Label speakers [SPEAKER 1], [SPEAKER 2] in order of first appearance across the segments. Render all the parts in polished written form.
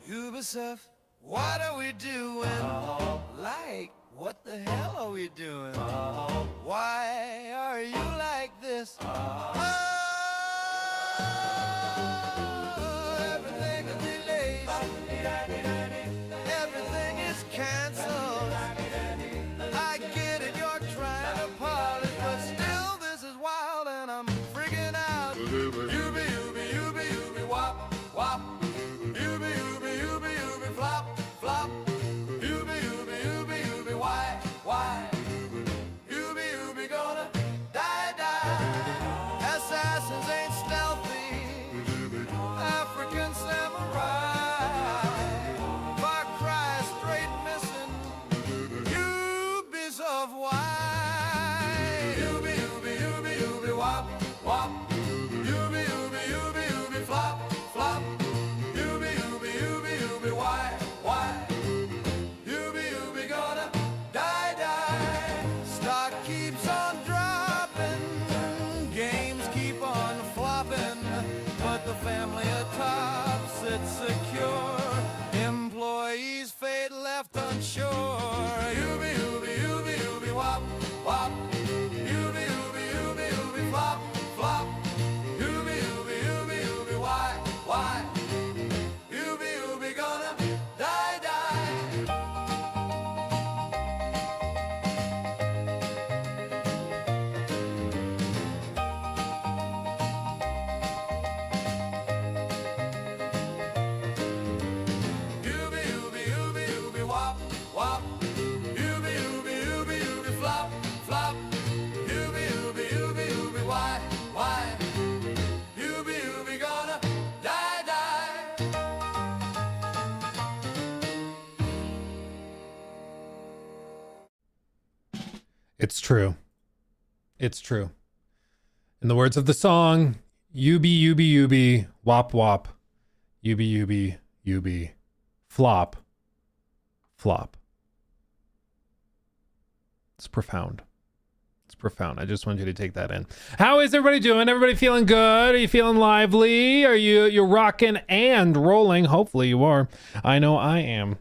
[SPEAKER 1] Ubisoft, what are we doing? Like, what the hell are we doing? Why are you like this? Everything is delayed. Everything is canceled. I get it, you're trying to polish, but still this is wild and I'm freaking out. Ubi, ubi, ubi, ubi, wop, wop. Ubi, ubi, ubi, ubi, flop, flop. Ubi, ubi, ubi, ubi, why? Ubi, ubi, gonna die, die. Assassins ain't stealthy. African samurai. Far Cry straight missing. Ubisoft, why? Ubi, ubi, ubi, ubi, wop, wop. Ubi, ubi, ubi, ubi, flop, flop. Ubi, ubi, ubi, ubi, why? Ubi, ubi, gonna die, die. Stock keeps on dropping. Games keep on flopping. But the family atop sits secure. Employees fate left unsure. Ubi, ubi, ubi, ubi, wop, wop. Ubi, ubi, ubi, ubi, flop, flop. Ubi, ubi, ubi, ubi, why? Ubi, ubi, gonna die, die. Ubi, ubi, ubi, ubi, wop, wop. Ubi, ubi, ubi, ubi, flop, flop. Ubi, ubi, ubi, ubi, why? Ubi, ubi, gonna die, die.
[SPEAKER 2] It's true. It's true. In the words of the song, Ubi, Ubi, Ubi, wop, wop. Ubi, Ubi, Ubi, flop, flop. It's profound. It's profound. I just want you to take that in. How is everybody doing? Everybody feeling good? Are you feeling lively? Are you're rocking and rolling? Hopefully you are. I know I am.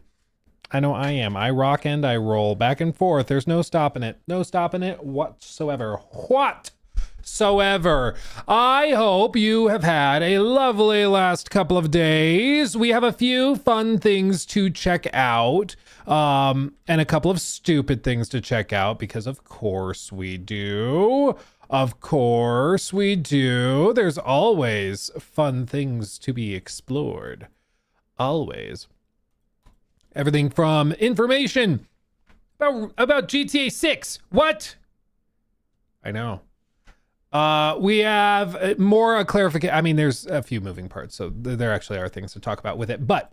[SPEAKER 2] I rock and I roll back and forth. There's no stopping it. No stopping it whatsoever. Whatsoever. I hope you have had a lovely last couple of days. We have a few fun things to check out. And a couple of stupid things to check out because of course we do. Of course we do. There's always fun things to be explored. Always. Everything from information about GTA 6. What? I know. We have more clarification. I mean, there's a few moving parts, so there actually are things to talk about with it. But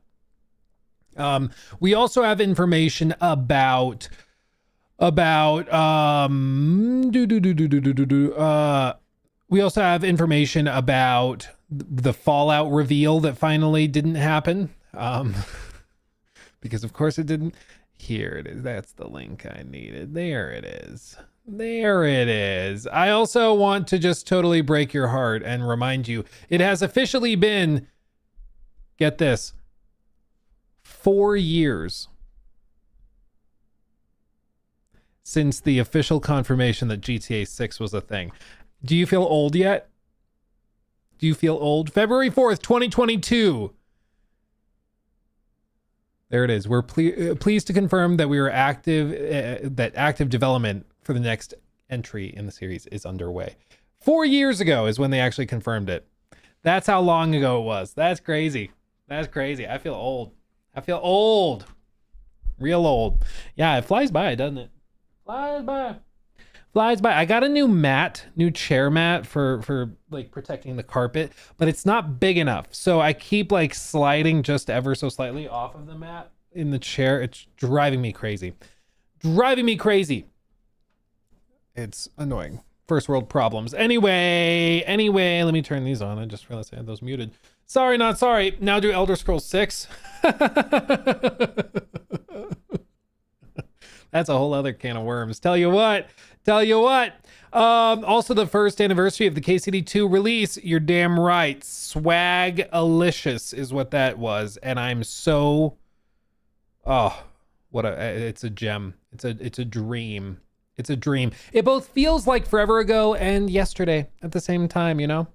[SPEAKER 2] we also have information about we also have information about the Fallout reveal that finally didn't happen. Because of course it didn't. Here it is. That's the link I needed. There it is. There it is. I also want to just totally break your heart and remind you, it has officially been, get this, 4 years since the official confirmation that GTA 6 was a thing. Do you feel old yet? Do you feel old? February 4th, 2022. There it is. We're pleased to confirm that we are active, that active development for the next entry in the series is underway. 4 years ago is when they actually confirmed it. That's how long ago it was. That's crazy. That's crazy. I feel old. I feel old. Real old. Yeah, it flies by, doesn't it? Flies by. Flies by. I got a new chair mat for like protecting the carpet, but it's not big enough. So I keep like sliding just ever so slightly off of the mat in the chair. It's driving me crazy. Driving me crazy. It's annoying. First world problems. Anyway, let me turn these on. I just realized I had those muted. Sorry, not sorry. Now do Elder Scrolls 6. That's a whole other can of worms. Tell you what. Also the first anniversary of the KCD2 release. You're damn right. Swag-alicious is what that was. And I'm so, it's a gem. It's a dream. It's a dream. It both feels like forever ago and yesterday at the same time, you know?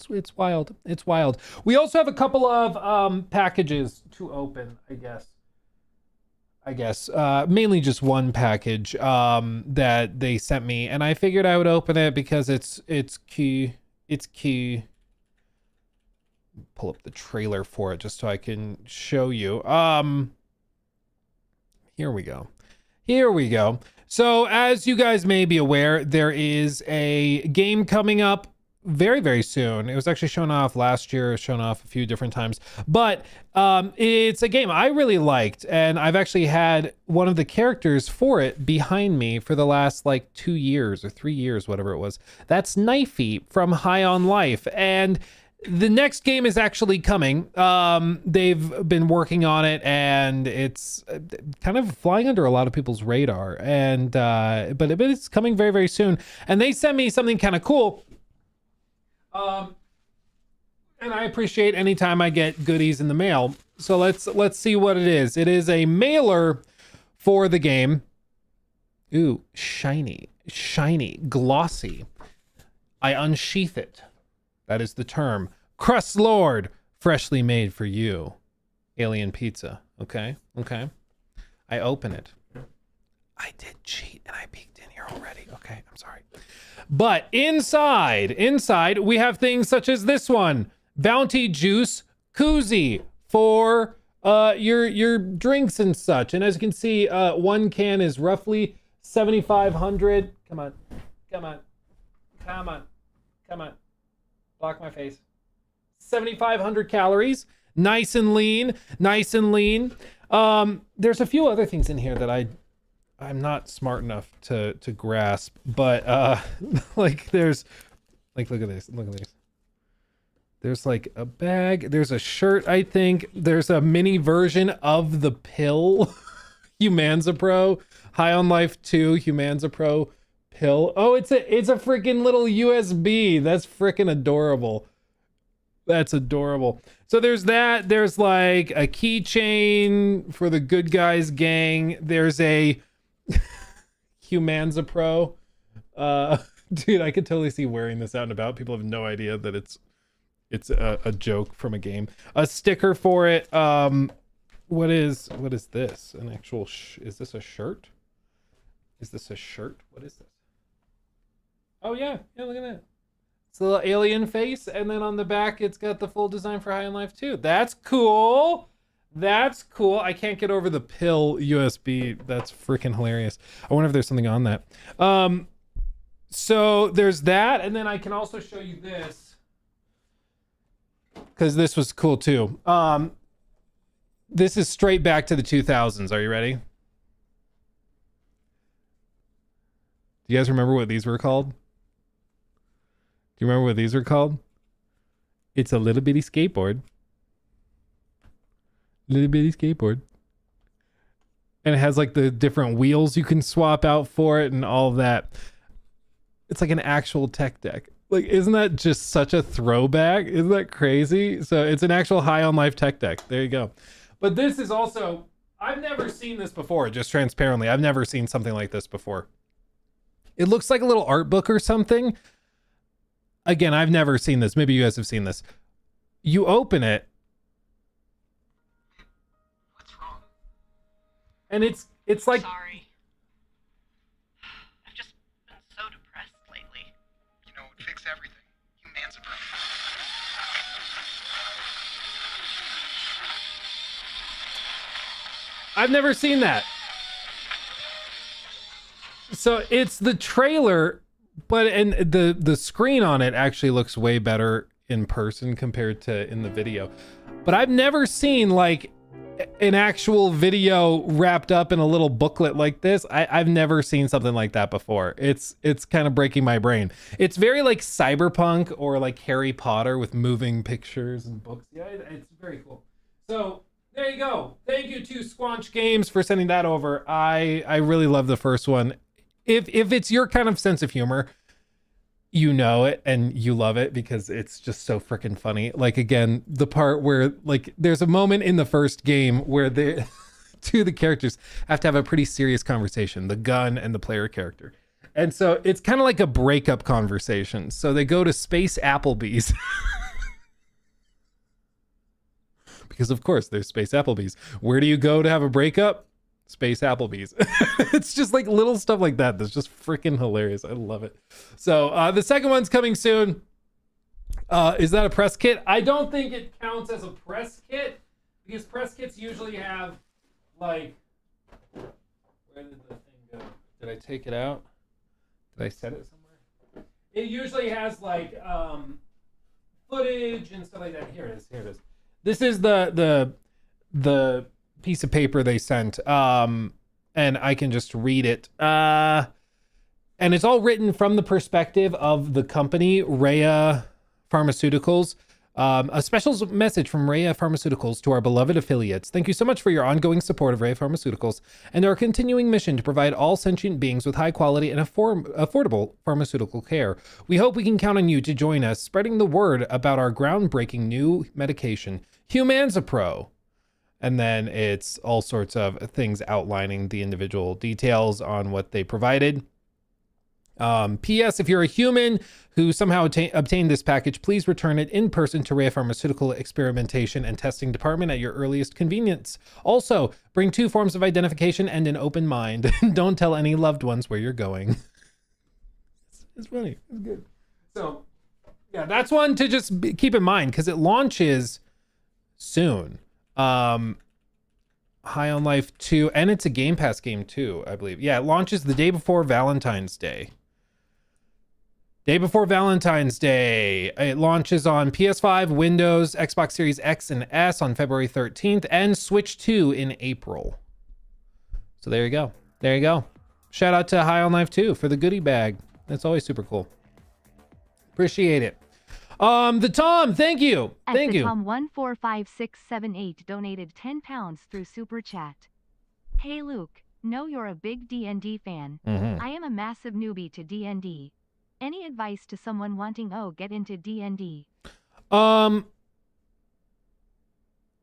[SPEAKER 2] It's wild. It's wild. We also have a couple of packages to open, I guess. Mainly just one package that they sent me, and I figured I would open it because it's key. It's key. Pull up the trailer for it just so I can show you. Here we go. So as you guys may be aware, there is a game coming up very, very soon. It was actually shown off last year, shown off a few different times, but it's a game I really liked, and I've actually had one of the characters for it behind me for the last like 2 years or 3 years, whatever it was. That's Knifey from High on Life, and the next game is actually coming. They've been working on it, and it's kind of flying under a lot of people's radar, and but it's coming very, very soon. And they sent me something kind of cool. And I appreciate any time I get goodies in the mail. So let's see what it is. It is a mailer for the game. Ooh, shiny, glossy. I unsheath it. That is the term. Crust Lord, freshly made for you. Alien pizza. Okay. I open it. I did cheat and I peeked in here already. Okay, I'm sorry. But inside we have things such as this one. Bounty Juice koozie for your drinks and such. And as you can see, one can is roughly 7,500. Come on. Block my face. 7,500 calories. Nice and lean. There's a few other things in here that I'm not smart enough to grasp, but like there's like, look at this. There's like a bag, there's a shirt, I think. There's a mini version of the pill. Humanza Pro, High on Life 2, Humanza Pro pill. Oh, it's a freaking little USB. That's freaking adorable. That's adorable. So there's that. There's like a keychain for the Good Guys gang. There's a Humanza Pro. Dude, I could totally see wearing this out and about. People have no idea that it's a joke from a game. A sticker for it. What is this? An actual is this a shirt? What is this? Oh yeah, look at that. It's a little alien face, and then on the back it's got the full design for High on Life 2. That's cool. I can't get over the pill USB. That's freaking hilarious. I wonder if there's something on that. So there's that, and then I can also show you this, because this was cool too. This is straight back to the 2000s. Are you ready? Do you guys remember what these were called? Do you remember what these were called? It's a little bitty skateboard. And it has like the different wheels you can swap out for it and all of that. It's like an actual tech deck. Like, isn't that just such a throwback? Isn't that crazy? So it's an actual High on Life tech deck. There you go. But this is also, I've never seen this before, just transparently. I've never seen something like this before. It looks like a little art book or something. Again, I've never seen this. Maybe you guys have seen this. You open it.
[SPEAKER 3] What's wrong?
[SPEAKER 2] And it's like,
[SPEAKER 3] Sorry. I've just been so depressed lately.
[SPEAKER 4] You know, it would fix everything. Humanza Pro.
[SPEAKER 2] I've never seen that. So it's the trailer, and the screen on it actually looks way better in person compared to in the video. But I've never seen like an actual video wrapped up in a little booklet like this. I've never seen something like that before. It's kind of breaking my brain. It's very like cyberpunk or like Harry Potter with moving pictures and books. Yeah, it's very cool. So there you go. Thank you to Square. Squanch Games for sending that over. I really love the first one. If it's your kind of sense of humor, you know it and you love it because it's just so freaking funny. Like, again, the part where like there's a moment in the first game where the two of the characters have to have a pretty serious conversation, the gun and the player character. And so it's kind of like a breakup conversation. So they go to Space Applebee's. Because of course there's Space Applebee's. Where do you go to have a breakup? Space Applebee's. It's just like little stuff like that that's just freaking hilarious. I love it. So the second one's coming soon. Is that a press kit? I don't think it counts as a press kit because press kits usually have like, where did the thing go? Did I take it out? Did I set it somewhere? It usually has like footage and stuff like that. Here it is. This is the piece of paper they sent, and I can just read it. And it's all written from the perspective of the company, Rhea Pharmaceuticals. A special message from Rhea Pharmaceuticals to our beloved affiliates. Thank you so much for your ongoing support of Rhea Pharmaceuticals and our continuing mission to provide all sentient beings with high quality and affordable pharmaceutical care. We hope we can count on you to join us spreading the word about our groundbreaking new medication, Humanzapro. And then it's all sorts of things outlining the individual details on what they provided. P.S. If you're a human who somehow obtained this package, please return it in person to Rhea Pharmaceutical Experimentation and Testing Department at your earliest convenience. Also, bring 2 forms of identification and an open mind. Don't tell any loved ones where you're going. It's funny. It's good. So, yeah, that's one to just keep in mind because it launches soon. High on Life 2, and it's a Game Pass game too, I believe. Yeah, it launches the day before Valentine's Day. Day before Valentine's Day. It launches on PS5, Windows, Xbox Series X and S on February 13th, and Switch 2 in April. So there you go. There you go. Shout out to High on Life 2 for the goodie bag. That's always super cool. Appreciate it. The Tom, thank you. Thank you.
[SPEAKER 5] Tom 145678 donated £10 through Super Chat. Hey Luke, know you're a big D&D fan. I am a massive newbie to D&D. Any advice to someone wanting get into D&D?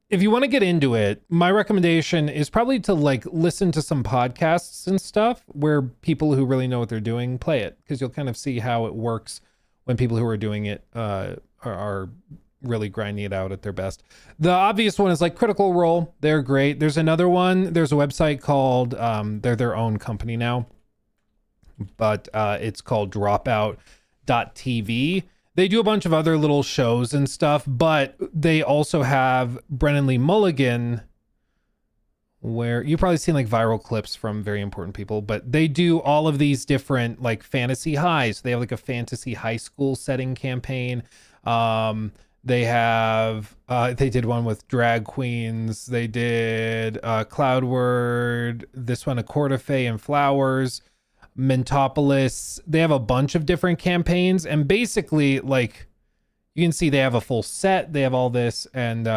[SPEAKER 2] If you want to get into it, my recommendation is probably to like listen to some podcasts and stuff where people who really know what they're doing play it, because you'll kind of see how it works when people who are doing it are really grinding it out at their best. The obvious one is like Critical Role. They're great. There's another one. There's a website called, they're their own company now, but it's called dropout.tv. They do a bunch of other little shows and stuff, but they also have Brennan Lee Mulligan, where you've probably seen like viral clips from Very Important People, but they do all of these different like fantasy highs. They have like a fantasy high school setting campaign. They have, they did one with drag queens. They did Cloudward, this one, A Court of Fae and Flowers, Mentopolis. They have a bunch of different campaigns, and basically like you can see they have a full set. They have all this, and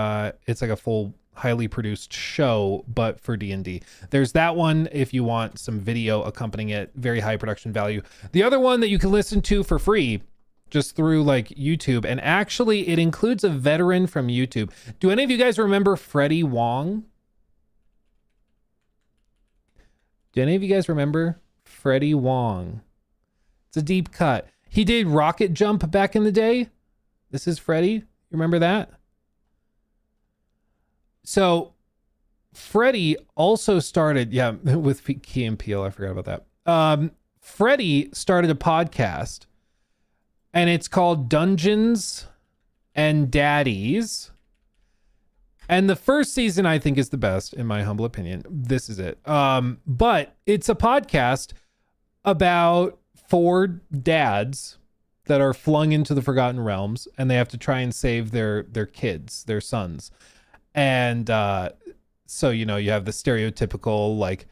[SPEAKER 2] it's like a full highly produced show, but for D&D. There's that one if you want some video accompanying it, very high production value. The other one that you can listen to for free just through like YouTube, and actually it includes a veteran from YouTube. Do any of you guys remember Freddie Wong? Do any of you guys remember Freddie Wong? It's a deep cut. He did Rocket Jump back in the day. This is Freddie. You remember that? So Freddie also started, with Key and Peele. I forgot about that. Freddie started a podcast, and it's called Dungeons and Daddies. And the first season, I think, is the best, in my humble opinion. This is it. But it's a podcast about 4 dads that are flung into the Forgotten Realms, and they have to try and save their kids, their sons. And so, you know, you have the stereotypical like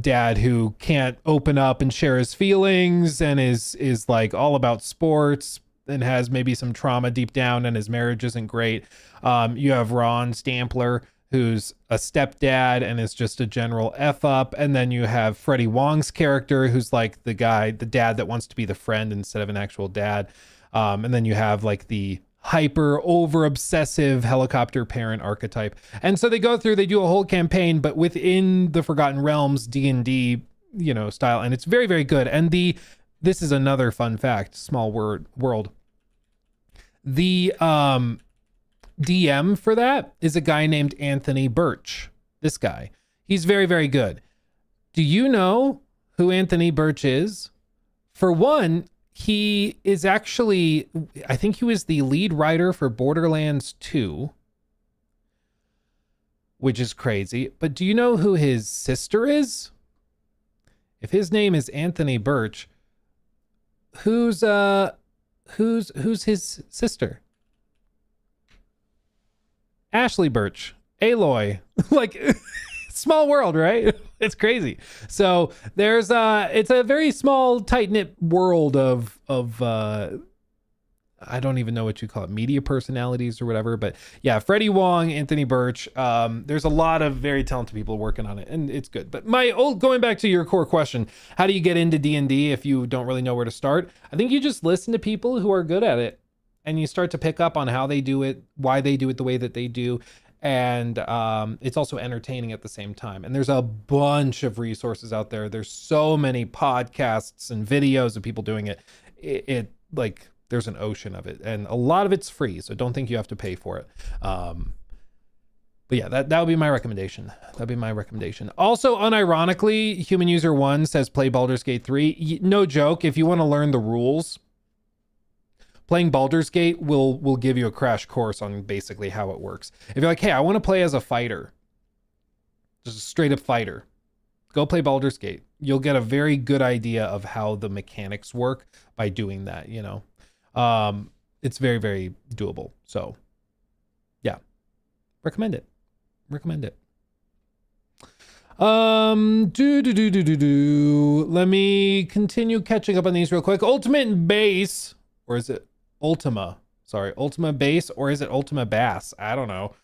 [SPEAKER 2] dad who can't open up and share his feelings and is like all about sports and has maybe some trauma deep down and his marriage isn't great. You have Ron Stampler, who's a stepdad and is just a general F up. And then you have Freddie Wong's character, who's like the dad that wants to be the friend instead of an actual dad. And then you have like the hyper over obsessive helicopter parent archetype. And so they do a whole campaign, but within the Forgotten Realms D&D, style. And it's very, very good. And this is another fun fact, small world. The, DM for that is a guy named Anthony Birch. This guy. He's very, very good. Do you know who Anthony Birch is? For one, he is actually, I think he was the lead writer for Borderlands 2, which is crazy. But do you know who his sister is? If his name is Anthony Birch, who's his sister? Ashley Birch, Aloy, like small world, right? It's crazy. So there's it's a very small, tight knit world of I don't even know what you call it, media personalities or whatever. But yeah, Freddie Wong, Anthony Birch. There's a lot of very talented people working on it, and it's good. But going back to your core question, how do you get into D&D if you don't really know where to start? I think you just listen to people who are good at it. And you start to pick up on how they do it, why they do it the way that they do. And it's also entertaining at the same time. And there's a bunch of resources out there. There's so many podcasts and videos of people doing it. It like, there's an ocean of it. And a lot of it's free, so don't think you have to pay for it. But yeah, that would be my recommendation. That'd be my recommendation. Also, unironically, Human User 1 says play Baldur's Gate 3. No joke, if you want to learn the rules, playing Baldur's Gate will give you a crash course on basically how it works. If you're like, hey, I want to play as a fighter, just a straight up fighter, go play Baldur's Gate. You'll get a very good idea of how the mechanics work by doing that, It's very, very doable. So yeah, recommend it. Let me continue catching up on these real quick. Ultimate Base, or is it Ultima? Sorry, Ultima Base, or is it Ultima Bass? I don't know.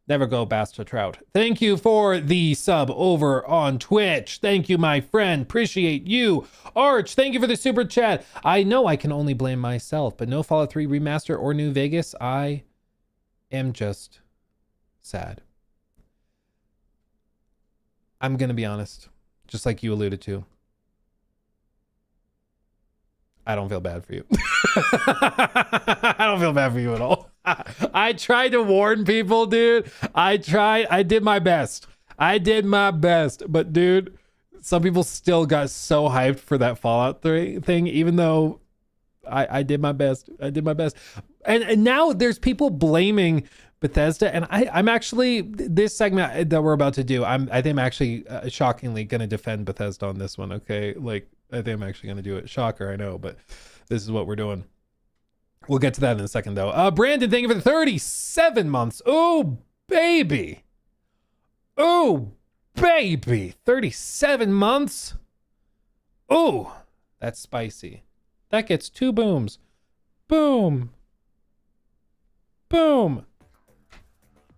[SPEAKER 2] Never go bass to trout. Thank you for the sub over on Twitch. Thank you, my friend. Appreciate you. Arch, thank you for the super chat. I know I can only blame myself, but no Fallout 3 remaster or New Vegas. I am just sad. I'm going to be honest, just like you alluded to. I don't feel bad for you. I don't feel bad for you at all. I tried to warn people, dude. I did my best. But dude, some people still got so hyped for that Fallout 3 thing, even though I did my best. And now there's people blaming Bethesda, and I'm actually, this segment that we're about to do, I think I'm actually shockingly going to defend Bethesda on this one, okay? Like, I think I'm actually going to do it. Shocker, I know, but this is what we're doing. We'll get to that in a second, though. Brandon, thank you for the 37 months. Oh, baby. 37 months. Oh, that's spicy. That gets 2 booms. Boom.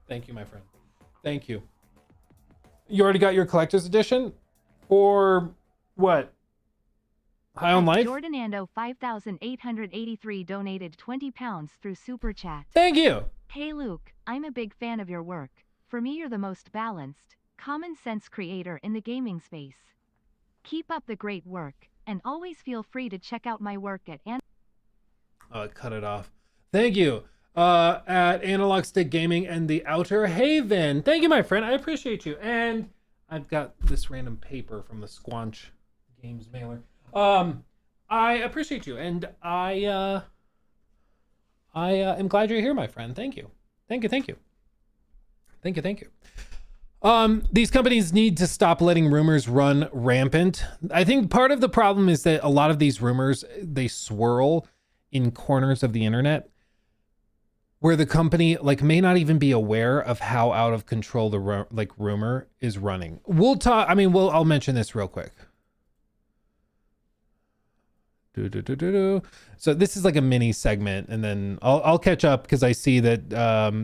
[SPEAKER 2] Thank you, my friend. Thank you. You already got your collector's edition? Or what? High on Life?
[SPEAKER 5] Jordanando 5883 donated £20 through Super Chat.
[SPEAKER 2] Thank you.
[SPEAKER 5] Hey Luke, I'm a big fan of your work. For me, you're the most balanced, common sense creator in the gaming space. Keep up the great work, and always feel free to check out my work at
[SPEAKER 2] cut it off. Thank you. At Analog Stick Gaming and the Outer Haven. Thank you, my friend. I appreciate you. And I've got this random paper from the Squanch Games mailer. I appreciate you, and I am glad you're here, my friend. Thank you. These companies need to stop letting rumors run rampant. I think part of the problem is that a lot of these rumors, they swirl in corners of the internet where the company may not even be aware of how out of control the rumor is running. I'll mention this real quick. So this is like a mini segment, and then I'll catch up because I see that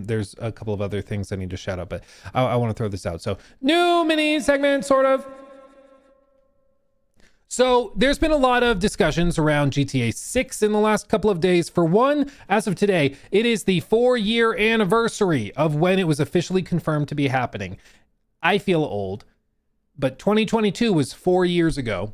[SPEAKER 2] there's a couple of other things I need to shout out, but I want to throw this out. So new mini segment, sort of. So there's been a lot of discussions around GTA 6 in the last couple of days. For one, as of today, it is the 4-year anniversary of when it was officially confirmed to be happening. I feel old, but 2022 was 4 years ago.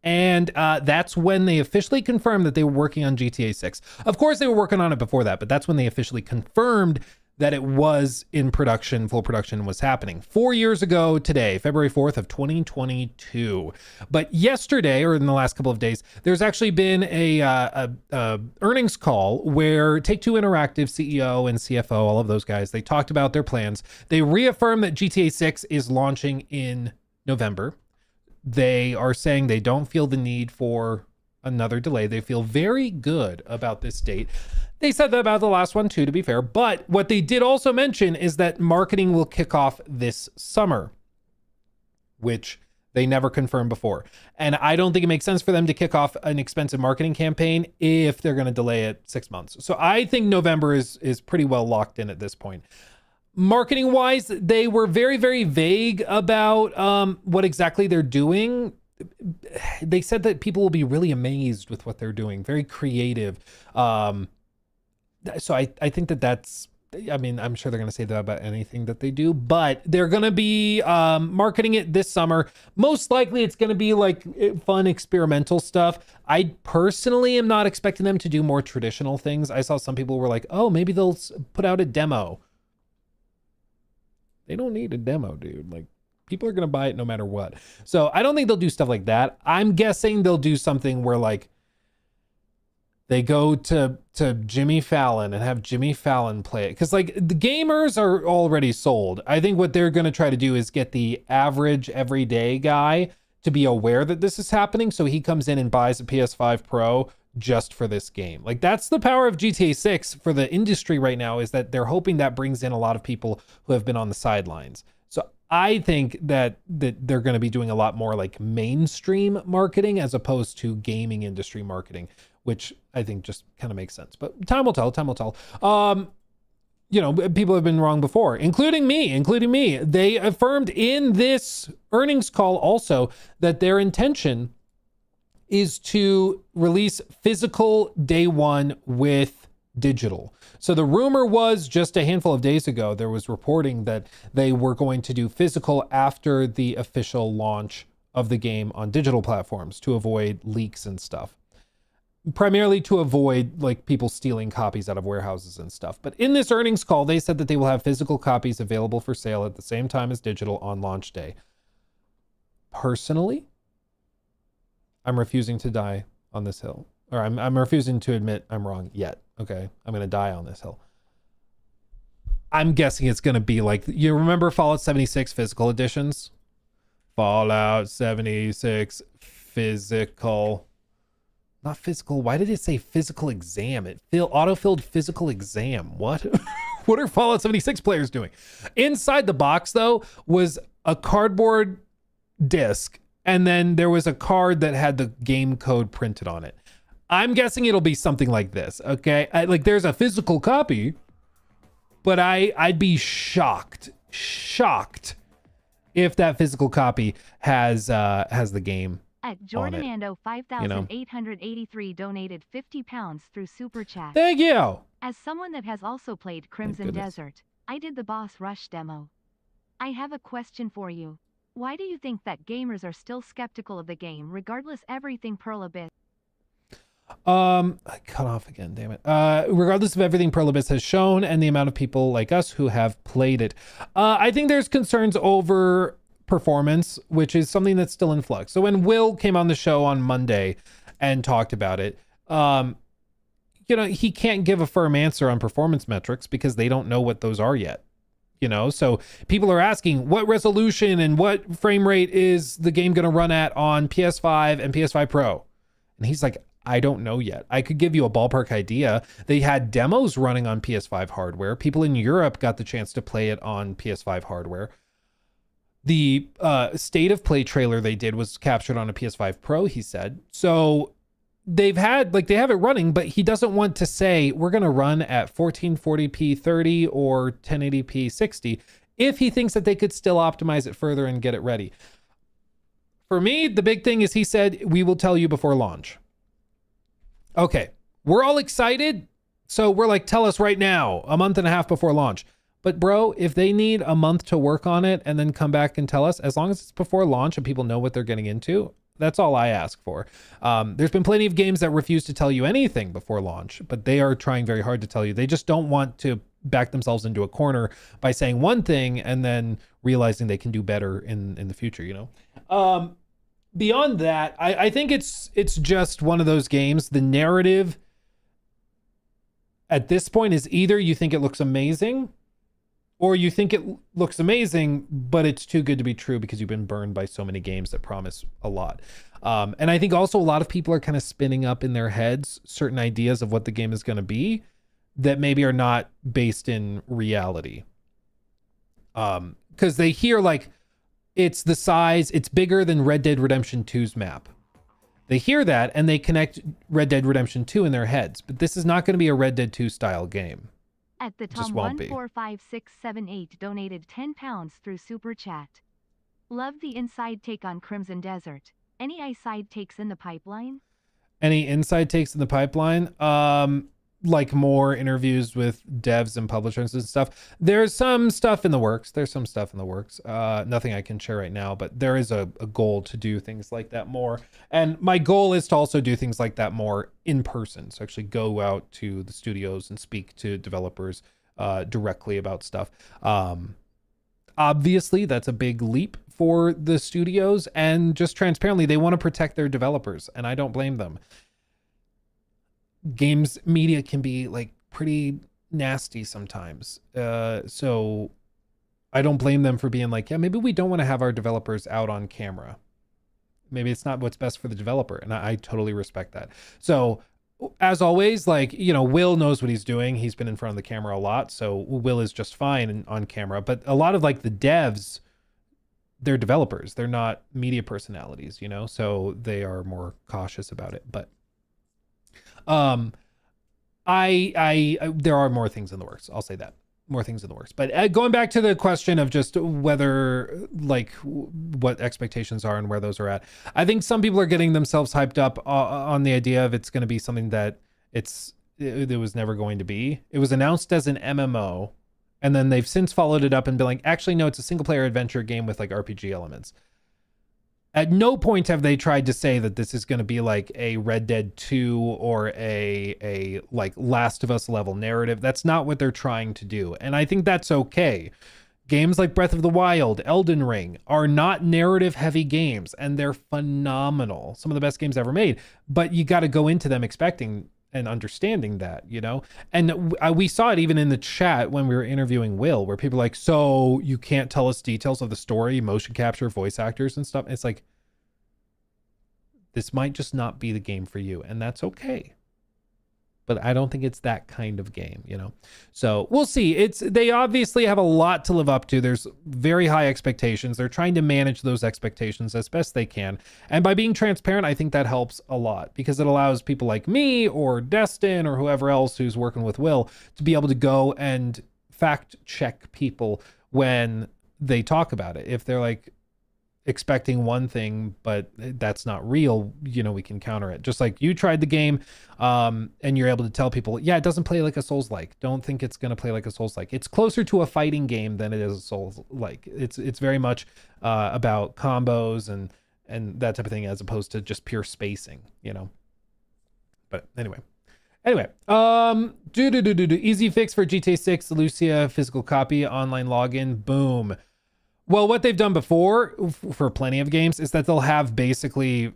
[SPEAKER 2] And that's when they officially confirmed that they were working on GTA 6. Of course, they were working on it before that, but that's when they officially confirmed that it was in production, full production was happening. 4 years ago today, February 4th of 2022. But yesterday, or in the last couple of days, there's actually been a earnings call where Take-Two Interactive CEO and CFO, all of those guys, they talked about their plans. They reaffirmed that GTA 6 is launching in November. They are saying they don't feel the need for another delay. They feel very good about this date. They said that about the last one too, to be fair. But what they did also mention is that marketing will kick off this summer, which they never confirmed before. And I don't think it makes sense for them to kick off an expensive marketing campaign if they're going to delay it 6 months. So I think November is pretty well locked in at this point. Marketing wise, they were very, very vague about what exactly they're doing. They said that people will be really amazed with what they're doing. Very creative. So I think that's, I mean, I'm sure they're going to say that about anything that they do, but they're going to be marketing it this summer. Most likely it's going to be like fun experimental stuff. I personally am not expecting them to do more traditional things. I saw some people were like, oh, maybe they'll put out a demo. They don't need a demo, dude. Like, people are going to buy it no matter what. So I don't think they'll do stuff like that. I'm guessing they'll do something where like they go to Jimmy Fallon and have Jimmy Fallon play it. Because like the gamers are already sold. I think what they're going to try to do is get the average everyday guy to be aware that this is happening. So he comes in and buys a PS5 Pro just for this game. Like that's the power of GTA 6 for the industry right now, is that they're hoping that brings in a lot of people who have been on the sidelines. So I think that they're going to be doing a lot more like mainstream marketing as opposed to gaming industry marketing, which I think just kind of makes sense. But time will tell. You know, people have been wrong before, including me. They affirmed in this earnings call also that their intention is to release physical day one with digital. So the rumor was just a handful of days ago, there was reporting that they were going to do physical after the official launch of the game on digital platforms to avoid leaks and stuff. Primarily to avoid like people stealing copies out of warehouses and stuff. But in this earnings call, they said that they will have physical copies available for sale at the same time as digital on launch day. Personally, I'm refusing to die on this hill. Or I'm refusing to admit I'm wrong yet. Okay, I'm going to die on this hill. I'm guessing it's going to be like, you remember Fallout 76 physical editions? Fallout 76 physical. Not physical. Why did it say physical exam? It auto-filled physical exam. What? What are Fallout 76 players doing? Inside the box, though, was a cardboard disc. And then there was a card that had the game code printed on it. I'm guessing it'll be something like this, okay? Like there's a physical copy, but I'd be shocked if that physical copy has the game
[SPEAKER 5] At Jordanando 5,883 donated £50 through Super Chat.
[SPEAKER 2] Thank you.
[SPEAKER 5] As someone that has also played Crimson Desert, I did the boss rush demo. I have a question for you. Why do you think that gamers are still skeptical of the game regardless everything Pearl Abyss?
[SPEAKER 2] I cut off again, damn it. Regardless of everything Pearl Abyss has shown and the amount of people like us who have played it. I think there's concerns over performance, which is something that's still in flux. So when Will came on the show on Monday and talked about it, you know, he can't give a firm answer on performance metrics because they don't know what those are yet. You know, so people are asking what resolution and what frame rate is the game going to run at on PS5 and PS5 Pro? And he's like, I don't know yet. I could give you a ballpark idea. They had demos running on PS5 hardware. People in Europe got the chance to play it on PS5 hardware. The state of play trailer they did was captured on a PS5 Pro, he said. So they have it running, but he doesn't want to say we're going to run at 1440p 30 or 1080p 60 if he thinks that they could still optimize it further and get it ready. For me, the big thing is he said, we will tell you before launch. Okay, we're all excited. So we're like, tell us right now, a month and a half before launch. But bro, if they need a month to work on it and then come back and tell us, as long as it's before launch and people know what they're getting into, that's all I ask for. There's been plenty of games that refuse to tell you anything before launch, but they are trying very hard to tell you. They just don't want to back themselves into a corner by saying one thing and then realizing they can do better in the future, you know? Beyond that, I think it's just one of those games. The narrative at this point is either you think it looks amazing or you think it looks amazing, but it's too good to be true because you've been burned by so many games that promise a lot. And I think also a lot of people are kind of spinning up in their heads certain ideas of what the game is going to be that maybe are not based in reality. Because they hear like, it's the size, it's bigger than Red Dead Redemption 2's map. They hear that and they connect Red Dead Redemption 2 in their heads, but this is not going to be a Red Dead 2 style game.
[SPEAKER 5] At the
[SPEAKER 2] Just
[SPEAKER 5] Tom
[SPEAKER 2] won't be.
[SPEAKER 5] 145678 donated £10 through Super Chat. Love the inside take on Crimson Desert. Any inside takes in the pipeline?
[SPEAKER 2] Any inside takes in the pipeline? Like more interviews with devs and publishers and stuff. There's some stuff in the works. Nothing I can share right now, but there is a goal to do things like that more. And my goal is to also do things like that more in person. So actually go out to the studios and speak to developers directly about stuff. Obviously, that's a big leap for the studios, and just transparently, they want to protect their developers, and I don't blame them. Games media can be like pretty nasty sometimes. So I don't blame them for being like, yeah, maybe we don't want to have our developers out on camera. Maybe it's not what's best for the developer. And I totally respect that. So as always, like, you know, Will knows what he's doing. He's been in front of the camera a lot. So Will is just fine on camera, but a lot of like the devs, they're developers. They're not media personalities, you know, so they are more cautious about it. But there are more things in the works. I'll say that. More things in the works. But going back to the question of just whether, like, what expectations are and where those are at, I think some people are getting themselves hyped up on the idea of it's going to be something that it was never going to be. It was announced as an MMO, and then they've since followed it up and been like, actually, no, it's a single player adventure game with like RPG elements. At no point have they tried to say that this is going to be like a Red Dead 2 or a like Last of Us level narrative. That's not what they're trying to do. And I think that's okay. Games like Breath of the Wild, Elden Ring are not narrative heavy games, and they're phenomenal. Some of the best games ever made, but you got to go into them expecting and understanding that, you know? And we saw it even in the chat when we were interviewing Will, where people are like, so you can't tell us details of the story, motion capture, voice actors and stuff. It's like, this might just not be the game for you, and that's okay. But I don't think it's that kind of game, you know? So we'll see. They obviously have a lot to live up to. There's very high expectations. They're trying to manage those expectations as best they can. And by being transparent, I think that helps a lot, because it allows people like me or Destin or whoever else who's working with Will to be able to go and fact check people when they talk about it. If they're like expecting one thing, but that's not real, you know, we can counter it. Just like you tried the game, and you're able to tell people, yeah, it doesn't play like a Souls-like. Don't think it's going to play like a Souls-like. It's closer to a fighting game than it is a Souls-like. It's very much about combos and that type of thing, as opposed to just pure spacing, you know. But anyway, easy fix for GTA 6, Lucia physical copy, online login, boom. Well, what they've done before for plenty of games is that they'll have basically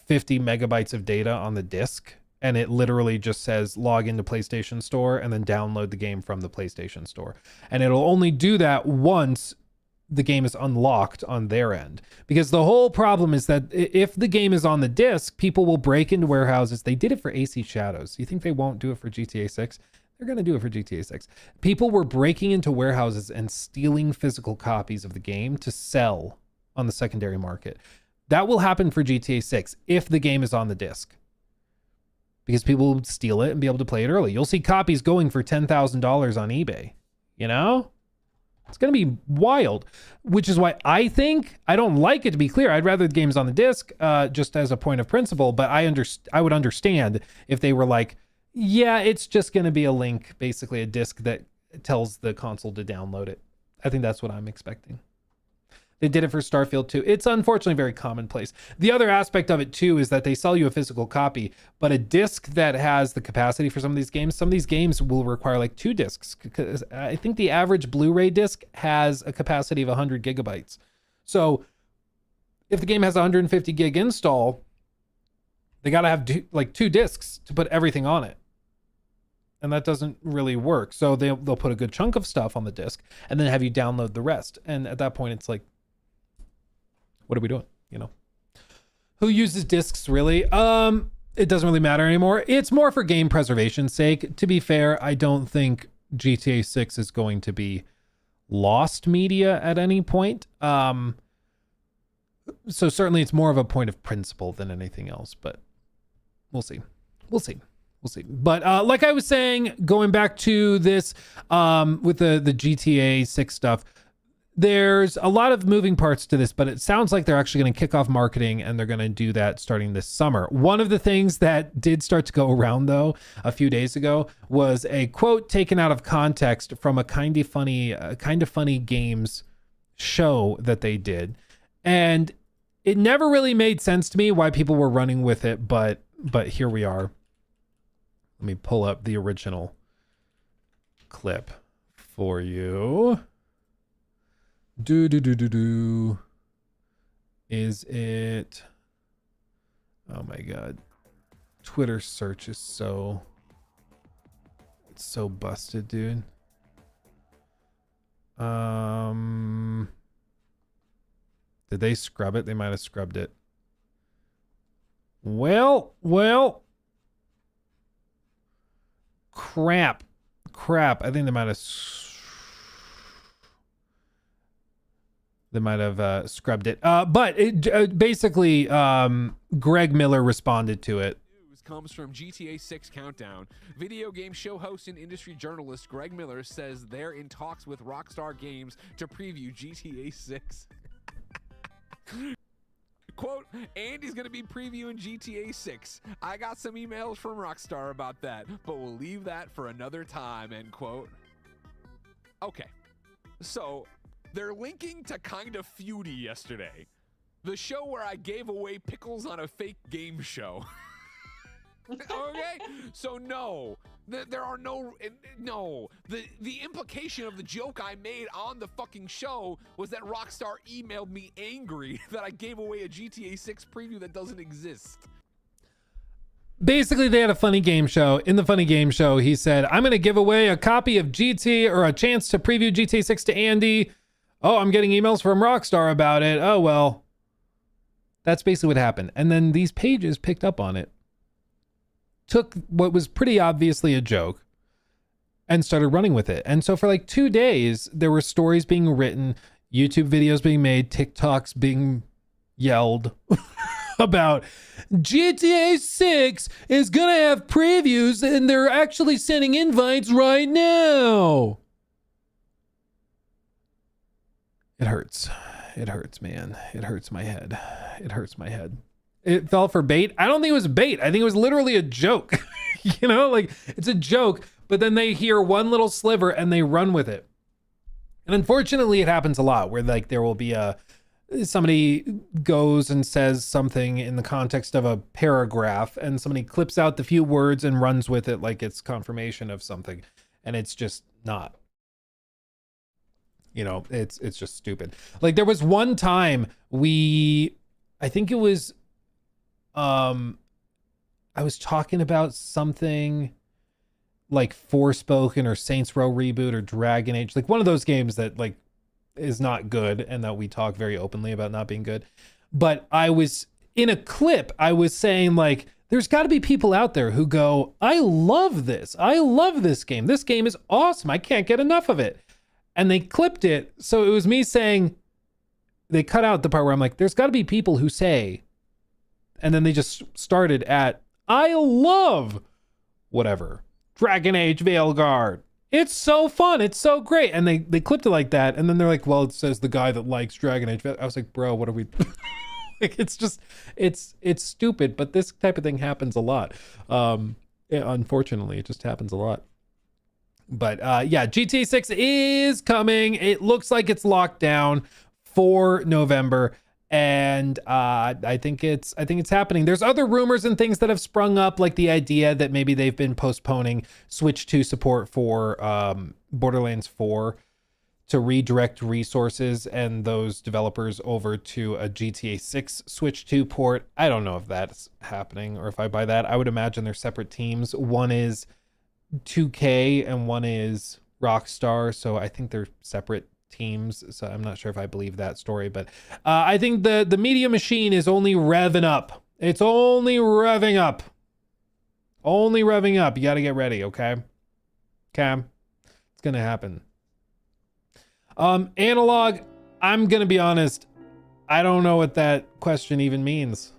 [SPEAKER 2] 50 megabytes of data on the disk, and it literally just says log into PlayStation Store and then download the game from the PlayStation Store. And it'll only do that once the game is unlocked on their end. Because the whole problem is that if the game is on the disc, people will break into warehouses. They did it for AC Shadows. You think they won't do it for GTA 6? They're going to do it for GTA 6. People were breaking into warehouses and stealing physical copies of the game to sell on the secondary market. That will happen for GTA 6 if the game is on the disc, because people will steal it and be able to play it early. You'll see copies going for $10,000 on eBay. You know, it's going to be wild, which is why I don't like it, to be clear. I'd rather the game's on the disc, just as a point of principle, but I would understand if they were like, yeah, it's just going to be a link, basically a disc that tells the console to download it. I think that's what I'm expecting. They did it for Starfield 2. It's unfortunately very commonplace. The other aspect of it too is that they sell you a physical copy, but a disc that has the capacity for some of these games will require like 2 discs, because I think the average Blu-ray disc has a capacity of 100 gigabytes. So if the game has 150 gig install, they got to have 2 discs to put everything on it. And that doesn't really work. So they'll put a good chunk of stuff on the disc and then have you download the rest. And at that point, it's like, what are we doing? You know, who uses discs really? It doesn't really matter anymore. It's more for game preservation's sake. To be fair, I don't think GTA 6 is going to be lost media at any point. So certainly it's more of a point of principle than anything else, but we'll see. But like I was saying, going back to this with the GTA 6 stuff, there's a lot of moving parts to this, but it sounds like they're actually going to kick off marketing, and they're going to do that starting this summer. One of the things that did start to go around, though, a few days ago was a quote taken out of context from a kind of funny games show that they did. And it never really made sense to me why people were running with it, but here we are. Let me pull up the original clip for you. Is it? Oh my God. Twitter search is so busted, dude. Did they scrub it? They might have scrubbed it. Well. Crap. I think they might have scrubbed it. But it basically, Greg Miller responded to it.
[SPEAKER 6] News comes from GTA 6 Countdown. Video game show host and industry journalist Greg Miller says they're in talks with Rockstar Games to preview GTA 6. Quote, Andy's going to be previewing GTA 6. I got some emails from Rockstar about that, but we'll leave that for another time, end quote. Okay, so they're linking to Kind of Feudy yesterday, the show where I gave away pickles on a fake game show. Okay, so no, there are no, the implication of the joke I made on the fucking show was that Rockstar emailed me angry that I gave away a GTA 6 preview that doesn't exist.
[SPEAKER 2] Basically, they had a funny game show. In the funny game show, he said, I'm going to give away a copy of GT, or a chance to preview GTA 6 to Andy. Oh, I'm getting emails from Rockstar about it. Oh, well, that's basically what happened. And then these pages picked up on it, took what was pretty obviously a joke, and started running with it. And so for like 2 days, there were stories being written, YouTube videos being made, TikToks being yelled about GTA 6 is gonna have previews, and they're actually sending invites right now. It hurts. It hurts, man. It hurts my head. It hurts my head. It fell for bait. I don't think it was bait. I think it was literally a joke. You know, like, it's a joke, but then they hear one little sliver and they run with it. And unfortunately, it happens a lot where like there will be somebody goes and says something in the context of a paragraph, and somebody clips out the few words and runs with it like it's confirmation of something. And it's just not. You know, it's just stupid. Like, there was one time I think it was, I was talking about something like Forspoken or Saints Row Reboot or Dragon Age, like one of those games that like is not good and that we talk very openly about not being good. But I was in a clip, I was saying like, there's got to be people out there who go, I love this. I love this game. This game is awesome. I can't get enough of it. And they clipped it. So it was me saying, they cut out the part where I'm like, there's got to be people who say, and then they just started at, I love whatever, Dragon Age Veilguard. It's so fun. It's so great. And they clipped it like that. And then they're like, well, it says the guy that likes Dragon Age. I was like, bro, what are we... Like, it's just, it's stupid, but this type of thing happens a lot. Unfortunately, it just happens a lot. But yeah, GTA 6 is coming. It looks like it's locked down for November. And I think it's happening. There's other rumors and things that have sprung up, like the idea that maybe they've been postponing Switch 2 support for Borderlands 4 to redirect resources and those developers over to a GTA 6 Switch 2 port. I don't know if that's happening or if I buy that. I would imagine they're separate teams. One is 2K and one is Rockstar. So I think they're separate teams. So I'm not sure if I believe that story, but I think the media machine is only revving up. It's only revving up. Only revving up. You got to get ready, okay? Okay. It's going to happen. Analog, I'm going to be honest. I don't know what that question even means.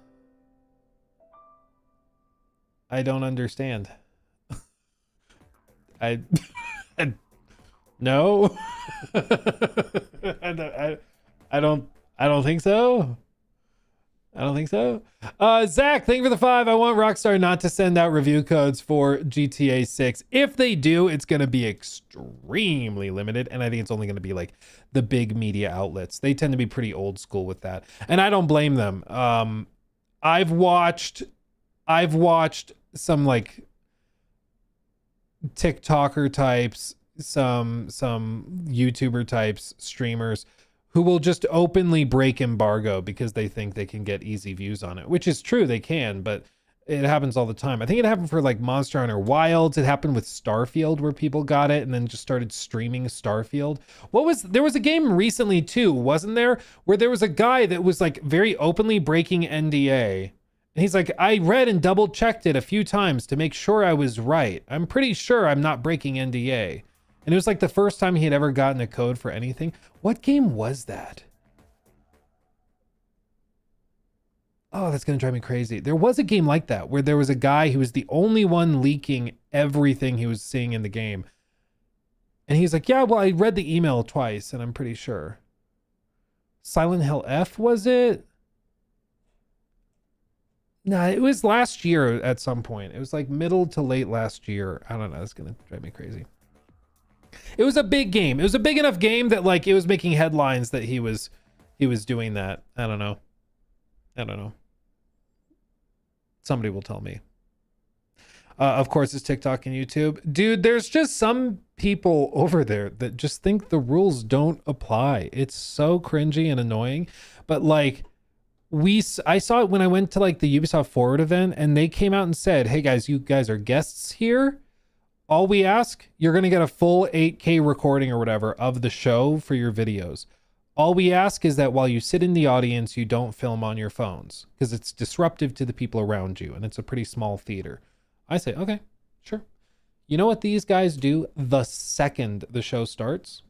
[SPEAKER 2] I don't understand. No. I don't think so. I don't think so. Zach, thank you for the 5. I want Rockstar not to send out review codes for GTA 6. If they do, it's going to be extremely limited. And I think it's only going to be like the big media outlets. They tend to be pretty old school with that. And I don't blame them. I've watched some like TikToker types, some YouTuber types, streamers who will just openly break embargo because they think they can get easy views on it, which is true, they can, but it happens all the time. I think it happened for like Monster Hunter Wilds. It happened with Starfield where people got it and then just started streaming Starfield. There was a game recently too, wasn't there? Where there was a guy that was like very openly breaking NDA. And he's like, I read and double checked it a few times to make sure I was right. I'm pretty sure I'm not breaking NDA. And it was like the first time he had ever gotten a code for anything. What game was that? Oh, that's going to drive me crazy. There was a game like that where there was a guy who was the only one leaking everything he was seeing in the game. And he's like, yeah, well, I read the email twice and I'm pretty sure. Silent Hill F, was it? No, it was last year at some point. It was like middle to late last year. I don't know. It's going to drive me crazy. It was a big game. It was a big enough game that like it was making headlines that he was doing that. I don't know. Somebody will tell me. Of course, it's TikTok and YouTube. Dude, there's just some people over there that just think the rules don't apply. It's so cringy and annoying. But like I saw it when I went to like the Ubisoft Forward event and they came out and said, hey guys, you guys are guests here. All we ask, you're going to get a full 8K recording or whatever of the show for your videos. All we ask is that while you sit in the audience, you don't film on your phones because it's disruptive to the people around you. And it's a pretty small theater. I say, okay, sure. You know what these guys do the second the show starts?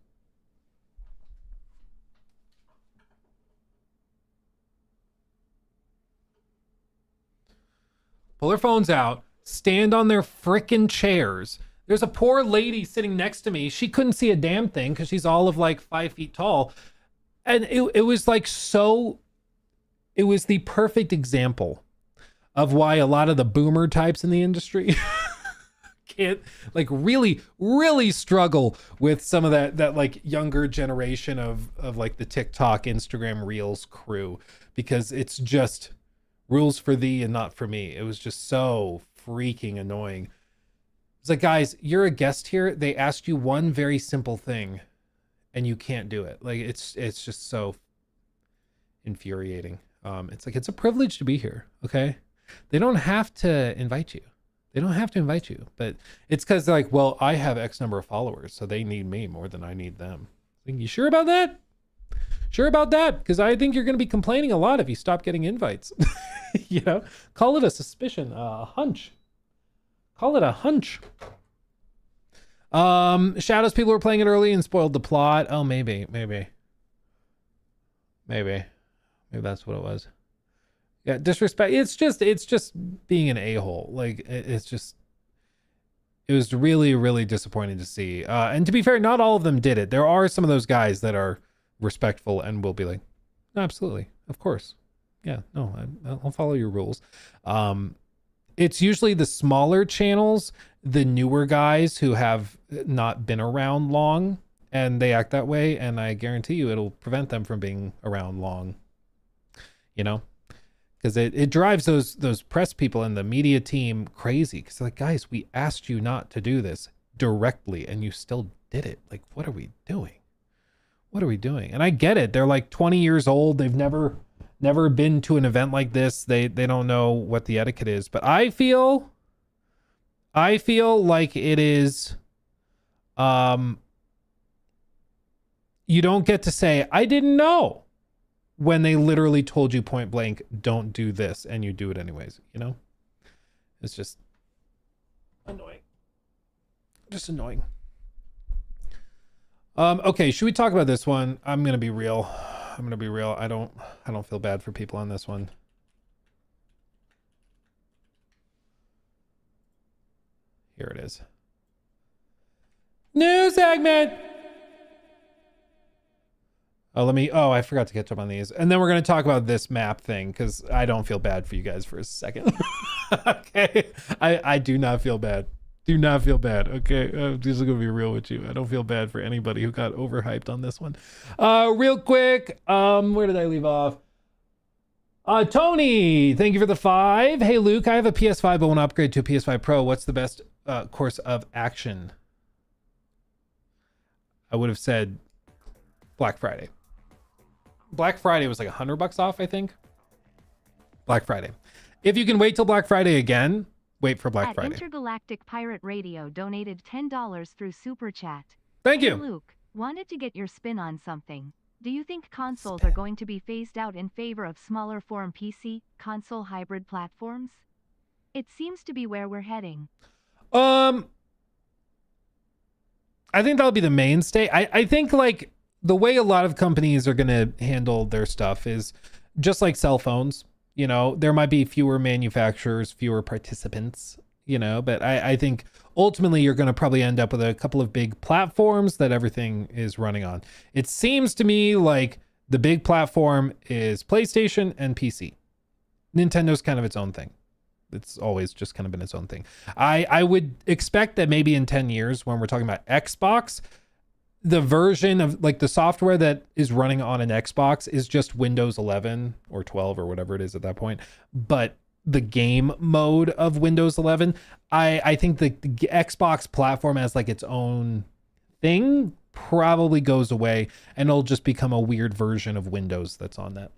[SPEAKER 2] Pull their phones out, stand on their frickin' chairs. There's a poor lady sitting next to me. She couldn't see a damn thing because she's all of like 5 feet tall. And it was like it was the perfect example of why a lot of the boomer types in the industry can't like really struggle with some of that like younger generation of like the TikTok, Instagram Reels crew, because it's just rules for thee and not for me. It was just so freaking annoying. It's like, guys, you're a guest here. They asked you one very simple thing and you can't do it. Like it's just so infuriating. It's like, it's a privilege to be here. Okay. They don't have to invite you. But it's because they're like, well, I have X number of followers, so they need me more than I need them. Like, you sure about that? Sure about that? Because I think you're going to be complaining a lot if you stop getting invites. You know, call it a suspicion, a hunch. Call it a hunch. Shadows people were playing it early and spoiled the plot. Oh, maybe that's what it was. Yeah, disrespect. It's just being an a-hole. Like it was really, really disappointing to see. And to be fair, not all of them did it. There are some of those guys that are respectful and will be like, absolutely, of course. Yeah, no, I'll follow your rules. It's usually the smaller channels, the newer guys who have not been around long, and they act that way. And I guarantee you it'll prevent them from being around long, you know? Because it drives those press people and the media team crazy. Because like, guys, we asked you not to do this directly, and you still did it. Like, what are we doing? What are we doing? And I get it. They're like 20 years old. They've never been to an event like this. They don't know what the etiquette is. But I feel like it is. You don't get to say, I didn't know, when they literally told you point blank, don't do this, and you do it anyways, you know? It's just annoying. Just annoying. Okay, should we talk about this one? I'm gonna be real. I don't feel bad for people on this one. Here it is. New segment. I forgot to catch up on these. And then we're going to talk about this map thing, because I don't feel bad for you guys for a second. Okay. I do not feel bad. Do not feel bad. Okay. I'm just going to be real with you. I don't feel bad for anybody who got overhyped on this one. Real quick. Where did I leave off? Tony, thank you for the 5. Hey, Luke, I have a PS5 but want to upgrade to a PS5 Pro. What's the best course of action? I would have said Black Friday. Black Friday was like $100 off, I think. Black Friday. If you can wait till Black Friday again, wait for Black Friday.
[SPEAKER 5] Intergalactic Pirate Radio donated $10 through Super Chat.
[SPEAKER 2] Thank
[SPEAKER 5] Hey,
[SPEAKER 2] you.
[SPEAKER 5] Luke, wanted to get your spin on something. Do you think consoles are going to be phased out in favor of smaller form PC, console hybrid platforms? It seems to be where we're heading.
[SPEAKER 2] I think that'll be the mainstay. I think like the way a lot of companies are going to handle their stuff is just like cell phones. You know, there might be fewer manufacturers, fewer participants, you know, but I think ultimately you're going to probably end up with a couple of big platforms that everything is running on. It seems to me like the big platform is PlayStation and PC. Nintendo's kind of its own thing. It's always just kind of been its own thing. I would expect that maybe in 10 years when we're talking about Xbox, the version of like the software that is running on an Xbox is just Windows 11 or 12 or whatever it is at that point. But the game mode of Windows 11, I think the Xbox platform as like its own thing probably goes away, and it'll just become a weird version of Windows that's on that.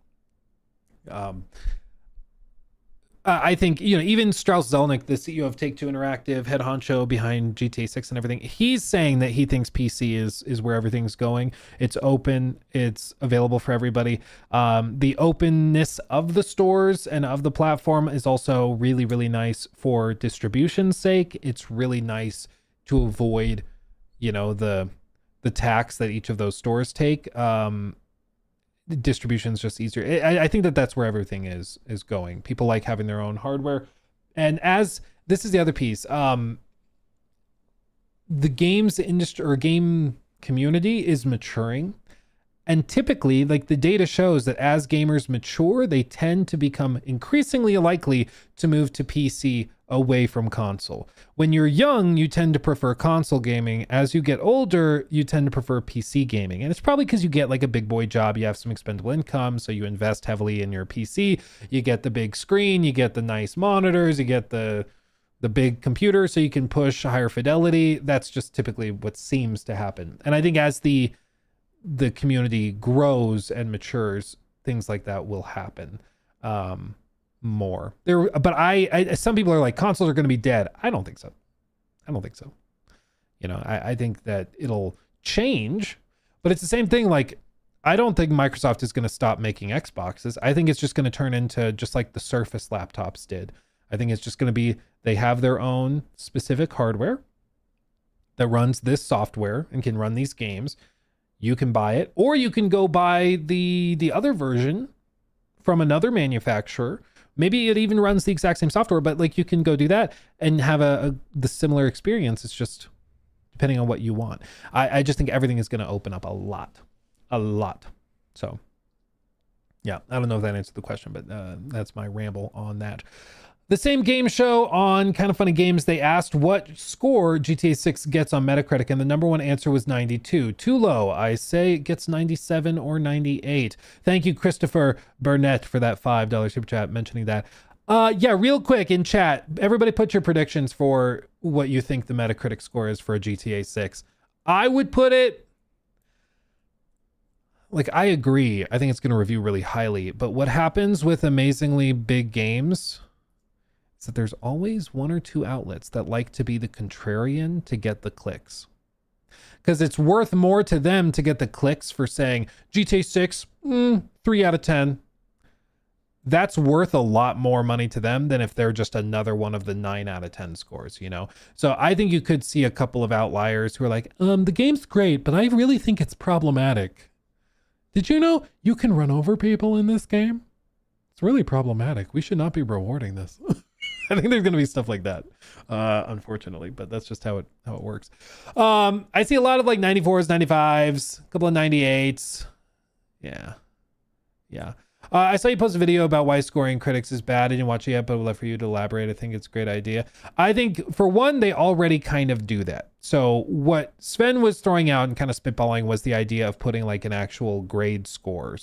[SPEAKER 2] I think, you know, even Strauss Zelnick, the CEO of Take-Two Interactive, head honcho behind GTA 6 and everything, he's saying that he thinks PC is where everything's going. It's open. It's available for everybody. The openness of the stores and of the platform is also really, really nice for distribution's sake. It's really nice to avoid, you know, the tax that each of those stores take. Distribution is just easier. I think that's where everything is going. People like having their own hardware. And as this is the other piece, the games industry or game community is maturing. And typically, like the data shows that as gamers mature, they tend to become increasingly likely to move to PC away from console. When you're young, you tend to prefer console gaming. As you get older, you tend to prefer PC gaming. And it's probably because you get like a big boy job, you have some expendable income, so you invest heavily in your PC. You get the big screen, you get the nice monitors, you get the big computer, so you can push higher fidelity. That's just typically what seems to happen. And I think as the community grows and matures, things like that will happen more. But I some people are like, consoles are going to be dead. I don't think so. You know, I think that it'll change, but it's the same thing. Like, I don't think Microsoft is going to stop making Xboxes. I think it's just going to turn into just like the Surface laptops did. I think it's just going to be, they have their own specific hardware that runs this software and can run these games. You can buy it, or you can go buy the other version from another manufacturer. Maybe it even runs the exact same software, but like you can go do that and have the similar experience. It's just depending on what you want. I just think everything is going to open up a lot. So yeah, I don't know if that answered the question, but that's my ramble on that. The same game show on Kind of Funny Games, they asked what score GTA 6 gets on Metacritic, and the number one answer was 92. Too low. I say it gets 97 or 98. Thank you, Christopher Burnett, for that $5 super chat mentioning that. Yeah, real quick in chat, everybody put your predictions for what you think the Metacritic score is for a GTA 6. I would put it, like, I agree. I think it's going to review really highly, but what happens with amazingly big games is that there's always one or two outlets that like to be the contrarian to get the clicks. Because it's worth more to them to get the clicks for saying GTA 6, 3 out of 10. That's worth a lot more money to them than if they're just another one of the 9 out of 10 scores, you know? So I think you could see a couple of outliers who are like, the game's great, but I really think it's problematic. Did you know you can run over people in this game? It's really problematic. We should not be rewarding this. I think there's going to be stuff like that, unfortunately, but that's just how it works. I see a lot of like 94s, 95s, a couple of 98s. Yeah. I saw you post a video about why scoring critics is bad. I didn't watch it yet, but would love for you to elaborate. I think it's a great idea. I think, for one, they already kind of do that. So what Sven was throwing out and kind of spitballing was the idea of putting like an actual grade score,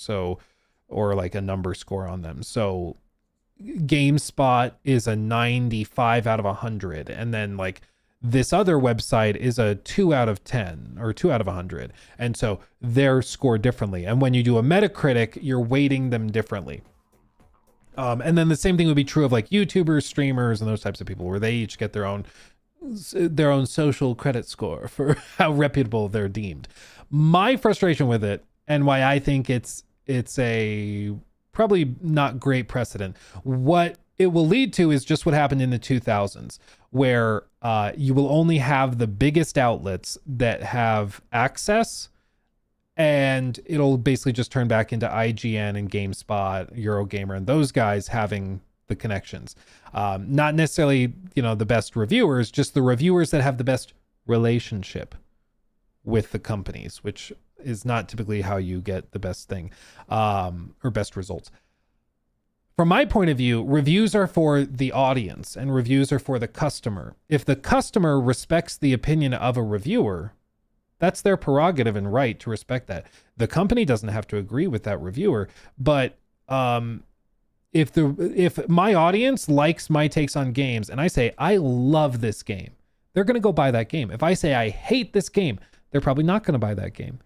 [SPEAKER 2] or like a number score on them. So GameSpot is a 95 out of 100, and then like this other website is a 2 out of 10 or 2 out of 100, and so they're scored differently. And when you do a Metacritic, you're weighting them differently. And then the same thing would be true of like YouTubers, streamers, and those types of people, where they each get their own social credit score for how reputable they're deemed. My frustration with it, and why I think it's a probably not great precedent, what it will lead to is just what happened in the 2000s, where you will only have the biggest outlets that have access, and it'll basically just turn back into IGN and GameSpot, Eurogamer, and those guys having the connections. Not necessarily, the best reviewers, just the reviewers that have the best relationship with the companies, which is not typically how you get the best thing, or best results. From my point of view, reviews are for the audience and reviews are for the customer. If the customer respects the opinion of a reviewer, that's their prerogative and right to respect that. The company doesn't have to agree with that reviewer, but if my audience likes my takes on games and I say, I love this game, they're going to go buy that game. If I say I hate this game, they're probably not going to buy that game.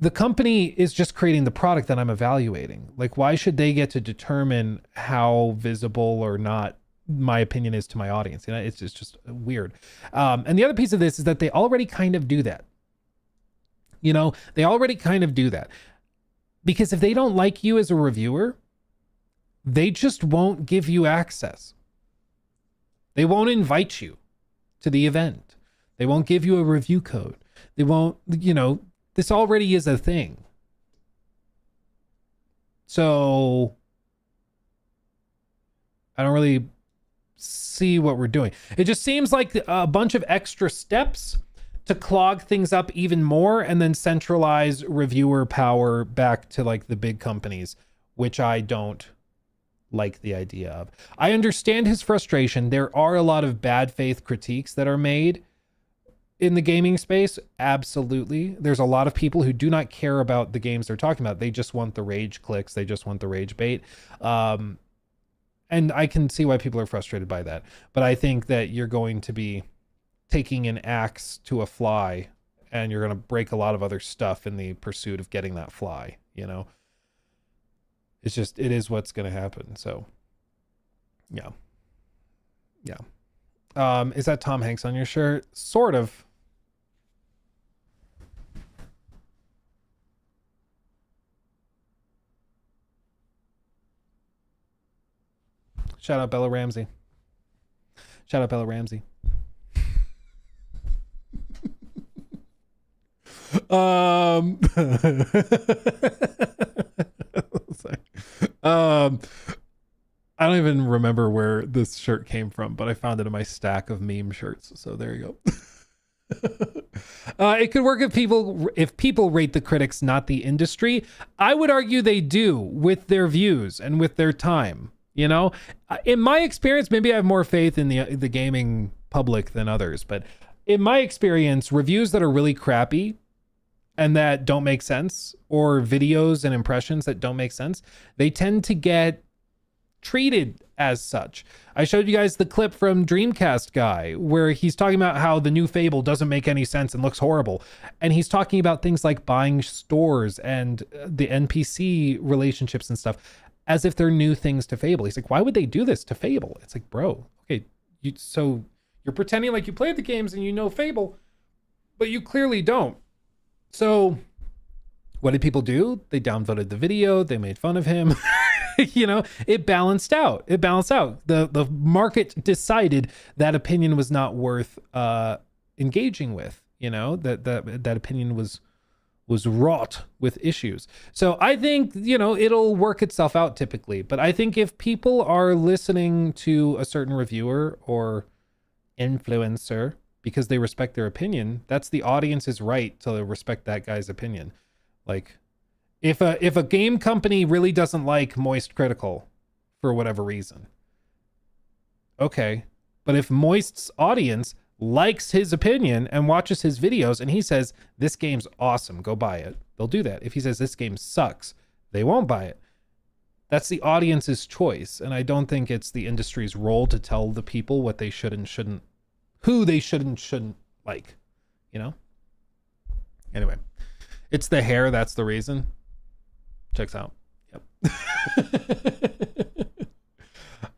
[SPEAKER 2] The company is just creating the product that I'm evaluating. Like, why should they get to determine how visible or not my opinion is to my audience? It's just weird. And the other piece of this is that they already kind of do that. They already kind of do that. Because if they don't like you as a reviewer, they just won't give you access. They won't invite you to the event. They won't give you a review code. They won't, this already is a thing. So I don't really see what we're doing. It just seems like a bunch of extra steps to clog things up even more and then centralize reviewer power back to like the big companies, which I don't like the idea of. I understand his frustration. There are a lot of bad faith critiques that are made in the gaming space. Absolutely. There's a lot of people who do not care about the games they're talking about. They just want the rage clicks. They just want the rage bait. And I can see why people are frustrated by that. But I think that you're going to be taking an axe to a fly and you're going to break a lot of other stuff in the pursuit of getting that fly, It's just, it is what's going to happen. So, yeah. Is that Tom Hanks on your shirt? Sort of. Shout out Bella Ramsey. Shout out Bella Ramsey. I don't even remember where this shirt came from, but I found it in my stack of meme shirts. So there you go. It could work if people rate the critics, not the industry. I would argue they do with their views and with their time. You know, in my experience, maybe I have more faith in the gaming public than others, but in my experience, reviews that are really crappy and that don't make sense, or videos and impressions that don't make sense, they tend to get treated as such. I showed you guys the clip from Dreamcast guy where he's talking about how the new Fable doesn't make any sense and looks horrible. And he's talking about things like buying stores and the NPC relationships and stuff as if they're new things to Fable. He's like, why would they do this to Fable? It's like, bro, okay, so you're pretending like you played the games and you know Fable, but you clearly don't. So what did people do? They downvoted the video. They made fun of him. You know, it balanced out. The market decided that opinion was not worth engaging with. You know, that opinion was wrought with issues. So I think, you know, it'll work itself out typically. But I think if people are listening to a certain reviewer or influencer because they respect their opinion, that's the audience's right to respect that guy's opinion. Like, if a game company really doesn't like Moist Critical for whatever reason, okay, but if Moist's audience likes his opinion and watches his videos and he says, this game's awesome, go buy it, they'll do that. If he says this game sucks, they won't buy it. That's the audience's choice. And I don't think it's the industry's role to tell the people what they should and shouldn't, who they should and shouldn't like, you know? Anyway, it's the hair. That's the reason. Checks out. Yep.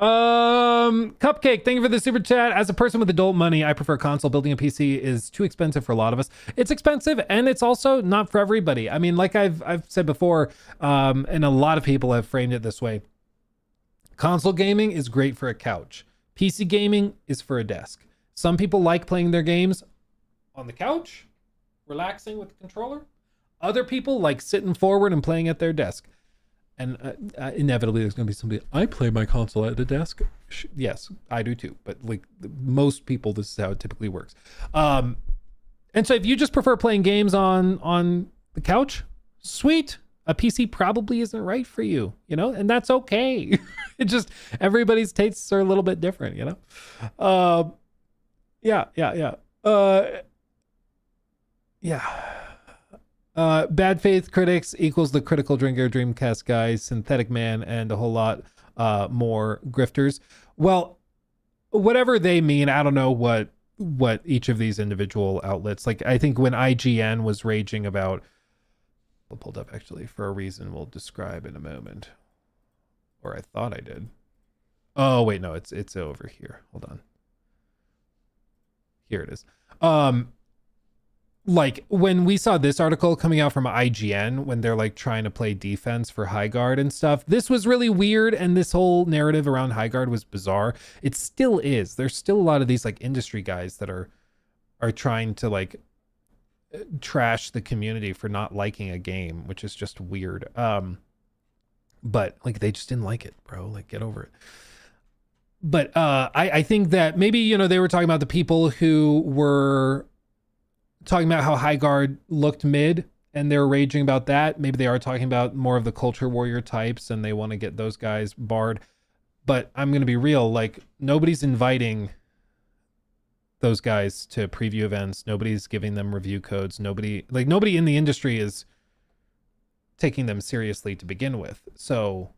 [SPEAKER 2] Cupcake, thank you for the super chat. As a person with adult money, I prefer console. Building a PC is too expensive for a lot of us. It's expensive, and it's also not for everybody. I mean, like I've said before, and a lot of people have framed it this way. Console gaming is great for a couch. PC gaming is for a desk. Some people like playing their games on the couch, relaxing with the controller. Other people like sitting forward and playing at their desk. And inevitably there's going to be somebody, I play my console at the desk. Yes, I do too. But like most people, this is how it typically works. And so if you just prefer playing games on the couch, sweet. A PC probably isn't right for you, you know, and that's okay. It just, everybody's tastes are a little bit different, you know? Yeah. Bad faith critics equals the critical drinker, Dreamcast guys, synthetic man, and a whole lot more grifters. Well, whatever they mean, I don't know what each of these individual outlets, like I think when IGN was raging about, I pulled up actually for a reason we'll describe in a moment, or I thought I did. Oh wait, no, it's over here. Hold on. Here it is. Like when we saw this article coming out from IGN, when they're like trying to play defense for Highguard and stuff, this was really weird. And this whole narrative around Highguard was bizarre. It still is. There's still a lot of these like industry guys that are trying to like trash the community for not liking a game, which is just weird. But like they just didn't like it, bro. Like get over it. But I think that maybe, you know, they were talking about the people who were talking about how Highguard looked mid and they're raging about that. Maybe they are talking about more of the culture warrior types and they want to get those guys barred. But I'm going to be real, like nobody's inviting those guys to preview events. Nobody's giving them review codes. Nobody in the industry is taking them seriously to begin with. So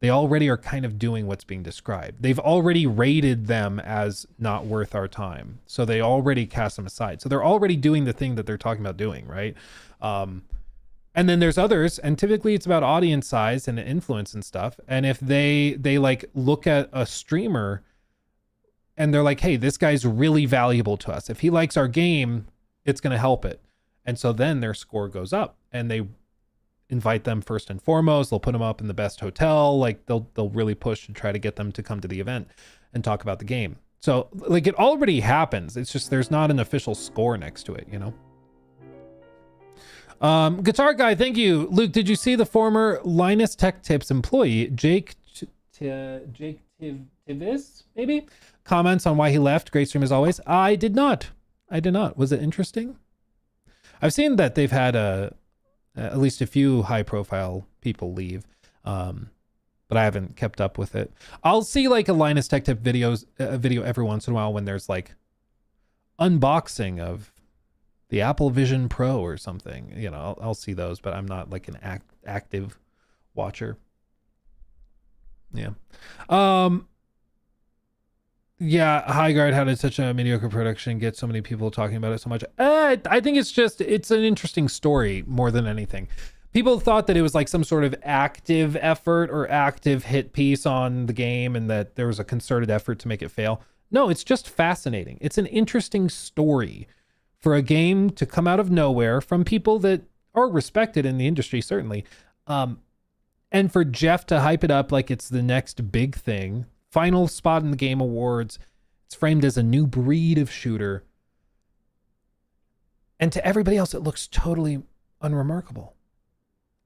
[SPEAKER 2] they already are kind of doing what's being described. They've already rated them as not worth our time. So they already cast them aside. So they're already doing the thing that they're talking about doing, right? And then there's others, and typically it's about audience size and influence and stuff. And if they like look at a streamer and they're like, hey, this guy's really valuable to us. If he likes our game, it's going to help it. And so then their score goes up and they invite them first and foremost. They'll put them up in the best hotel. Like they'll really push to try to get them to come to the event and talk about the game. So like it already happens. It's just there's not an official score next to it, you know? Guitar Guy, thank you. Luke, did you see the former Linus Tech Tips employee, Jake Tivis, maybe? Comments on why he left. Great stream as always. I did not. Was it interesting? I've seen that they've had at least a few high profile people leave. But I haven't kept up with it. I'll see like a Linus Tech Tip video every once in a while when there's like unboxing of the Apple Vision Pro or something. You know, I'll see those, but I'm not like an active watcher. Yeah. Yeah, Highguard, how did such a mediocre production get so many people talking about it so much? I think it's an interesting story more than anything. People thought that it was like some sort of active effort or active hit piece on the game and that there was a concerted effort to make it fail. No, it's just fascinating. It's an interesting story for a game to come out of nowhere from people that are respected in the industry, certainly. And for Jeff to hype it up like it's the next big thing. Final spot in the Game Awards. It's framed as a new breed of shooter. And to everybody else, it looks totally unremarkable.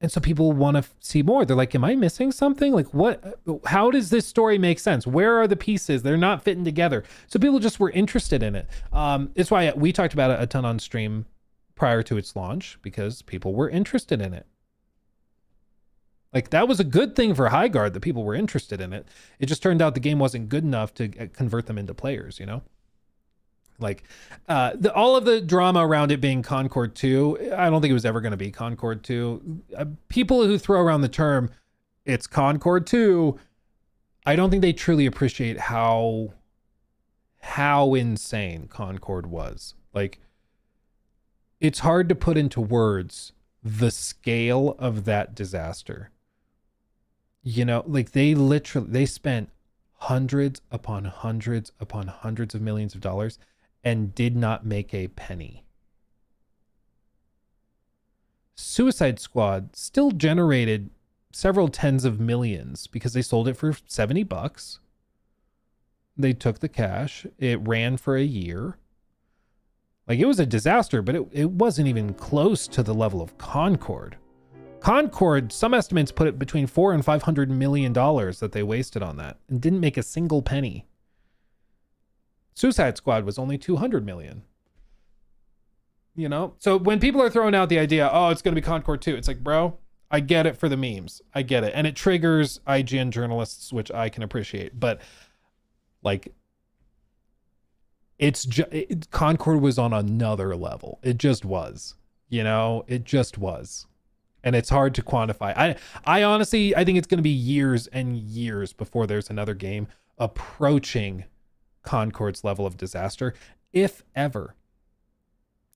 [SPEAKER 2] And so people want to see more. They're like, am I missing something? Like what, how does this story make sense? Where are the pieces? They're not fitting together. So people just were interested in it. It's why we talked about it a ton on stream prior to its launch, because people were interested in it. Like that was a good thing for Highguard that people were interested in it. It just turned out the game wasn't good enough to convert them into players, you know? Like all of the drama around it being Concord 2, I don't think it was ever going to be Concord 2. People who throw around the term, it's Concord 2, I don't think they truly appreciate how insane Concord was. Like, it's hard to put into words the scale of that disaster. You know, like they spent hundreds upon hundreds upon hundreds of millions of dollars and did not make a penny. Suicide Squad still generated several tens of millions because they sold it for $70. They took the cash. It ran for a year. Like, it was a disaster, but it wasn't even close to the level of Concord. Concord, some estimates put it between $400 and $500 million that they wasted on that and didn't make a single penny. Suicide Squad was only 200 million. You know? So when people are throwing out the idea, oh, it's going to be Concord 2, it's like, bro, I get it for the memes. I get it. And it triggers IGN journalists, which I can appreciate. But, like, Concord was on another level. It just was. You know? It just was. And it's hard to quantify. I honestly, I think it's going to be years and years before there's another game approaching Concord's level of disaster, if ever.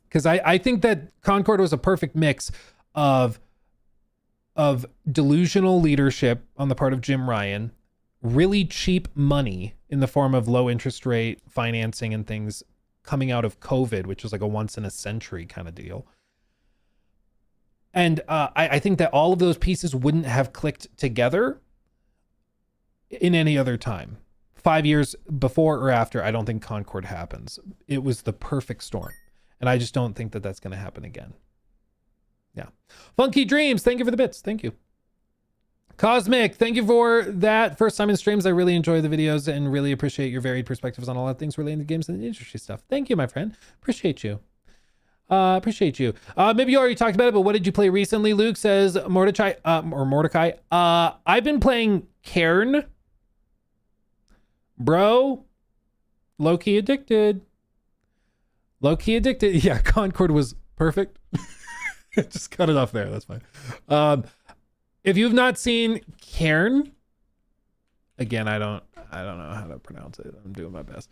[SPEAKER 2] Because I think that Concord was a perfect mix of delusional leadership on the part of Jim Ryan, really cheap money in the form of low interest rate financing and things coming out of COVID, which was like a once in a century kind of deal. And I think that all of those pieces wouldn't have clicked together in any other time. 5 years before or after, I don't think Concord happens. It was the perfect storm. And I just don't think that that's going to happen again. Yeah. Funky Dreams, thank you for the bits. Thank you. Cosmic, thank you for that. First time in streams. I really enjoy the videos and really appreciate your varied perspectives on a lot of things related to games and industry stuff. Thank you, my friend. Appreciate you. Maybe you already talked about it, but what did you play recently? Luke says Mordecai. I've been playing Cairn. Bro, low-key addicted. Yeah, Concord was perfect. Just cut it off there. That's fine. If you've not seen Cairn, again, I don't know how to pronounce it. I'm doing my best.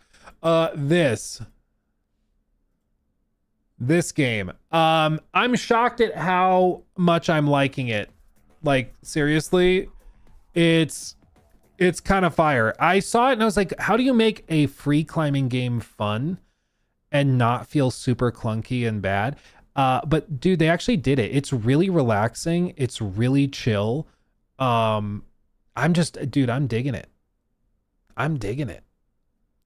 [SPEAKER 2] This game. I'm shocked at how much I'm liking it. Like, seriously, it's kind of fire. I saw it and I was like, how do you make a free climbing game fun and not feel super clunky and bad? But dude, they actually did it. It's really relaxing. It's really chill. I'm digging it. I'm digging it.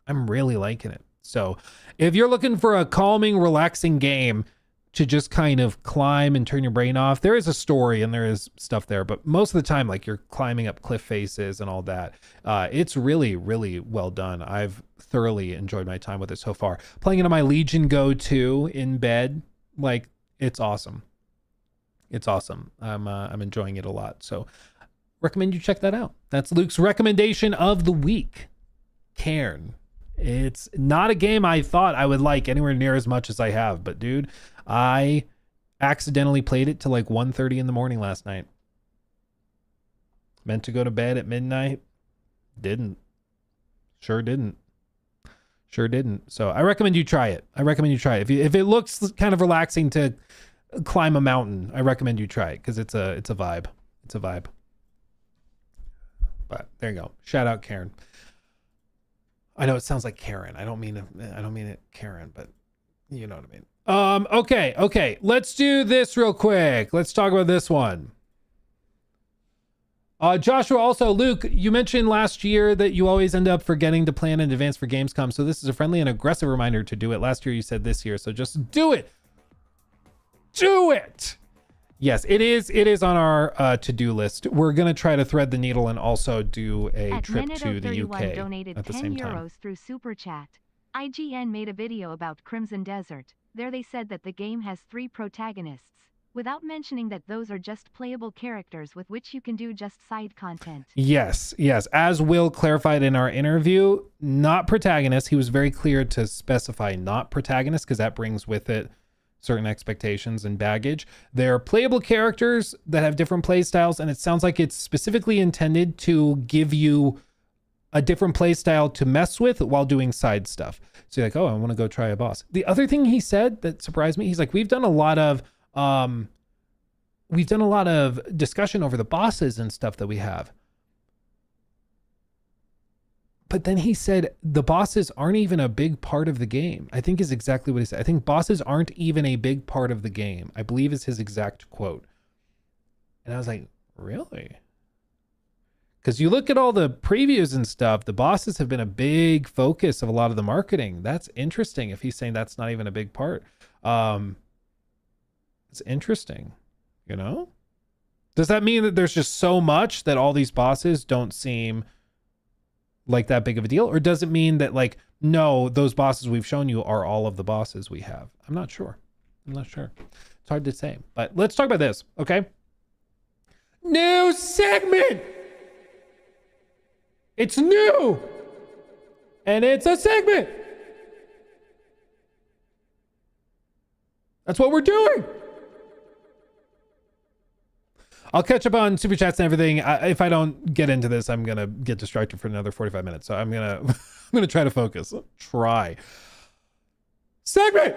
[SPEAKER 2] I'm really liking it. So if you're looking for a calming, relaxing game to just kind of climb and turn your brain off, there is a story and there is stuff there, but most of the time, like, you're climbing up cliff faces and all that. It's really, really well done. I've thoroughly enjoyed my time with it so far. Playing it on my Legion Go 2 in bed, like, it's awesome. It's awesome. I'm enjoying it a lot. So recommend you check that out. That's Luke's recommendation of the week. Cairn. It's not a game I thought I would like anywhere near as much as I have, but dude, I accidentally played it till like 1:30 in the morning last night. Meant to go to bed at midnight. Didn't. Sure didn't. So I recommend you try it. If it looks kind of relaxing to climb a mountain, I recommend you try it because it's a vibe. It's a vibe. But there you go. Shout out Karen. I know it sounds like Karen. I don't mean it Karen, but you know what I mean. Okay. Let's do this real quick. Let's talk about this one. Joshua, also, Luke, you mentioned last year that you always end up forgetting to plan in advance for Gamescom. So this is a friendly and aggressive reminder to do it. Last year you said this year, so just do it. Do it. Yes, it is on our to-do list. We're going to try to thread the needle and also do a trip to the UK
[SPEAKER 5] donated
[SPEAKER 2] at the
[SPEAKER 5] 10
[SPEAKER 2] same
[SPEAKER 5] euros
[SPEAKER 2] time.
[SPEAKER 5] through Super Chat. IGN made a video about Crimson Desert. There they said that the game has 3 protagonists, without mentioning that those are just playable characters with which you can do just side content.
[SPEAKER 2] Yes. As Will clarified in our interview, not protagonists. He was very clear to specify not protagonists because that brings with it certain expectations and baggage. They're playable characters that have different play styles, and it sounds like it's specifically intended to give you a different play style to mess with while doing side stuff. So you're like, oh, I want to go try a boss. The other thing he said that surprised me, he's like, we've done a lot of discussion over the bosses and stuff that we have. But then he said the bosses aren't even a big part of the game. I think is exactly what he said. I think bosses aren't even a big part of the game, I believe is his exact quote. And I was like, really? Because you look at all the previews and stuff, the bosses have been a big focus of a lot of the marketing. That's interesting if he's saying that's not even a big part. It's interesting, you know? Does that mean that there's just so much that all these bosses don't seem like that big of a deal? Or does it mean that, like, no, those bosses we've shown you are all of the bosses we have? I'm not sure. It's hard to say. But let's talk about this, okay? New segment! It's new! And it's a segment! That's what we're doing! I'll catch up on super chats and everything. If I don't get into this, I'm gonna get distracted for another 45 minutes. So I'm gonna try to focus. Try. Segment.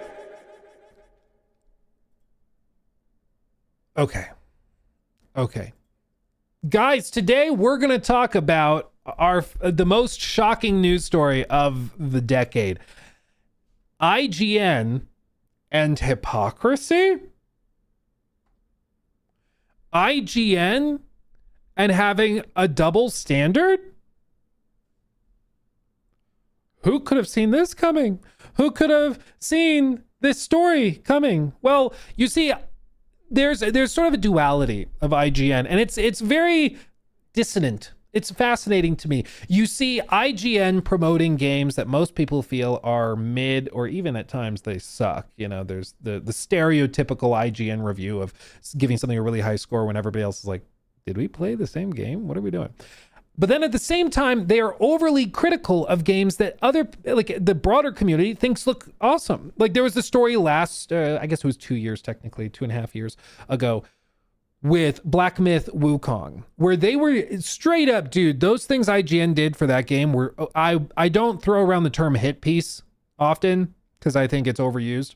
[SPEAKER 2] Okay. Guys, today we're gonna talk about the most shocking news story of the decade. IGN and hypocrisy? IGN and having a double standard? Who could have seen this coming? Who could have seen this story coming? Well, you see, there's sort of a duality of IGN, and it's very dissonant. It's fascinating to me. You see IGN promoting games that most people feel are mid, or even at times they suck. You know, there's the stereotypical IGN review of giving something a really high score when everybody else is like, did we play the same game? What are we doing? But then at the same time, they are overly critical of games that the broader community thinks look awesome. Like there was the story last, I guess it was 2 years, technically 2.5 years ago, with Black Myth Wukong, where they were straight up, dude, those things IGN did for that game were, I don't throw around the term hit piece often because I think it's overused.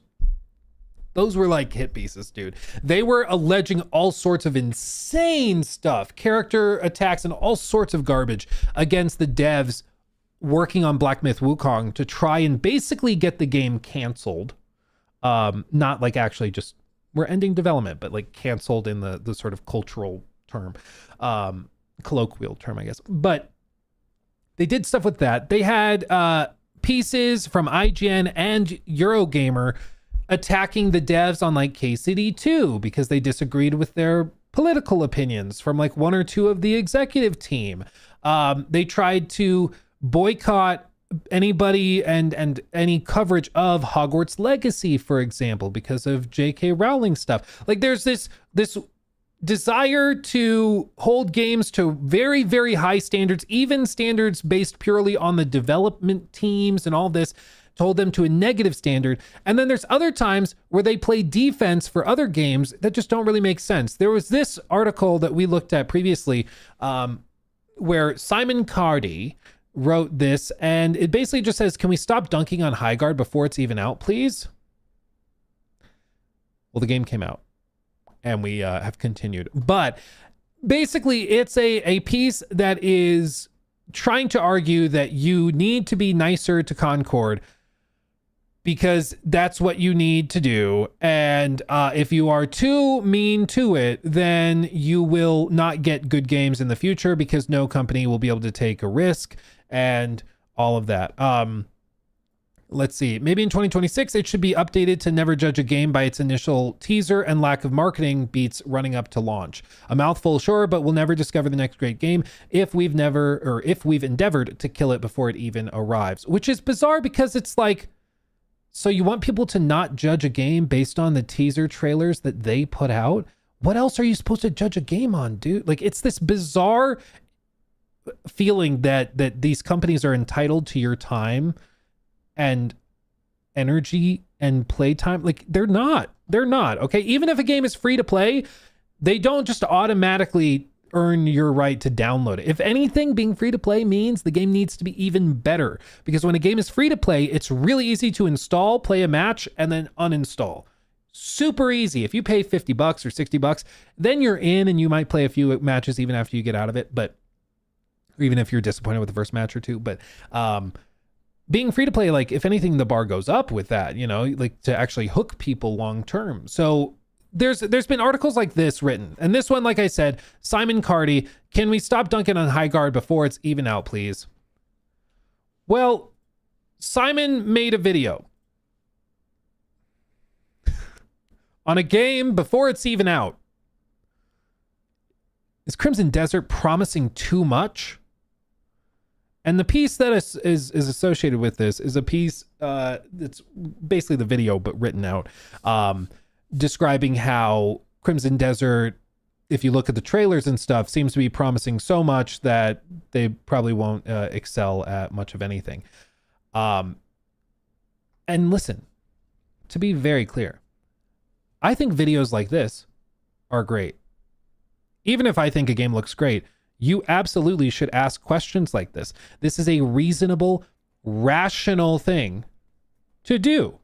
[SPEAKER 2] Those were like hit pieces, dude. They were alleging all sorts of insane stuff, character attacks and all sorts of garbage against the devs working on Black Myth Wukong to try and basically get the game canceled. Not like actually just we're ending development, but like canceled in the sort of cultural term, colloquial term, I guess. But they did stuff with that. They had pieces from IGN and Eurogamer attacking the devs on like KCD2 because they disagreed with their political opinions from like one or two of the executive team. They tried to boycott anybody and any coverage of Hogwarts Legacy, for example, because of J.K. Rowling stuff. Like there's this desire to hold games to very, very high standards, even standards based purely on the development teams and all this, to hold them to a negative standard. And then there's other times where they play defense for other games that just don't really make sense. There was this article that we looked at previously where Simon Cardy wrote this, and it basically just says, can we stop dunking on Highguard before it's even out, please? Well, the game came out and we have continued. But basically, it's a piece that is trying to argue that you need to be nicer to Concord because that's what you need to do. And if you are too mean to it, then you will not get good games in the future because no company will be able to take a risk and all of that. Let's see, maybe in 2026, it should be updated to never judge a game by its initial teaser and lack of marketing beats running up to launch. A mouthful, sure, but we'll never discover the next great game if we've endeavored to kill it before it even arrives, which is bizarre because it's like, so you want people to not judge a game based on the teaser trailers that they put out? What else are you supposed to judge a game on, dude? Like, it's this bizarre feeling that these companies are entitled to your time and energy and playtime. Like, they're not, okay? Even if a game is free to play, they don't just automatically earn your right to download it. If anything, being free to play means the game needs to be even better, because when a game is free to play, it's really easy to install, play a match, and then uninstall. Super easy. If you pay $50 or $60, then you're in and you might play a few matches even after you get out of it, but or even if you're disappointed with the first match or two. But being free to play, like, if anything, the bar goes up with that, you know, like to actually hook people long term. So there's been articles like this written, and this one, like I said, Simon Cardy, can we stop dunking on Highguard before it's even out, please? Well, Simon made a video on a game before it's even out. Is Crimson Desert promising too much? And the piece that is associated with this is a piece that's basically the video, but written out, describing how Crimson Desert, if you look at the trailers and stuff, seems to be promising so much that they probably won't excel at much of anything. And listen, to be very clear, I think videos like this are great. Even if I think a game looks great, you absolutely should ask questions like this. This is a reasonable, rational thing to do.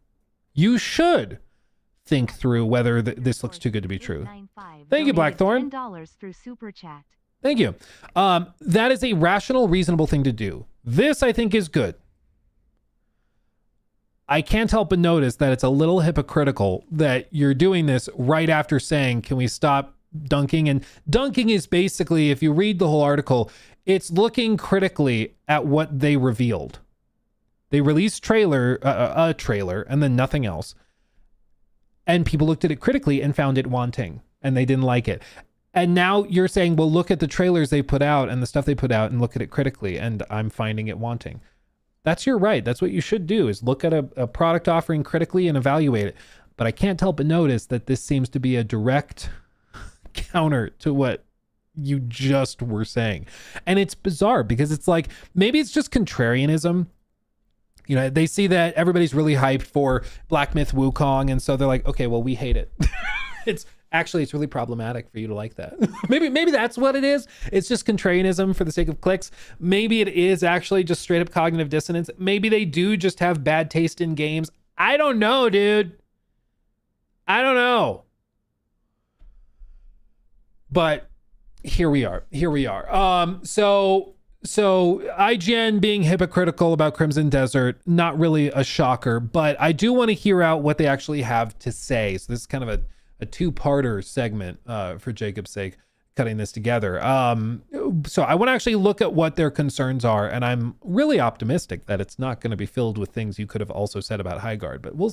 [SPEAKER 2] You should think through whether this looks too good to be true. Thank you, Blackthorn.
[SPEAKER 5] $10 through Super Chat.
[SPEAKER 2] Thank you. That is a rational, reasonable thing to do. This, I think, is good. I can't help but notice that it's a little hypocritical that you're doing this right after saying, can we stop dunking? And dunking is basically, if you read the whole article, it's looking critically at what they revealed. They released a trailer and then nothing else. And people looked at it critically and found it wanting, and they didn't like it. And now you're saying, well, look at the trailers they put out and the stuff they put out and look at it critically, and I'm finding it wanting. That's your right. That's what you should do, is look at a product offering critically and evaluate it. But I can't help but notice that this seems to be a direct counter to what you just were saying. And it's bizarre because it's like, maybe it's just contrarianism. You know, they see that everybody's really hyped for Black Myth Wukong, and so they're like, okay, well, we hate it. It's really problematic for you to like that. maybe that's what it is. It's just contrarianism for the sake of clicks. Maybe it is actually just straight up cognitive dissonance. Maybe they do just have bad taste in games. I don't know, dude. I don't know. But here we are. So IGN being hypocritical about Crimson Desert, not really a shocker, but I do want to hear out what they actually have to say. So this is kind of two-parter segment for Jacob's sake, cutting this together. So I want to actually look at what their concerns are, and I'm really optimistic that it's not going to be filled with things you could have also said about Highguard, but we'll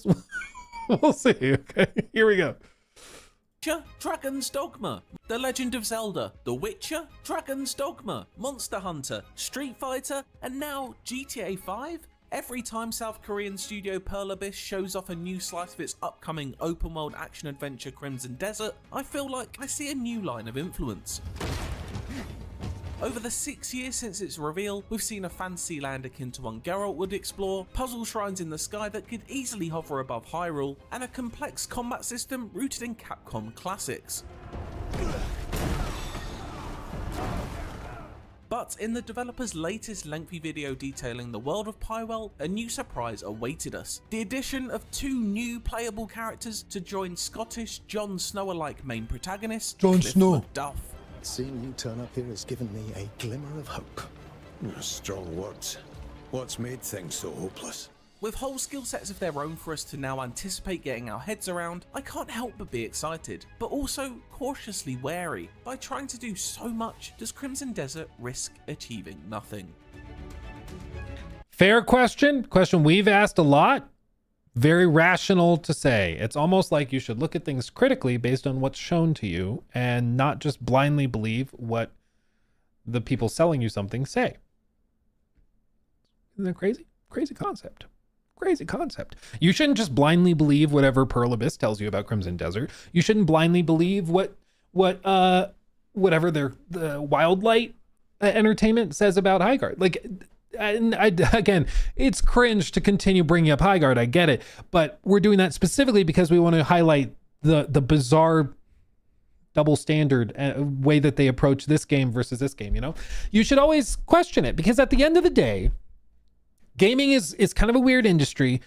[SPEAKER 2] see. Okay, here we go.
[SPEAKER 7] Dragon's Dogma, The Legend of Zelda, The Witcher, Dragon's Dogma, Monster Hunter, Street Fighter, and now GTA 5? Every time South Korean studio Pearl Abyss shows off a new slice of its upcoming open-world action-adventure Crimson Desert, I feel like I see a new line of influence. Over the 6 years since its reveal, we've seen a fantasy land akin to one Geralt would explore, puzzle shrines in the sky that could easily hover above Hyrule, and a complex combat system rooted in Capcom classics. But in the developer's latest lengthy video detailing the world of Pywell, a new surprise awaited us. The addition of 2 new playable characters to join Scottish Jon Snow-alike main protagonist,
[SPEAKER 8] Jon
[SPEAKER 7] Cliff
[SPEAKER 8] Snow.
[SPEAKER 7] Macduff.
[SPEAKER 8] Seeing you turn up here has given me a glimmer of hope.
[SPEAKER 9] Strong words. What's made things so hopeless?
[SPEAKER 7] With whole skill sets of their own for us to now anticipate getting our heads around, I can't help but be excited, but also cautiously wary. By trying to do so much, does Crimson Desert risk achieving nothing?
[SPEAKER 2] Fair question we've asked a lot. Very rational to say. It's almost like you should look at things critically based on what's shown to you and not just blindly believe what the people selling you something say. Isn't that crazy? Crazy concept. Crazy concept. You shouldn't just blindly believe whatever Pearl Abyss tells you about Crimson Desert. You shouldn't blindly believe whatever the Wildlight Entertainment says about Highguard. Like, and again, it's cringe to continue bringing up Highguard. I get it, but we're doing that specifically because we want to highlight the bizarre double standard way that they approach this game versus this game. You know, you should always question it, because at the end of the day, gaming is kind of a weird industry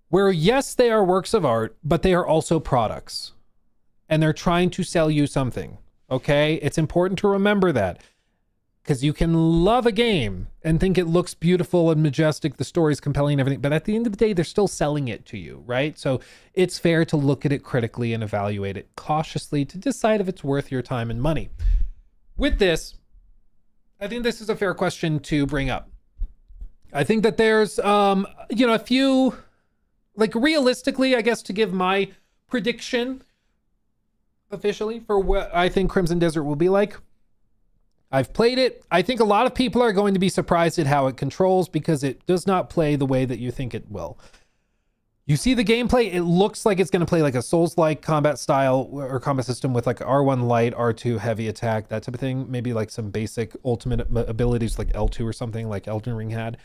[SPEAKER 2] where, yes, they are works of art, but they are also products, and they're trying to sell you something. Okay, it's important to remember that. Because you can love a game and think it looks beautiful and majestic, the story's compelling and everything, but at the end of the day, they're still selling it to you, right? So it's fair to look at it critically and evaluate it cautiously to decide if it's worth your time and money. With this, I think this is a fair question to bring up. I think that there's, a few, like, realistically, I guess, to give my prediction officially for what I think Crimson Desert will be like. I've played it. I think a lot of people are going to be surprised at how it controls, because it does not play the way that you think it will. You see the gameplay, it looks like it's going to play like a Souls-like combat style or combat system with like R1 light, R2 heavy attack, that type of thing. Maybe like some basic ultimate abilities like L2 or something like Elden Ring had.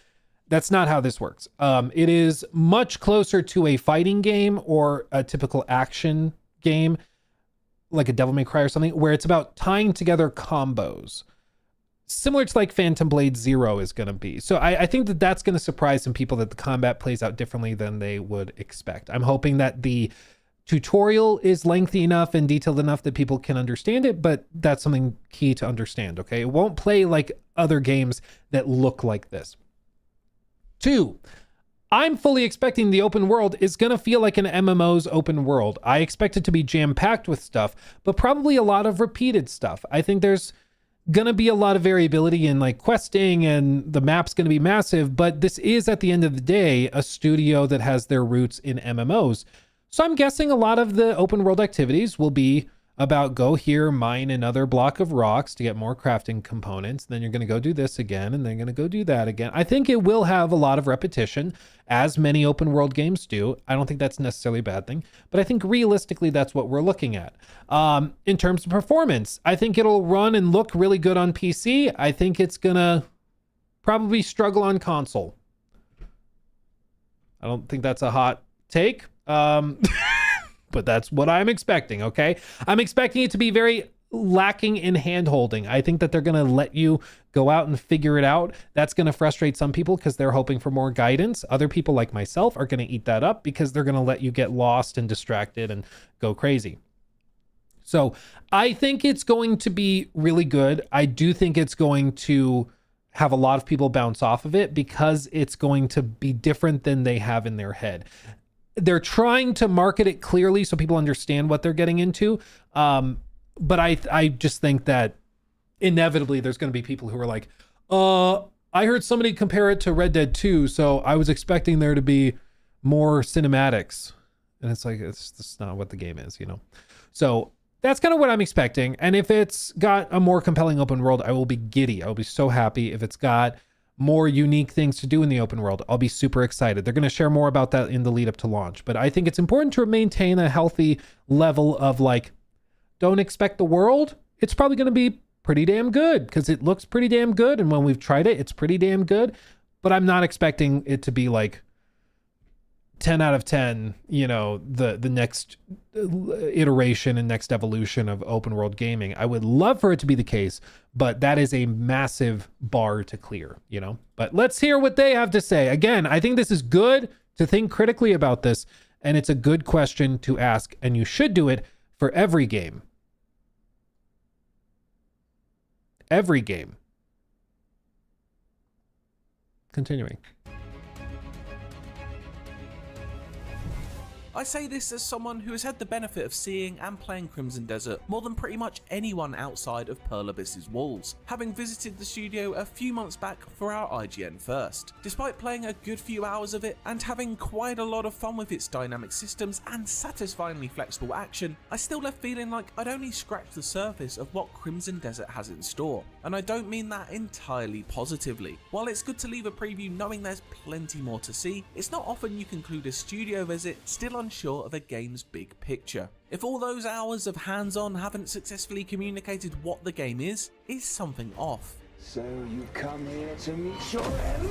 [SPEAKER 2] That's not how this works. It is much closer to a fighting game or a typical action game, like a Devil May Cry or something, where it's about tying together combos, similar to like Phantom Blade Zero is going to be. So I think that that's going to surprise some people, that the combat plays out differently than they would expect. I'm hoping that the tutorial is lengthy enough and detailed enough that people can understand it, but that's something key to understand, okay? It won't play like other games that look like this. 2, I'm fully expecting the open world is going to feel like an MMO's open world. I expect it to be jam-packed with stuff, but probably a lot of repeated stuff. I think there's going to be a lot of variability in like questing, and the map's going to be massive, but this is, at the end of the day, a studio that has their roots in MMOs. So I'm guessing a lot of the open world activities will be about go here, mine another block of rocks to get more crafting components. Then you're going to go do this again, and then you're going to go do that again. I think it will have a lot of repetition, as many open world games do. I don't think that's necessarily a bad thing, but I think realistically that's what we're looking at. In terms of performance, I think it'll run and look really good on PC. I think it's going to probably struggle on console. I don't think that's a hot take. But that's what I'm expecting, okay? I'm expecting it to be very lacking in hand-holding. I think that they're going to let you go out and figure it out. That's going to frustrate some people because they're hoping for more guidance. Other people like myself are going to eat that up because they're going to let you get lost and distracted and go crazy. So I think it's going to be really good. I do think it's going to have a lot of people bounce off of it because it's going to be different than they have in their head. they're trying to market it clearly so people understand what they're getting into. But I just think that inevitably there's going to be people who are like, I heard somebody compare it to Red Dead 2, so I was expecting there to be more cinematics. And it's like, that's not what the game is, you know? So that's kind of what I'm expecting. And if it's got a more compelling open world, I will be giddy. I will be so happy. If it's got more unique things to do in the open world, I'll be super excited. They're going to share more about that in the lead up to launch. But I think it's important to maintain a healthy level of like, don't expect the world. It's probably going to be pretty damn good because it looks pretty damn good. And when we've tried it, it's pretty damn good. But I'm not expecting it to be like 10 out of 10, you know, the next iteration and next evolution of open world gaming. I would love for it to be the case, but that is a massive bar to clear, you know? But let's hear what they have to say. Again, I think this is good to think critically about this, and it's a good question to ask, and you should do it for every game. Every game. Continuing.
[SPEAKER 7] I say this as someone who has had the benefit of seeing and playing Crimson Desert more than pretty much anyone outside of Pearl Abyss's walls, having visited the studio a few months back for our IGN first. Despite playing a good few hours of it and having quite a lot of fun with its dynamic systems and satisfyingly flexible action, I still left feeling like I'd only scratched the surface of what Crimson Desert has in store, and I don't mean that entirely positively. While it's good to leave a preview knowing there's plenty more to see, it's not often you conclude a studio visit still unsure of a game's big picture. If all those hours of hands-on haven't successfully communicated what the game is something off.
[SPEAKER 10] So you come here to meet your end?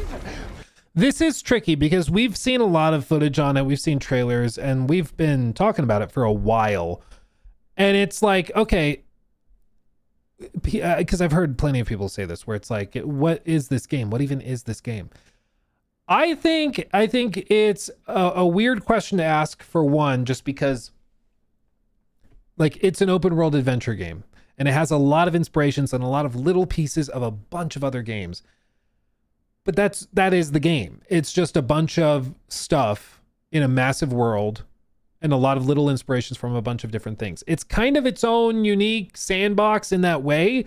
[SPEAKER 2] This is tricky because we've seen a lot of footage on it, we've seen trailers, and we've been talking about it for a while. And it's like, okay, because I've heard plenty of people say this, where it's like, what is this game? What even is this game? I think it's a weird question to ask, for one, just because like it's an open world adventure game and it has a lot of inspirations and a lot of little pieces of a bunch of other games. But that is the game. It's just a bunch of stuff in a massive world and a lot of little inspirations from a bunch of different things. It's kind of its own unique sandbox in that way.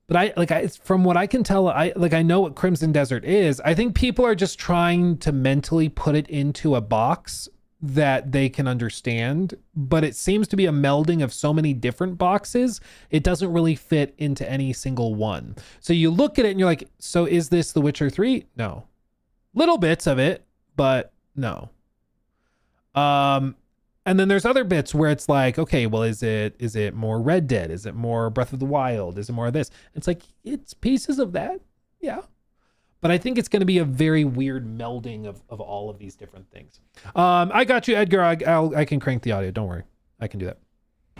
[SPEAKER 2] But from what I can tell, I know what Crimson Desert is. I think people are just trying to mentally put it into a box that they can understand, but it seems to be a melding of so many different boxes. It doesn't really fit into any single one. So you look at it and you're like, so is this The Witcher 3? No. Little bits of it, but no. And then there's other bits where it's like, okay, well, is it more Red Dead? Is it more Breath of the Wild? Is it more of this? It's like, it's pieces of that. Yeah. But I think it's going to be a very weird melding of all of these different things. I got you, Edgar. I can crank the audio. Don't worry. I can do that.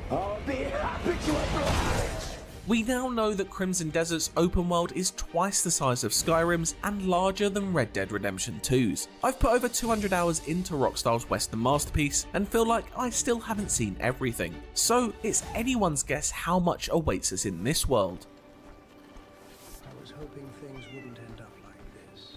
[SPEAKER 10] I'll be happy to oblige.
[SPEAKER 7] We now know that Crimson Desert's open world is twice the size of Skyrim's and larger than Red Dead Redemption 2's. I've put over 200 hours into Rockstar's Western masterpiece and feel like I still haven't seen everything. So it's anyone's guess how much awaits us in this world.
[SPEAKER 8] I was hoping things wouldn't end up like this.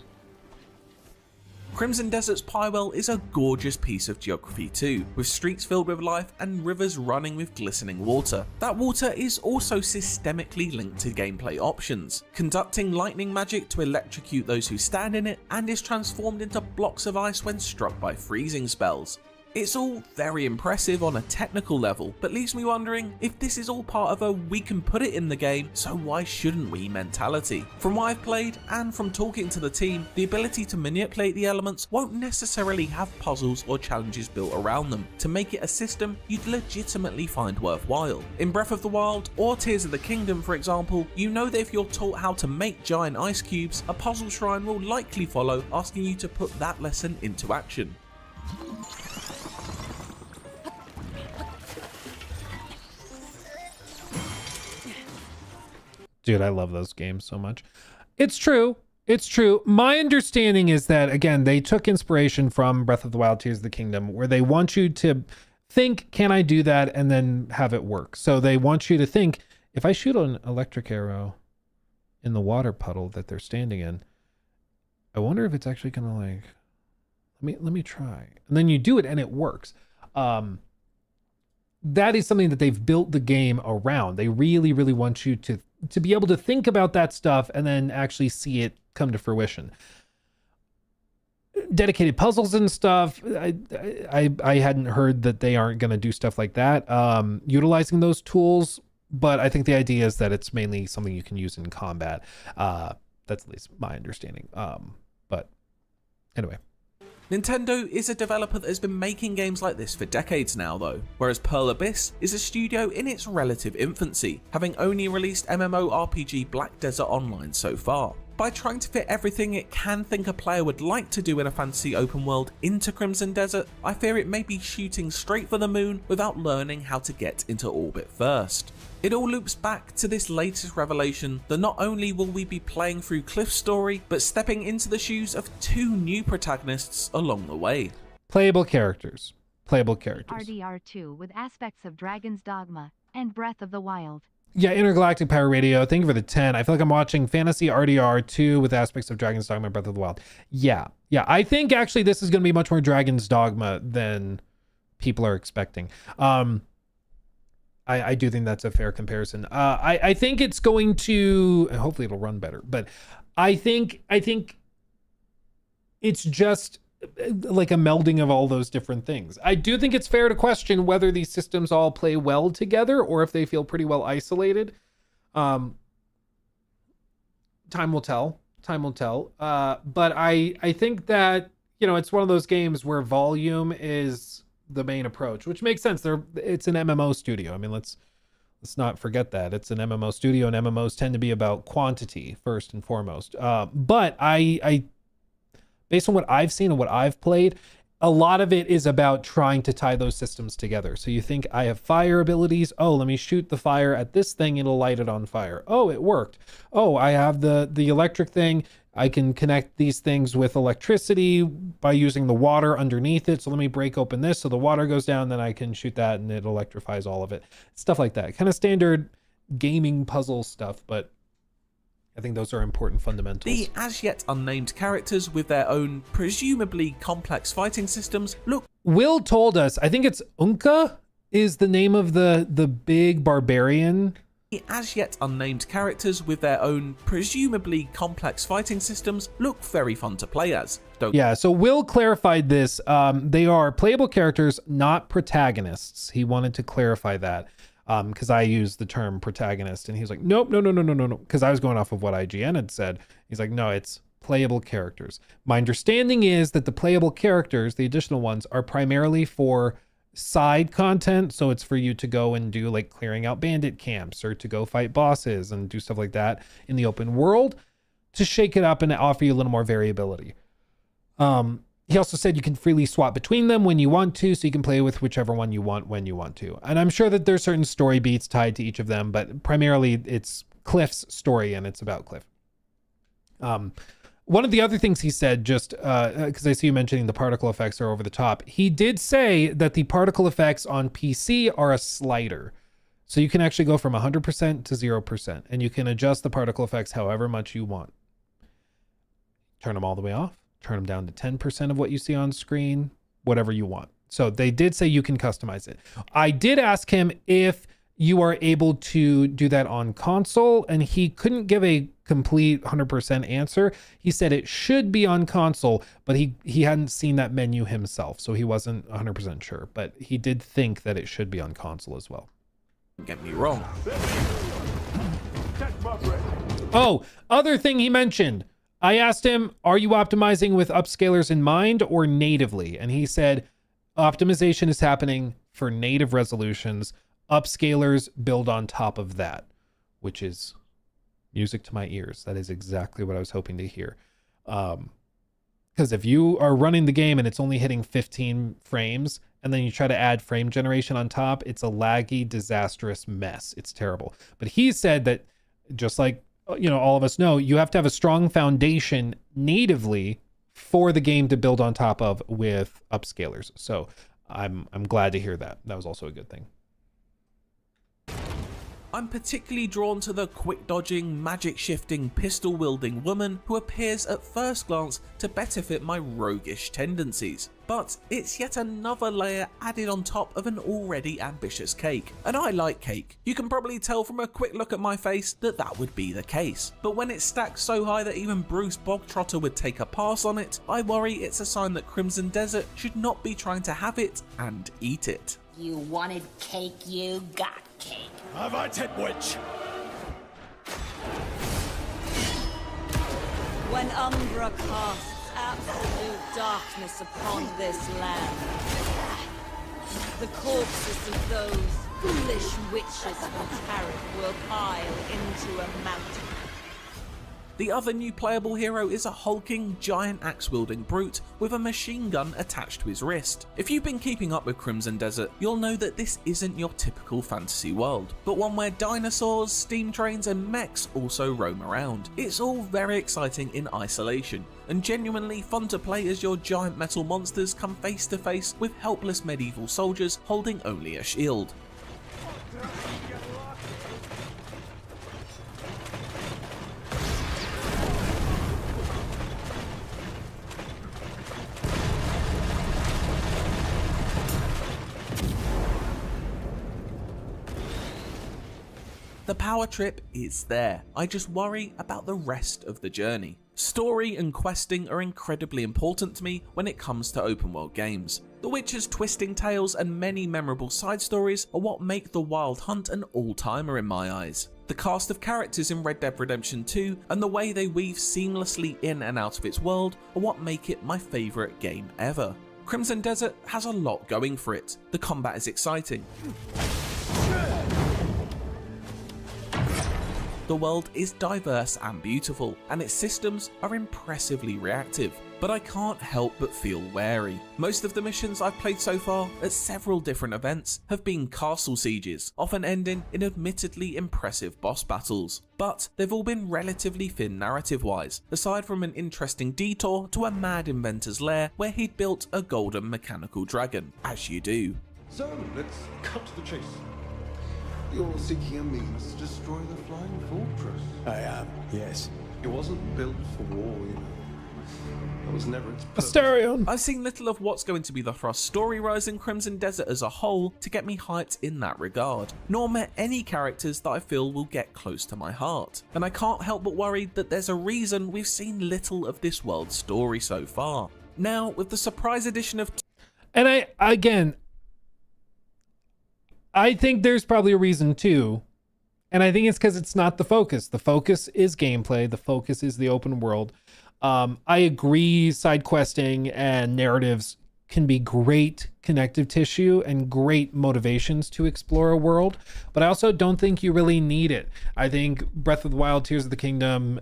[SPEAKER 7] Crimson Desert's Pywell is a gorgeous piece of geography too, with streets filled with life and rivers running with glistening water. That water is also systemically linked to gameplay options, conducting lightning magic to electrocute those who stand in it, and is transformed into blocks of ice when struck by freezing spells. It's all very impressive on a technical level, but leaves me wondering if this is all part of a we can put it in the game, so why shouldn't we mentality. From what I've played and from talking to the team, the ability to manipulate the elements won't necessarily have puzzles or challenges built around them to make it a system you'd legitimately find worthwhile. In Breath of the Wild or Tears of the Kingdom, for example, you know that if you're taught how to make giant ice cubes, a puzzle shrine will likely follow, asking you to put that lesson into action.
[SPEAKER 2] Dude, I love those games so much. It's true. It's true. My understanding is that, again, they took inspiration from Breath of the Wild, Tears of the Kingdom, where they want you to think, can I do that? And then have it work. So they want you to think, if I shoot an electric arrow in the water puddle that they're standing in, I wonder if it's actually going to like let me try. And then you do it and it works. That is something that they've built the game around. They really, really want you to be able to think about that stuff and then actually see it come to fruition. Dedicated puzzles and stuff. I hadn't heard that they aren't going to do stuff like that, utilizing those tools. But I think the idea is that it's mainly something you can use in combat. That's at least my understanding. But anyway.
[SPEAKER 7] Nintendo is a developer that has been making games like this for decades now though, whereas Pearl Abyss is a studio in its relative infancy, having only released MMORPG Black Desert Online so far. By trying to fit everything it can think a player would like to do in a fantasy open world into Crimson Desert, I fear it may be shooting straight for the moon without learning how to get into orbit first. It all loops back to this latest revelation that not only will we be playing through Cliff's story, but stepping into the shoes of 2 new protagonists along the way.
[SPEAKER 2] Playable characters.
[SPEAKER 5] RDR2 with aspects of Dragon's Dogma and Breath of the Wild.
[SPEAKER 2] Yeah, Intergalactic Power Radio, thank you for the 10. I feel like I'm watching Fantasy RDR 2 with aspects of Dragon's Dogma and Breath of the Wild. Yeah. I think actually this is going to be much more Dragon's Dogma than people are expecting. I do think that's a fair comparison. I think it's going to, hopefully it'll run better, but I think it's just like a melding of all those different things. I do think it's fair to question whether these systems all play well together or if they feel pretty well isolated. Time will tell. But I think that, it's one of those games where volume is the main approach, which makes sense. It's an MMO studio. I mean, let's not forget that it's an MMO studio, and MMOs tend to be about quantity first and foremost. But I based on what I've seen and what I've played, a lot of it is about trying to tie those systems together. So you think I have fire abilities. Oh, let me shoot the fire at this thing. It'll light it on fire. Oh, it worked. Oh, I have the electric thing. I can connect these things with electricity by using the water underneath it. So let me break open this so the water goes down, then I can shoot that and it electrifies all of it. Stuff like that. Kind of standard gaming puzzle stuff, but I think those are important fundamentals.
[SPEAKER 7] The as yet unnamed characters with their own presumably complex fighting systems look...
[SPEAKER 2] Will told us, I think it's Unka is the name of the big barbarian.
[SPEAKER 7] The as yet unnamed characters with their own presumably complex fighting systems look very fun to play as.
[SPEAKER 2] Yeah, so Will clarified this. They are playable characters, not protagonists. He wanted to clarify that because I used the term protagonist and he was like, no, because I was going off of what IGN had said. He's like, no, it's playable characters. My understanding is that the playable characters, the additional ones, are primarily for side content. So it's for you to go and do like clearing out bandit camps or to go fight bosses and do stuff like that in the open world to shake it up and offer you a little more variability. He also said you can freely swap between them when you want to, so you can play with whichever one you want when you want to. And I'm sure that there's certain story beats tied to each of them, but primarily it's Cliff's story and it's about Cliff. One of the other things he said, just because I see you mentioning the particle effects are over the top, he did say that the particle effects on PC are a slider. So you can actually go from 100% to 0%, and you can adjust the particle effects however much you want. Turn them all the way off, turn them down to 10% of what you see on screen, whatever you want. So they did say you can customize it. I did ask him if you are able to do that on console, and he couldn't give a complete 100% answer. He said it should be on console, but he hadn't seen that menu himself, so he wasn't 100% sure, but he did think that it should be on console as well.
[SPEAKER 7] Get me wrong.
[SPEAKER 2] Oh, other thing he mentioned, I asked him, are you optimizing with upscalers in mind or natively? And he said, optimization is happening for native resolutions. Upscalers build on top of that, which is music to my ears. That is exactly what I was hoping to hear. Because if you are running the game and it's only hitting 15 frames, and then you try to add frame generation on top, it's a laggy, disastrous mess. It's terrible. But he said that just like, all of us know, you have to have a strong foundation natively for the game to build on top of with upscalers. So I'm glad to hear that. That was also a good thing.
[SPEAKER 7] I'm particularly drawn to the quick-dodging, magic-shifting, pistol-wielding woman who appears at first glance to better fit my roguish tendencies. But it's yet another layer added on top of an already ambitious cake. And I like cake. You can probably tell from a quick look at my face that that would be the case. But when it's stacked so high that even Bruce Bogtrotter would take a pass on it, I worry it's a sign that Crimson Desert should not be trying to have it and eat it.
[SPEAKER 11] You wanted cake, you got cake.
[SPEAKER 9] Have I tit witch?
[SPEAKER 11] When Umbra casts absolute darkness upon this land, the corpses of those foolish witches from Tarek will pile into a mountain.
[SPEAKER 7] The other new playable hero is a hulking, giant axe-wielding brute with a machine gun attached to his wrist. If you've been keeping up with Crimson Desert, you'll know that this isn't your typical fantasy world, but one where dinosaurs, steam trains and mechs also roam around. It's all very exciting in isolation, and genuinely fun to play as your giant metal monsters come face to face with helpless medieval soldiers holding only a shield. The power trip is there. I just worry about the rest of the journey. Story and questing are incredibly important to me when it comes to open world games. The Witcher's twisting tales and many memorable side stories are what make The Wild Hunt an all-timer in my eyes. The cast of characters in Red Dead Redemption 2 and the way they weave seamlessly in and out of its world are what make it my favourite game ever. Crimson Desert has a lot going for it. The combat is exciting. The world is diverse and beautiful, and its systems are impressively reactive, but I can't help but feel wary. Most of the missions I've played so far at several different events have been castle sieges, often ending in admittedly impressive boss battles. But they've all been relatively thin narrative-wise, aside from an interesting detour to a mad inventor's lair where he'd built a golden mechanical dragon, as you do.
[SPEAKER 12] So, let's cut to the chase. You're seeking a means to destroy the Flying Fortress.
[SPEAKER 9] I am, yes.
[SPEAKER 12] It wasn't built for war, you know. That was never its purpose.
[SPEAKER 2] Asterion.
[SPEAKER 7] I've seen little of what's going to be the thrust story-wise in Crimson Desert as a whole to get me hyped in that regard, nor met any characters that I feel will get close to my heart. And I can't help but worry that there's a reason we've seen little of this world's story so far. Now, with the surprise edition of...
[SPEAKER 2] And I think there's probably a reason too. And I think it's because it's not the focus. The focus is gameplay. The focus is the open world. I agree side questing and narratives can be great connective tissue and great motivations to explore a world, but I also don't think you really need it. I think Breath of the Wild, Tears of the Kingdom,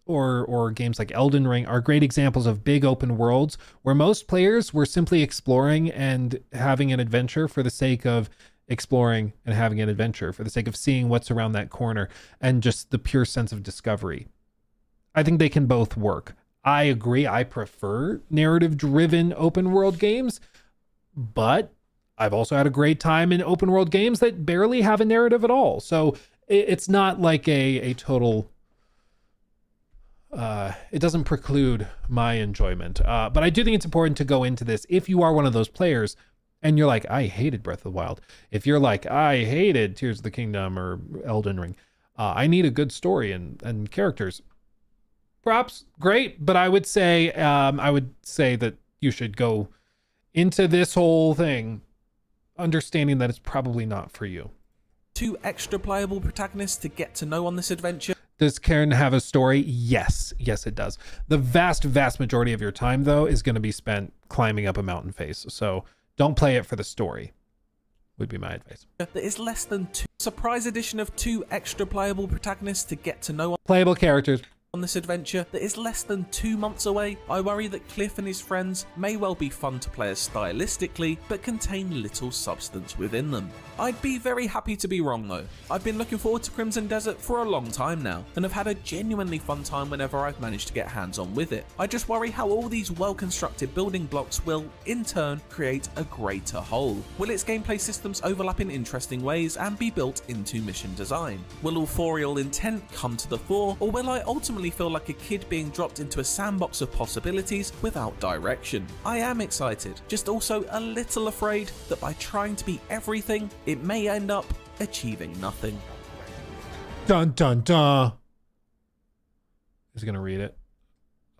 [SPEAKER 2] or games like Elden Ring are great examples of big open worlds where most players were simply exploring and having an adventure for the sake of exploring and having an adventure, for the sake of seeing what's around that corner and just the pure sense of discovery. I think they can both work. I agree. I prefer narrative-driven open world games, but I've also had a great time in open world games that barely have a narrative at all. So it's not like a total... it doesn't preclude my enjoyment. But I do think it's important to go into this if you are one of those players and you're like, I hated Breath of the Wild. If you're like, I hated Tears of the Kingdom or Elden Ring, I need a good story and characters. Props, great, but I would say that you should go into this whole thing understanding that it's probably not for you.
[SPEAKER 7] 2 extra playable protagonists to get to know on this adventure.
[SPEAKER 2] Does Karen have a story? Yes, it does. The vast majority of your time, though, is going to be spent climbing up a mountain face. So don't play it for the story, would be my advice.
[SPEAKER 7] That is less than 2. Surprise edition of 2 extra playable protagonists to get to know.
[SPEAKER 2] Playable characters.
[SPEAKER 7] on this adventure that is less than 2 months away, I worry that Cliff and his friends may well be fun to play as stylistically, but contain little substance within them. I'd be very happy to be wrong though. I've been looking forward to Crimson Desert for a long time now, and have had a genuinely fun time whenever I've managed to get hands on with it. I just worry how all these well constructed building blocks will, in turn, create a greater whole. Will its gameplay systems overlap in interesting ways and be built into mission design? Will authorial intent come to the fore, or will I ultimately feel like a kid being dropped into a sandbox of possibilities without direction? I am excited, just also a little afraid that by trying to be everything, it may end up achieving nothing.
[SPEAKER 2] Dun dun dun. Who's gonna read it?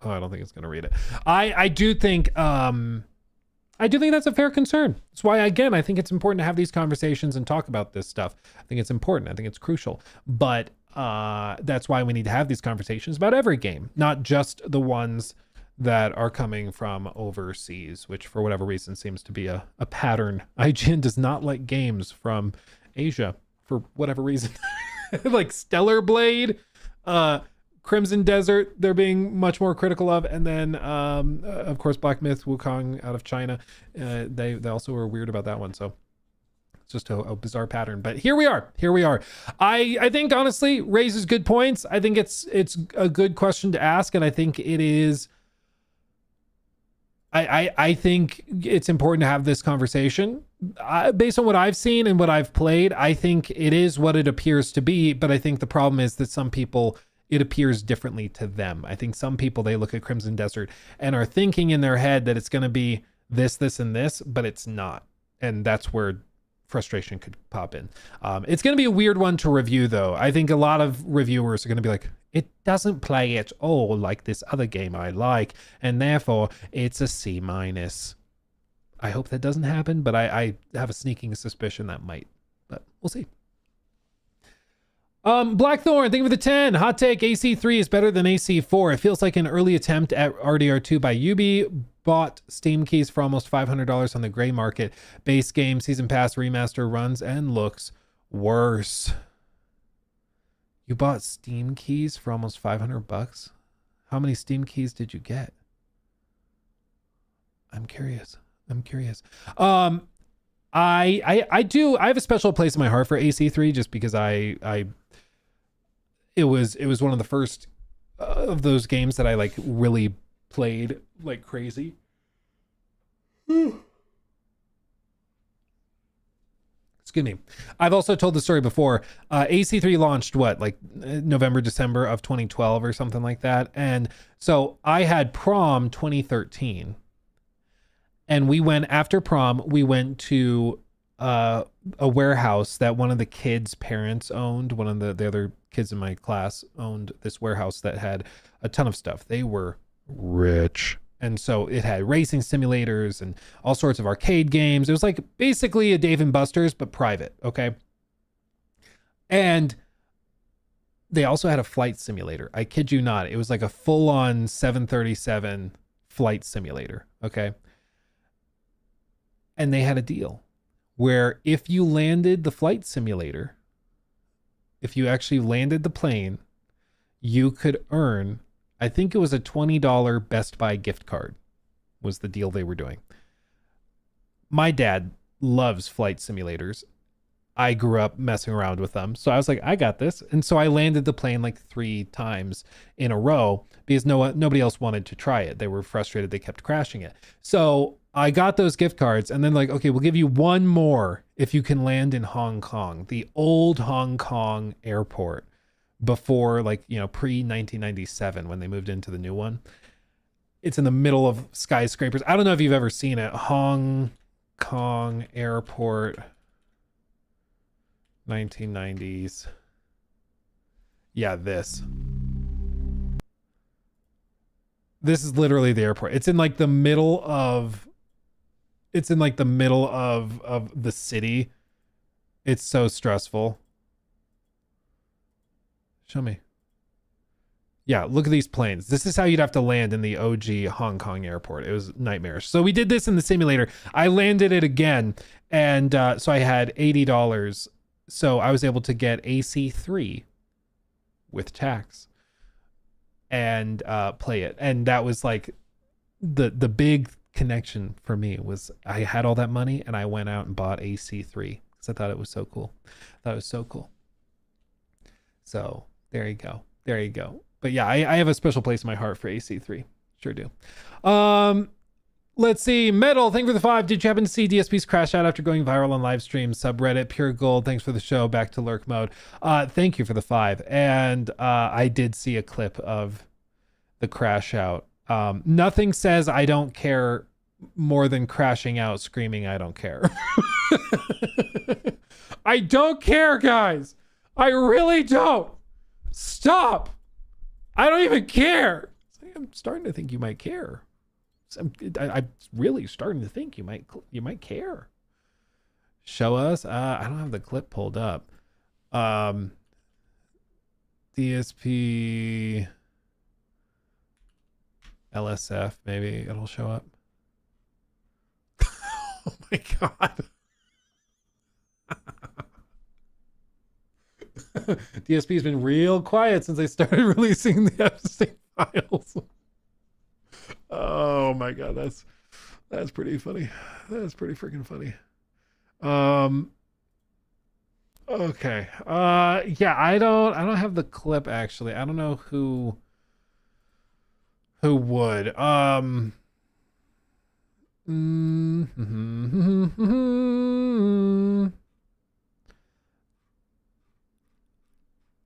[SPEAKER 2] Oh, I don't think it's gonna read it. I do think that's a fair concern. That's why, again, I think it's important to have these conversations and talk about this stuff. I think it's important. I think it's crucial. But that's why we need to have these conversations about every game, not just the ones that are coming from overseas, which for whatever reason seems to be a pattern. IGN does not like games from Asia for whatever reason. Like Stellar Blade, Crimson Desert, they're being much more critical of, and then of course Black Myth Wukong out of China, they also were weird about that one. So it's just a bizarre pattern, but here we are. I think honestly raises good points. I think it's a good question to ask, and I think it is. I think it's important to have this conversation. Based on what I've seen and what I've played, I think it is what it appears to be, but I think the problem is that some people, it appears differently to them. I think some people, they look at Crimson Desert and are thinking in their head that it's going to be this, and this, but it's not. And that's where frustration could pop in. It's going to be a weird one to review though. I think a lot of reviewers are going to be like, it doesn't play at all like this other game I like, and therefore it's a C-. I hope that doesn't happen, but I have a sneaking suspicion that might, but we'll see. Blackthorn, thank you for the 10. Hot take, AC3 is better than AC4. It feels like an early attempt at RDR2 by Ubi. Bought Steam keys for almost $500 on the gray market. Base game, season pass, remaster runs and looks worse. You bought Steam keys for almost $500? How many Steam keys did you get? I'm curious. I have a special place in my heart for AC3 just because it was one of the first of those games that I like really played like crazy. Excuse me. I've also told the story before. AC3 launched November, December of 2012 or something like that. And so I had prom 2013. And we went after prom, we went to a warehouse that one of the kids' parents owned. One of the other kids in my class owned this warehouse that had a ton of stuff. They were rich. And so it had racing simulators and all sorts of arcade games. It was like basically a Dave & Buster's, but private, okay? And they also had a flight simulator. I kid you not. It was like a full-on 737 flight simulator, okay? And they had a deal where if you landed the flight simulator, if you actually landed the plane, you could earn, I think it was a $20 Best Buy gift card was the deal they were doing. My dad loves flight simulators. I grew up messing around with them. So I was like, I got this. And so I landed the plane like 3 times in a row because nobody else wanted to try it. They were frustrated. They kept crashing it. So I got those gift cards and then like, okay, we'll give you one more if you can land in Hong Kong, the old Hong Kong airport before pre-1997 when they moved into the new one. It's in the middle of skyscrapers. I don't know if you've ever seen it. Hong Kong airport, 1990s. Yeah, this is literally the airport. It's in like the middle of the city. It's so stressful. Show me. Yeah, look at these planes. This is how you'd have to land in the OG Hong Kong airport. It was nightmarish. So we did this in the simulator. I landed it again, and so I had $80. So I was able to get AC3 with tax. and play it. And that was like the big connection for me was I had all that money and I went out and bought AC3 because I thought it was so cool. That was so cool. So there you go. There you go. But yeah, I have a special place in my heart for AC3. Sure do. Let's see. Metal, thank you for the 5. Did you happen to see DSP's crash out after going viral on live stream? Subreddit, pure gold. Thanks for the show. Back to lurk mode. Thank you for the 5. And I did see a clip of the crash out. Nothing says I don't care more than crashing out screaming I don't care. I don't care, guys. I really don't. Stop. I don't even care. I'm starting to think you might care. I'm really starting to think you might care. Show us. I don't have the clip pulled up. DSP LSF, maybe it'll show up. Oh my god. DSP's been real quiet since they started releasing the Epstein files. Oh my god, that's pretty funny. That's pretty freaking funny. Okay. Yeah, I don't have the clip actually. I don't know who would.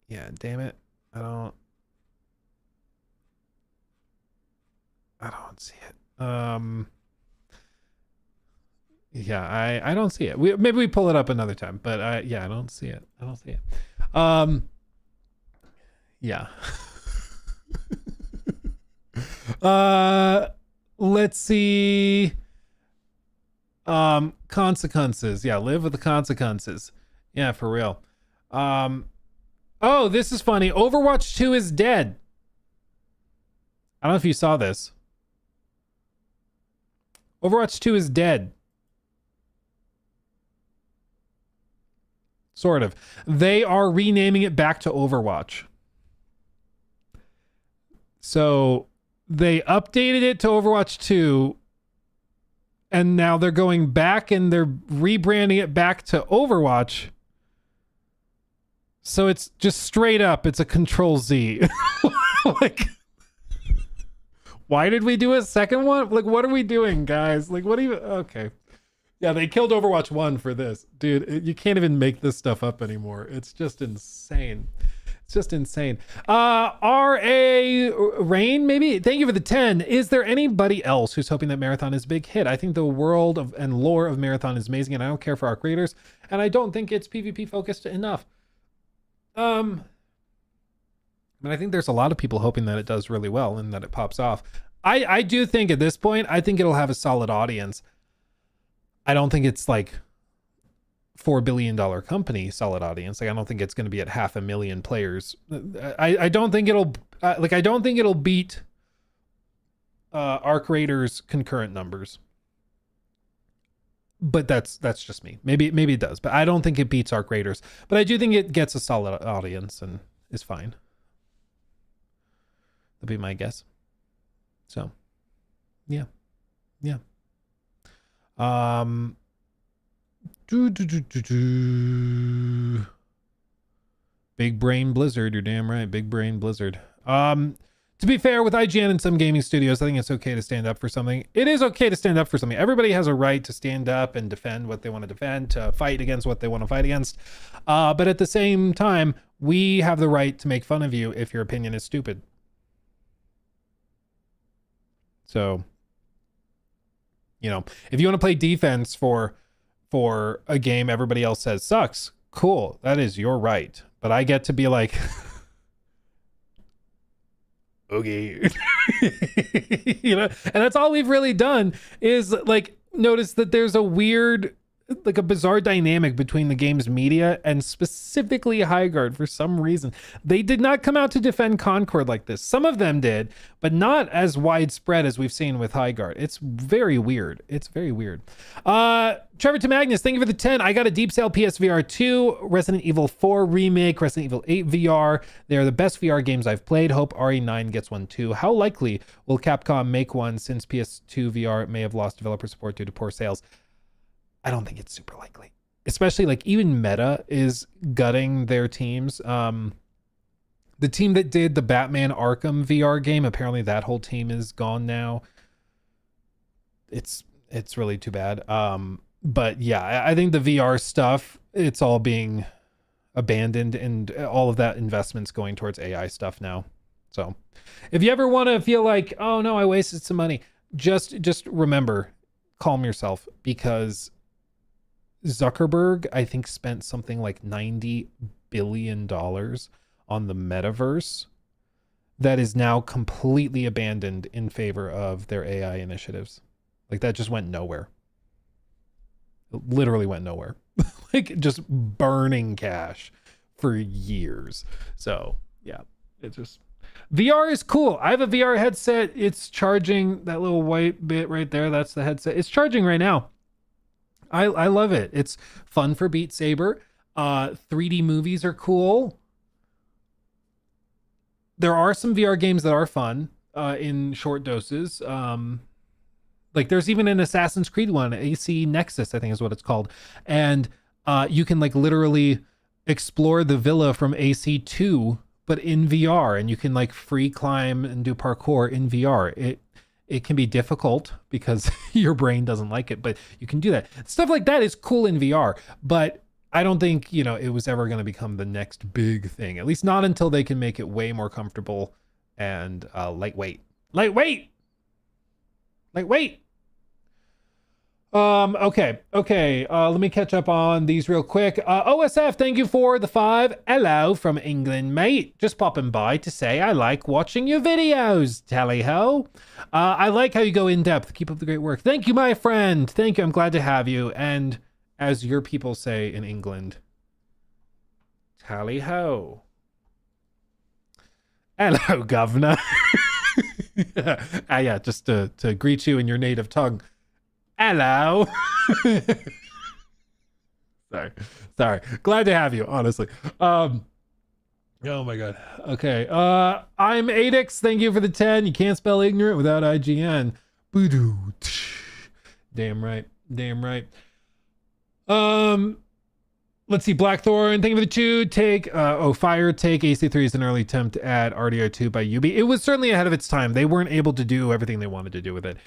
[SPEAKER 2] Yeah, damn it. I don't see it. Yeah, I don't see it. Maybe we pull it up another time, but yeah, I don't see it. I don't see it. Yeah. Let's see. Consequences. Yeah, live with the consequences. Yeah, for real. Oh, this is funny. Overwatch 2 is dead. I don't know if you saw this. Overwatch 2 is dead. Sort of. They are renaming it back to Overwatch. So they updated it to Overwatch 2 and now they're going back and they're rebranding it back to Overwatch. So it's just straight up, it's a Control Z. Like, why did we do a second one? Like, what are we doing, guys? Like, what even? Okay. Yeah, they killed Overwatch 1 for this. Dude, you can't even make this stuff up anymore. It's just insane. It's just insane. R.A. Rain, maybe? Thank you for the 10. Is there anybody else who's hoping that Marathon is a big hit? I think the world of and lore of Marathon is amazing, and I don't care for our creators, and I don't think it's PvP focused enough. But I think there's a lot of people hoping that it does really well and that it pops off. I do think at this point, I think it'll have a solid audience. I don't think it's like $4 billion company solid audience. Like, I don't think it's going to be at 500,000 players. I don't think it'll I don't think it'll beat Arc Raiders concurrent numbers. But that's just me. Maybe it does, but I don't think it beats Arc Raiders. But I do think it gets a solid audience and is fine. That'd be my guess. So, yeah. Big brain blizzard. You're damn right. Big brain blizzard. To be fair, with IGN and some gaming studios, I think it's okay to stand up for something. It is okay to stand up for something. Everybody has a right to stand up and defend what they want to defend, to fight against what they want to fight against. But at the same time, we have the right to make fun of you if your opinion is stupid. So, you know, if you want to play defense for a game everybody else says sucks, cool. That is your right. But I get to be like, okay. You know, and that's all we've really done is like notice that there's a weird like a bizarre dynamic between the game's media and specifically Highguard for some reason. They did not come out to defend Concord like this. Some of them did, but not as widespread as we've seen with Highguard. It's very weird. It's very weird. Trevor to Magnus, thank you for the 10. I got a Deep Sale PSVR 2, Resident Evil 4 Remake, Resident Evil 8 VR. They are the best VR games I've played. Hope RE9 gets one too. How likely will Capcom make one since PS2 VR may have lost developer support due to poor sales? I don't think it's super likely, especially like even Meta is gutting their teams. The team that did the Batman Arkham VR game, apparently that whole team is gone now. It's really too bad. But yeah, I think the VR stuff, it's all being abandoned and all of that investment's going towards AI stuff now. So if you ever want to feel like, oh no, I wasted some money, just remember, calm yourself, because Zuckerberg, I think, spent something like $90 billion on the metaverse that is now completely abandoned in favor of their AI initiatives. Like that just went nowhere. It literally went nowhere. Like just burning cash for years. So yeah, it just, VR is cool. I have a VR headset. It's charging. That little white bit right there, that's the headset. It's charging right now. I love it. It's fun for Beat Saber. 3D movies are cool. There are some VR games that are fun in short doses. Like there's even an Assassin's Creed one, AC Nexus, I think is what it's called. And you can like literally explore the villa from AC2, but in VR, and you can like free climb and do parkour in VR. It can be difficult because your brain doesn't like it, but you can do that. Stuff like that is cool in VR, but I don't think, it was ever going to become the next big thing, at least not until they can make it way more comfortable and lightweight. Okay. Let me catch up on these real quick. OSF, thank you for the 5. Hello from England, mate. Just popping by to say I like watching your videos. Tally ho. I like how you go in depth. Keep up the great work. Thank you, my friend. Thank you. I'm glad to have you. And as your people say in England, tally ho. Hello, governor. Yeah, just to greet you in your native tongue. Hello. Sorry. Glad to have you, honestly. Oh my God. Okay. I'm Adix. Thank you for the 10. You can't spell ignorant without IGN. Boo-doo. Damn right. Let's see. Blackthorn. Thank you for the 2. Fire Take. AC3 is an early attempt at RDR2 by Ubi. It was certainly ahead of its time. They weren't able to do everything they wanted to do with it.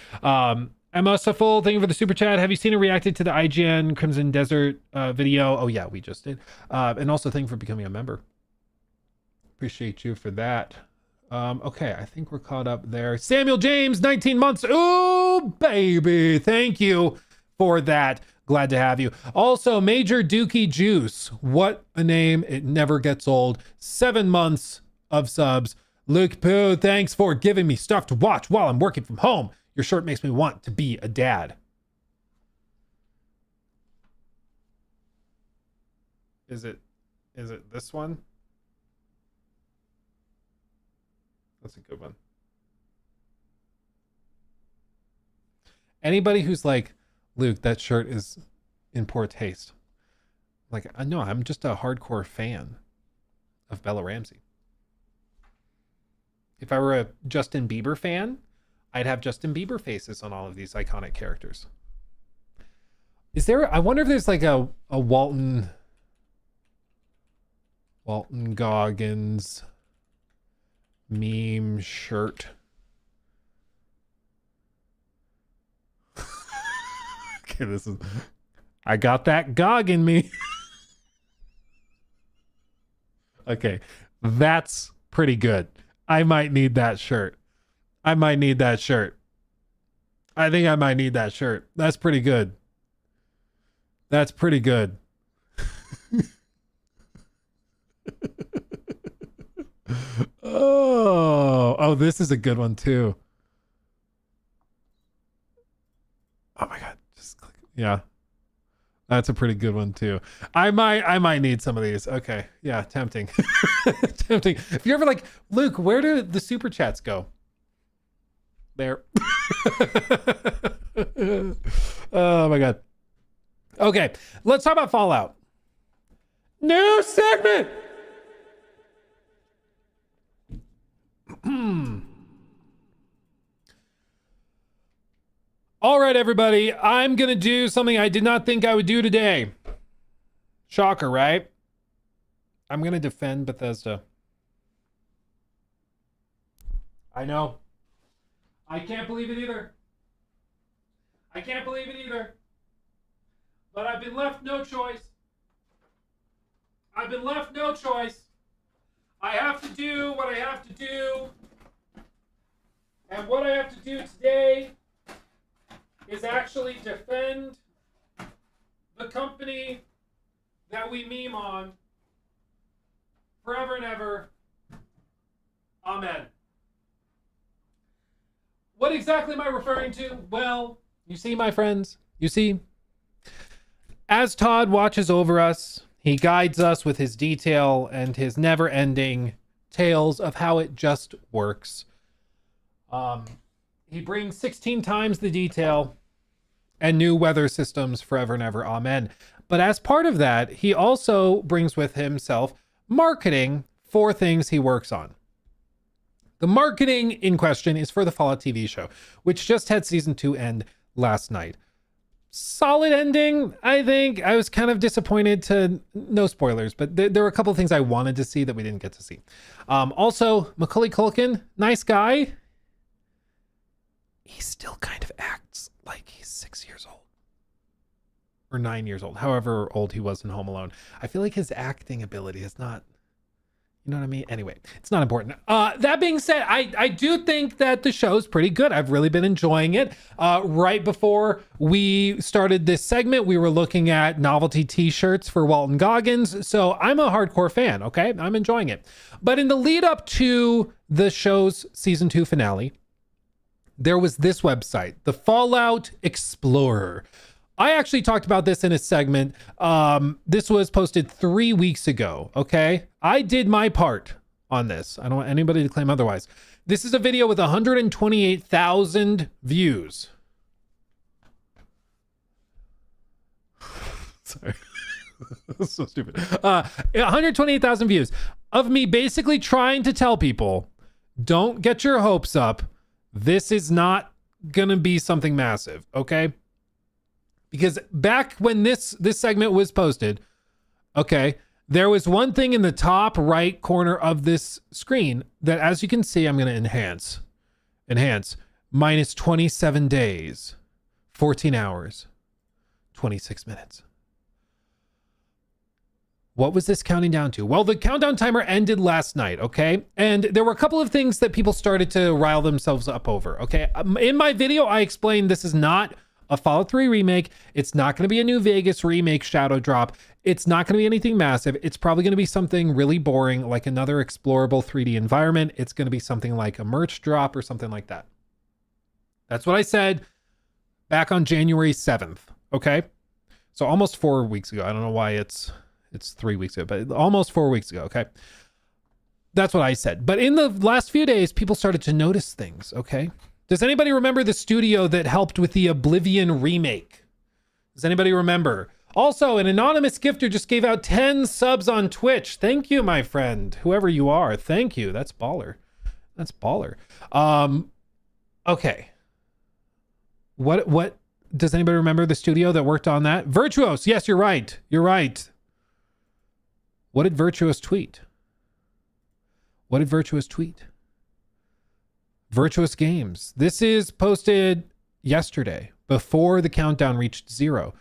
[SPEAKER 2] Emma thank you for the super chat. Have you seen or reacted to the IGN Crimson Desert video? Oh yeah, we just did. And also thank you for becoming a member. Appreciate you for that. Okay, I think we're caught up there. Samuel James, 19 months. Oh baby, thank you for that. Glad to have you. Also, Major Dookie Juice. What a name. It never gets old. 7 months of subs. Luke Pooh, thanks for giving me stuff to watch while I'm working from home. Your shirt makes me want to be a dad. Is it this one? That's a good one. Anybody who's like, Luke, that shirt is in poor taste. Like, no, I'm just a hardcore fan of Bella Ramsey. If I were a Justin Bieber fan, I'd have Justin Bieber faces on all of these iconic characters. I wonder if there's like a Walton Goggins meme shirt. Okay, I got that Gog in me. Okay, that's pretty good. I might need that shirt. I think I might need that shirt. That's pretty good. Oh, this is a good one too. Oh my God. Just click. Yeah. That's a pretty good one too. I might need some of these. Okay. Yeah, tempting. Tempting. If you're ever like, Luke, where do the super chats go? There. Oh my god. Okay, let's talk about Fallout. New segment. All right, everybody. I'm going to do something I did not think I would do today. Shocker, right? I'm going to defend Bethesda. I know. I can't believe it either. I can't believe it either. But I've been left no choice. I've been left no choice. I have to do what I have to do. And what I have to do today is actually defend the company that we meme on forever and ever. Amen. What exactly am I referring to? Well, you see, my friends, you see, as Todd watches over us, he guides us with his detail and his never-ending tales of how it just works. He brings 16 times the detail and new weather systems forever and ever. Amen. But as part of that, he also brings with himself marketing for things he works on. The marketing in question is for the Fallout TV show, which just had season 2 end last night. Solid ending, I think. I was kind of disappointed to, no spoilers, but there were a couple of things I wanted to see that we didn't get to see. Also, Macaulay Culkin, nice guy. He still kind of acts like he's 6 years old. Or 9 years old, however old he was in Home Alone. I feel like his acting ability is not, you know what I mean? Anyway, it's not important. That being said, I do think that the show's pretty good. I've really been enjoying it. Right before we started this segment, we were looking at novelty t-shirts for Walton Goggins. So I'm a hardcore fan, okay? I'm enjoying it. But in the lead up to the show's season 2 finale, there was this website, the Fallout Explorer. I actually talked about this in a segment. This was posted 3 weeks ago, okay? I did my part on this. I don't want anybody to claim otherwise. This is a video with 128,000 views. Sorry. That's so stupid. 128,000 views of me basically trying to tell people, don't get your hopes up. This is not gonna be something massive, okay? Because back when this segment was posted, okay, there was one thing in the top right corner of this screen that, as you can see, I'm going to enhance, minus 27 days, 14 hours, 26 minutes. What was this counting down to? Well, the countdown timer ended last night, okay? And there were a couple of things that people started to rile themselves up over, okay? In my video, I explained this is not a Fallout 3 remake. It's not going to be a New Vegas remake shadow drop. It's not going to be anything massive. It's probably going to be something really boring, like another explorable 3D environment. It's going to be something like a merch drop or something like that. That's what I said back on January 7th, okay? So almost 4 weeks ago. I don't know why it's 3 weeks ago, but almost 4 weeks ago, okay? That's what I said. But in the last few days, people started to notice things, okay? Does anybody remember the studio that helped with the Oblivion remake? Does anybody remember? Also, an anonymous gifter just gave out 10 subs on Twitch. Thank you, my friend. Whoever you are, thank you. That's baller. That's baller. Okay. What does anybody remember the studio that worked on that? Virtuos. Yes, you're right. You're right. What did Virtuos tweet? What did Virtuos tweet? Virtuous Games. This is posted yesterday, before the countdown reached 0.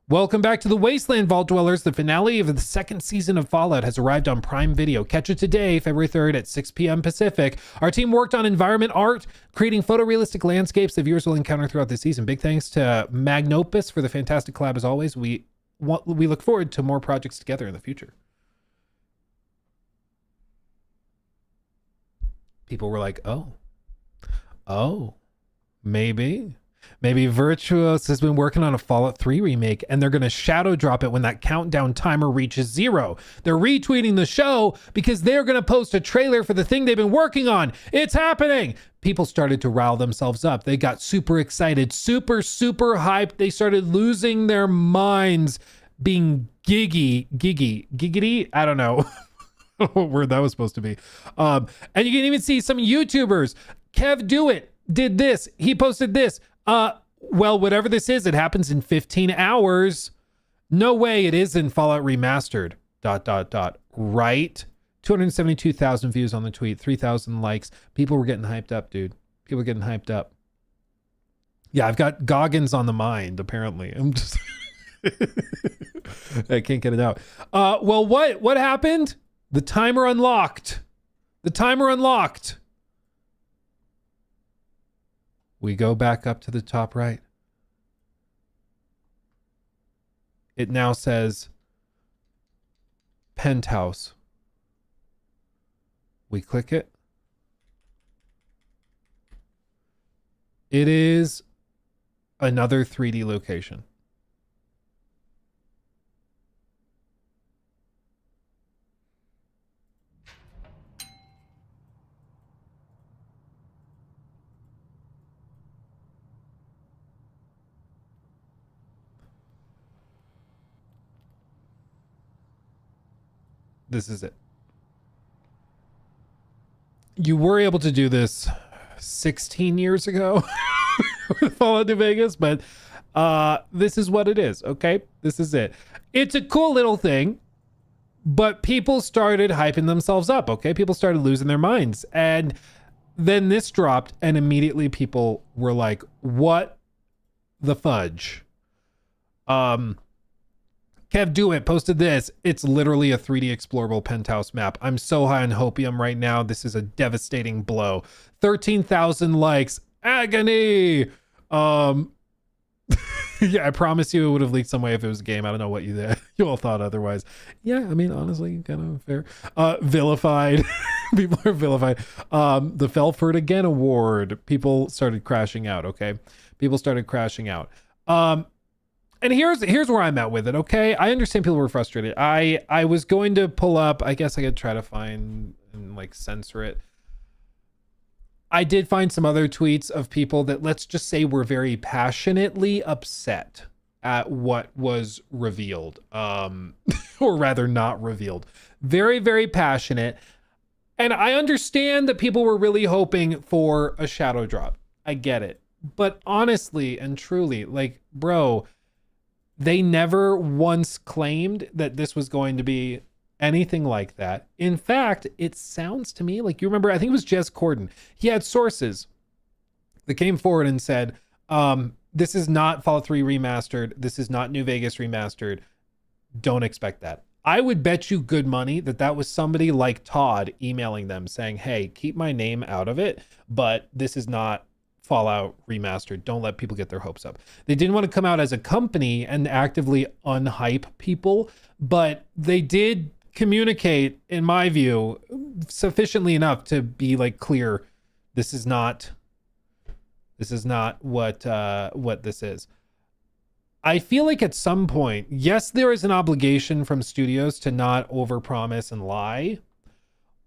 [SPEAKER 2] Welcome back to the Wasteland, Vault Dwellers. The finale of the second season of Fallout has arrived on Prime Video. Catch it today, February 3rd at 6 p.m. Pacific. Our team worked on environment art, creating photorealistic landscapes the viewers will encounter throughout the season. Big thanks to Magnopus for the fantastic collab as always. We look forward to more projects together in the future. People were like, oh, maybe. Maybe Virtuos has been working on a Fallout 3 remake and they're going to shadow drop it when that countdown timer reaches 0. They're retweeting the show because they're going to post a trailer for the thing they've been working on. It's happening. People started to rile themselves up. They got super excited, super hyped. They started losing their minds, being giggity. I don't know what word that was supposed to be. And you can even see some YouTubers. Kev Do It did this. He posted this. Well, whatever this is, it happens in 15 hours. No way it isn't Fallout Remastered. ... Right? 272,000 views on the tweet, 3,000 likes. People were getting hyped up, dude. People were getting hyped up. Yeah, I've got Goggins on the mind, apparently. I'm just... I can't get it out. Well, what happened? The timer unlocked. The timer unlocked. We go back up to the top right. It now says Penthouse. We click it. It is another 3D location. This is it. You were able to do this 16 years ago with Fallout New Vegas, but this is what it is, okay? This is it. It's a cool little thing, but people started hyping themselves up, okay? People started losing their minds. And then this dropped, and immediately people were like, what the fudge? Kev Do It posted this. It's literally a 3D explorable penthouse map. I'm so high on hopium right now. This is a devastating blow. 13,000 likes. Agony. Yeah, I promise you it would have leaked some way if it was a game. I don't know what you all thought otherwise. Yeah, I mean, honestly, kind of fair. Vilified. People are vilified. The Felford Again Award. People started crashing out, okay? People started crashing out. And here's where I'm at with it, okay? I understand people were frustrated. I was going to pull up, I guess I could try to find and like censor it. I did find some other tweets of people that, let's just say, were very passionately upset at what was revealed, or rather not revealed. Very, very passionate. And I understand that people were really hoping for a shadow drop. I get it. But honestly and truly, like, bro, they never once claimed that this was going to be anything like that. In fact, it sounds to me like, you remember, I think it was Jez Corden. He had sources that came forward and said, this is not Fallout 3 remastered. This is not New Vegas remastered. Don't expect that. I would bet you good money that that was somebody like Todd emailing them saying, hey, keep my name out of it, but this is not Fallout remastered. Don't let people get their hopes up. They didn't want to come out as a company and actively unhype people, but they did communicate, in my view, sufficiently enough to be like clear, this is not what this is. I feel like at some point, yes, there is an obligation from studios to not overpromise and lie,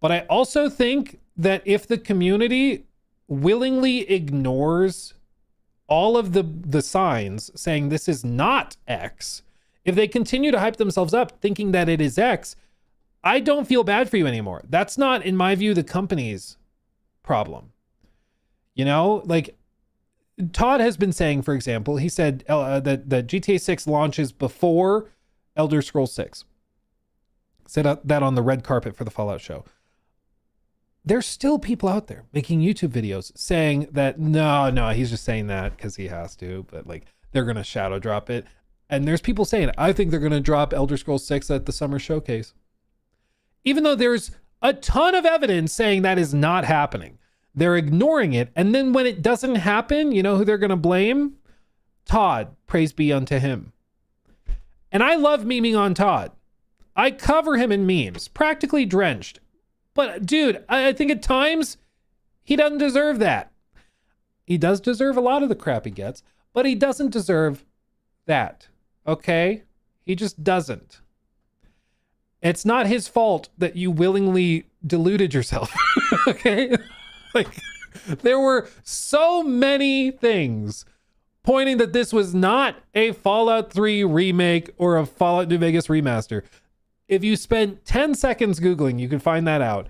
[SPEAKER 2] but I also think that if the community willingly ignores all of the signs saying this is not X, if they continue to hype themselves up thinking that it is X, I don't feel bad for you anymore. That's not, in my view, the company's problem. You know, like Todd has been saying, for example, he said that GTA 6 launches before Elder Scrolls 6. Said that on the red carpet for the Fallout show. There's still people out there making YouTube videos saying that, no, he's just saying that because he has to, but like they're going to shadow drop it. And there's people saying, I think they're going to drop Elder Scrolls 6 at the summer showcase. Even though there's a ton of evidence saying that is not happening. They're ignoring it. And then when it doesn't happen, you know who they're going to blame? Todd. Praise be unto him. And I love memeing on Todd. I cover him in memes, practically drenched. But dude, I think at times he doesn't deserve that. He does deserve a lot of the crap he gets, but he doesn't deserve that. Okay? He just doesn't. It's not his fault that you willingly deluded yourself. Okay? Like, there were so many things pointing that this was not a Fallout 3 remake or a Fallout New Vegas remaster. If you spent 10 seconds Googling, you can find that out.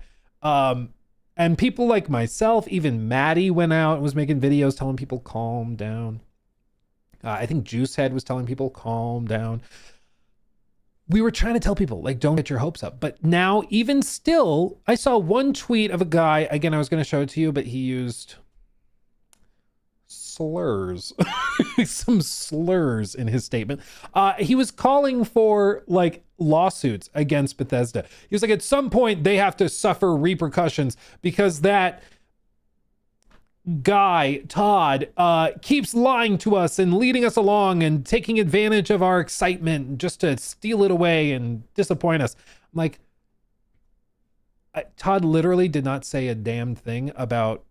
[SPEAKER 2] And people like myself, even Maddie went out and was making videos telling people calm down. I think Juicehead was telling people calm down. We were trying to tell people, like, don't get your hopes up. But now, even still, I saw one tweet of a guy, again, I was going to show it to you, but he used slurs, some slurs in his statement. He was calling for, like, lawsuits against Bethesda. He was like, at some point, they have to suffer repercussions because that guy, Todd, keeps lying to us and leading us along and taking advantage of our excitement just to steal it away and disappoint us. I'm like, Todd literally did not say a damn thing about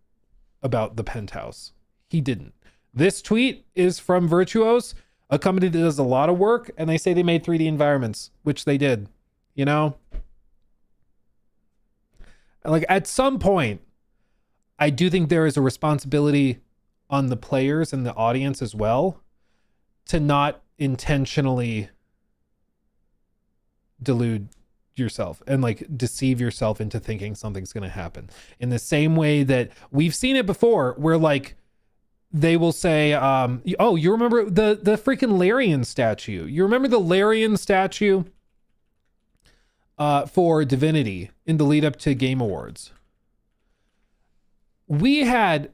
[SPEAKER 2] the penthouse. He didn't. This tweet is from Virtuos, a company that does a lot of work, and they say they made 3D environments, which they did. You know? Like, at some point, I do think there is a responsibility on the players and the audience as well to not intentionally delude yourself and like deceive yourself into thinking something's going to happen. In the same way that we've seen it before, where like they will say, oh, you remember the freaking Larian statue? You remember the Larian statue for Divinity in the lead up to Game Awards? We had,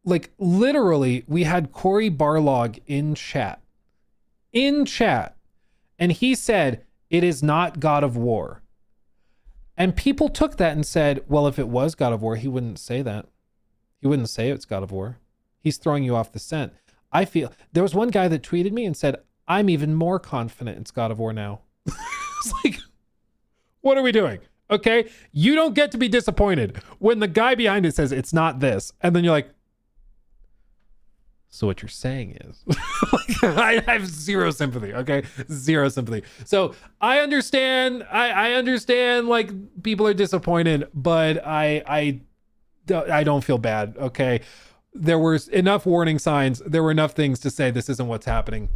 [SPEAKER 2] like, literally, we had Cory Barlog in chat, and he said, it is not God of War. And people took that and said, well, if it was God of War, he wouldn't say that. He wouldn't say it's God of War. He's throwing you off the scent. I feel, there was one guy that tweeted me and said, I'm even more confident it's God of War now. It's like, what are we doing? Okay, you don't get to be disappointed when the guy behind it says it's not this, and then you're like, so what you're saying is, like, I have zero sympathy. Okay, zero sympathy. So I understand. I understand. Like, people are disappointed, but I don't feel bad. Okay, there were enough warning signs. There were enough things to say this isn't what's happening,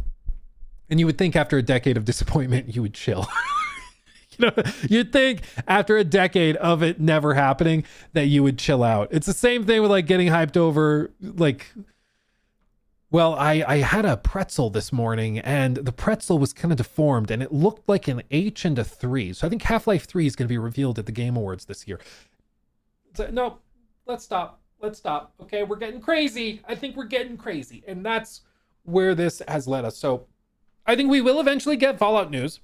[SPEAKER 2] and you would think after a decade of disappointment, you would chill. You know, you'd think after a decade of it never happening that you would chill out. It's the same thing with like getting hyped over, like, well, I had a pretzel this morning and the pretzel was kind of deformed and it looked like an H and a 3. So I think Half-Life 3 is going to be revealed at the Game Awards this year. So, no, let's stop. Okay, we're getting crazy. I think we're getting crazy. And that's where this has led us. So I think we will eventually get Fallout news.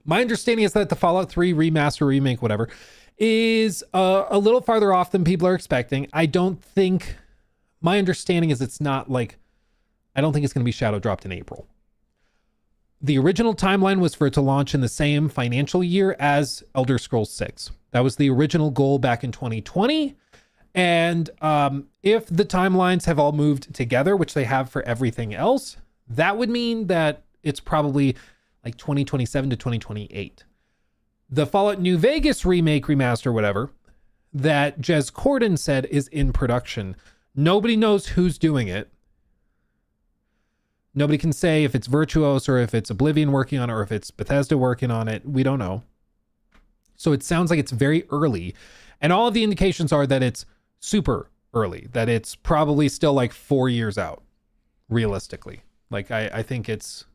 [SPEAKER 2] My understanding is that the Fallout 3 remaster, remake, whatever, is a little farther off than people are expecting. I don't think, my understanding is it's not like, I don't think it's going to be shadow dropped in April. The original timeline was for it to launch in the same financial year as Elder Scrolls 6. That was the original goal back in 2020. And if the timelines have all moved together, which they have for everything else, that would mean that it's probably like 2027 to 2028. The Fallout New Vegas remake, remaster, whatever, that Jez Corden said is in production. Nobody knows who's doing it. Nobody can say if it's Virtuos or if it's Oblivion working on it or if it's Bethesda working on it. We don't know. So it sounds like it's very early. And all of the indications are that it's super early, that it's probably still like 4 years out, realistically. Like, I think it's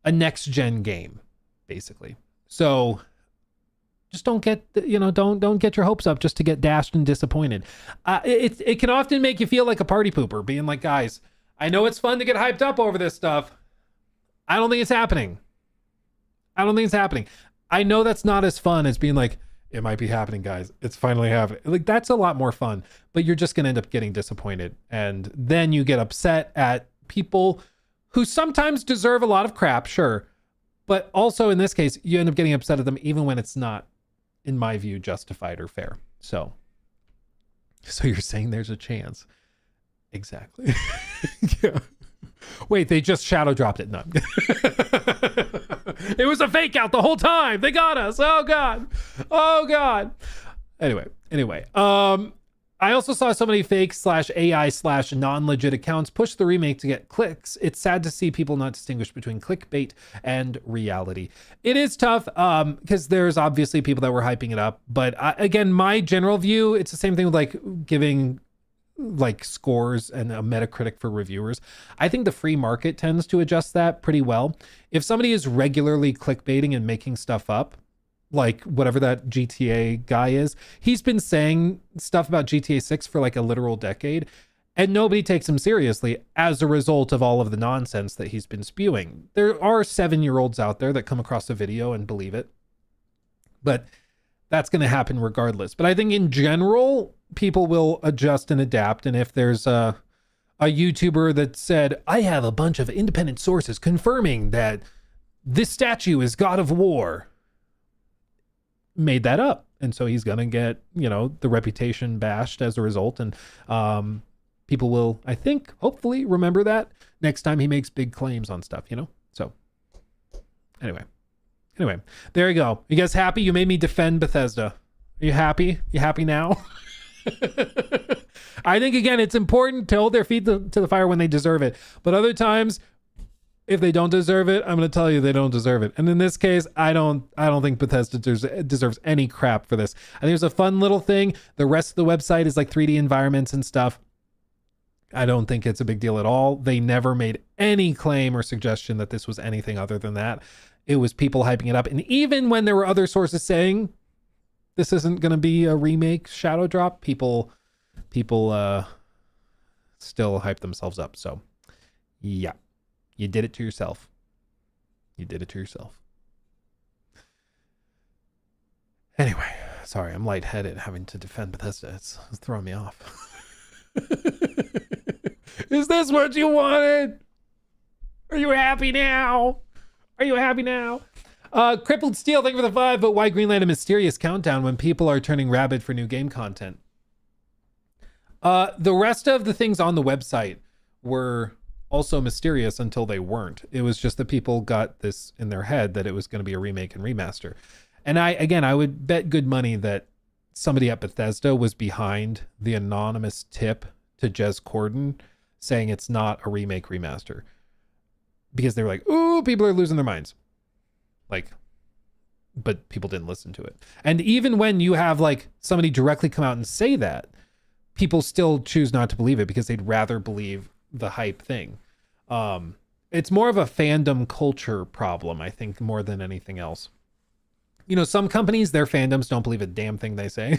[SPEAKER 2] a next gen game, basically. So just don't get, don't get your hopes up just to get dashed and disappointed. It can often make you feel like a party pooper, being like, guys, I know it's fun to get hyped up over this stuff. I don't think it's happening. I know that's not as fun as being like, it might be happening, guys. It's finally happening. Like, that's a lot more fun, but you're just going to end up getting disappointed. And then you get upset at people who sometimes deserve a lot of crap, sure. But also in this case, you end up getting upset at them even when it's not, in my view, justified or fair. So you're saying there's a chance. Exactly. Yeah. Wait, they just shadow dropped it. No. It was a fake out the whole time. They got us. Oh God. Oh God. Anyway. I also saw so many fake /AI /non-legit accounts push the remake to get clicks. It's sad to see people not distinguish between clickbait and reality. It is tough because there's obviously people that were hyping it up. But again, my general view, it's the same thing with like giving like scores and a Metacritic for reviewers. I think the free market tends to adjust that pretty well. If somebody is regularly clickbaiting and making stuff up, like whatever that GTA guy is, he's been saying stuff about GTA 6 for like a literal decade, and nobody takes him seriously as a result of all of the nonsense that he's been spewing. There are 7-year-olds out there that come across a video and believe it, but that's going to happen regardless. But I think in general, people will adjust and adapt. And if there's a YouTuber that said, I have a bunch of independent sources confirming that this statue is God of War, made that up, and so he's gonna get, you know, the reputation bashed as a result, and people will, I think, hopefully remember that next time he makes big claims on stuff, you know. So anyway, there you go. You guys happy? You made me defend Bethesda. Are you happy? You happy now? I think again, it's important to hold their feet to the fire when they deserve it, but other times, if they don't deserve it, I'm going to tell you they don't deserve it. And in this case, I don't think Bethesda deserves any crap for this. I think there's a fun little thing. The rest of the website is like 3D environments and stuff. I don't think it's a big deal at all. They never made any claim or suggestion that this was anything other than that. It was people hyping it up. And even when there were other sources saying this isn't going to be a remake shadow drop, people still hype themselves up. So yeah. You did it to yourself. Anyway, sorry, I'm lightheaded having to defend Bethesda. It's throwing me off. Is this what you wanted? Are you happy now? Crippled Steel, thank you for the 5, but why Greenlight a mysterious countdown when people are turning rabid for new game content? The rest of the things on the website were also mysterious until they weren't. It was just that people got this in their head that it was going to be a remake and remaster. And I would bet good money that somebody at Bethesda was behind the anonymous tip to Jez Corden saying it's not a remake remaster, because they were like, ooh, people are losing their minds. Like, but people didn't listen to it. And even when you have like somebody directly come out and say that, people still choose not to believe it because they'd rather believe the hype thing. It's more of a fandom culture problem, I think, more than anything else. You know, some companies, their fandoms don't believe a damn thing they say.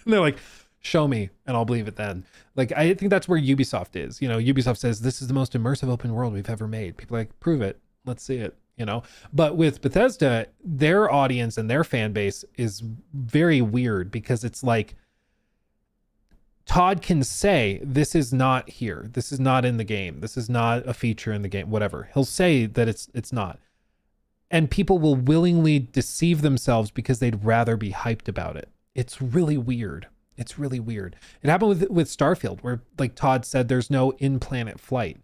[SPEAKER 2] And they're like, show me and I'll believe it then. Like, I think that's where Ubisoft is. You know, Ubisoft says this is the most immersive open world we've ever made. People are like, prove it. Let's see it. You know, but with Bethesda, their audience and their fan base is very weird, because it's like, Todd can say, this is not here. This is not in the game. This is not a feature in the game, whatever. He'll say that it's not. And people will willingly deceive themselves because they'd rather be hyped about it. It's really weird. It happened with Starfield, where like Todd said there's no in-planet flight.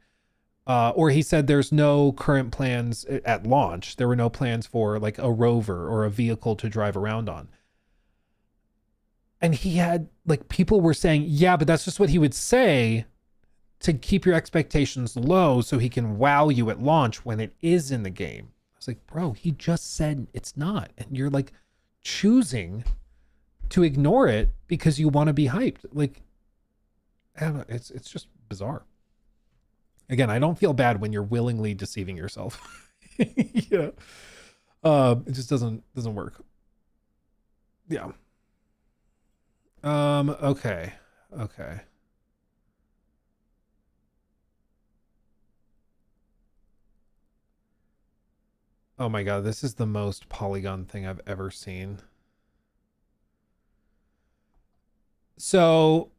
[SPEAKER 2] Or he said there's no current plans at launch. There were no plans for like a rover or a vehicle to drive around on. And he had, like, people were saying, yeah, but that's just what he would say to keep your expectations low so he can wow you at launch when it is in the game. I was like, bro, he just said it's not. And you're like choosing to ignore it because you want to be hyped. Like, I don't know, it's just bizarre. Again, I don't feel bad when you're willingly deceiving yourself. Yeah. It just doesn't work. Yeah. Okay. Oh my God, this is the most Polygon thing I've ever seen. So,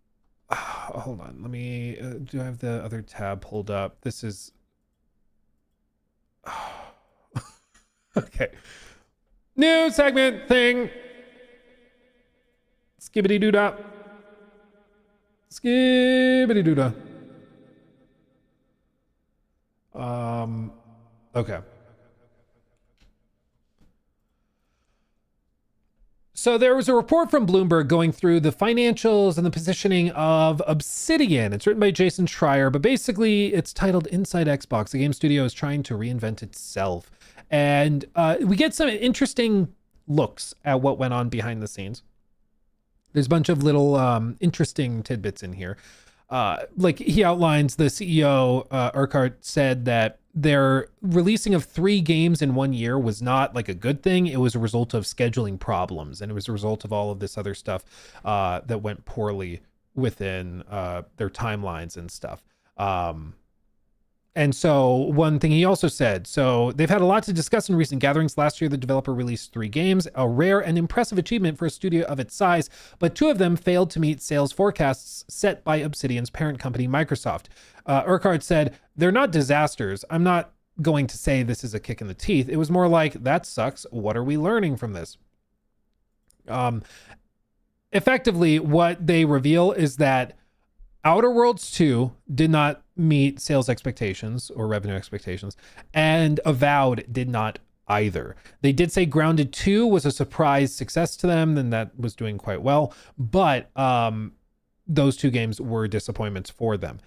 [SPEAKER 2] hold on. Let me, do I have the other tab pulled up? This is, okay. New segment thing. Skibbity-doo-dah. Skibbity-doo-dah. Okay. So there was a report from Bloomberg going through the financials and the positioning of Obsidian. It's written by Jason Schreier, but basically it's titled Inside Xbox. The game studio is trying to reinvent itself. And we get some interesting looks at what went on behind the scenes. There's a bunch of little interesting tidbits in here. Like he outlines, the CEO, Urquhart, said that their releasing of 3 games in 1 year was not like a good thing. It was a result of scheduling problems, and it was a result of all of this other stuff that went poorly within their timelines and stuff. And so one thing he also said, so they've had a lot to discuss in recent gatherings. Last year, the developer released 3 games, a rare and impressive achievement for a studio of its size, but 2 of them failed to meet sales forecasts set by Obsidian's parent company, Microsoft. Urquhart said, they're not disasters. I'm not going to say this is a kick in the teeth. It was more like, that sucks. What are we learning from this? Effectively, what they reveal is that Outer Worlds 2 did not meet sales expectations or revenue expectations, and Avowed did not either. They did say Grounded 2 was a surprise success to them, and that was doing quite well, but those 2 games were disappointments for them.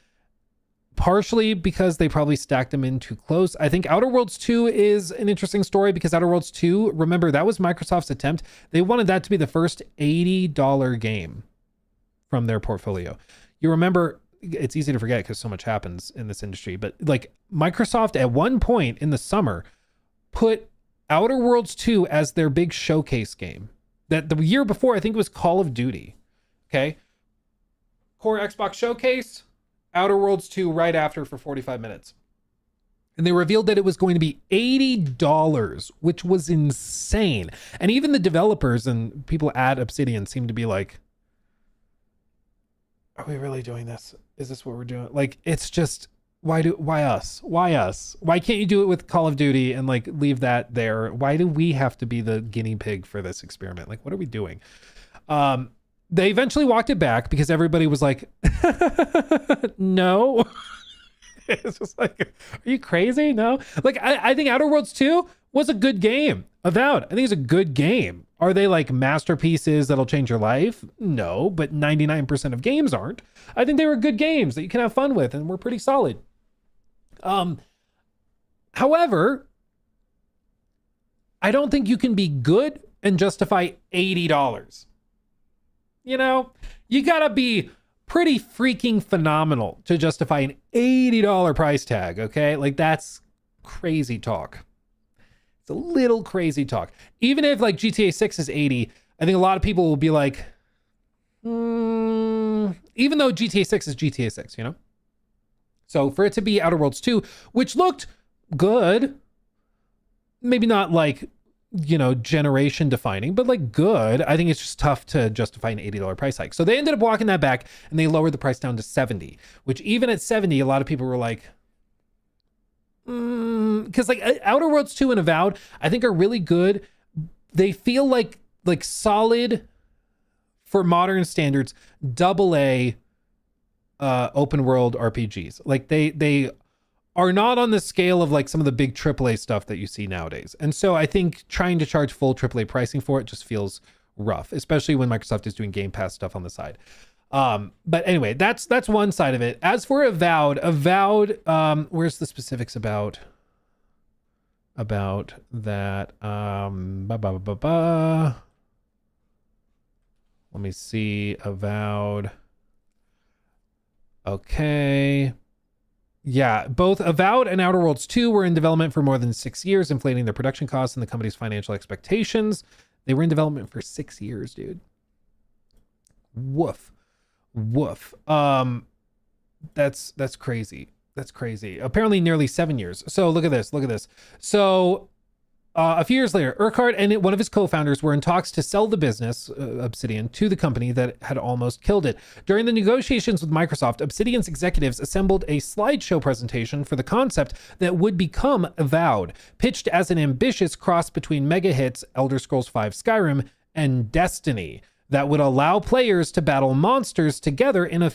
[SPEAKER 2] Partially because they probably stacked them in too close. I think Outer Worlds 2 is an interesting story because Outer Worlds 2, remember, that was Microsoft's attempt. They wanted that to be the first $80 game from their portfolio. You remember, it's easy to forget because so much happens in this industry, but like Microsoft at one point in the summer put Outer Worlds 2 as their big showcase game. That the year before, I think it was Call of Duty. Okay. Core Xbox Showcase, Outer Worlds 2 right after for 45 minutes. And they revealed that it was going to be $80, which was insane. And even the developers and people at Obsidian seem to be like, are we really doing this? Is this what we're doing? Like, it's just, why us? Why us? Why can't you do it with Call of Duty and like leave that there? Why do we have to be the guinea pig for this experiment? Like, what are we doing? They eventually walked it back because everybody was like, no. It's just like, are you crazy? No. Like, I think Outer Worlds 2 was a good game. Avowed, I think it's a good game. Are they like masterpieces that'll change your life? No, but 99% of games aren't. I think they were good games that you can have fun with and were pretty solid. However, I don't think you can be good and justify $80. You know, you gotta be pretty freaking phenomenal to justify an $80 price tag, okay? Like, that's crazy talk. It's a little crazy talk. Even if like GTA 6 is 80, I think a lot of people will be like, even though GTA 6 is GTA 6, you know? So for it to be Outer Worlds 2, which looked good, maybe not like, you know, generation defining, but like good, I think it's just tough to justify an $80 price hike. So they ended up walking that back and they lowered the price down to 70, which even at 70, a lot of people were like, because like Outer Worlds 2 and Avowed, I think are really good. They feel like solid, for modern standards, AA open world RPGs. Like they are not on the scale of like some of the big AAA stuff that you see nowadays. And so I think trying to charge full AAA pricing for it just feels rough, especially when Microsoft is doing Game Pass stuff on the side. But anyway, that's one side of it. As for Avowed, where's the specifics about that? Let me see. Avowed. Okay. Yeah, both Avowed and Outer Worlds 2 were in development for more than 6 years, inflating their production costs and the company's financial expectations. They were in development for 6 years, dude. Woof. That's crazy. That's crazy. Apparently nearly 7 years. So look at this. So a few years later, Urquhart and one of his co-founders were in talks to sell the business, Obsidian, to the company that had almost killed it. During the negotiations with Microsoft, Obsidian's executives assembled a slideshow presentation for the concept that would become Avowed, pitched as an ambitious cross between mega hits Elder Scrolls V Skyrim and Destiny that would allow players to battle monsters together in a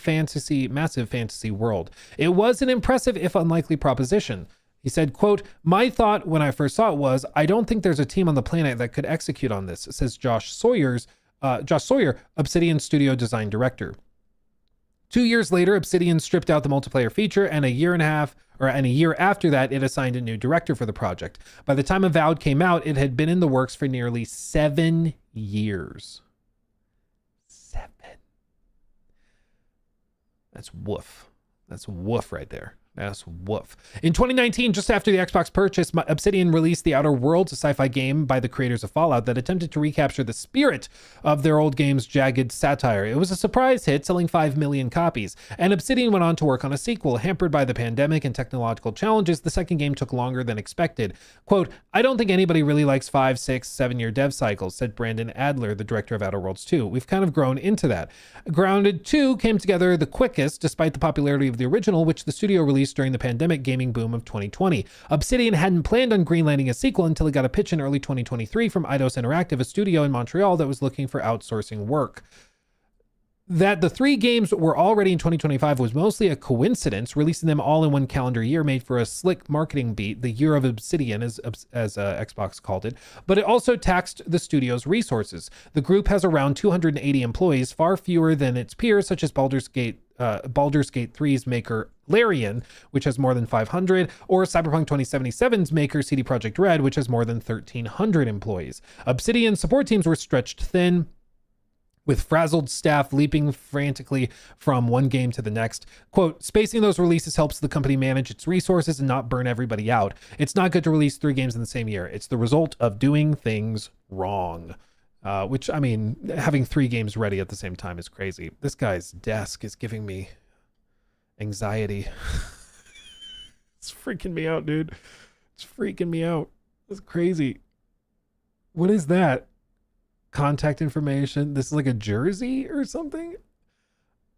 [SPEAKER 2] massive fantasy world. It was an impressive, if unlikely, proposition. He said, quote, "My thought when I first saw it was, I don't think there's a team on the planet that could execute on this," says Josh Sawyer, Obsidian Studio Design Director. 2 years later, Obsidian stripped out the multiplayer feature, and a year after that, it assigned a new director for the project. By the time Avowed came out, it had been in the works for nearly 7 years. 7. That's woof. That's woof right there. That's woof. In 2019, just after the Xbox purchase, Obsidian released The Outer Worlds, a sci-fi game by the creators of Fallout that attempted to recapture the spirit of their old game's jagged satire. It was a surprise hit, selling 5 million copies, and Obsidian went on to work on a sequel. Hampered by the pandemic and technological challenges, the second game took longer than expected. Quote, "I don't think anybody really likes 5, 6, 7-year dev cycles," said Brandon Adler, the director of Outer Worlds 2. "We've kind of grown into that." Grounded 2 came together the quickest, despite the popularity of the original, which the studio released during the pandemic gaming boom of 2020. Obsidian hadn't planned on greenlighting a sequel until it got a pitch in early 2023 from Eidos Interactive, a studio in Montreal that was looking for outsourcing work. That the 3 games were already in 2025 was mostly a coincidence. Releasing them all in one calendar year made for a slick marketing beat, the year of Obsidian, as Xbox called it, but it also taxed the studio's resources. The group has around 280 employees, far fewer than its peers, such as Baldur's Gate 3's maker Larian, which has more than 500, or Cyberpunk 2077's maker CD Projekt Red, which has more than 1,300 employees. Obsidian support teams were stretched thin, with frazzled staff leaping frantically from one game to the next. Quote, "Spacing those releases helps the company manage its resources and not burn everybody out. It's not good to release 3 games in the same year. It's the result of doing things wrong." Which, I mean, having 3 games ready at the same time is crazy. This guy's desk is giving me anxiety. It's freaking me out, dude. It's freaking me out. It's crazy. What is that? Contact information. This is like a jersey or something.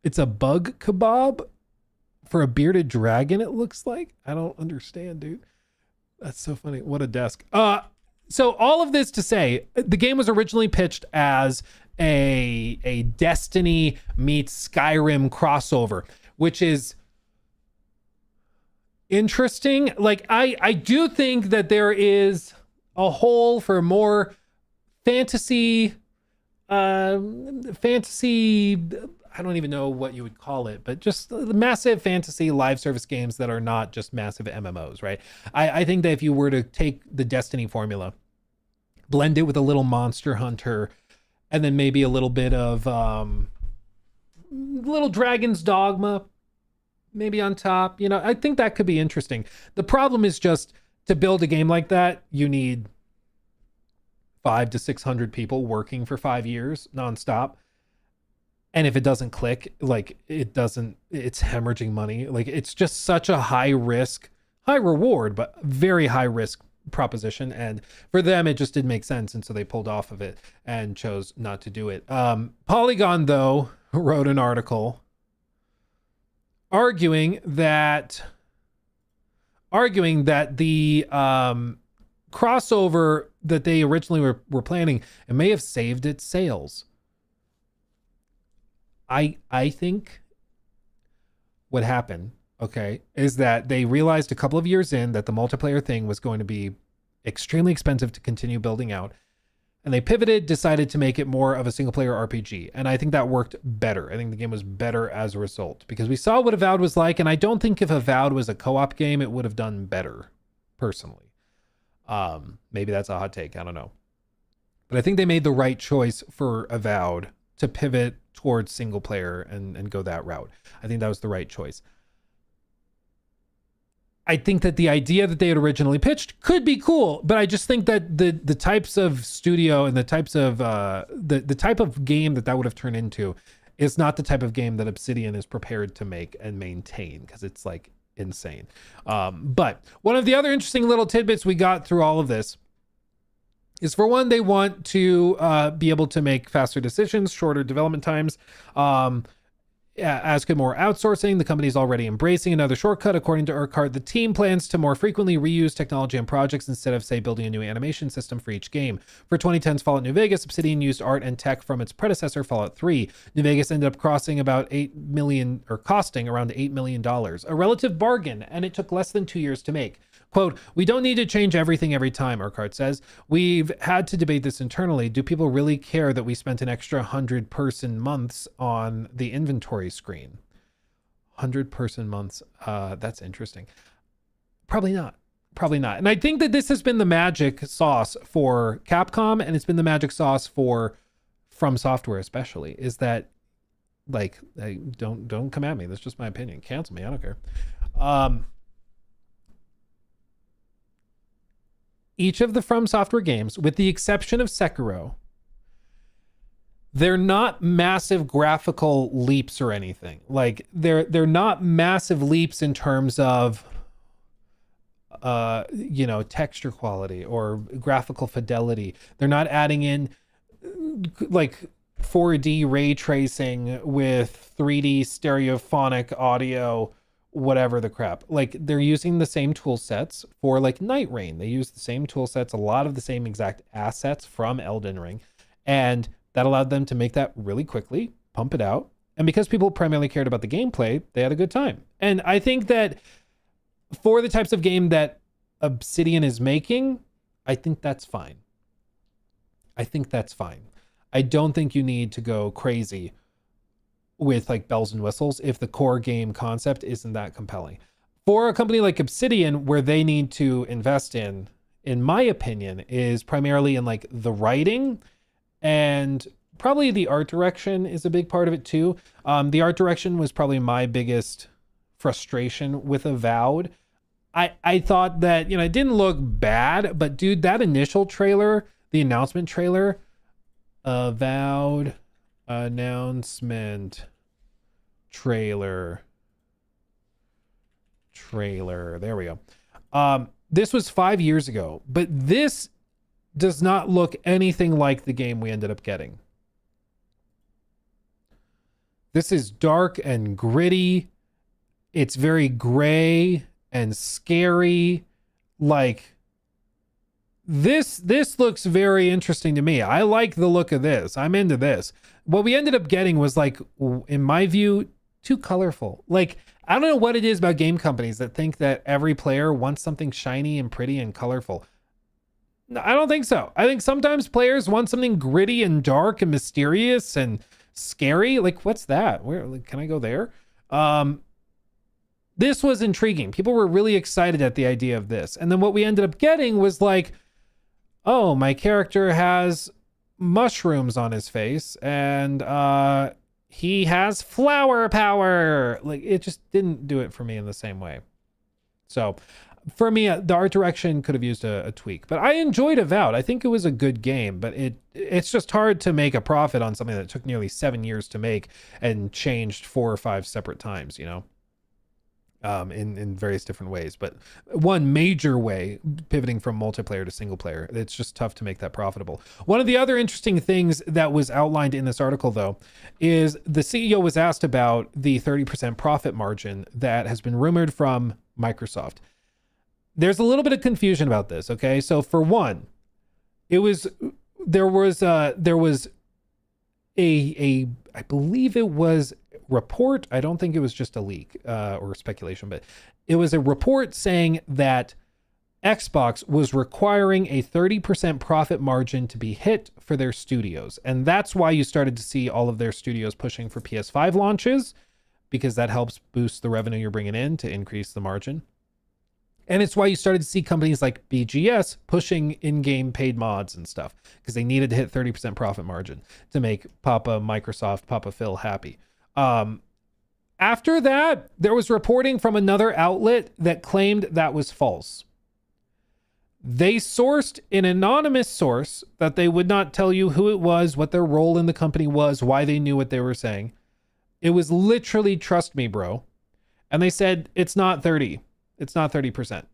[SPEAKER 2] It's a bug kebab for a bearded dragon, it looks like. I don't understand, dude. That's so funny. What a desk. So all of this to say, the game was originally pitched as a Destiny meets Skyrim crossover, which is interesting. Like, I do think that there is a hole for more fantasy, I don't even know what you would call it, but just massive fantasy live service games that are not just massive MMOs, right? I think that if you were to take the Destiny formula, blend it with a little Monster Hunter, and then maybe a little bit of little Dragon's Dogma, maybe on top, you know, I think that could be interesting. The problem is just to build a game like that, you need 500 to 600 people working for 5 years nonstop. And if it doesn't click, like it's hemorrhaging money. Like, it's just such a high risk, high reward, but very high risk proposition. And for them, it just didn't make sense. And so they pulled off of it and chose not to do it. Polygon, though, wrote an article arguing that the crossover that they originally were planning, it may have saved its sales. I think what happened, okay, is that they realized a couple of years in that the multiplayer thing was going to be extremely expensive to continue building out. And they pivoted, decided to make it more of a single player RPG. And I think that worked better. I think the game was better as a result, because we saw what Avowed was like. And I don't think if Avowed was a co-op game, it would have done better, personally. Maybe that's a hot take. I don't know. But I think they made the right choice for Avowed to pivot towards single player and go that route. I think that was the right choice. I think that the idea that they had originally pitched could be cool, but I just think that the types of studio and the types of the type of game that would have turned into is not the type of game that Obsidian is prepared to make and maintain, because it's like insane. But one of the other interesting little tidbits we got through all of this is, for one, they want to be able to make faster decisions, shorter development times, as could more outsourcing. The company is already embracing another shortcut. According to Urquhart, the team plans to more frequently reuse technology on projects instead of, say, building a new animation system for each game. For 2010's Fallout New Vegas, Obsidian used art and tech from its predecessor, Fallout 3. New Vegas ended up costing around $8 million, a relative bargain, and it took less than 2 years to make. Quote, "We don't need to change everything every time," Urquhart says. "We've had to debate this internally. Do people really care that we spent an extra 100-person months on the inventory screen?" 100-person months. That's interesting. Probably not. Probably not. And I think that this has been the magic sauce for Capcom, and it's been the magic sauce for From Software especially, is that, like, don't come at me. That's just my opinion. Cancel me. I don't care. Each of the From Software games, with the exception of Sekiro, they're not massive graphical leaps or anything. Like, they're not massive leaps in terms of texture quality or graphical fidelity. They're not adding in like 4D ray tracing with 3D stereophonic audio, whatever the crap. Like, they're using the same tool sets for like Night Rain. They use the same tool sets, a lot of the same exact assets from Elden Ring, and that allowed them to make that really quickly, pump it out. And because people primarily cared about the gameplay, they had a good time. And I think that for the types of game that Obsidian is making, I think that's fine. I don't think you need to go crazy with like bells and whistles if the core game concept isn't that compelling. For a company like Obsidian, where they need to invest in my opinion, is primarily in like the writing, and probably the art direction is a big part of it too. The art direction was probably my biggest frustration with Avowed. I thought that, it didn't look bad, but dude, that initial trailer, the announcement trailer, Avowed announcement trailer, there we go. This was 5 years ago, but this does not look anything like the game we ended up getting. This is dark and gritty. It's very gray and scary. Like, this looks very interesting to me. I like the look of this. I'm into this. What we ended up getting was, like, in my view, too colorful. Like, I don't know what it is about game companies that think that every player wants something shiny and pretty and colorful. No, I don't think so. I think sometimes players want something gritty and dark and mysterious and scary. Like, what's that? Where, like, can I go there? This was intriguing. People were really excited at the idea of this. And then what we ended up getting was like, oh, my character has mushrooms on his face and he has flower power. Like, it just didn't do it for me in the same way. So for me, the art direction could have used a tweak, but I enjoyed Avowed. I think it was a good game, but it's just hard to make a profit on something that took nearly 7 years to make and changed 4 or 5 separate times, in various different ways. But one major way, pivoting from multiplayer to single player, it's just tough to make that profitable. One of the other interesting things that was outlined in this article, though, is the CEO was asked about the 30% profit margin that has been rumored from Microsoft. There's a little bit of confusion about this. Okay. So for one, there was I believe it was report. I don't think it was just a leak or speculation, but it was a report saying that Xbox was requiring a 30% profit margin to be hit for their studios. And that's why you started to see all of their studios pushing for PS5 launches, because that helps boost the revenue you're bringing in to increase the margin. And it's why you started to see companies like BGS pushing in-game paid mods and stuff, because they needed to hit 30% profit margin to make Papa Microsoft, Papa Phil happy. After that, there was reporting from another outlet that claimed that was false. They sourced an anonymous source that they would not tell you who it was, what their role in the company was, why they knew what they were saying. It was literally, trust me, bro. And they said, it's not 30. It's not 30%.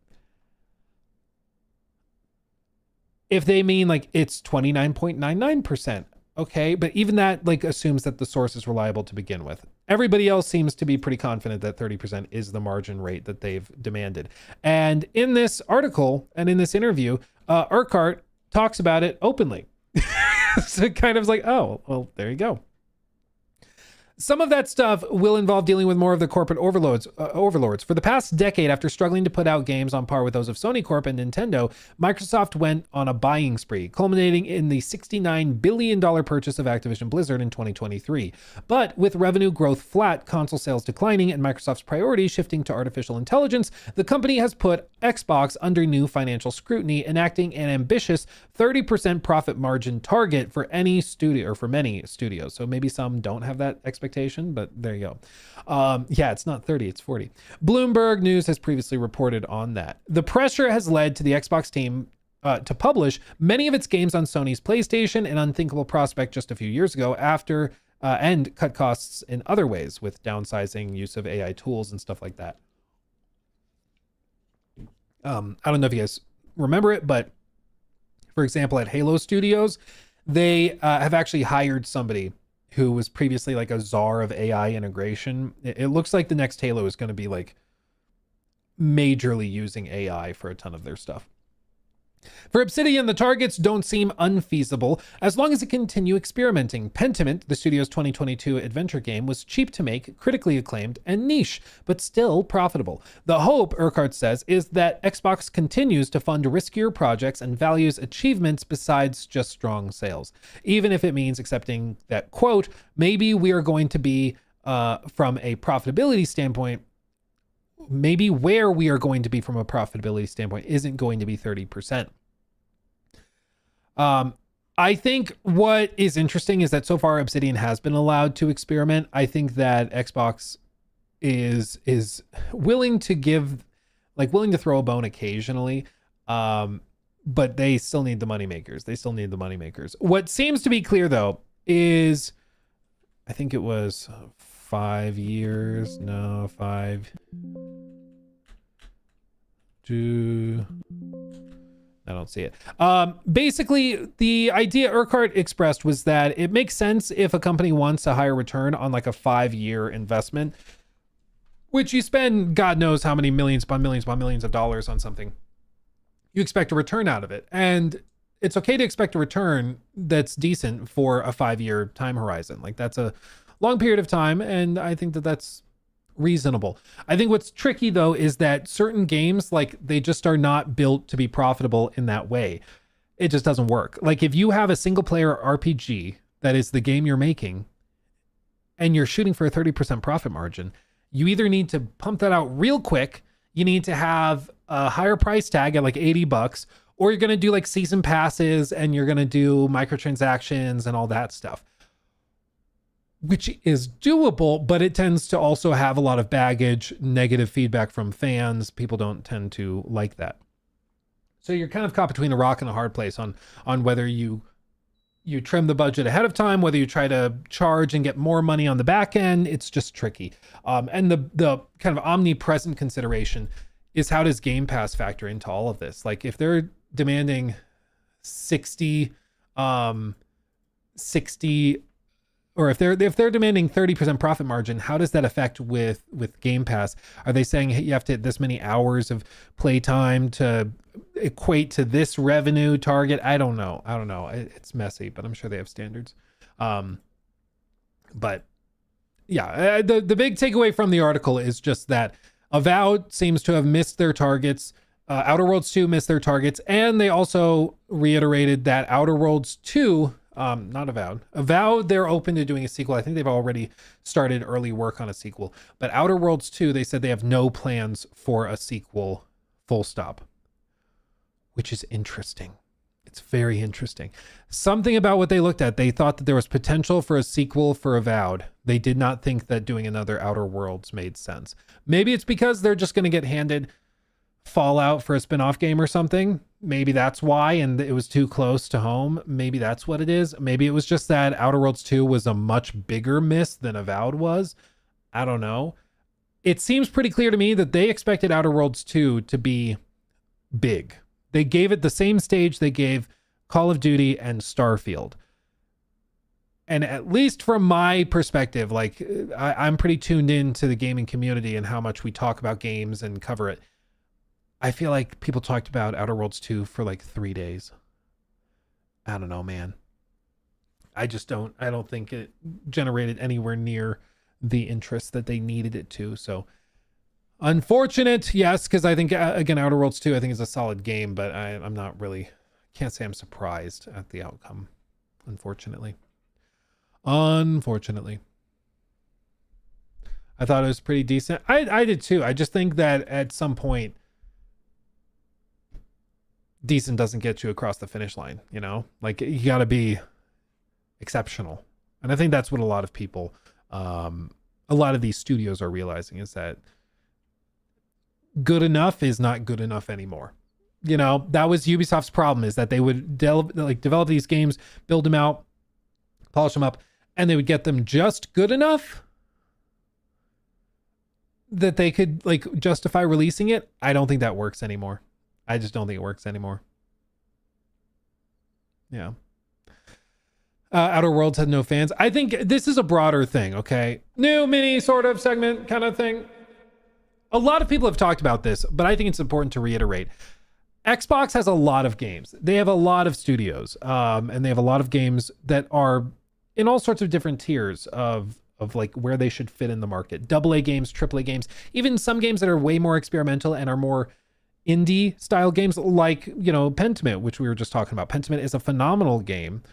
[SPEAKER 2] If they mean like it's 29.99%, okay, but even that like assumes that the source is reliable to begin with. Everybody else seems to be pretty confident that 30% is the margin rate that they've demanded. And in this article and in this interview, Urquhart talks about it openly. So it kind of like, oh, well, there you go. Some of that stuff will involve dealing with more of the corporate overlords. For the past decade, after struggling to put out games on par with those of Sony Corp and Nintendo, Microsoft went on a buying spree, culminating in the $69 billion purchase of Activision Blizzard in 2023. But with revenue growth flat, console sales declining, and Microsoft's priorities shifting to artificial intelligence, the company has put Xbox under new financial scrutiny, enacting an ambitious 30% profit margin target for any studio, or for many studios. So maybe some don't have that expectation, but there you go. Yeah, it's not 30, it's 40. Bloomberg News has previously reported on that. The pressure has led to the Xbox team to publish many of its games on Sony's PlayStation, an unthinkable prospect just a few years ago, after and cut costs in other ways with downsizing, use of AI tools, and stuff like that. I don't know if you guys remember it, but for example, at Halo Studios, they have actually hired somebody who was previously like a czar of AI integration. It looks like the next Halo is going to be like majorly using AI for a ton of their stuff. For Obsidian, the targets don't seem unfeasible as long as it continue experimenting. Pentiment, the studio's 2022 adventure game, was cheap to make, critically acclaimed, and niche, but still profitable. The hope, Urquhart says, is that Xbox continues to fund riskier projects and values achievements besides just strong sales, even if it means accepting that, quote, maybe we are going to be, from a profitability standpoint, maybe where we are going to be from a profitability standpoint isn't going to be 30%. I think what is interesting is that so far Obsidian has been allowed to experiment. I think that Xbox is willing to willing to throw a bone occasionally. But they still need the moneymakers. What seems to be clear though is, I think it was 5 years. No, 5. I don't see it. Basically, the idea Urquhart expressed was that it makes sense if a company wants a higher return on like a 5-year investment, which you spend God knows how many millions upon millions of dollars on something. You expect a return out of it. And it's okay to expect a return that's decent for a 5-year time horizon. Like that's a long period of time. And I think that that's reasonable. I think what's tricky though is that certain games, like they just are not built to be profitable in that way. It just doesn't work. Like if you have a single player RPG that is the game you're making and you're shooting for a 30% profit margin, you either need to pump that out real quick, you need to have a higher price tag at like $80, or you're going to do like season passes and you're going to do microtransactions and all that stuff, which is doable, but it tends to also have a lot of baggage, negative feedback from fans. People don't tend to like that. So you're kind of caught between a rock and a hard place on whether you trim the budget ahead of time, whether you try to charge and get more money on the back end. It's just tricky. And the kind of omnipresent consideration is, how does Game Pass factor into all of this? Like if they're demanding 60, or if they're demanding 30% profit margin, how does that affect with Game Pass? Are they saying, hey, you have to hit this many hours of playtime to equate to this revenue target? I don't know. It's messy, but I'm sure they have standards. But yeah, the big takeaway from the article is just that Avowed seems to have missed their targets. Outer Worlds 2 missed their targets, and they also reiterated that Outer Worlds 2, not Avowed, they're open to doing a sequel. I think they've already started early work on a sequel, but Outer Worlds 2, they said they have no plans for a sequel, full stop, which is interesting. It's very interesting. Something about what they looked at, they thought that there was potential for a sequel for Avowed. They did not think that doing another Outer Worlds made sense. Maybe it's because they're just going to get handed Fallout for a spin-off game or something. Maybe that's why, and it was too close to home. Maybe that's what it is. Maybe it was just that Outer Worlds 2 was a much bigger miss than Avowed was. I don't know. It seems pretty clear to me that they expected Outer Worlds 2 to be big. They gave it the same stage they gave Call of Duty and Starfield. And at least from my perspective, like I'm pretty tuned in to the gaming community and how much we talk about games and cover it. I feel like people talked about Outer Worlds 2 for like 3 days. I don't know, man. I don't think it generated anywhere near the interest that they needed it to. So unfortunate, yes, because I think again, Outer Worlds 2 I think is a solid game, but I'm not really, can't say I'm surprised at the outcome. Unfortunately, I thought it was pretty decent. I did too. I just think that at some point, decent doesn't get you across the finish line. You know, like you got to be exceptional, and I think that's what a lot of people, a lot of these studios are realizing, is that good enough is not good enough anymore. You know, that was Ubisoft's problem, is that they would develop these games, build them out, polish them up, and they would get them just good enough that they could like justify releasing it. I don't think that works anymore. I just don't think it works anymore. Yeah. Outer Worlds had no fans. I think this is a broader thing, okay? New mini sort of segment kind of thing. A lot of people have talked about this, but I think it's important to reiterate. Xbox has a lot of games. They have a lot of studios, and they have a lot of games that are in all sorts of different tiers of like where they should fit in the market. AA games, AAA games, even some games that are way more experimental and are more indie style games, like, you know, Pentiment, which we were just talking about. Pentiment is a phenomenal game,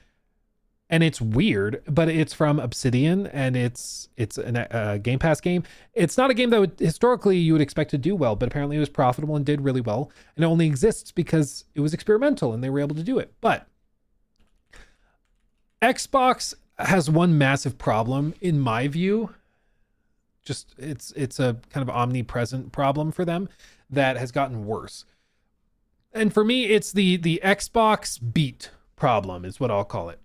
[SPEAKER 2] and it's weird, but it's from Obsidian, and it's a Game Pass game. It's not a game that would historically you would expect to do well, but apparently it was profitable and did really well, and it only exists because it was experimental and they were able to do it. But Xbox has one massive problem, in my view. Just it's a kind of omnipresent problem for them that has gotten worse. And for me, it's the Xbox beat problem is what I'll call it.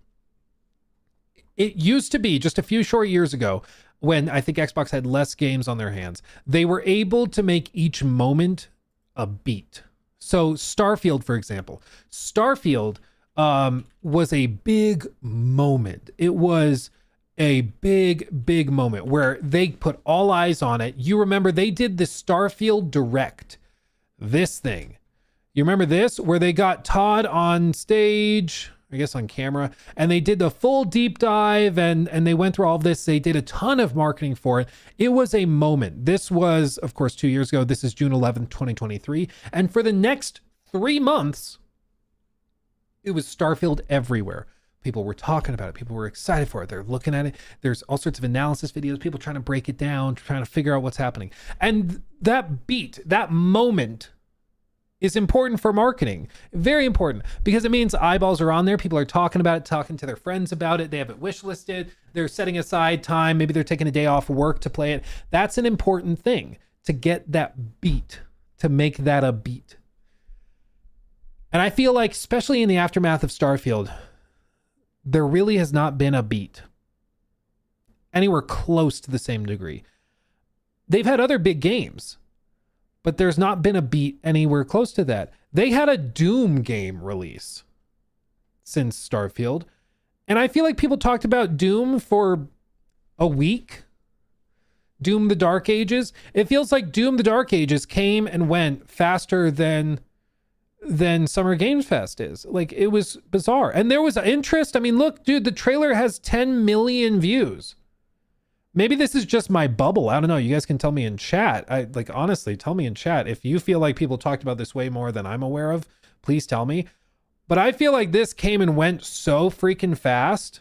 [SPEAKER 2] It used to be just a few short years ago, when I think Xbox had less games on their hands, they were able to make each moment a beat. So Starfield, for example, Starfield was a big moment. It was a big moment where they put all eyes on it. You remember they did the Starfield Direct, this thing. You remember this, where they got Todd on stage, I guess on camera, and they did the full deep dive, and they went through all of this. They did a ton of marketing for it. It was a moment. This was, of course, 2 years ago. This is June 11th, 2023. And for the next 3 months, it was Starfield everywhere. People were talking about it. People were excited for it. They're looking at it. There's all sorts of analysis videos, people trying to break it down, trying to figure out what's happening. And that beat, that moment is important for marketing. Very important, because it means eyeballs are on there. People are talking about it, talking to their friends about it. They have it wish listed. They're setting aside time. Maybe they're taking a day off work to play it. That's an important thing, to get that beat, to make that a beat. And I feel like, especially in the aftermath of Starfield, there really has not been a beat anywhere close to the same degree. They've had other big games, but there's not been a beat anywhere close to that. They had a Doom game release since Starfield, and I feel like people talked about Doom for a week. Doom the Dark Ages. It feels like Doom the Dark Ages came and went faster than Summer Games Fest is. Like, it was bizarre. And there was interest. I mean, look, dude, the trailer has 10 million views. Maybe this is just my bubble. I don't know. You guys can tell me in chat. Honestly, tell me in chat. If you feel like people talked about this way more than I'm aware of, please tell me. But I feel like this came and went so freaking fast,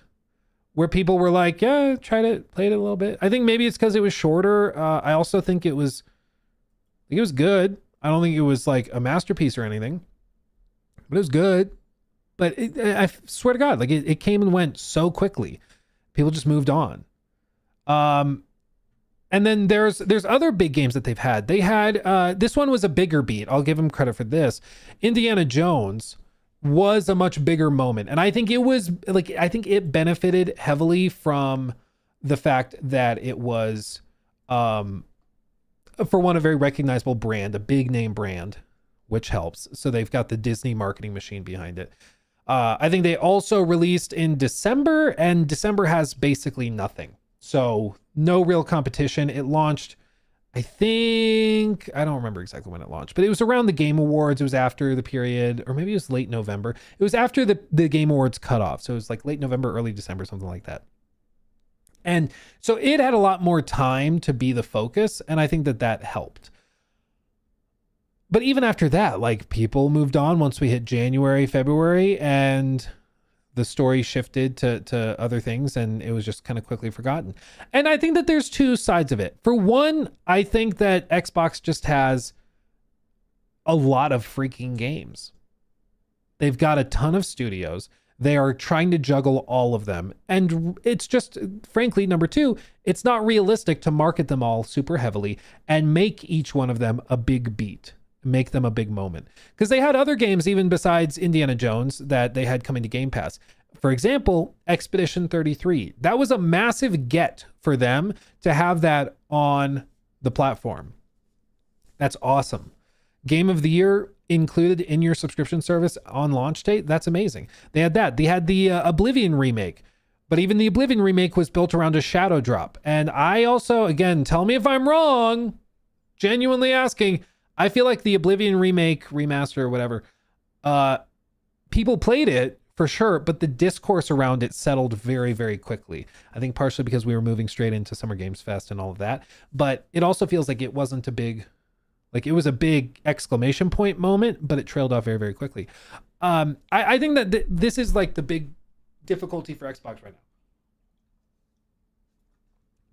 [SPEAKER 2] where people were like, yeah, try to play it a little bit. I think maybe it's because it was shorter. I also think it was good. I don't think it was like a masterpiece or anything, but it was good. But I swear to God, like it came and went so quickly. People just moved on. And then there's other big games that they've had. They had, this one was a bigger beat. I'll give them credit for this. Indiana Jones was a much bigger moment. And I think I think it benefited heavily from the fact that it was, for one, a very recognizable brand, a big name brand, which helps. So they've got the Disney marketing machine behind it. I think they also released in December, and December has basically nothing. So no real competition. It launched, I don't remember exactly when it launched, but it was around the Game Awards. It was after the period, or maybe it was late November. It was after the Game Awards cutoff. So it was like late November, early December, something like that. And so it had a lot more time to be the focus, and I think that that helped. But even after that, like, people moved on once we hit January, February, and the story shifted to other things, and it was just kind of quickly forgotten. And I think that there's two sides of it. For one, I think that Xbox just has a lot of freaking games. They've got a ton of studios. They are trying to juggle all of them. And it's just, frankly, number two, it's not realistic to market them all super heavily and make each one of them a big beat, make them a big moment. Because they had other games, even besides Indiana Jones, that they had coming to Game Pass. For example, Expedition 33. That was a massive get for them to have that on the platform. That's awesome. Game of the Year included in your subscription service on launch date. That's amazing. They had that. They had the Oblivion remake, but even the Oblivion remake was built around a shadow drop. And I also, again, tell me if I'm wrong, genuinely asking, I feel like the Oblivion remake, remaster, or whatever, people played it for sure, but the discourse around it settled very, very quickly. I think partially because we were moving straight into Summer Games Fest and all of that, but it also feels like it wasn't a big, like, it was a big exclamation point moment, but it trailed off very, very quickly. I think that this is like the big difficulty for Xbox right now.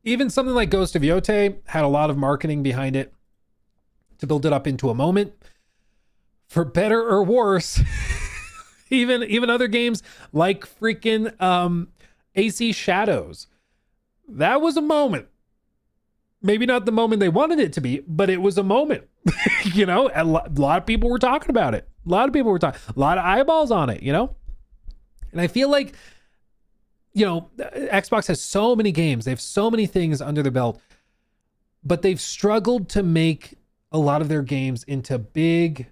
[SPEAKER 2] Even something like Ghost of Yotei had a lot of marketing behind it to build it up into a moment. For better or worse, even other games like freaking AC Shadows, that was a moment. Maybe not the moment they wanted it to be, but it was a moment. You know, a lot of people were talking about it. A lot of eyeballs on it, you know? And I feel like, you know, Xbox has so many games. They have so many things under their belt, but they've struggled to make a lot of their games into big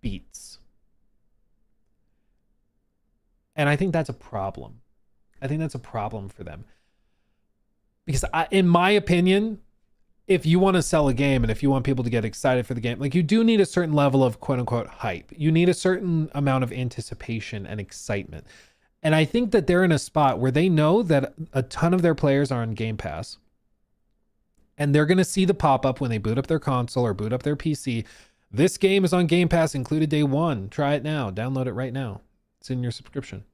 [SPEAKER 2] beats. And I think that's a problem. I think that's a problem for them. Because in my opinion, if you want to sell a game and if you want people to get excited for the game, like, you do need a certain level of quote unquote hype. You need a certain amount of anticipation and excitement. And I think that they're in a spot where they know that a ton of their players are on Game Pass. And they're going to see the pop-up when they boot up their console or boot up their PC. This game is on Game Pass, included day one. Try it now. Download it right now. It's in your subscription.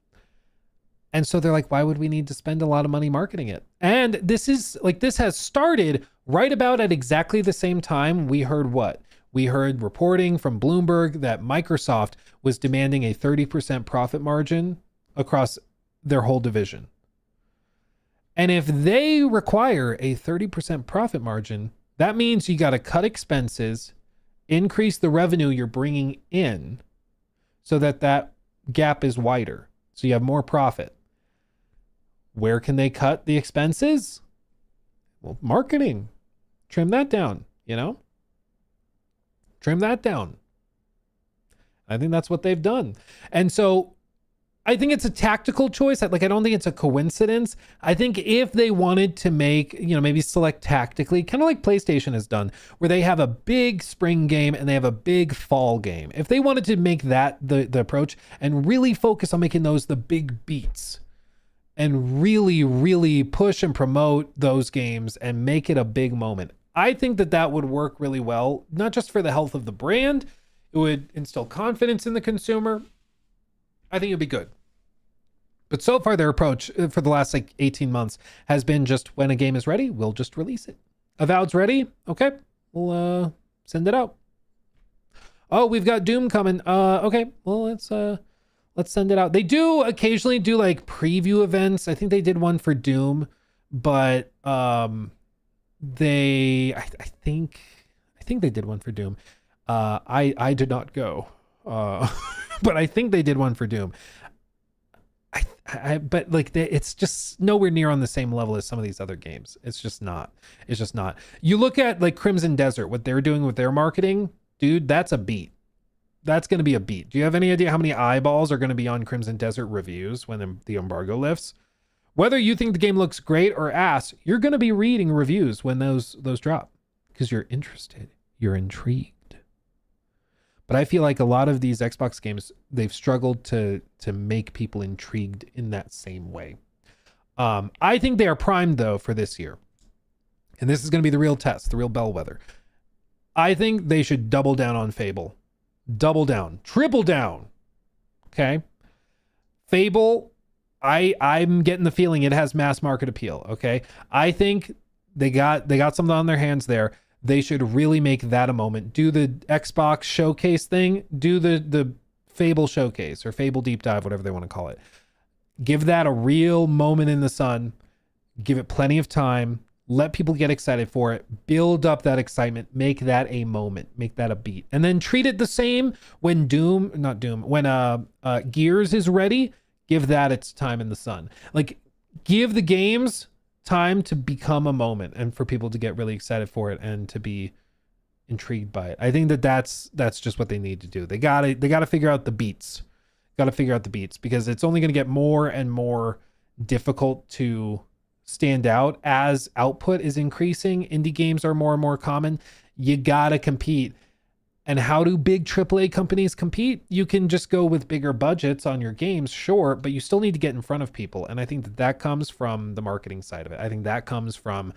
[SPEAKER 2] And so they're like, why would we need to spend a lot of money marketing it? And this has started right about at exactly the same time. We heard what? We heard reporting from Bloomberg that Microsoft was demanding a 30% profit margin across their whole division. And if they require a 30% profit margin, that means you got to cut expenses, increase the revenue you're bringing in so that gap is wider. So you have more profit. Where can they cut the expenses? Well, marketing. Trim that down, you know? Trim that down. I think that's what they've done. And so I think it's a tactical choice. Like, I don't think it's a coincidence. I think if they wanted to make, you know, maybe select tactically, kind of like PlayStation has done, where they have a big spring game and they have a big fall game. If they wanted to make that the approach and really focus on making those the big beats and really, really push and promote those games and make it a big moment, I think that would work really well, not just for the health of the brand. It would instill confidence in the consumer. I think it'd be good. But so far, their approach for the last 18 months has been just, when a game is ready, we'll just release it. Avowed's ready. Okay, we'll send it out. Oh, we've got Doom coming. Okay, well, let's send it out. They do occasionally do like preview events. I think they did one for Doom, but I think they did one for Doom. I did not go. But I think they did one for Doom. But like, it's just nowhere near on the same level as some of these other games. It's just not. You look at like Crimson Desert, what they're doing with their marketing, dude, that's a beat. That's going to be a beat. Do you have any idea how many eyeballs are going to be on Crimson Desert reviews when the embargo lifts? Whether you think the game looks great or ass, you're going to be reading reviews when those drop because you're interested. You're intrigued. But I feel like a lot of these Xbox games, they've struggled to make people intrigued in that same way. I think they are primed though for this year. And this is going to be the real test, the real bellwether. I think they should double down on Fable. Double down, triple down. Okay. Fable, I'm getting the feeling it has mass market appeal. Okay. I think they got something on their hands there. They should really make that a moment. Do the Xbox showcase thing. Do the Fable showcase or Fable deep dive, whatever they want to call it. Give that a real moment in the sun. Give it plenty of time. Let people get excited for it. Build up that excitement. Make that a moment. Make that a beat. And then treat it the same when when Gears is ready. Give that its time in the sun. Like, give the games time to become a moment and for people to get really excited for it and to be intrigued by it. I think that's just what they need to do. They gotta figure out the beats. Gotta figure out the beats, because it's only gonna get more and more difficult to stand out as output is increasing. Indie games are more and more common. You gotta compete. And how do big AAA companies compete? You can just go with bigger budgets on your games, sure, but you still need to get in front of people. And I think that comes from the marketing side of it. I think that comes from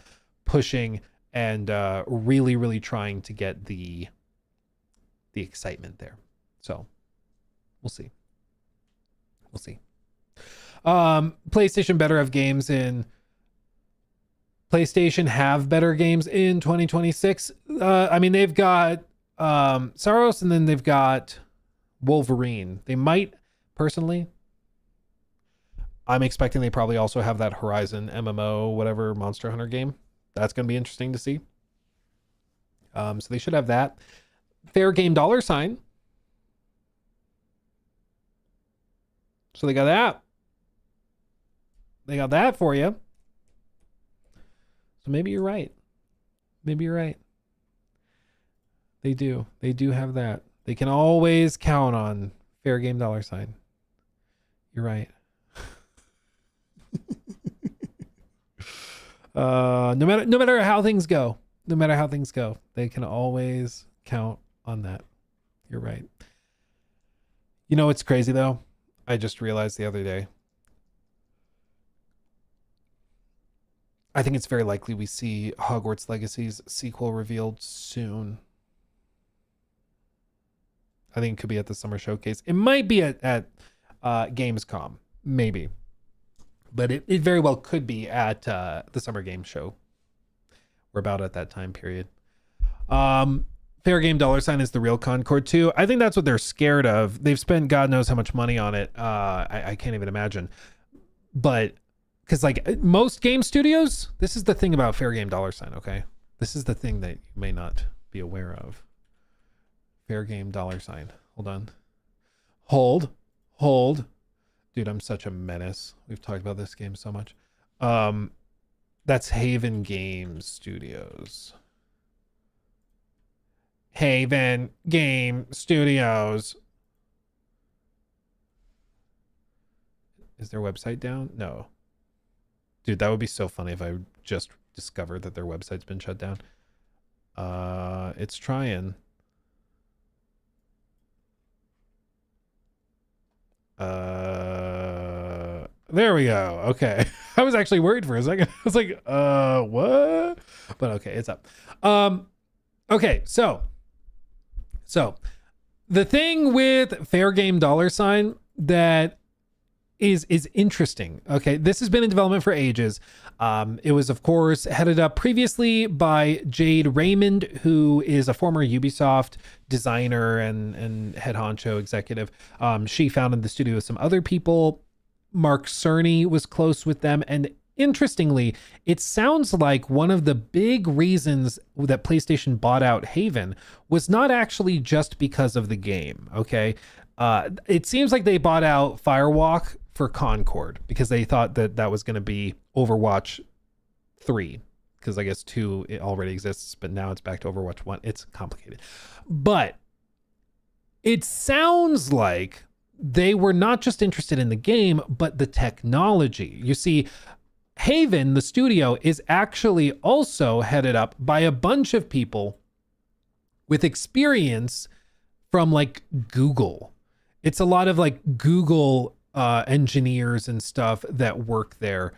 [SPEAKER 2] pushing and really, really trying to get the excitement there. So we'll see. We'll see. PlayStation better have games in... PlayStation have better games in 2026. I mean, they've got Saros, and then they've got Wolverine. They might, personally, I'm expecting they probably also have that Horizon MMO, whatever, Monster Hunter game. That's going to be interesting to see. So they should have that. Fair Game $. So they got that. They got that for you. So maybe you're right. Maybe you're right. They do. They do have that. They can always count on Fair Game $. You're right. No matter how things go, they can always count on that. You're right. You know what's crazy though? I just realized the other day. I think it's very likely we see Hogwarts Legacy's sequel revealed soon. I think it could be at the summer showcase. It might be at Gamescom, maybe. But it very well could be at the summer game show. We're about at that time period. Fair Game $, is the real Concord 2. I think that's what they're scared of. They've spent God knows how much money on it. I can't even imagine. But, because like most game studios, this is the thing about Fair Game $, okay? This is the thing that you may not be aware of. Fair Game $. Hold on. Hold. Dude, I'm such a menace. We've talked about this game so much. That's Haven Game Studios. Haven Game Studios. Is their website down? No. Dude, that would be so funny if I just discovered that their website's been shut down. It's trying. There we go. Okay. I was actually worried for a second. I was like, what? But okay, it's up. Okay, so the thing with Fair Game $, that is interesting. Okay, this has been in development for ages. It was, of course, headed up previously by Jade Raymond, who is a former Ubisoft designer and head honcho executive. She founded the studio with some other people. Mark Cerny was close with them. And interestingly, it sounds like one of the big reasons that PlayStation bought out Haven was not actually just because of the game. Okay. It seems like they bought out Firewalk for Concord because they thought that was going to be Overwatch 3, because I guess 2 it already exists, but now it's back to Overwatch 1. It's complicated, but it sounds like they were not just interested in the game, but the technology. You see, Haven, the studio, is actually also headed up by a bunch of people with experience from like Google. It's a lot of like Google engineers and stuff that work there.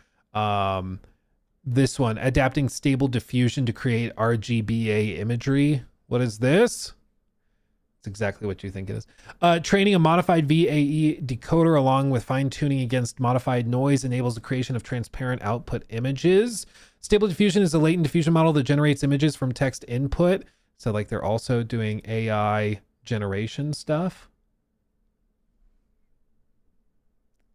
[SPEAKER 2] This one, adapting stable diffusion to create RGBA imagery. What is this? It's exactly what you think it is. Training a modified VAE decoder along with fine-tuning against modified noise enables the creation of transparent output images. Stable diffusion is a latent diffusion model that generates images from text input. So like they're also doing AI generation stuff.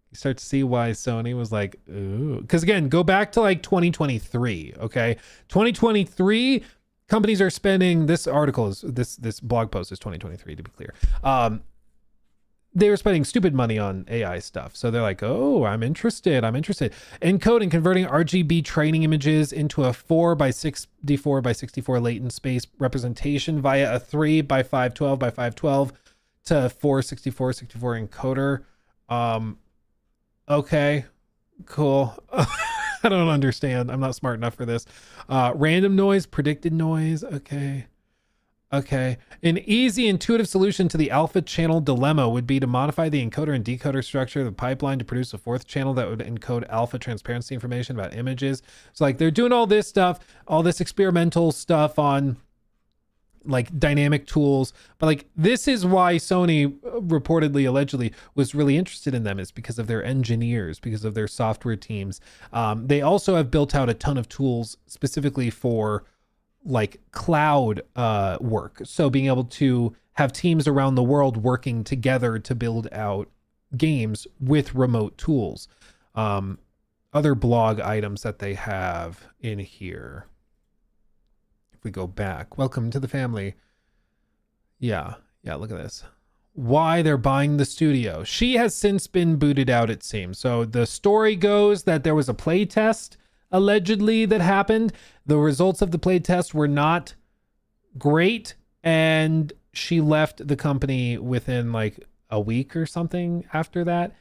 [SPEAKER 2] You start to see why Sony was like, ooh. Because again, go back to like 2023, okay? 2023, companies are spending, this article is, this blog post is 2023 to be clear. They were spending stupid money on AI stuff. So they're like, oh, I'm interested. Encoding, converting RGB training images into a 4 by 64 by 64 latent space representation via a 3 by 512 by 512 to 464 64 encoder. Okay, cool. I don't understand. I'm not smart enough for this. Random noise, predicted noise. Okay. An easy, intuitive solution to the alpha channel dilemma would be to modify the encoder and decoder structure of the pipeline to produce a fourth channel that would encode alpha transparency information about images. So like they're doing all this stuff, all this experimental stuff on like dynamic tools, but like this is why Sony reportedly, allegedly was really interested in them, is because of their engineers, because of their software teams. They also have built out a ton of tools specifically for like cloud work. So being able to have teams around the world working together to build out games with remote tools. Other blog items that they have in here. If we go back, welcome to the family. Yeah, look at this. Why they're buying the studio. She has since been booted out, it seems. So the story goes that there was a play test allegedly that happened. The results of the play test were not great, and she left the company within like a week or something after that.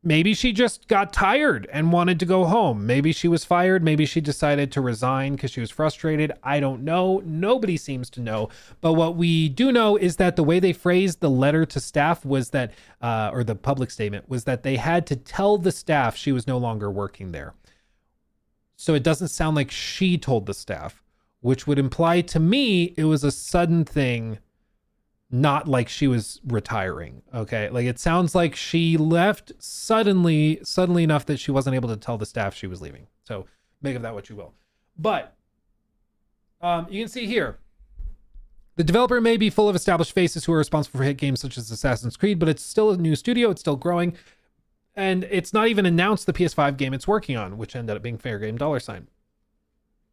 [SPEAKER 2] Maybe she just got tired and wanted to go home. Maybe she was fired. Maybe she decided to resign because she was frustrated. I don't know. Nobody seems to know. But what we do know is that the way they phrased the letter to staff was that, or the public statement, was that they had to tell the staff she was no longer working there. So it doesn't sound like she told the staff, which would imply to me it was a sudden thing, not like she was retiring. Okay. Like it sounds like she left suddenly enough that she wasn't able to tell the staff she was leaving. So make of that what you will. But you can see here, the developer may be full of established faces who are responsible for hit games such as Assassin's Creed, but it's still a new studio. It's still growing. And it's not even announced the PS5 game it's working on, which ended up being Fair Game $.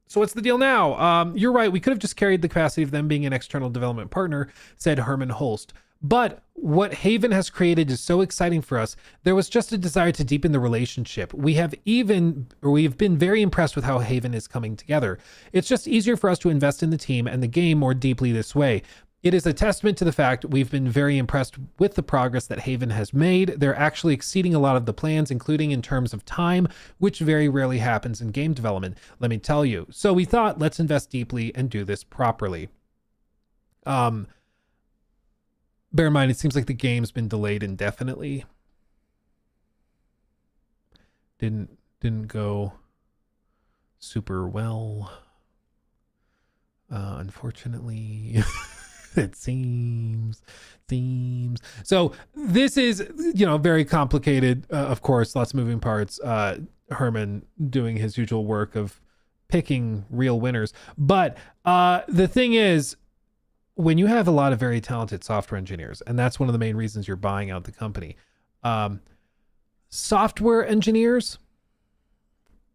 [SPEAKER 2] So what's the deal now? You're right. We could have just carried the capacity of them being an external development partner, said Herman Holst. But what Haven has created is so exciting for us. There was just a desire to deepen the relationship. We've been very impressed with how Haven is coming together. It's just easier for us to invest in the team and the game more deeply this way. It is a testament to the fact we've been very impressed with the progress that Haven has made. They're actually exceeding a lot of the plans, including in terms of time, which very rarely happens in game development, let me tell you. So we thought, let's invest deeply and do this properly. Bear in mind, it seems like the game's been delayed indefinitely. Didn't go super well, unfortunately. It seems. So this is, very complicated. Of course, lots of moving parts. Herman doing his usual work of picking real winners. But the thing is, when you have a lot of very talented software engineers, and that's one of the main reasons you're buying out the company, software engineers,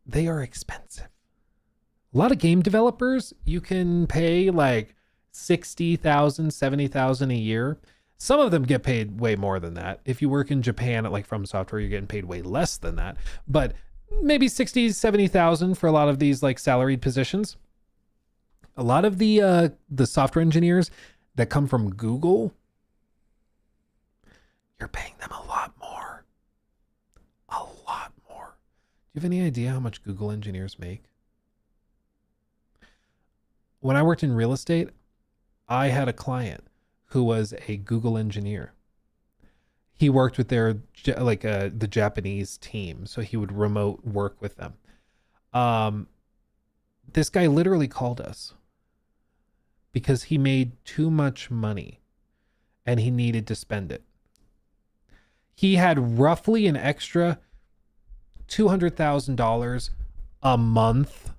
[SPEAKER 2] they are expensive. A lot of game developers, you can pay like $60,000, $70,000 a year. Some of them get paid way more than that. If you work in Japan at like From Software, you're getting paid way less than that. But maybe 60, 70,000 for a lot of these like salaried positions. A lot of the software engineers that come from Google, you're paying them a lot more. A lot more. Do you have any idea how much Google engineers make? When I worked in real estate, I had a client who was a Google engineer. he worked with their the Japanese team, so he would remote work with them. This guy literally called us because he made too much money and he needed to spend it. He had roughly an extra $200,000 a month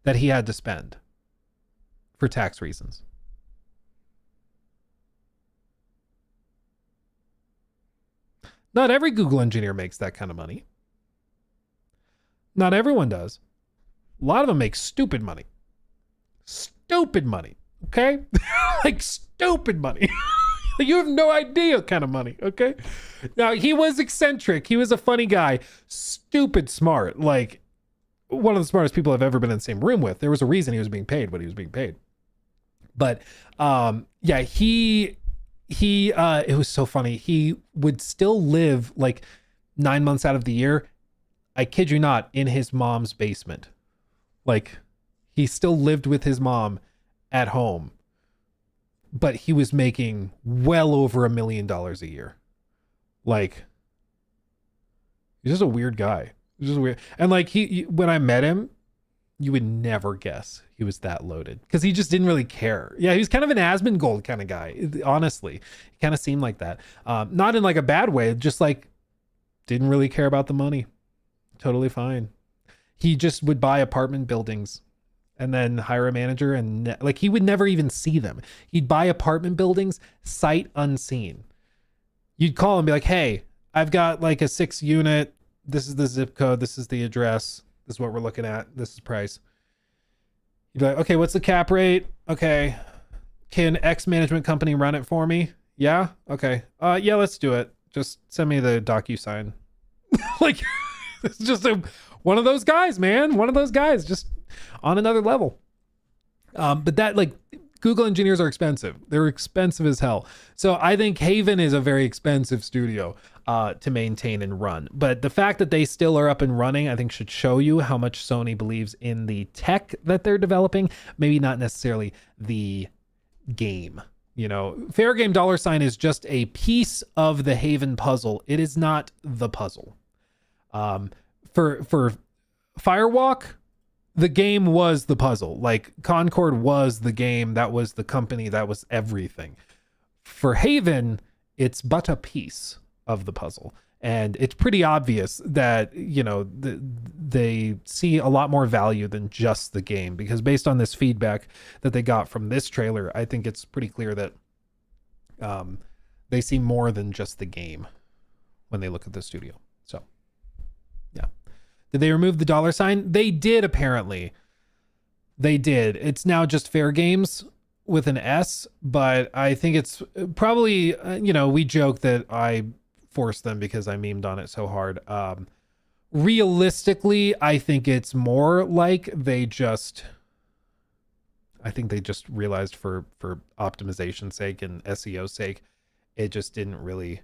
[SPEAKER 2] that he had to spend for tax reasons. Not every Google engineer makes that kind of money. Not everyone does. A lot of them make stupid money. Stupid money. Okay? Like stupid money. You have no idea what kind of money. Okay? Now, he was eccentric. He was a funny guy. Stupid smart. Like one of the smartest people I've ever been in the same room with. There was a reason he was being paid what he was being paid. But yeah, it was so funny. He would still live like 9 months out of the year, I kid you not, in his mom's basement. Like he still lived with his mom at home, but he was making well over $1 million a year. Like he's just a weird guy. He's just weird. And like when I met him, you would never guess he was that loaded because he just didn't really care. Yeah, he was kind of an Asmongold kind of guy. Honestly, he kind of seemed like that. Not in like a bad way, just like didn't really care about the money. Totally fine. He just would buy apartment buildings and then hire a manager and like he would never even see them. He'd buy apartment buildings sight unseen. You'd call and be like, hey, I've got like a 6 unit. This is the zip code. This is the address. This is what we're looking at. This is price. You'd be like, okay, what's the cap rate? Okay. Can X management company run it for me? Yeah. Okay. Yeah, let's do it. Just send me the DocuSign. Like it's just one of those guys, man. One of those guys just on another level. But that like Google engineers are expensive. They're expensive as hell. So I think Haven is a very expensive studio to maintain and run. But the fact that they still are up and running, I think should show you how much Sony believes in the tech that they're developing. Maybe not necessarily the game. You know, Fair Game $ is just a piece of the Haven puzzle. It is not the puzzle. For Firewalk, the game was the puzzle. Like Concord was the game. That was the company. That was everything. For Haven, it's but a piece of the puzzle. And it's pretty obvious that, you know, they see a lot more value than just the game, because based on this feedback that they got from this trailer, I think it's pretty clear that they see more than just the game when they look at the studio. So, yeah. Did they remove the $? They did, apparently. They did. It's now just Fair Games with an S, but I think it's probably, you know, we joke that I forced them because I memed on it so hard. Realistically, I think it's more like they just realized for optimization sake and SEO sake, it just didn't really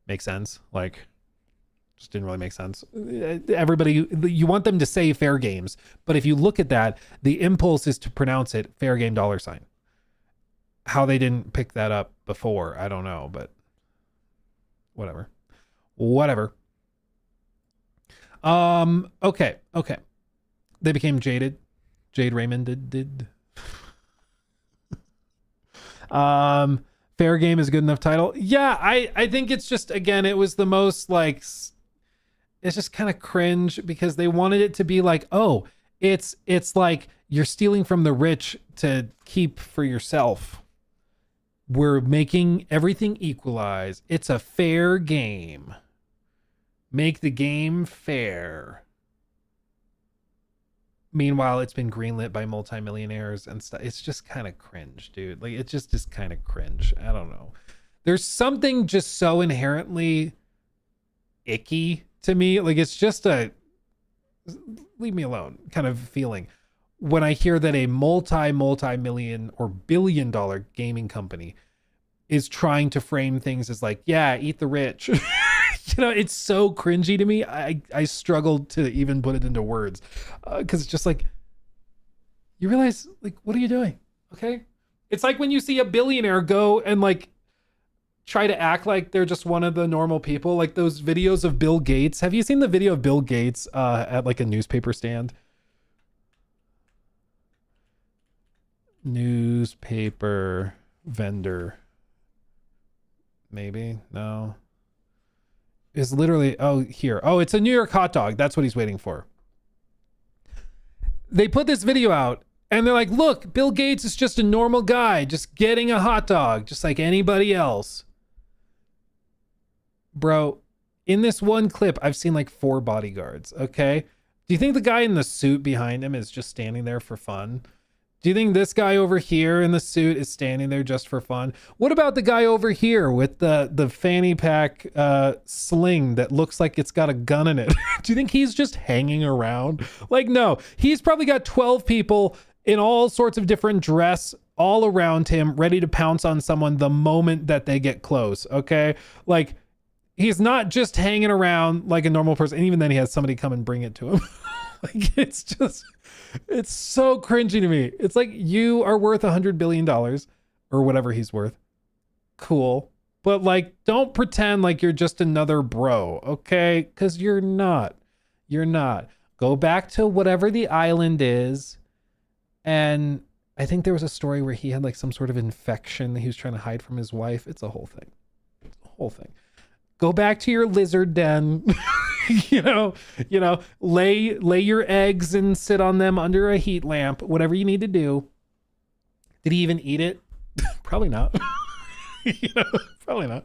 [SPEAKER 2] make sense. Like, just didn't really make sense. Everybody, you want them to say Fair Games, but if you look at that, the impulse is to pronounce it Fair Game $. How they didn't pick that up before, I don't know, but whatever. Okay. They became jaded. Jade Raymond did. Fair Game is a good enough title. Yeah, I think it's just, again, it was the most like, it's just kind of cringe because they wanted it to be like, oh, it's like you're stealing from the rich to keep for yourself. We're making everything equalize. It's a fair game. Make the game fair. Meanwhile, it's been greenlit by multimillionaires and stuff. It's just kind of cringe, dude. Like, it just is kind of cringe. I don't know. There's something just so inherently icky to me. Like, it's just a leave me alone kind of feeling when I hear that a multi-million or billion-dollar gaming company is trying to frame things as like, yeah, eat the rich. You know, it's so cringy to me. I struggled to even put it into words because it's just like, you realize, like, what are you doing? Okay. It's like when you see a billionaire go and like try to act like they're just one of the normal people. Like those videos of Bill Gates. Have you seen the video of Bill Gates at like a newspaper stand? Newspaper vendor. Maybe? No. Is literally, oh, here. Oh, it's a New York hot dog. That's what he's waiting for. They put this video out and they're like, look, Bill Gates is just a normal guy, just getting a hot dog, just like anybody else. Bro, in this one clip, I've seen like 4 bodyguards, okay? Do you think the guy in the suit behind him is just standing there for fun? Do you think this guy over here in the suit is standing there just for fun? What about the guy over here with the fanny pack sling that looks like it's got a gun in it? Do you think he's just hanging around? Like, no, he's probably got 12 people in all sorts of different dress all around him, ready to pounce on someone the moment that they get close, okay? Like, he's not just hanging around like a normal person. And even then he has somebody come and bring it to him. Like, it's so cringy to me. It's like, you are worth $100 billion or whatever he's worth. Cool. But like, don't pretend like you're just another bro, okay? Because you're not. You're not. Go back to whatever the island is. And I think there was a story where he had like some sort of infection that he was trying to hide from his wife. It's a whole thing. It's a whole thing. Go back to your lizard den. you know, lay your eggs and sit on them under a heat lamp, whatever you need to do. Did he even eat it? Probably not. Probably not.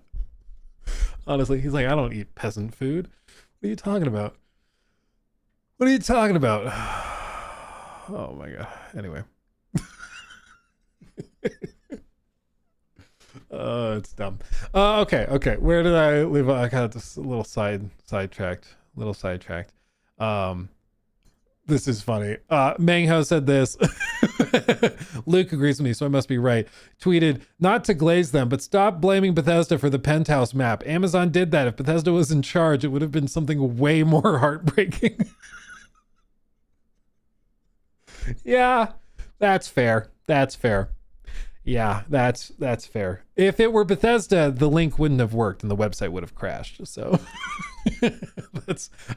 [SPEAKER 2] Honestly, he's like, I don't eat peasant food. What are you talking about? What are you talking about? Oh my God. Anyway. It's dumb. Okay. Where did I leave? I got this little sidetracked. This is funny. Mangho said this. Luke agrees with me, so I must be right. Tweeted, not to glaze them, but stop blaming Bethesda for the penthouse map. Amazon did that. If Bethesda was in charge, it would have been something way more heartbreaking. Yeah, that's fair. Yeah, that's fair. If it were Bethesda, the link wouldn't have worked and the website would have crashed. So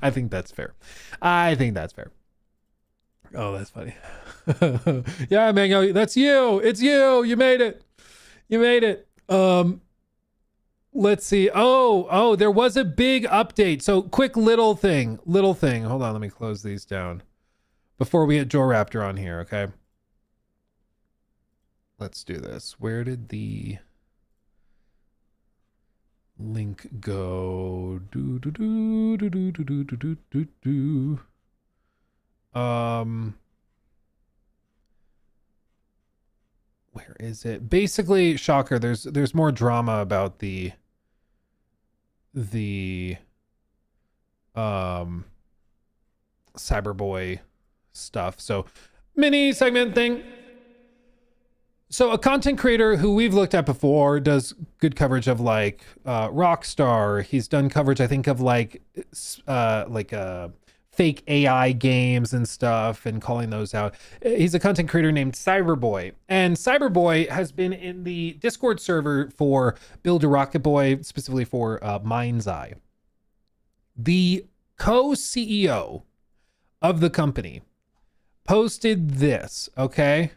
[SPEAKER 2] I think that's fair. Oh, that's funny. Yeah, Mango, that's you. It's you. You made it. Let's see. Oh, there was a big update. So quick little thing. Hold on, let me close these down before we get Joe Raptor on here, okay? Let's do this. Where did the link go? Where is it? Basically, shocker, there's more drama about the Cyberboy stuff. So mini segment thing. So a content creator who we've looked at before does good coverage of like Rockstar. He's done coverage, I think, of like fake AI games and stuff and calling those out. He's a content creator named Cyberboy. And Cyberboy has been in the Discord server for Build a Rocket Boy, specifically for Mind's Eye. The co-CEO of the company posted this, okay?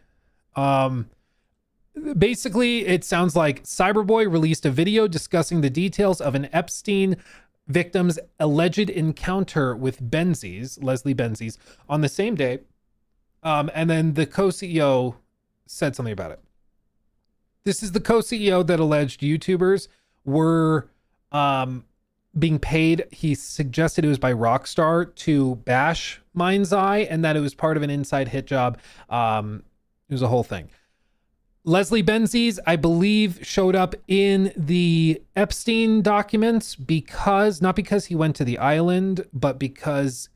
[SPEAKER 2] Basically, it sounds like Cyberboy released a video discussing the details of an Epstein victim's alleged encounter with Leslie Benzies, on the same day. And then the co-CEO said something about it. This is the co-CEO that alleged YouTubers were being paid. He suggested it was by Rockstar to bash Mind's Eye and that it was part of an inside hit job. It was a whole thing. Leslie Benzies, I believe, showed up in the Epstein documents not because he went to the island, but because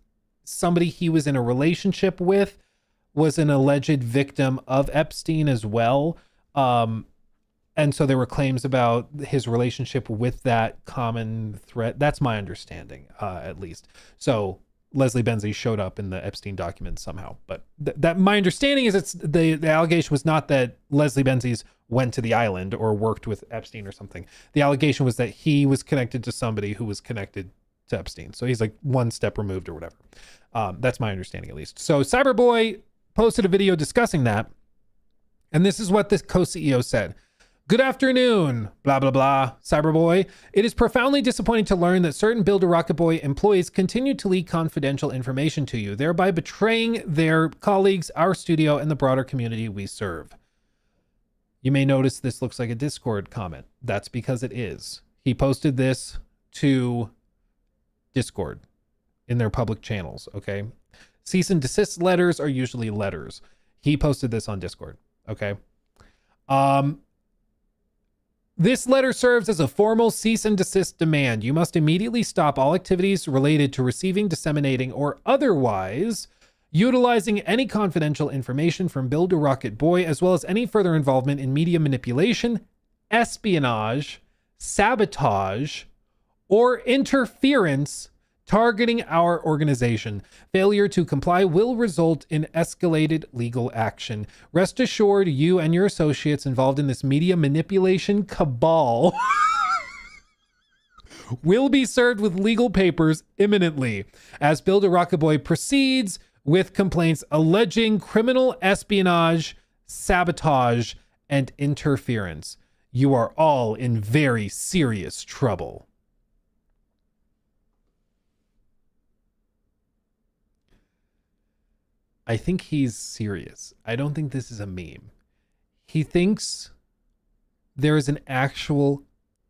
[SPEAKER 2] somebody he was in a relationship with was an alleged victim of Epstein as well. And so there were claims about his relationship with that common threat. That's my understanding, at least. So Leslie Benzies showed up in the Epstein documents somehow, but that my understanding is the allegation was not that Leslie Benzies went to the island or worked with Epstein or something. The allegation was that he was connected to somebody who was connected to Epstein. So he's like one step removed or whatever. That's my understanding, at least. So Cyberboy posted a video discussing that. And this is what the co-CEO said. Good afternoon, blah, blah, blah, Cyberboy. It is profoundly disappointing to learn that certain Build a Rocket Boy employees continue to leak confidential information to you, thereby betraying their colleagues, our studio, and the broader community we serve. You may notice this looks like a Discord comment. That's because it is. He posted this to Discord in their public channels, okay? Cease and desist letters are usually letters. He posted this on Discord, okay? This letter serves as a formal cease and desist demand. You must immediately stop all activities related to receiving, disseminating, or otherwise utilizing any confidential information from Build a Rocket Boy, as well as any further involvement in media manipulation, espionage, sabotage, or interference targeting our organization. Failure to comply will result in escalated legal action. Rest assured, you and your associates involved in this media manipulation cabal will be served with legal papers imminently as Build a Rocket Boy proceeds with complaints alleging criminal espionage, sabotage, and interference. You are all in very serious trouble. I think he's serious. I don't think this is a meme. He thinks there is an actual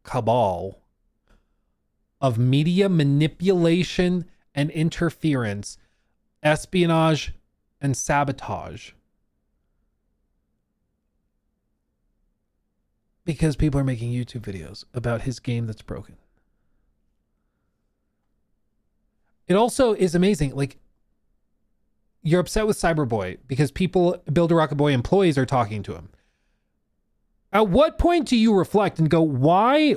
[SPEAKER 2] cabal of media manipulation and interference, espionage and sabotage, because people are making YouTube videos about his game that's broken. It also is amazing. Like, you're upset with Cyberboy because people, Build a Rocket Boy employees, are talking to him. At what point do you reflect and go, why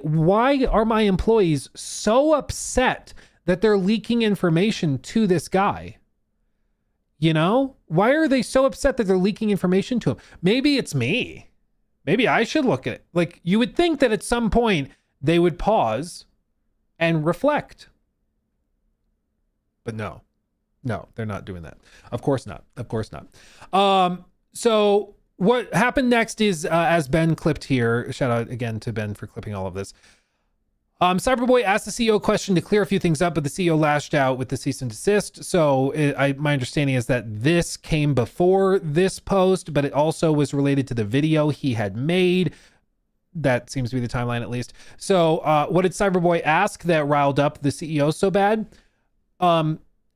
[SPEAKER 2] are my employees so upset that they're leaking information to this guy? You know, why are they so upset that they're leaking information to him? Maybe it's me. Maybe I should look at it. Like, you would think that at some point they would pause and reflect. But no, they're not doing that. Of course not. Of course not. So what happened next is, as Ben clipped here, shout out again to Ben for clipping all of this. Cyberboy asked the CEO a question to clear a few things up, but the CEO lashed out with the cease and desist. So my understanding is that this came before this post, but it also was related to the video he had made. That seems to be the timeline, at least. So what did Cyberboy ask that riled up the CEO so bad?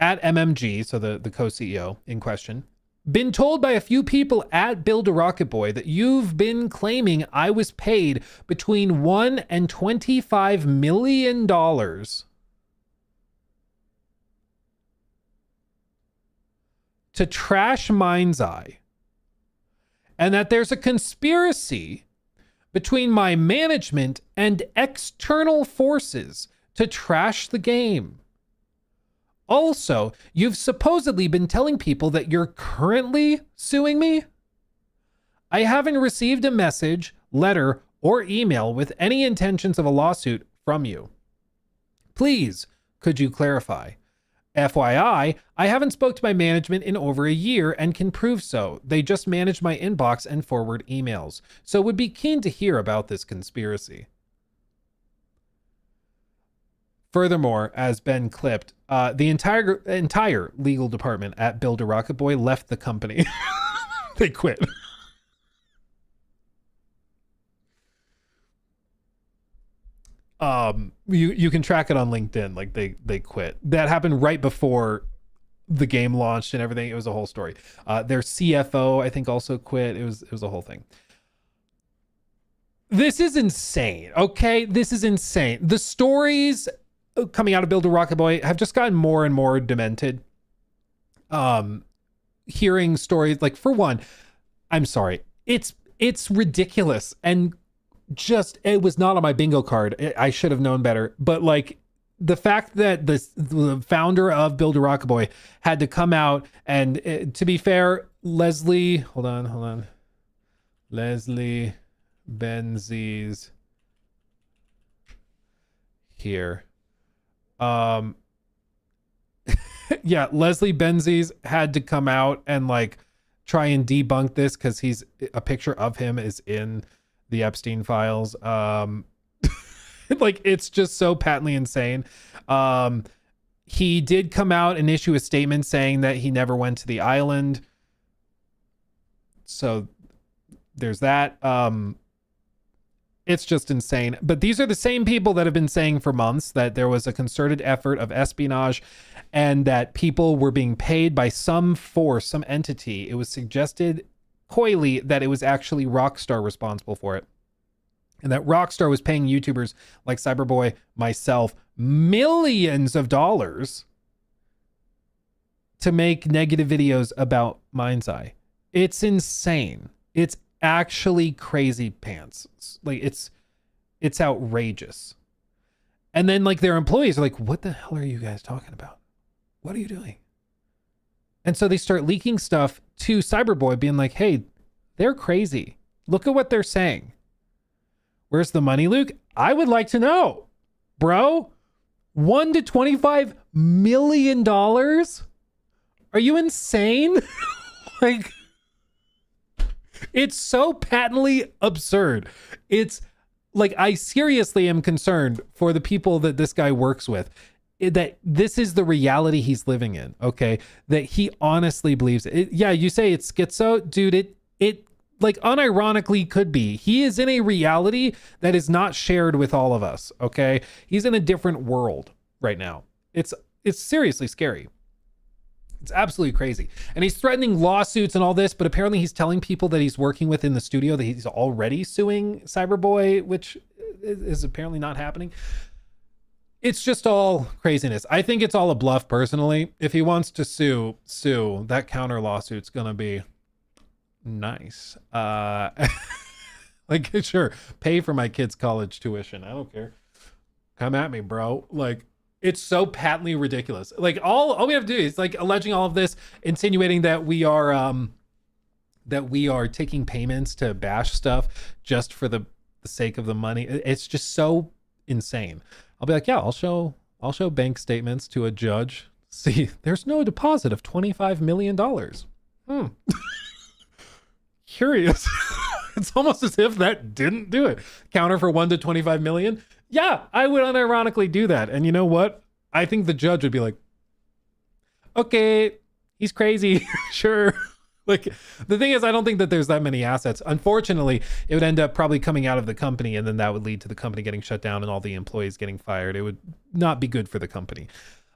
[SPEAKER 2] At MMG, so the co-CEO in question, been told by a few people at Build a Rocket Boy that you've been claiming I was paid between $1 and $25 million to trash Mind's Eye, and that there's a conspiracy between my management and external forces to trash the game. Also, you've supposedly been telling people that you're currently suing me. I haven't received a message, letter, or email with any intentions of a lawsuit from you. Please, could you clarify? FYI, I haven't spoke to my management in over a year and can prove so. They just manage my inbox and forward emails, so would be keen to hear about this conspiracy. Furthermore, as Ben clipped, the entire legal department at Build a Rocket Boy left the company. They quit. You can track it on LinkedIn. Like they quit. That happened right before the game launched and everything. It was a whole story. Their CFO, I think, also quit. It was a whole thing. This is insane. Okay, this is insane. The stories coming out of Build a Rocket Boy have just gotten more and more demented. Hearing stories, like, for one, I'm sorry, it's ridiculous, and just, it was not on my bingo card. I should have known better. But like, the fact that the founder of Build a Rocket Boy had to come out and, to be fair, Leslie Benzies here. Yeah, Leslie Benzies had to come out and like try and debunk this because a picture of him is in the Epstein files. Like it's just so patently insane. He did come out and issue a statement saying that he never went to the island. So there's that. It's just insane. But these are the same people that have been saying for months that there was a concerted effort of espionage and that people were being paid by some force, some entity. It was suggested coyly that it was actually Rockstar responsible for it. And that Rockstar was paying YouTubers like Cyberboy, myself, millions of dollars to make negative videos about Mind's Eye. It's insane. It's actually crazy pants. Like it's outrageous. And then like their employees are like, what the hell are you guys talking about? What are you doing? And so they start leaking stuff to Cyberboy being like, hey, they're crazy. Look at what they're saying. Where's the money, Luke? I would like to know, bro. $1 to $25 million? Are you insane? Like, it's so patently absurd. It's like, I seriously am concerned for the people that this guy works with, that this is the reality he's living in. Okay. That he honestly believes it. Yeah. You say it's schizo, dude. It like unironically could be. He is in a reality that is not shared with all of us. Okay. He's in a different world right now. It's seriously scary. It's absolutely crazy. And he's threatening lawsuits and all this, but apparently he's telling people that he's working with in the studio that he's already suing Cyberboy, which is apparently not happening. It's just all craziness. I think it's all a bluff personally. If he wants to sue, that counter lawsuit's going to be nice. Like, sure, pay for my kids' college tuition. I don't care. Come at me, bro. Like, it's so patently ridiculous. Like all we have to do is like alleging all of this, insinuating that we are taking payments to bash stuff just for the sake of the money. It's just so insane. I'll be like, yeah, I'll show bank statements to a judge. See, there's no deposit of $25 million. Curious. It's almost as if that didn't do it. Counter for $1 to $25 million. Yeah, I would unironically do that. And you know what? I think the judge would be like, okay, he's crazy. Sure. Like, the thing is, I don't think that there's that many assets. Unfortunately, it would end up probably coming out of the company, and then that would lead to the company getting shut down and all the employees getting fired. It would not be good for the company,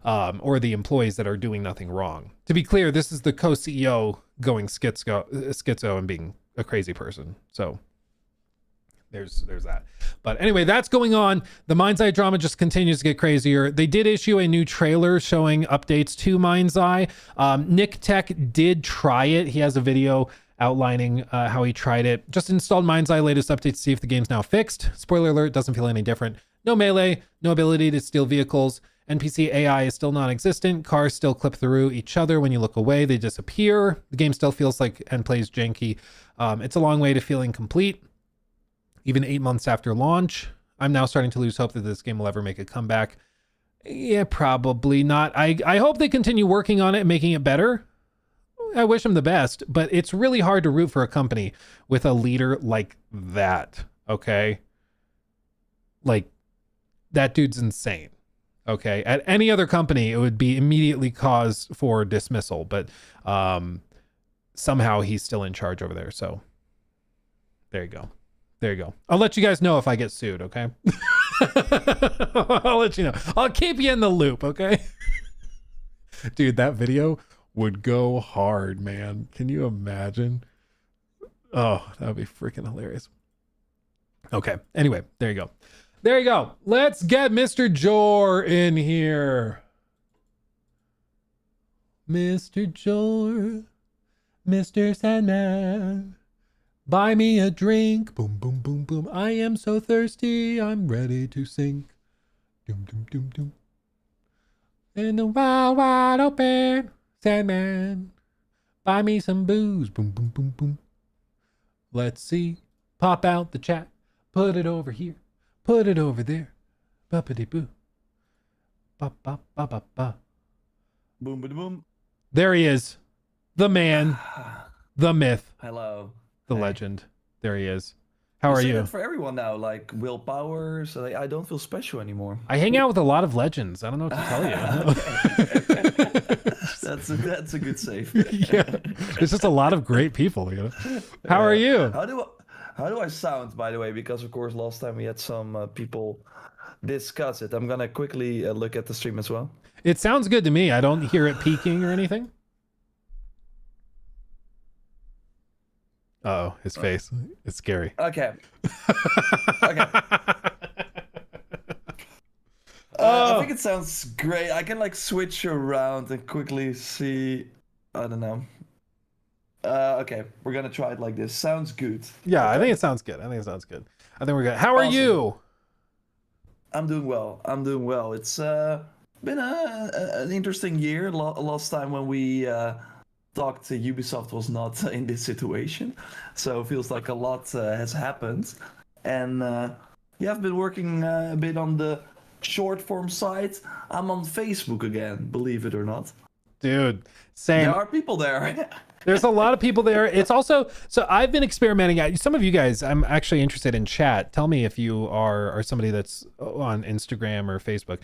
[SPEAKER 2] or the employees that are doing nothing wrong. To be clear, this is the co-CEO going schizo and being a crazy person. So there's that. But anyway, that's going on. The Mind's Eye drama just continues to get crazier. They did issue a new trailer showing updates to Mind's Eye. Nick Tech did try it. He has a video outlining how he tried it. Just installed Mind's Eye latest update to see if the game's now fixed. Spoiler alert, doesn't feel any different. No melee, no ability to steal vehicles. NPC AI is still non-existent. Cars still clip through each other. When you look away, they disappear. The game still feels like and plays janky. It's a long way to feeling complete. Even 8 months after launch, I'm now starting to lose hope that this game will ever make a comeback. Yeah, probably not. I hope they continue working on it and making it better. I wish them the best, but it's really hard to root for a company with a leader like that, okay? Like, that dude's insane, okay? At any other company, it would be immediately cause for dismissal, but somehow he's still in charge over there, so there you go. There you go. I'll let you guys know if I get sued, okay? I'll let you know. I'll keep you in the loop, okay? Dude, that video would go hard, man. Can you imagine? Oh, that would be freaking hilarious. Okay. Anyway, there you go. There you go. Let's get Mr. Jor in here. Mr. Jor, Mr. Sandman. Buy me a drink. Boom, boom, boom, boom. I am so thirsty. I'm ready to sink. Doom, doom, doom, doom. In the wild, wide open. Sandman. Buy me some booze. Boom, boom, boom, boom. Let's see. Pop out the chat. Put it over here. Put it over there. Buppity boo. Ba ba ba ba ba.
[SPEAKER 13] Boom, boom, boom.
[SPEAKER 2] There he is. The man. The myth.
[SPEAKER 13] Hello.
[SPEAKER 2] The legend. There he is. How are you?
[SPEAKER 13] That for everyone now, like willpower, so I don't feel special anymore.
[SPEAKER 2] I hang out with a lot of legends. I don't know what to tell you.
[SPEAKER 13] That's a good save.
[SPEAKER 2] Yeah, there's just a lot of great people. You know. How are you?
[SPEAKER 13] How do I sound, by the way? Because of course last time we had some people discuss it. I'm gonna quickly look at the stream as well.
[SPEAKER 2] It sounds good to me. I don't hear it peaking or anything. Uh-oh, his face. It's scary.
[SPEAKER 13] Okay. I think it sounds great. I can like switch around and quickly see. I don't know. Okay, we're gonna try it like this. Sounds good.
[SPEAKER 2] Yeah, I think it sounds good. I think we're good. How are you?
[SPEAKER 13] I'm doing well. It's been an interesting year. Last time when we talked, Ubisoft was not in this situation, so it feels like a lot has happened. And yeah, I've been working a bit on the short form site. I'm on Facebook again, believe it or not.
[SPEAKER 2] Dude, same.
[SPEAKER 13] There are people there.
[SPEAKER 2] There's a lot of people there. It's also, so I've been experimenting. Some of you guys, I'm actually interested in chat. Tell me if you are somebody that's on Instagram or Facebook,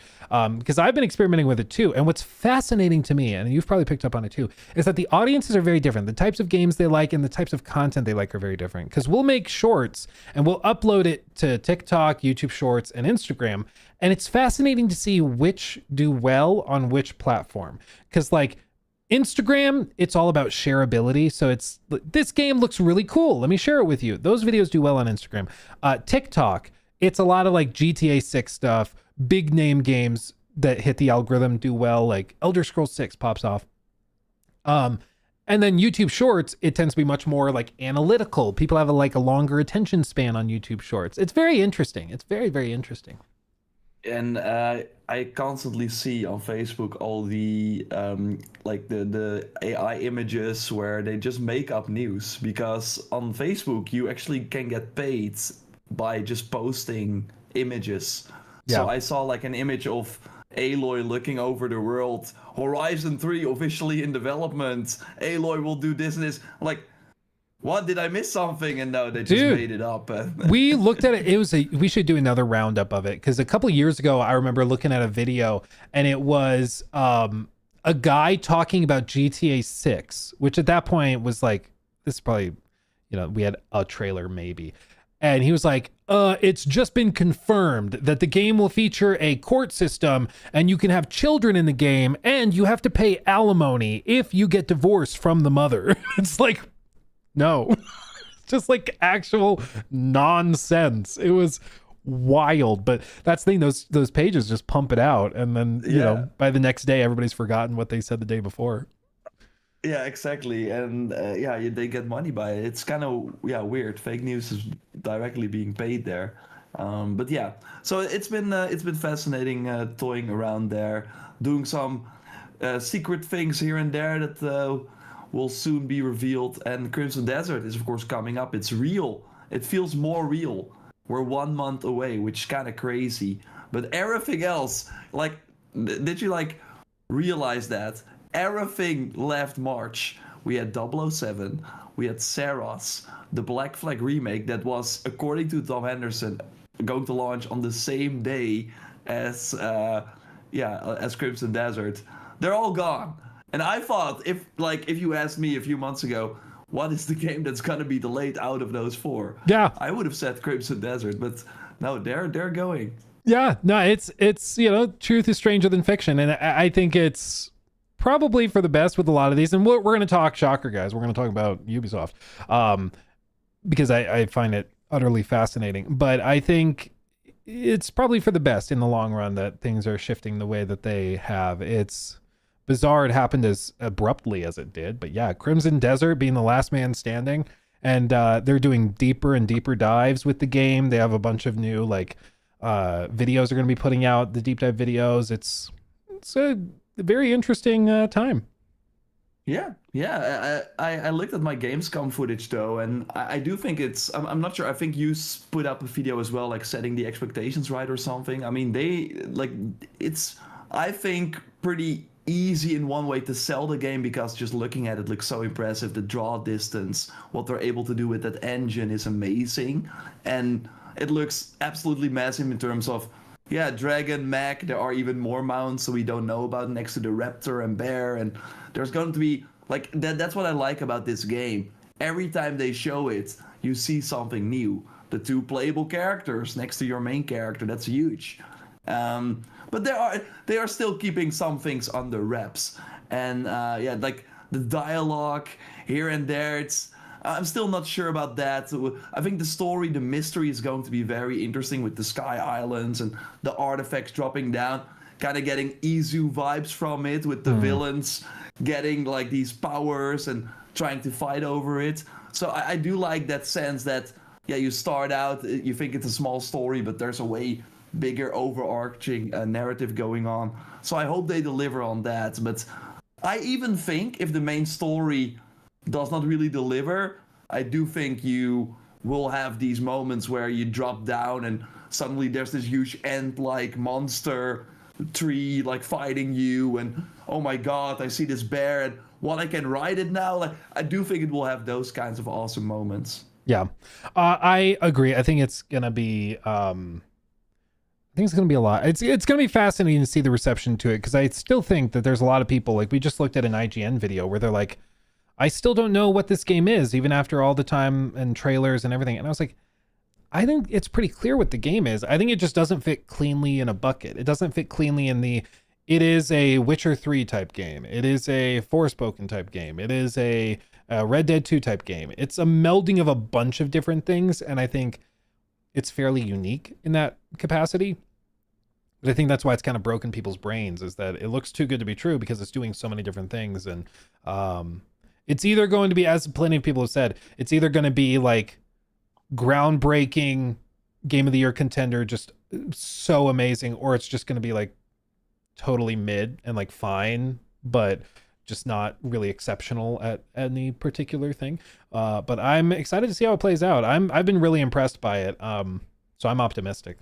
[SPEAKER 2] because I've been experimenting with it too. And what's fascinating to me, and you've probably picked up on it too, is that the audiences are very different. The types of games they like and the types of content they like are very different. Because we'll make shorts and we'll upload it to TikTok, YouTube Shorts, and Instagram. And it's fascinating to see which do well on which platform. Because like, Instagram, it's all about shareability. So it's, this game looks really cool, let me share it with you. Those videos do well on Instagram. TikTok, it's a lot of like GTA 6 stuff, big name games that hit the algorithm do well, like Elder Scrolls 6 pops off. And then YouTube Shorts, it tends to be much more like analytical. People have a longer attention span on YouTube Shorts. It's very interesting. It's very, very interesting.
[SPEAKER 13] And I constantly see on Facebook all the like the AI images where they just make up news, because on Facebook you actually can get paid by just posting images. Yeah. So I saw like an image of Aloy looking over the world, Horizon 3 officially in development, Aloy will do this and this. I'm like, what, did I miss something? And no, they just made it up.
[SPEAKER 2] We looked at it. We should do another roundup of it, because a couple of years ago I remember looking at a video and it was a guy talking about GTA 6, which at that point was like, this is probably, we had a trailer maybe. And he was like, it's just been confirmed that the game will feature a court system and you can have children in the game and you have to pay alimony if you get divorced from the mother. It's like, no, just like actual nonsense. It was wild, but that's the thing. Those pages just pump it out, and then you know by the next day everybody's forgotten what they said the day before.
[SPEAKER 13] Yeah, exactly, and they get money by it. It's kind of weird. Fake news is directly being paid there, but yeah. So it's been fascinating toying around there, doing some secret things here and there that will soon be revealed. And Crimson Desert is of course coming up. It's real. It feels more real. We're 1 month away, which is kind of crazy. But everything else, like, did you like realize that everything left March? We had 007, we had Saros, the Black Flag remake that was, according to Tom Henderson, going to launch on the same day as Crimson Desert. They're all gone. And I thought, if you asked me a few months ago, what is the game that's gonna be delayed out of those four?
[SPEAKER 2] Yeah,
[SPEAKER 13] I would have said Crimson Desert, but no, they're going.
[SPEAKER 2] Yeah, no, it's truth is stranger than fiction, and I think it's probably for the best with a lot of these. And we're going to talk, shocker, guys. We're going to talk about Ubisoft, because I find it utterly fascinating. But I think it's probably for the best in the long run that things are shifting the way that they have. It's bizarre it happened as abruptly as it did, but yeah, Crimson Desert being the last man standing, and they're doing deeper and deeper dives with the game. They have a bunch of new videos they're going to be putting out, the deep dive videos. It's a very interesting time.
[SPEAKER 13] Yeah. I looked at my Gamescom footage though, and I do think I'm not sure. I think you put up a video as well, like setting the expectations right or something. I mean, it's I think pretty easy in one way to sell the game because just looking at it looks so impressive. The draw distance, what they're able to do with that engine is amazing, and it looks absolutely massive in terms of. Yeah, dragon, mech, there are even more mounts so we don't know about next to the raptor and bear, and there's going to be, like, that's what I like about this game. Every time they show it, you see something new. The 2 playable characters next to your main character, that's huge. But they are still keeping some things under wraps. And yeah, like the dialogue here and there, I'm still not sure about that. I think the story, the mystery is going to be very interesting with the Sky Islands and the artifacts dropping down. Kind of getting Izu vibes from it with the villains getting like these powers and trying to fight over it. So I do like that sense that, yeah, you start out, you think it's a small story, but there's a way bigger overarching narrative going on. So I hope they deliver on that. But I even think if the main story does not really deliver, I do think you will have these moments where you drop down and suddenly there's this huge ant-like monster tree like fighting you, and oh my god, I see this bear and what, I can ride it now. Like, I do think it will have those kinds of awesome moments.
[SPEAKER 2] Yeah, I agree. I think it's gonna be I think it's gonna be a lot. It's gonna be fascinating to see the reception to it, because I still think that there's a lot of people, like, we just looked at an IGN video where they're like, I still don't know what this game is, even after all the time and trailers and everything. And I was like, I think it's pretty clear what the game is. I think it just doesn't fit cleanly in a bucket. It doesn't fit cleanly in it is a Witcher 3 type game. It is a Forspoken type game. It is a Red Dead 2 type game. It's a melding of a bunch of different things. And I think it's fairly unique in that capacity. But I think that's why it's kind of broken people's brains, is that it looks too good to be true because it's doing so many different things. And, it's either going to be, as plenty of people have said, it's either going to be like groundbreaking game of the year contender, just so amazing, or it's just going to be like totally mid and like fine, but just not really exceptional at any particular thing. But I'm excited to see how it plays out. I've been really impressed by it. So I'm optimistic.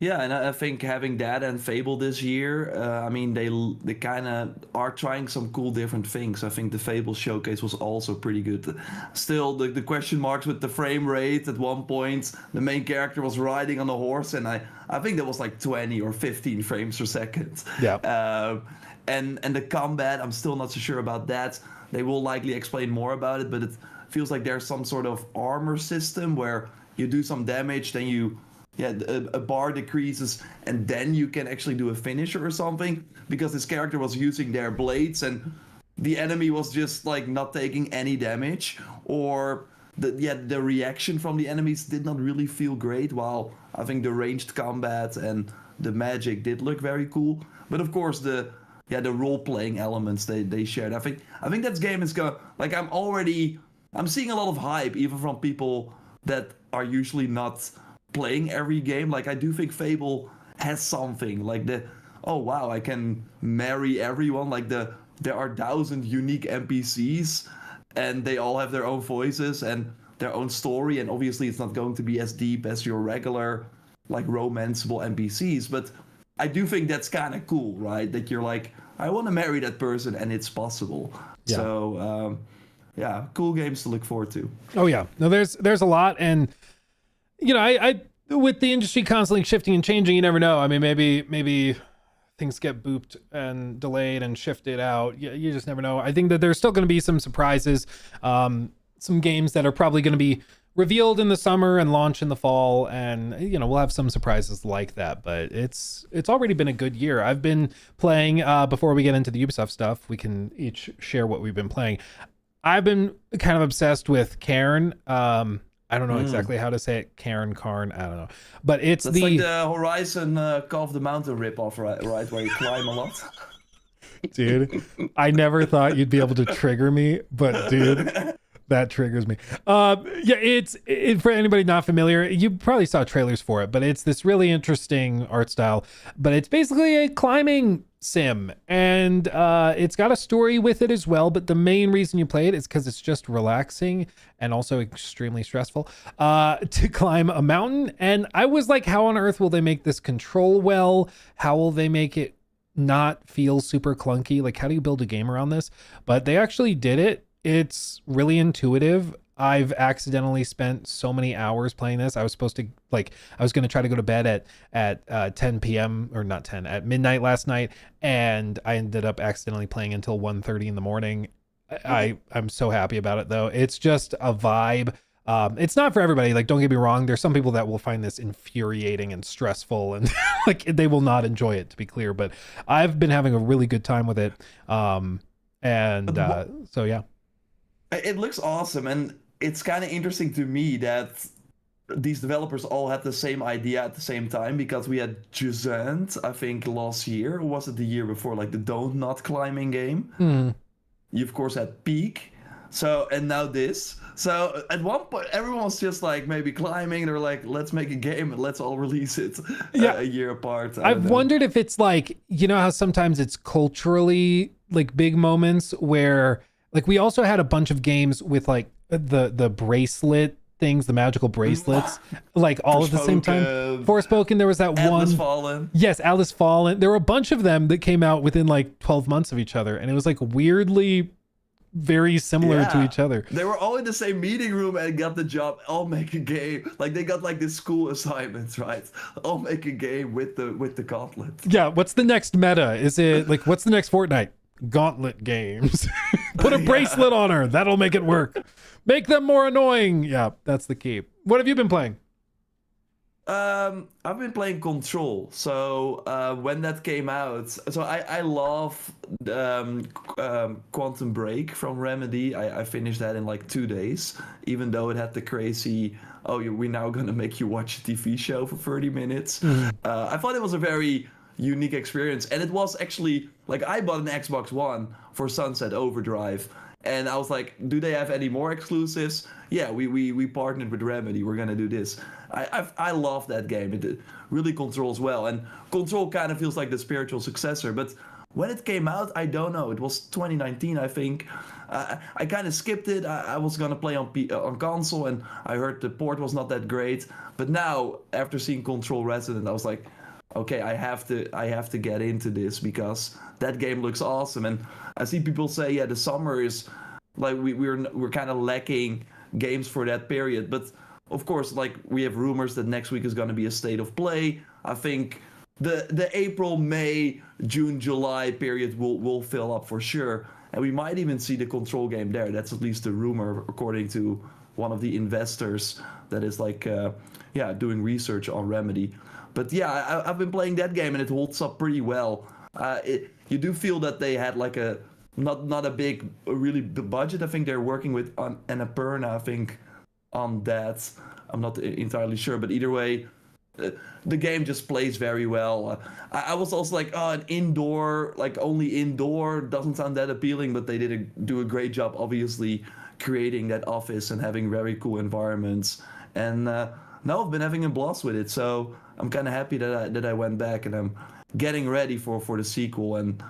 [SPEAKER 13] Yeah, and I think having that and Fable this year, I mean, they kind of are trying some cool different things. I think the Fable showcase was also pretty good. Still, the question marks with the frame rate. At one point, the main character was riding on a horse, and I think that was like 20 or 15 frames per second.
[SPEAKER 2] Yeah.
[SPEAKER 13] And the combat, I'm still not so sure about that. They will likely explain more about it, but it feels like there's some sort of armor system where you do some damage, then a bar decreases, and then you can actually do a finisher or something, because this character was using their blades and the enemy was just like not taking any damage, or the reaction from the enemies did not really feel great, while I think the ranged combat and the magic did look very cool. But of course the role-playing elements they shared, I think that game is going, like, I'm seeing a lot of hype even from people that are usually not playing every game. Like, I do think Fable has something like oh wow, I can marry everyone, like there are 1,000 unique NPCs and they all have their own voices and their own story, and obviously it's not going to be as deep as your regular like romanceable NPCs, but I do think that's kind of cool, right? That you're like, I want to marry that person and it's possible. Yeah. So yeah, cool games to look forward to.
[SPEAKER 2] Oh yeah, no, there's a lot, and you know, I with the industry constantly shifting and changing, you never know. I mean, maybe things get booped and delayed and shifted out. You just never know. I think that there's still going to be some surprises, some games that are probably going to be revealed in the summer and launch in the fall, and you know, we'll have some surprises like that. But it's already been a good year. I've been playing. Before we get into the Ubisoft stuff, we can each share what we've been playing. I've been kind of obsessed with Cairn. I don't know exactly how to say it. Karn, I don't know. But that's
[SPEAKER 13] like the Horizon Call of the Mountain ripoff, right? Where you climb a lot.
[SPEAKER 2] Dude, I never thought you'd be able to trigger me, but dude, That triggers me. Yeah, it's for anybody not familiar, you probably saw trailers for it, but it's this really interesting art style. But it's basically a climbing sim, and it's got a story with it as well. But the main reason you play it is because it's just relaxing and also extremely stressful to climb a mountain. And I was like, how on earth will they make this control well? How will they make it not feel super clunky? Like, how do you build a game around this? But they actually did it. It's really intuitive. I've accidentally spent so many hours playing this. I was supposed to I was going to try to go to bed at 10 p.m. or not 10, at midnight last night, and I ended up accidentally playing until 1:30 in the morning. I'm so happy about it though. It's just a vibe. It's not for everybody. Like, don't get me wrong. There's some people that will find this infuriating and stressful, and like they will not enjoy it, to be clear. But I've been having a really good time with it. So yeah.
[SPEAKER 13] It looks awesome, and it's kind of interesting to me that these developers all had the same idea at the same time, because we had Jusant, I think, last year, or was it the year before, like the Don't Not climbing game. You of course had Peak, and now this. So at one point, everyone was just like maybe climbing. They're like, let's make a game and let's all release it a year apart.
[SPEAKER 2] I've wondered if it's like, you know how sometimes it's culturally like big moments where, like, we also had a bunch of games with like the bracelet things, the magical bracelets, like all at the same time. Forspoken, there was that
[SPEAKER 13] Atlas
[SPEAKER 2] one.
[SPEAKER 13] Fallen.
[SPEAKER 2] Yes, Atlas Fallen. There were a bunch of them that came out within like 12 months of each other, and it was like weirdly very similar to each other.
[SPEAKER 13] They were all in the same meeting room and got the job. All make a game. Like, they got like this school assignments, right? All make a game with the gauntlet.
[SPEAKER 2] Yeah. What's the next meta? Is it like, what's the next Fortnite? Gauntlet games. Put a bracelet on her. That'll make it work. Make them more annoying. Yeah, that's the key. What have you been playing?
[SPEAKER 13] I've been playing Control. So when that came out, so I love Quantum Break from Remedy. I finished that in like 2 days, even though it had the crazy, we're now gonna make you watch a TV show for 30 minutes. I thought it was a very unique experience, and it was actually like, I bought an Xbox One for Sunset Overdrive, and I was like, do they have any more exclusives? Yeah, we partnered with Remedy, we're gonna do this. I love that game. It really controls well, and Control kind of feels like the spiritual successor. But when it came out, I don't know, it was 2019, I think. I kind of skipped it. I was gonna play on console, and I heard the port was not that great. But now, after seeing Control Resonant, I was like, okay, I have to get into this, because that game looks awesome. And I see people say, yeah, the summer is like, we're kind of lacking games for that period. But of course, like, we have rumors that next week is going to be a state of play. I think the April, May, June, July period will fill up for sure, and we might even see the Control game there. That's at least the rumor, according to one of the investors that is like doing research on Remedy. But yeah, I've been playing that game, and it holds up pretty well. You do feel that they had like a not a big, really big budget. I think they're working with Annapurna, I think, on that. I'm not entirely sure, but either way, the game just plays very well. I was also like, an indoor, like only indoor doesn't sound that appealing, but they do a great job, obviously, creating that office and having very cool environments. And now I've been having a blast with it, so I'm kind of happy that I went back, and I'm getting ready for the sequel, and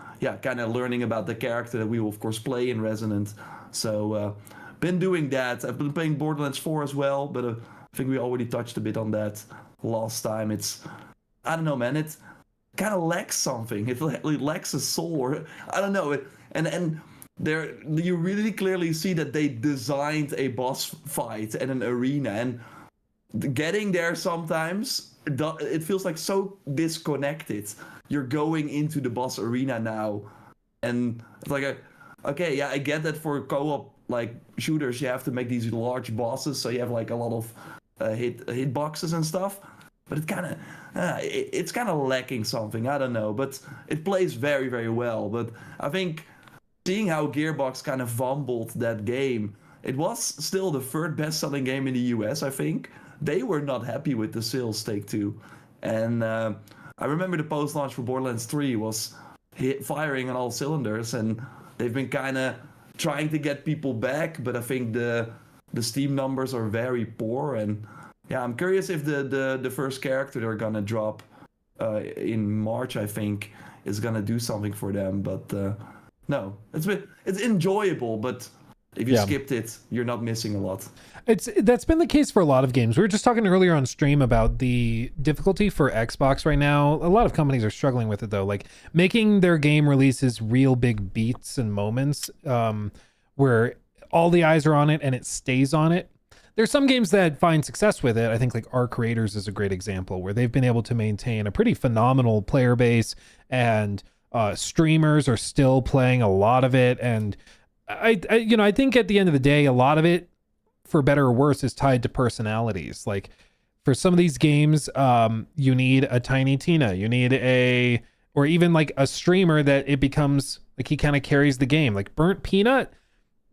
[SPEAKER 13] kind of learning about the character that we will of course play in Resonant. So been doing that. I've been playing Borderlands 4 as well, but I think we already touched a bit on that last time. I don't know, man, it kind of lacks something. It lacks a soul, or I don't know. And there, you really clearly see that they designed a boss fight and an arena, and getting there sometimes, it feels like so disconnected. You're going into the boss arena now, and it's like, okay, yeah, I get that for co-op like shooters, you have to make these large bosses, so you have like a lot of hit boxes and stuff. But it's kind of lacking something. I don't know, but it plays very, very well. But I think seeing how Gearbox kind of fumbled that game, it was still the third best-selling game in the US, I think. They were not happy with the sales, Take-Two. And I remember the post-launch for Borderlands 3 was firing on all cylinders, and they've been kind of trying to get people back, but I think the Steam numbers are very poor. And yeah, I'm curious if the first character they're gonna drop in March, I think, is gonna do something for them. But no, it's enjoyable, but if you skipped it, you're not missing a lot.
[SPEAKER 2] That's been the case for a lot of games. We were just talking earlier on stream about the difficulty for Xbox right now. A lot of companies are struggling with it though, like making their game releases real big beats and moments where all the eyes are on it and it stays on it. There's some games that find success with it. I think like Arc Raiders is a great example where they've been able to maintain a pretty phenomenal player base, and streamers are still playing a lot of it. And I think at the end of the day, a lot of it, for better or worse, is tied to personalities. Like for some of these games, you need a Tiny Tina, you need or even like a streamer that it becomes like he kind of carries the game. Like Burnt Peanut,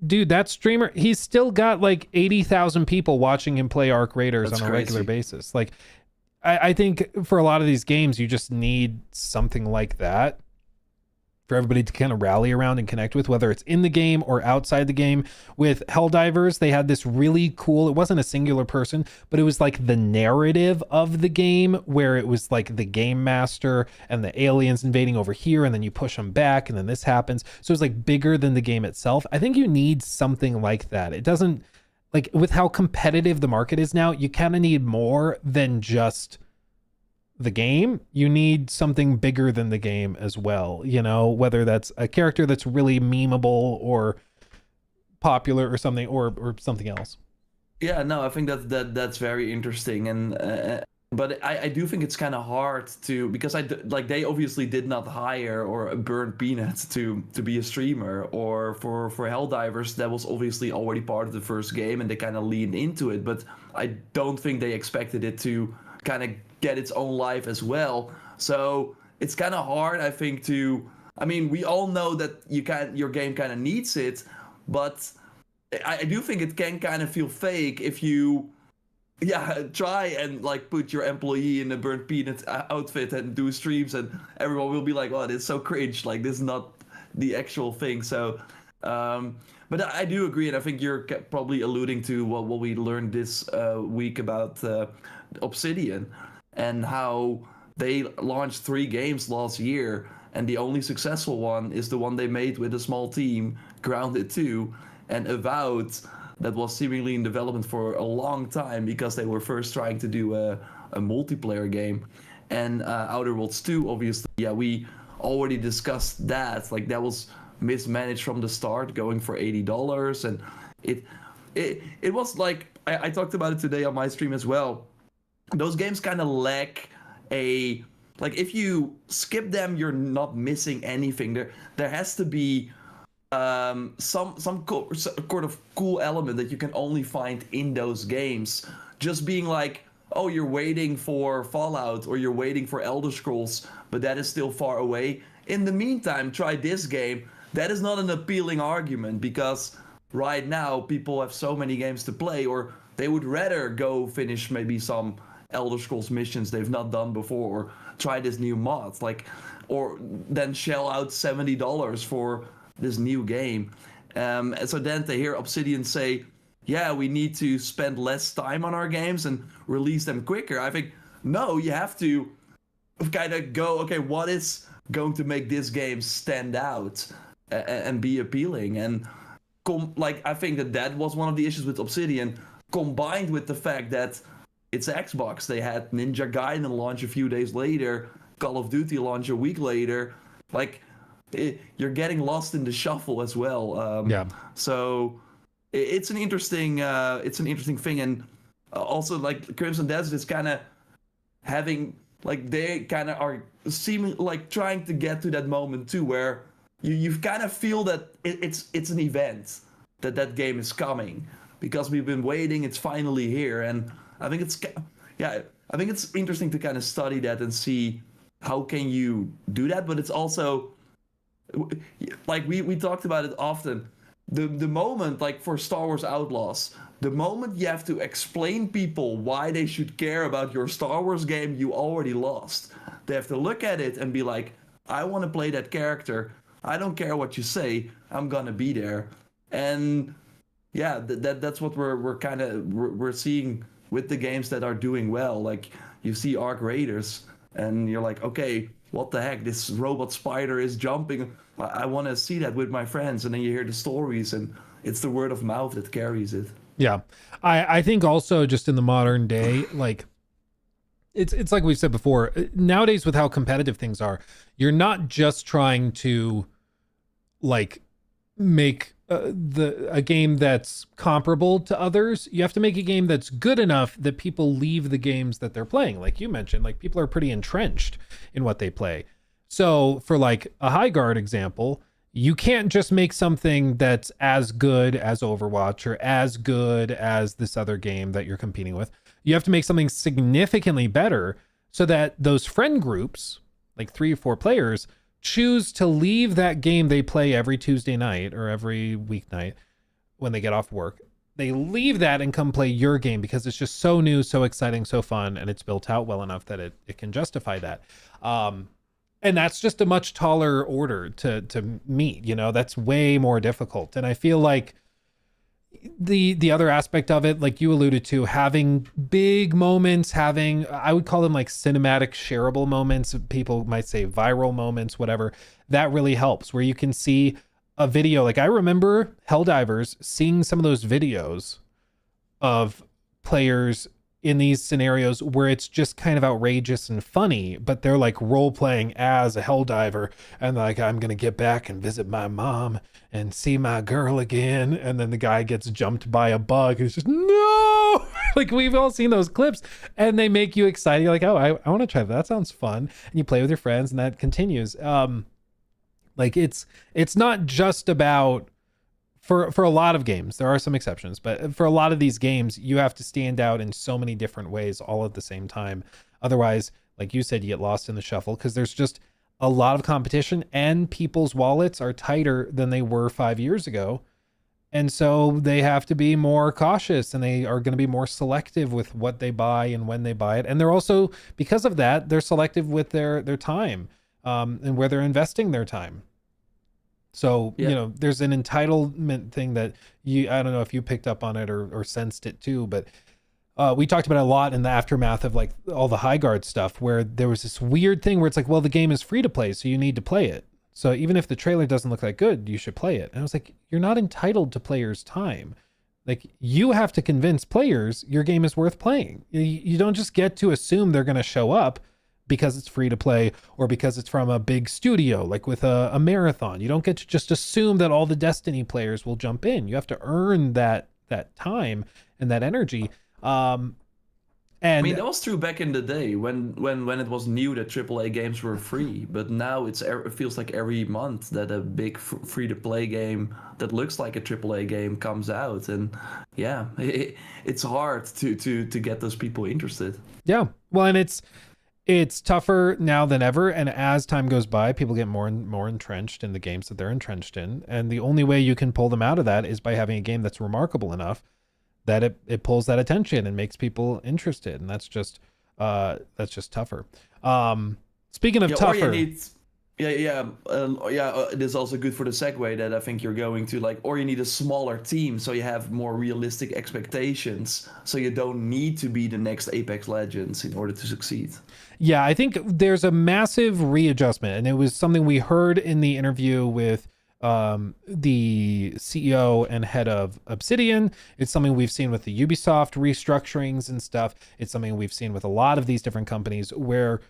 [SPEAKER 2] dude, that streamer, he's still got like 80,000 people watching him play Arc Raiders on a regular basis. Like I think for a lot of these games, you just need something like that for everybody to kind of rally around and connect with, whether it's in the game or outside the game. With Helldivers, they had this really cool, it wasn't a singular person, but it was like the narrative of the game, where it was like the game master and the aliens invading over here, and then you push them back, and then this happens. So it's like bigger than the game itself. I think you need something like that. It doesn't, like with how competitive the market is now, you kind of need more than just the game. You need something bigger than the game as well, you know, whether that's a character that's really memeable or popular or something, or something else.
[SPEAKER 13] Yeah, no, I think that's very interesting. And but I do think it's kind of hard to, because they obviously did not hire or burn peanuts to be a streamer, or for Helldivers that was obviously already part of the first game and they kind of leaned into it, but I don't think they expected it to kind of get its own life as well. So it's kind of hard, I think, I mean, we all know that your game kind of needs it, but I do think it can kind of feel fake if you try and like put your employee in a Burnt Peanut outfit and do streams, and everyone will be like, oh, this is so cringe, like this is not the actual thing. So but I do agree, and I think you're probably alluding to what we learned this week about Obsidian, and how they launched 3 games last year, and the only successful one is the one they made with a small team, Grounded 2, and Avowed, that was seemingly in development for a long time because they were first trying to do a multiplayer game. And Outer Worlds 2, obviously, we already discussed that. Like, that was mismanaged from the start, going for $80, and it was like, I talked about it today on my stream as well. Those games kind of lack like, if you skip them, you're not missing anything. There has to be some sort of cool element that you can only find in those games. Just being like, oh, you're waiting for Fallout or you're waiting for Elder Scrolls, but that is still far away. In the meantime, try this game. That is not an appealing argument, because right now people have so many games to play, or they would rather go finish maybe some Elder Scrolls missions they've not done before, or try this new mod, like, or then shell out $70 for this new game. And so then to hear Obsidian say, yeah, we need to spend less time on our games and release them quicker, I think, no, you have to kind of go, okay, what is going to make this game stand out and be appealing? And I think that was one of the issues with Obsidian, combined with the fact that it's Xbox. They had Ninja Gaiden launch a few days later, Call of Duty launch a week later. Like, you're getting lost in the shuffle as well. So it's an interesting thing. And also, like, Crimson Desert is kind of having, like, they kind of are seeming like trying to get to that moment too, where you kind of feel that it's an event, that game is coming, because we've been waiting. It's finally here. And I think it's interesting to kind of study that and see how can you do that. But it's also, like, we talked about it often, the moment, like for Star Wars Outlaws, the moment you have to explain people why they should care about your Star Wars game, you already lost. They have to look at it and be like, I want to play that character. I don't care what you say. I'm gonna be there. And yeah, that's what we're seeing with the games that are doing well. Like you see Arc Raiders, and you're like, okay, what the heck? This robot spider is jumping. I want to see that with my friends. And then you hear the stories, and it's the word of mouth that carries it.
[SPEAKER 2] Yeah, I think also just in the modern day, like it's like we've said before, nowadays with how competitive things are, you're not just trying to like make a game that's comparable to others. You have to make a game that's good enough that people leave the games that they're playing. Like you mentioned, like people are pretty entrenched in what they play. So for like a High Guard example, you can't just make something that's as good as Overwatch or as good as this other game that you're competing with. You have to make something significantly better so that those friend groups, like 3 or 4 players, choose to leave that game they play every Tuesday night or every weeknight when they get off work. They leave that and come play your game because it's just so new, so exciting, so fun, and it's built out well enough that it can justify that. And that's just a much taller order to meet, you know, that's way more difficult. And I feel like the other aspect of it, like you alluded to, having big moments, having, I would call them like cinematic shareable moments. People might say viral moments, whatever. That really helps, where you can see a video. Like I remember Helldivers seeing some of those videos of players in these scenarios where it's just kind of outrageous and funny, but they're like role playing as a Helldiver, and like, I'm gonna get back and visit my mom and see my girl again, and then the guy gets jumped by a bug who's just no. Like we've all seen those clips, and they make you excited. You're like, oh, I want to try that. That sounds fun. And you play with your friends, and that continues. Like it's not just about, for a lot of games, there are some exceptions, but for a lot of these games, you have to stand out in so many different ways all at the same time. Otherwise, like you said, you get lost in the shuffle because there's just a lot of competition, and people's wallets are tighter than they were 5 years ago. And so they have to be more cautious, and they are going to be more selective with what they buy and when they buy it. And they're also, because of that, they're selective with their time and where they're investing their time. So, you know, there's an entitlement thing that I don't know if you picked up on it or sensed it too, but we talked about it a lot in the aftermath of like all the High Guard stuff, where there was this weird thing where it's like, well, the game is free to play, so you need to play it. So even if the trailer doesn't look that good, you should play it. And I was like, you're not entitled to players' time. Like you have to convince players your game is worth playing. You don't just get to assume they're going to show up because it's free to play or because it's from a big studio, like with a marathon. You don't get to just assume that all the Destiny players will jump in. You have to earn that time and that energy. And
[SPEAKER 13] I mean, that was true back in the day when it was new that AAA games were free. But now it feels like every month that a big free-to-play game that looks like a AAA game comes out. And yeah, it's hard to get those people interested.
[SPEAKER 2] Yeah, well, and it's tougher now than ever, and as time goes by, people get more and more entrenched in the games that they're entrenched in, and the only way you can pull them out of that is by having a game that's remarkable enough that it pulls that attention and makes people interested, and that's just tougher. Speaking of tougher,
[SPEAKER 13] it is also good for the segue that I think you're going to, like, or you need a smaller team so you have more realistic expectations, so you don't need to be the next Apex Legends in order to succeed.
[SPEAKER 2] Yeah, I think there's a massive readjustment, and it was something we heard in the interview with the CEO and head of Obsidian. It's something we've seen with the Ubisoft restructurings and stuff. It's something we've seen with a lot of these different companies where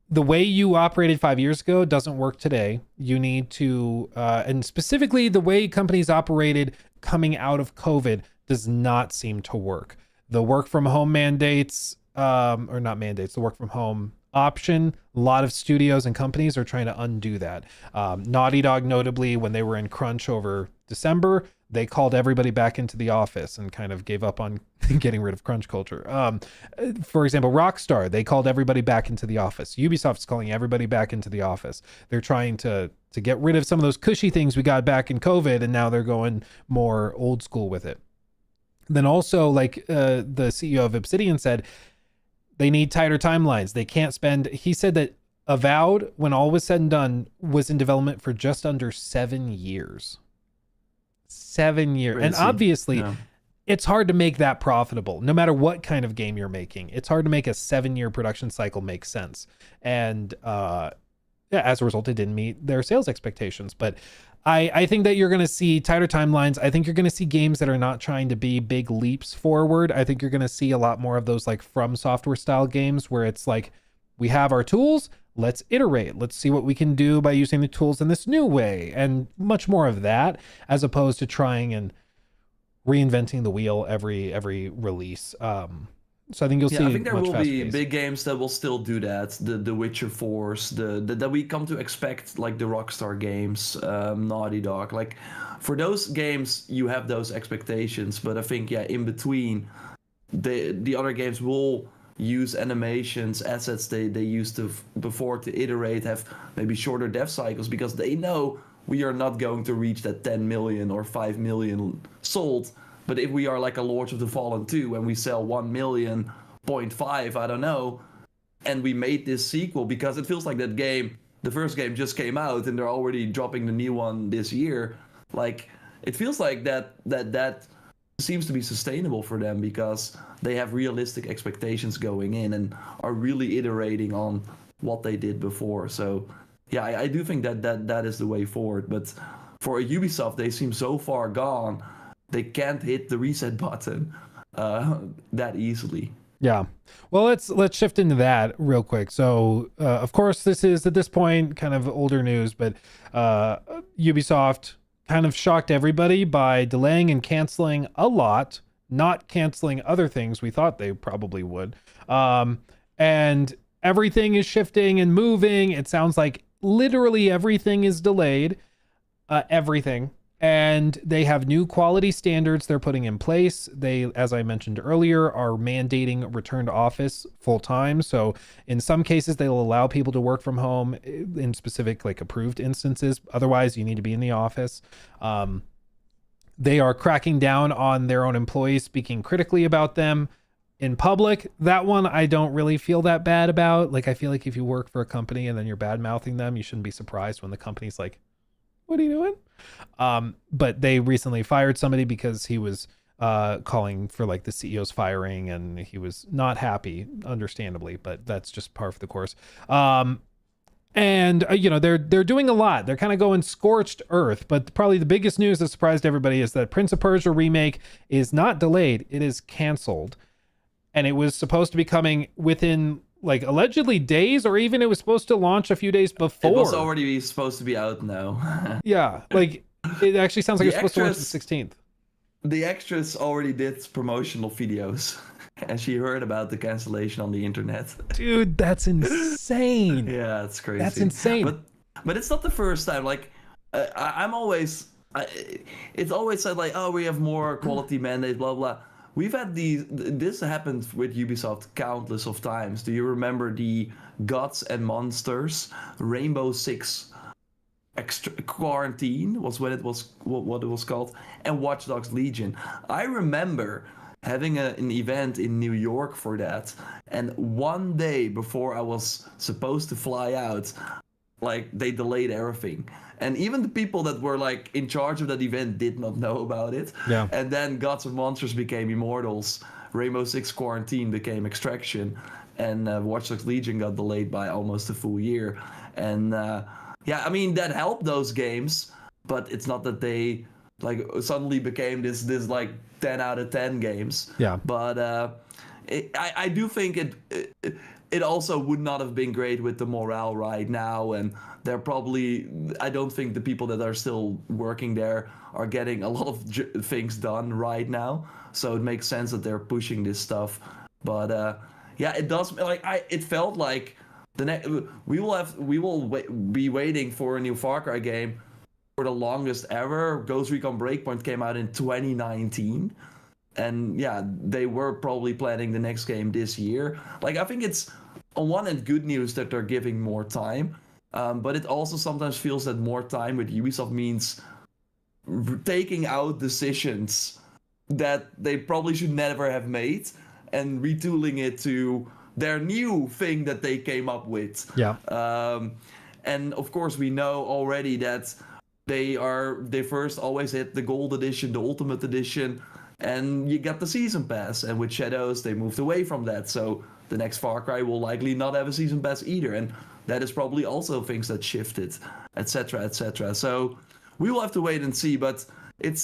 [SPEAKER 2] the way you operated 5 years ago doesn't work today. You need to, and specifically the way companies operated coming out of COVID does not seem to work. The work from home mandates, or not mandates, the work from home option, a lot of studios and companies are trying to undo that. Naughty Dog, notably, when they were in crunch over December, they called everybody back into the office and kind of gave up on getting rid of crunch culture. For example, Rockstar, they called everybody back into the office. Ubisoft's calling everybody back into the office. They're trying to get rid of some of those cushy things we got back in COVID, and now they're going more old school with it. Then also, like the CEO of Obsidian said, they need tighter timelines. They can't spend, he said that Avowed, when all was said and done, was in development for just under 7 years. 7 years. And
[SPEAKER 13] Crazy.
[SPEAKER 2] obviously,
[SPEAKER 13] Yeah.
[SPEAKER 2] it's hard to make that profitable, no matter what kind of game you're making. It's hard to make a 7-year production cycle make sense. And yeah, as a result, it didn't meet their sales expectations. But I think that you're going to see tighter timelines. I think you're going to see games that are not trying to be big leaps forward. I think you're going to see a lot more of those like From Software style games where it's like, we have our tools, let's iterate. Let's see what we can do by using the tools in this new way. And much more of that, as opposed to trying and reinventing the wheel every release. So I think you'll see.
[SPEAKER 13] I think there
[SPEAKER 2] much
[SPEAKER 13] will
[SPEAKER 2] faster
[SPEAKER 13] be
[SPEAKER 2] pace.
[SPEAKER 13] big games that will still do that. The Witcher 4s, that we come to expect, like the Rockstar games, Naughty Dog. Like for those games, you have those expectations. But I think in between, the other games will use animations, assets they used to before to iterate, have maybe shorter dev cycles because they know we are not going to reach that 10 million or 5 million sold. But if we are like a Lords of the Fallen 2 and we sell 1 million, 0.5, I don't know, and we made this sequel because it feels like that game, the first game just came out and they're already dropping the new one this year. Like it feels like that seems to be sustainable for them because they have realistic expectations going in and are really iterating on what they did before. So yeah, I do think that is the way forward. But for a Ubisoft, they seem so far gone. They can't hit the reset button that easily.
[SPEAKER 2] Yeah. Well, let's shift into that real quick. So, of course, this is at this point kind of older news, but Ubisoft kind of shocked everybody by delaying and canceling a lot, not canceling other things we thought they probably would. And everything is shifting and moving. It sounds like literally everything is delayed. Everything. And they have new quality standards they're putting in place. They, as I mentioned earlier, are mandating return to office full time. So in some cases, they'll allow people to work from home in specific like approved instances. Otherwise, you need to be in the office. They are cracking down on their own employees, speaking critically about them in public. That one I don't really feel that bad about. Like, I feel like if you work for a company and then you're bad mouthing them, you shouldn't be surprised when the company's like, what are you doing? But they recently fired somebody because he was calling for like the CEO's firing and he was not happy, understandably, but that's just par for the course. And they're doing a lot. They're kind of going scorched earth, but probably the biggest news that surprised everybody is that Prince of Persia remake is not delayed. It is canceled. And it was supposed to be coming within like allegedly days, or even it was supposed to launch a few days before.
[SPEAKER 13] It was already supposed to be out now.
[SPEAKER 2] Yeah, like it actually sounds like it's supposed to launch the 16th.
[SPEAKER 13] The extras already did promotional videos, and she heard about the cancellation on the internet.
[SPEAKER 2] Dude, that's insane.
[SPEAKER 13] Yeah, it's crazy.
[SPEAKER 2] That's insane.
[SPEAKER 13] But it's not the first time. Like I'm always, it's always said like, oh, we have more quality mandates, blah blah. We've had this happened with Ubisoft countless of times. Do you remember the Gods and Monsters Rainbow Six Quarantine was when it was what it was called, and Watch Dogs Legion? I remember having an event in New York for that, and one day before I was supposed to fly out, like they delayed everything. And even the people that were like in charge of that event did not know about it.
[SPEAKER 2] Yeah.
[SPEAKER 13] And then Gods and Monsters became Immortals, Rainbow Six Quarantine became Extraction, and Watch Dogs Legion got delayed by almost a full year. And yeah, I mean that helped those games, but it's not that they like suddenly became this like 10 out of 10 games.
[SPEAKER 2] Yeah.
[SPEAKER 13] But I do think it also would not have been great with the morale right now, and they're probably, I don't think the people that are still working there are getting a lot of things done right now, so it makes sense that they're pushing this stuff. But yeah, it does, like it felt like we will be waiting for a new Far Cry game for the longest ever. Ghost Recon Breakpoint came out in 2019. And yeah, they were probably planning the next game this year. Like, I think it's on one end good news that they're giving more time, but it also sometimes feels that more time with Ubisoft means taking out decisions that they probably should never have made and retooling it to their new thing that they came up with.
[SPEAKER 2] Yeah.
[SPEAKER 13] And of course, we know already that they first always hit the gold edition, the ultimate edition, and you get the season pass. And with Shadows, they moved away from that. So the next Far Cry will likely not have a season pass either. And that is probably also things that shifted, etc., etc. So we will have to wait and see. But it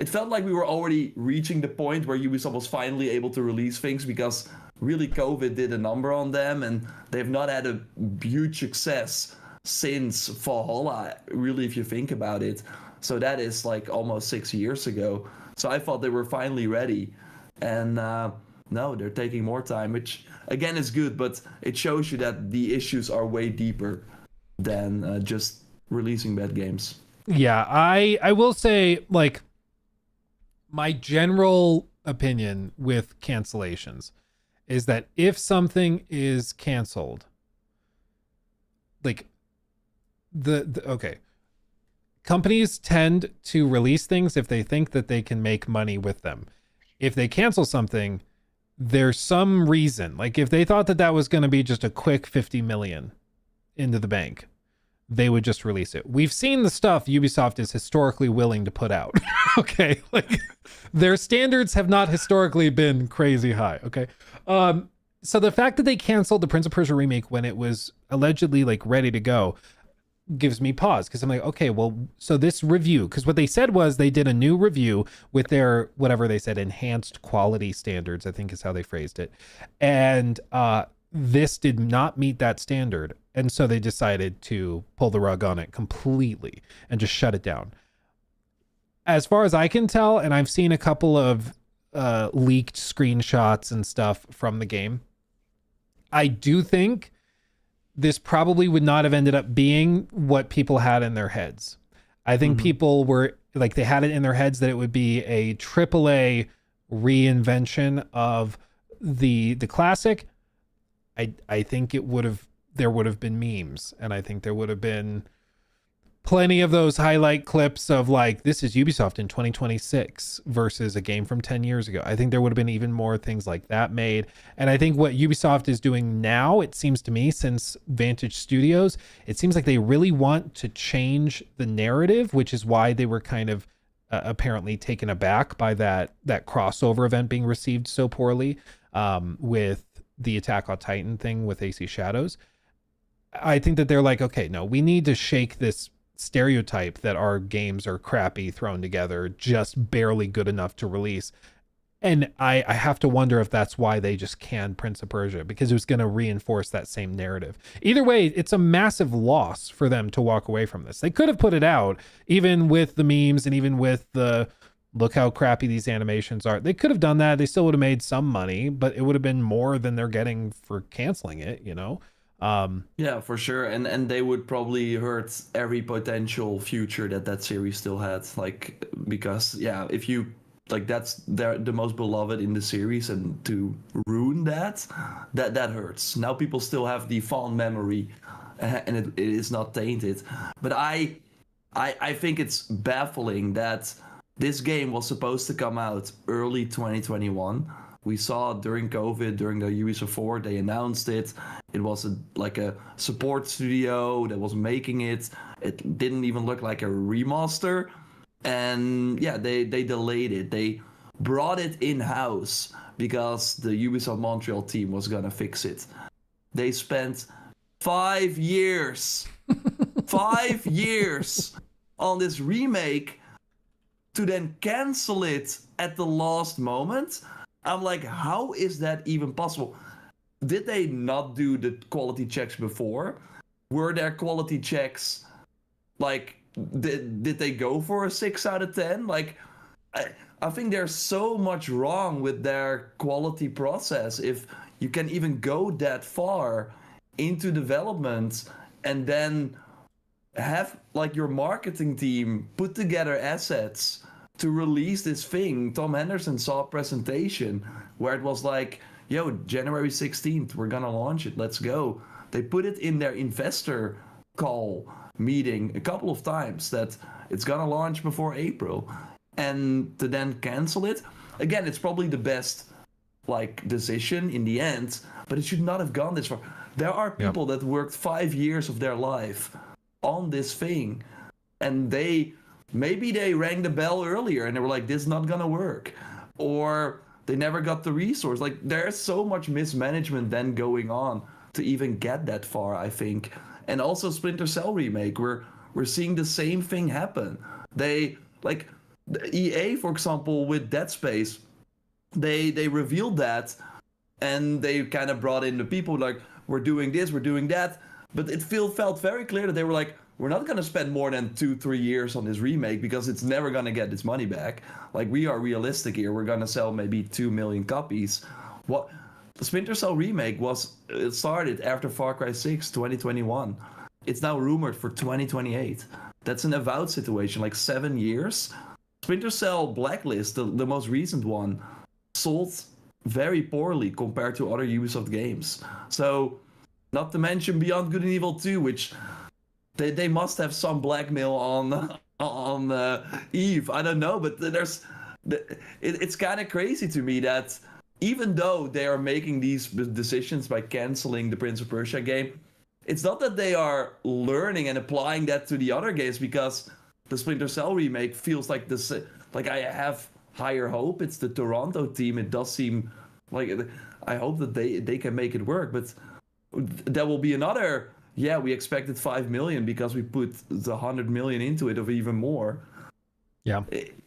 [SPEAKER 13] felt like we were already reaching the point where Ubisoft was finally able to release things, because really COVID did a number on them, and they've not had a huge success since Valhalla, really, if you think about it. So that is like almost 6 years ago. So I thought they were finally ready. And no, they're taking more time, which again is good, but it shows you that the issues are way deeper than just releasing bad games.
[SPEAKER 2] Yeah, I will say, like, my general opinion with cancellations is that if something is canceled, like okay, companies tend to release things if they think that they can make money with them. If they cancel something, there's some reason. Like if they thought that that was going to be just a quick 50 million into the bank, they would just release it. We've seen the stuff Ubisoft is historically willing to put out. Okay, like their standards have not historically been crazy high. Okay, so the fact that they canceled the Prince of Persia remake when it was allegedly like ready to go gives me pause, because I'm like, okay, well, so this review, because what they said was they did a new review with their, whatever they said, enhanced quality standards, I think is how they phrased it, and this did not meet that standard, and so they decided to pull the rug on it completely and just shut it down. As far as I can tell, and I've seen a couple of leaked screenshots and stuff from the game, I do think this probably would not have ended up being what people had in their heads. I think people were like, they had it in their heads that it would be a AAA reinvention of the classic. I think there would have been memes, and I think there would have been plenty of those highlight clips of like, this is Ubisoft in 2026 versus a game from 10 years ago. I think there would have been even more things like that made. And I think what Ubisoft is doing now, it seems to me, since Vantage Studios, it seems like they really want to change the narrative, which is why they were kind of apparently taken aback by that crossover event being received so poorly with the Attack on Titan thing with AC Shadows. I think that they're like, okay, no, we need to shake this stereotype that our games are crappy thrown together, just barely good enough to release. And I have to wonder if that's why they just canned Prince of Persia, because it was going to reinforce that same narrative. Either way, it's a massive loss for them to walk away from this. They could have put it out, even with the memes and even with the look how crappy these animations are. They could have done that. They still would have made some money, but it would have been more than they're getting for canceling it, you know?
[SPEAKER 13] Yeah, for sure. And they would probably hurt every potential future that series still had. Like, because, yeah, if you, like, that's the most beloved in the series, and to ruin that hurts. Now people still have the fond memory, and it is not tainted. But I think it's baffling that this game was supposed to come out early 2021. We saw during COVID, during the Ubisoft Forward, they announced it. It was like a support studio that was making it. It didn't even look like a remaster. And yeah, they delayed it. They brought it in-house because the Ubisoft Montreal team was gonna fix it. They spent 5 years, 5 years on this remake to then cancel it at the last moment. I'm like, how is that even possible? Did they not do the quality checks before? Were there quality checks? Like, did they go for a 6 out of 10? Like, I think there's so much wrong with their quality process. If you can even go that far into development and then have like your marketing team put together assets to release this thing. Tom Henderson saw a presentation where it was like, yo, January 16th, we're gonna launch it, let's go. They put it in their investor call meeting a couple of times that it's gonna launch before April. And to then cancel it, again, it's probably the best like decision in the end, but it should not have gone this far. There are people that worked 5 years of their life on this thing, and maybe they rang the bell earlier and they were like, this is not gonna work, or they never got the resource. Like, there's so much mismanagement then going on to even get that far, I think. And also Splinter Cell remake, we're seeing the same thing happen. They, like, the EA, for example, with Dead Space, they revealed that, and they kind of brought in the people like, we're doing this, we're doing that, but it felt very clear that they were like, we're not going to spend more than 2-3 years on this remake because it's never going to get its money back. Like, we are realistic here. We're going to sell maybe 2 million copies. What the Splinter Cell remake it started after Far Cry 6 2021. It's now rumored for 2028. That's an avowed situation, like 7 years. Splinter Cell Blacklist, the most recent one, sold very poorly compared to other Ubisoft games. So, not to mention Beyond Good and Evil 2, which they must have some blackmail on Eve. I don't know, but it's kind of crazy to me that even though they are making these decisions by canceling the Prince of Persia game, it's not that they are learning and applying that to the other games, because the Splinter Cell remake feels like this. Like, I have higher hope. It's the Toronto team. It does seem like, I hope that they can make it work, but there will be another. Yeah, we expected 5 million because we put the 100 million into it, or even more.
[SPEAKER 2] Yeah.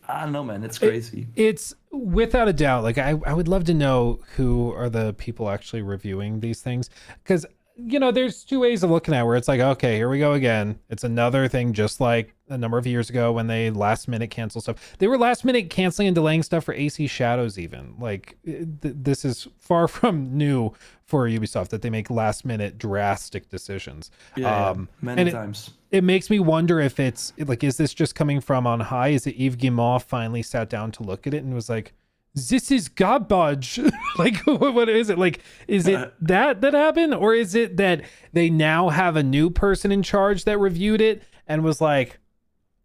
[SPEAKER 13] I don't know, man. It's crazy.
[SPEAKER 2] It's without a doubt. Like, I would love to know who are the people actually reviewing these things, because, you know, there's two ways of looking at it, where it's like, okay, here we go again. It's another thing, just like a number of years ago when they last minute cancel stuff. They were last minute canceling and delaying stuff for AC Shadows even. Like, this is far from new for Ubisoft that they make last minute drastic decisions.
[SPEAKER 13] Many times.
[SPEAKER 2] It makes me wonder if it's like, is this just coming from on high? Is it Yves Guillemot finally sat down to look at it and was like, this is garbage? Like, what is it? Like, is it that happened? Or is it that they now have a new person in charge that reviewed it and was like,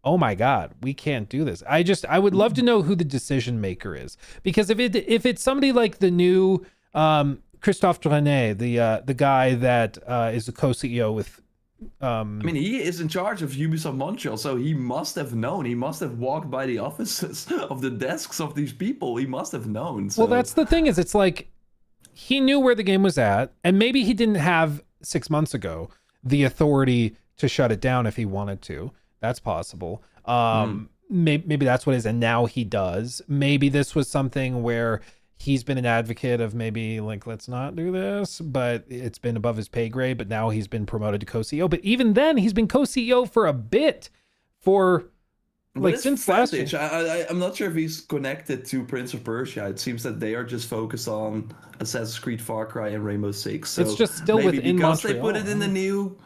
[SPEAKER 2] oh my God, we can't do this. I would love to know who the decision maker is, because if it's somebody like the new Christophe Drenet, the guy that is the co-CEO with, I
[SPEAKER 13] mean, he is in charge of Ubisoft Montreal, so he must have known. He must have walked by the offices of the desks of these people. He must have known. So.
[SPEAKER 2] Well, that's the thing, is it's like, he knew where the game was at, and maybe he didn't have 6 months the authority to shut it down if he wanted to. That's possible. Maybe that's what it is, and now he does. Maybe this was something where he's been an advocate of maybe like, let's not do this, but it's been above his pay grade, but now he's been promoted to co-CEO. But even then, he's been co-CEO for a bit, like since last year.
[SPEAKER 13] I'm not sure if he's connected to Prince of Persia. It seems that they are just focused on Assassin's Creed, Far Cry, and Rainbow Six. So
[SPEAKER 2] it's just still
[SPEAKER 13] maybe
[SPEAKER 2] within
[SPEAKER 13] because
[SPEAKER 2] Montreal.
[SPEAKER 13] They put it in the new.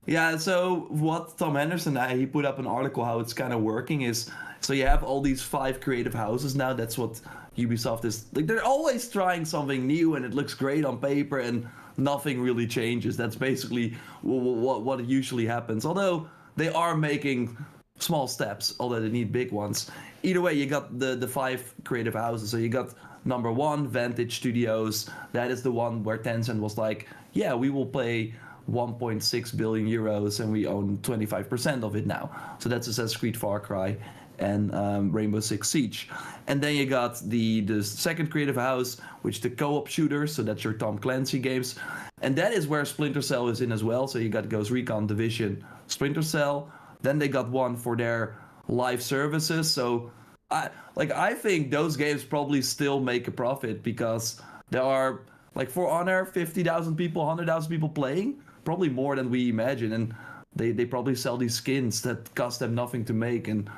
[SPEAKER 13] Yeah, so what Tom Henderson, he put up an article how it's kind of working is, so you have all these 5 creative houses now. That's what Ubisoft is, like, they're always trying something new and it looks great on paper and nothing really changes. That's basically what usually happens. Although they are making small steps, although they need big ones. Either way, you got the 5 creative houses. So you got number 1, Vantage Studios. That is the one where Tencent was like, yeah, we will pay 1.6 billion euros and we own 25% of it now. So that's Assassin's Creed, Far Cry, and Rainbow Six Siege. And then you got the second creative house, which the co-op shooters, so that's your Tom Clancy games. And that is where Splinter Cell is in as well. So you got Ghost Recon, Division, Splinter Cell. Then they got one for their live services. So I think those games probably still make a profit, because there are, like, For Honor, 50,000 people, 100,000 people playing, probably more than we imagine. And they probably sell these skins that cost them nothing to make. And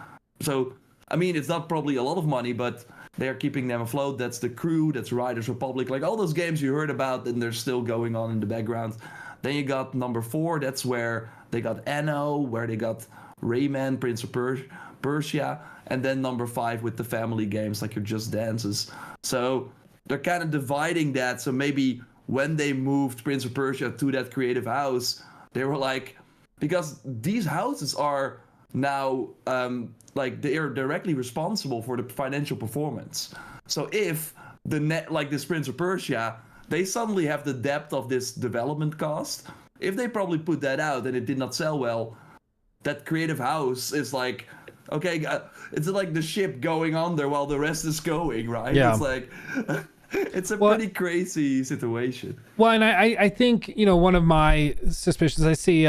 [SPEAKER 13] so, I mean, it's not probably a lot of money, but they're keeping them afloat. That's The Crew, that's Riders Republic, like all those games you heard about, and they're still going on in the background. Then you got number 4, that's where they got Anno, where they got Rayman, Prince of Persia, and then number 5 with the family games like your Just Dances. So they're kind of dividing that. So maybe when they moved Prince of Persia to that creative house, they were like, because these houses are now like they are directly responsible for the financial performance. So if like this Prince of Persia, they suddenly have the depth of this development cost. If they probably put that out and it did not sell well, that creative house is like, okay, it's like the ship going under while the rest is going, right?
[SPEAKER 2] Yeah.
[SPEAKER 13] It's like, it's a pretty crazy situation.
[SPEAKER 2] Well, and I think, one of my suspicions, I see,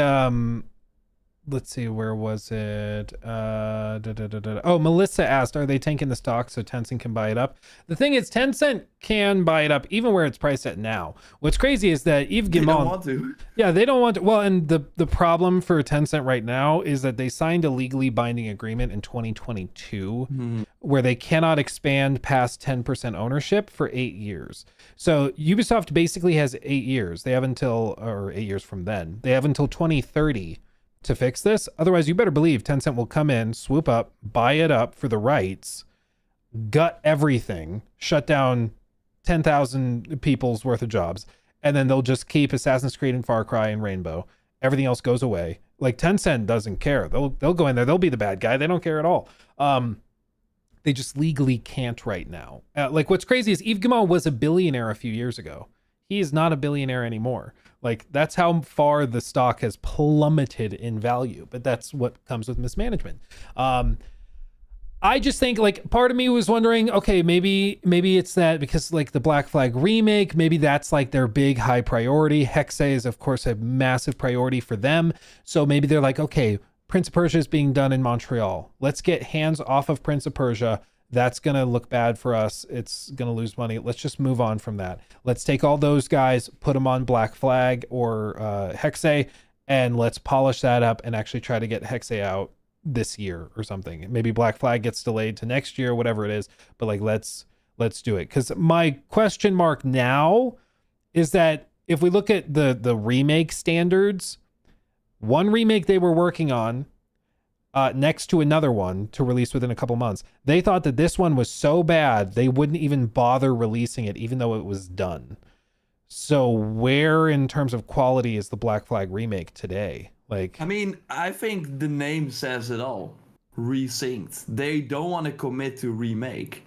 [SPEAKER 2] let's see, where was it? Oh, Melissa asked, are they tanking the stock so Tencent can buy it up? The thing is, Tencent can buy it up even where it's priced at now. What's crazy is that Yves Guillemot... They
[SPEAKER 13] don't want to.
[SPEAKER 2] Yeah, they don't want to. Well, and the problem for Tencent right now is that they signed a legally binding agreement in 2022 where they cannot expand past 10% ownership for 8 years. So Ubisoft basically has 8 years. They have or 8 years from then. They have until 2030 to fix this. Otherwise, you better believe Tencent will come in, swoop up, buy it up for the rights, gut everything, shut down 10,000 people's worth of jobs, and then they'll just keep Assassin's Creed and Far Cry and Rainbow. Everything else goes away. Like, Tencent doesn't care. They'll go in there. They'll be the bad guy. They don't care at all. They just legally can't right now. Like, what's crazy is Yves Guillemot was a billionaire a few years ago. He is not a billionaire anymore. Like, that's how far the stock has plummeted in value, but that's what comes with mismanagement. I just think, like, part of me was wondering, okay, maybe it's that because, like, the Black Flag remake, maybe that's like their big high priority. Hexe is, of course, a massive priority for them. So maybe they're like, okay, Prince of Persia is being done in Montreal. Let's get hands off of Prince of Persia. That's going to look bad for us. It's going to lose money. Let's just move on from that. Let's take all those guys, put them on Black Flag or Hexe, and let's polish that up and actually try to get Hexe out this year or something. Maybe Black Flag gets delayed to next year, whatever it is. But like, let's do it. Because my question mark now is that if we look at the remake standards, one remake they were working on, next to another one to release within a couple months. They thought that this one was so bad they wouldn't even bother releasing it even though it was done. So where in terms of quality is the Black Flag remake today? Like, I
[SPEAKER 13] mean, I think the name says it all. Resynced. They don't want to commit to remake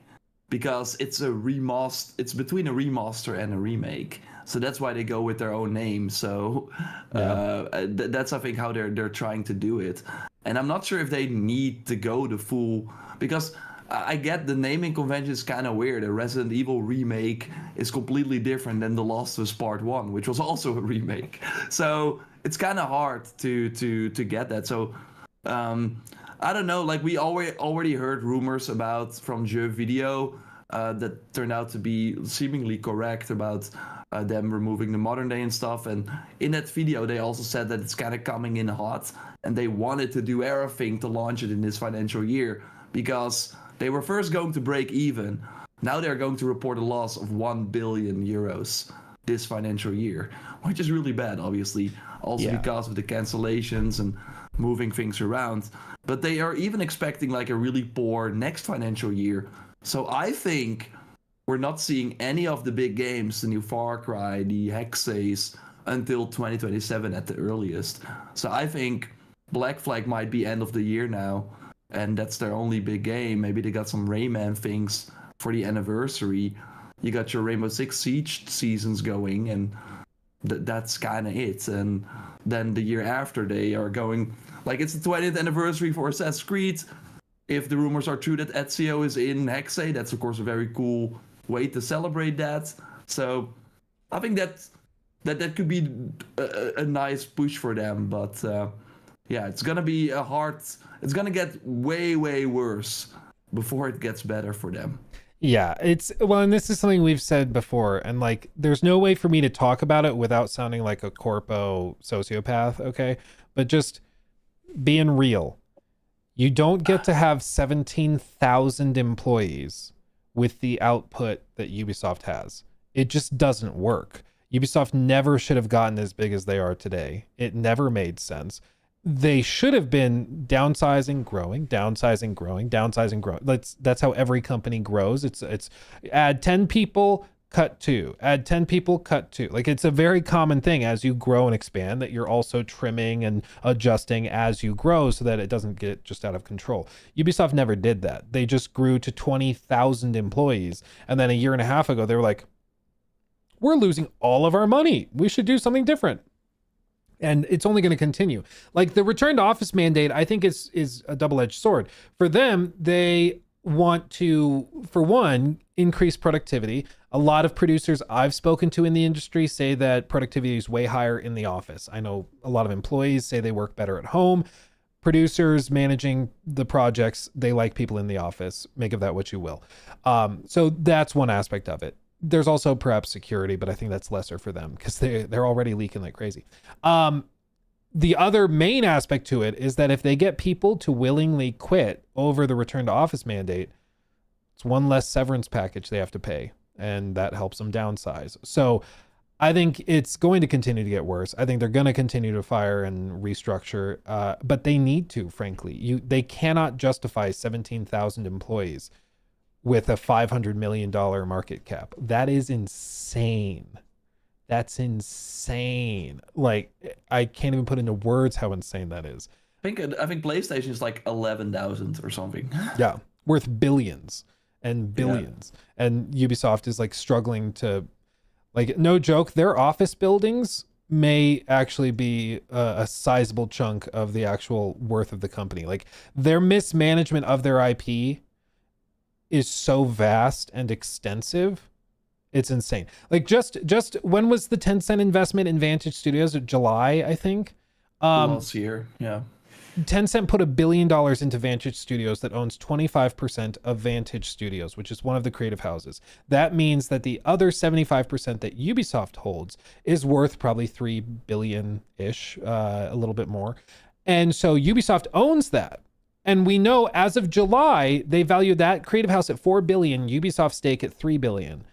[SPEAKER 13] because it's it's between a remaster and a remake. So that's why they go with their own name. So that's, I think, how they're trying to do it. And I'm not sure if they need to go the full, because I get the naming convention is kind of weird. A Resident Evil remake is completely different than The Last of Us Part 1, which was also a remake. So it's kind of hard to get that. So I don't know. Like, we already heard rumors from Jeux Video that turned out to be seemingly correct about them removing the modern day and stuff. And in that video, they also said that it's kind of coming in hot, and they wanted to do everything to launch it in this financial year because they were first going to break even. Now they're going to report a loss of 1 billion euros this financial year, which is really bad, obviously, also because of the cancellations and moving things around. But they are even expecting like a really poor next financial year. So I think we're not seeing any of the big games, the new Far Cry, the Hexes, until 2027 at the earliest. So I think Black Flag might be end of the year now, and that's their only big game. Maybe they got some Rayman things for the anniversary. You got your Rainbow Six Siege seasons going, and that's kind of it. And then the year after, they are going, like, it's the 20th anniversary for Assassin's Creed. If the rumors are true that Ezio is in Hexe, that's of course a very cool way to celebrate that. So I think that could be a nice push for them. But yeah, it's gonna be it's gonna get way worse before it gets better for them.
[SPEAKER 2] Yeah, and this is something we've said before, and like, there's no way for me to talk about it without sounding like a corpo sociopath, okay? But just being real, you don't get to have 17,000 employees with the output that Ubisoft has. It just doesn't work. Ubisoft never should have gotten as big as they are today. It never made sense. They should have been downsizing, growing, downsizing, growing, downsizing, growing. That's how every company grows. It's add 10 people, cut 2. Add 10 people, cut 2. Like, it's a very common thing as you grow and expand that you're also trimming and adjusting as you grow so that it doesn't get just out of control. Ubisoft never did that. They just grew to 20,000 employees. And then a year and a half ago, they were like, we're losing all of our money. We should do something different. And it's only going to continue. Like the return to office mandate, I think is a double-edged sword. For them, they want to, for one, increase productivity. A lot of producers I've spoken to in the industry say that productivity is way higher in the office. I know a lot of employees say they work better at home. Producers managing the projects, they like people in the office. Make of that what you will. So that's one aspect of it. There's also perhaps security, but I think that's lesser for them because they're already leaking like crazy. The other main aspect to it is that if they get people to willingly quit over the return to office mandate, it's one less severance package they have to pay, and that helps them downsize. So I think it's going to continue to get worse. I think they're going to continue to fire and restructure, but they need to, frankly. They cannot justify 17,000 employees with a $500 million market cap. That is insane. That's insane. Like, I can't even put into words how insane that is.
[SPEAKER 13] I think PlayStation is like 11,000 or something.
[SPEAKER 2] Yeah, worth billions and billions. Yeah. And Ubisoft is like struggling to, like, no joke, their office buildings may actually be a sizable chunk of the actual worth of the company. Like, their mismanagement of their IP is so vast and extensive, it's insane. Like just when was the Tencent investment in Vantage Studios? July, I think.
[SPEAKER 13] Last year, yeah.
[SPEAKER 2] Tencent put $1 billion into Vantage Studios that owns 25% of Vantage Studios, which is one of the creative houses. That means that the other 75% that Ubisoft holds is worth probably $3 billion-ish, a little bit more. And so Ubisoft owns that. And we know as of July, they valued that creative house at $4 billion, Ubisoft stake at $3 billion.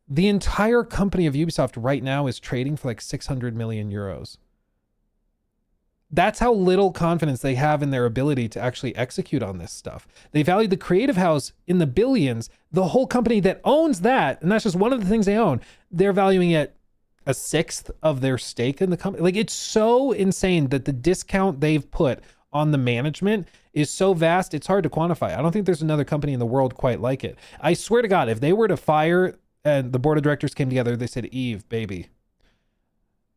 [SPEAKER 2] The entire company of Ubisoft right now is trading for like 600 million euros. That's how little confidence they have in their ability to actually execute on this stuff. They value the creative house in the billions. The whole company that owns that, and that's just one of the things they own, they're valuing it a sixth of their stake in the company. Like, it's so insane that the discount they've put on the management is so vast, it's hard to quantify. I don't think there's another company in the world quite like it. I swear to God, if they were to fire and the board of directors came together, they said, Eve, baby,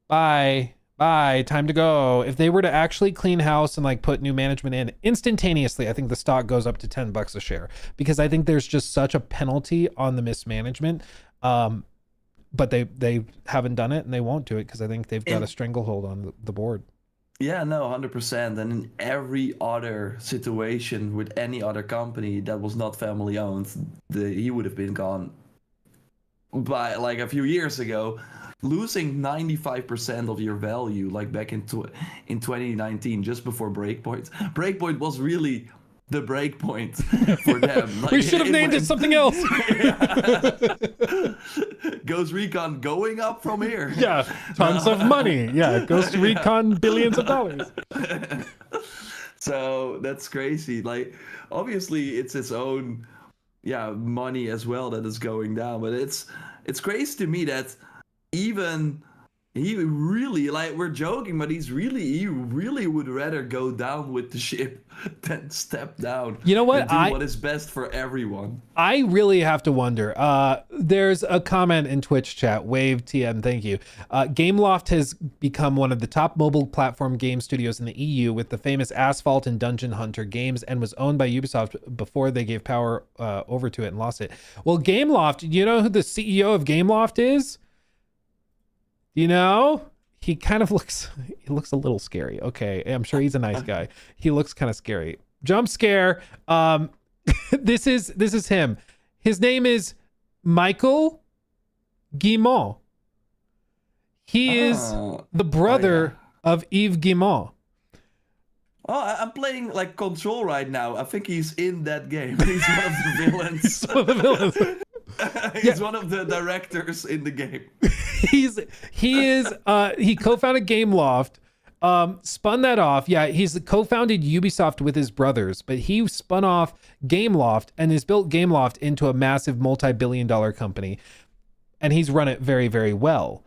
[SPEAKER 2] bye, time to go. If they were to actually clean house and like put new management in instantaneously, I think the stock goes up to $10 a share, because I think there's just such a penalty on the mismanagement. But they haven't done it, and they won't do it because I think they've got a stranglehold on the board.
[SPEAKER 13] Yeah, no, 100%. And in every other situation with any other company that was not family owned, he would have been gone by like a few years ago. Losing 95% of your value, like back in 2019, just before Breakpoint. Breakpoint was really the breakpoint for them. Like,
[SPEAKER 2] we should have named it something else.
[SPEAKER 13] Ghost Recon going up from here.
[SPEAKER 2] Yeah, tons of money. Yeah, Ghost Recon billions of dollars.
[SPEAKER 13] So that's crazy. Like, obviously it's its own money as well that is going down, but it's crazy to me that even he really, like, we're joking, but he really would rather go down with the ship than step down.
[SPEAKER 2] You know what?
[SPEAKER 13] And do what is best for everyone.
[SPEAKER 2] I really have to wonder. There's a comment in Twitch chat, Wave TM, thank you. Gameloft has become one of the top mobile platform game studios in the EU with the famous Asphalt and Dungeon Hunter games, and was owned by Ubisoft before they gave power over to it and lost it. Well, Gameloft, you know who the CEO of Gameloft is? You know, he kind of looks a little scary. Okay, I'm sure he's a nice guy. He looks kind of scary. Jump scare. This is him. His name is Michael Guillemot. He is the brother of Yves Guillemot.
[SPEAKER 13] Oh, I'm playing like Control right now. I think he's in that game. He's one of the villains.
[SPEAKER 2] One of the villains.
[SPEAKER 13] He's one of the directors in the game.
[SPEAKER 2] He co-founded Gameloft, spun that off. Yeah, he's co-founded Ubisoft with his brothers, but he spun off Gameloft and has built Gameloft into a massive multi-billion-dollar company, and he's run it very, very well.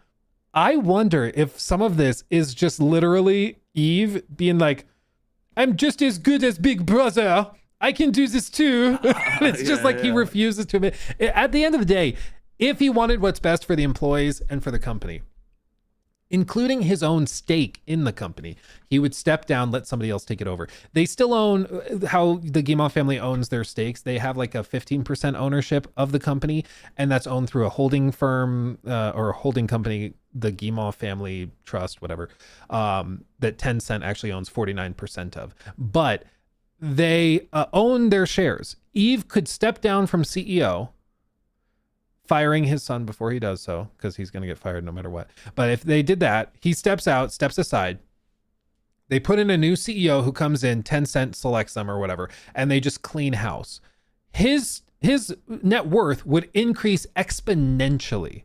[SPEAKER 2] I wonder if some of this is just literally Eve being like, I'm just as good as Big Brother. I can do this too. It's just he refuses to admit. At the end of the day, if he wanted what's best for the employees and for the company, including his own stake in the company. He would step down, let somebody else take it over. They still own how the Guimau family owns their stakes. They have like a 15% ownership of the company, and that's owned through a holding firm or a holding company, the Guimau family trust, whatever, that Tencent actually owns 49% of. But they own their shares. Yves could step down from CEO, firing his son before he does so, because he's going to get fired no matter what. But if they did that, he steps out, steps aside. They put in a new CEO who comes in, Tencent selects them or whatever, and they just clean house. His net worth would increase exponentially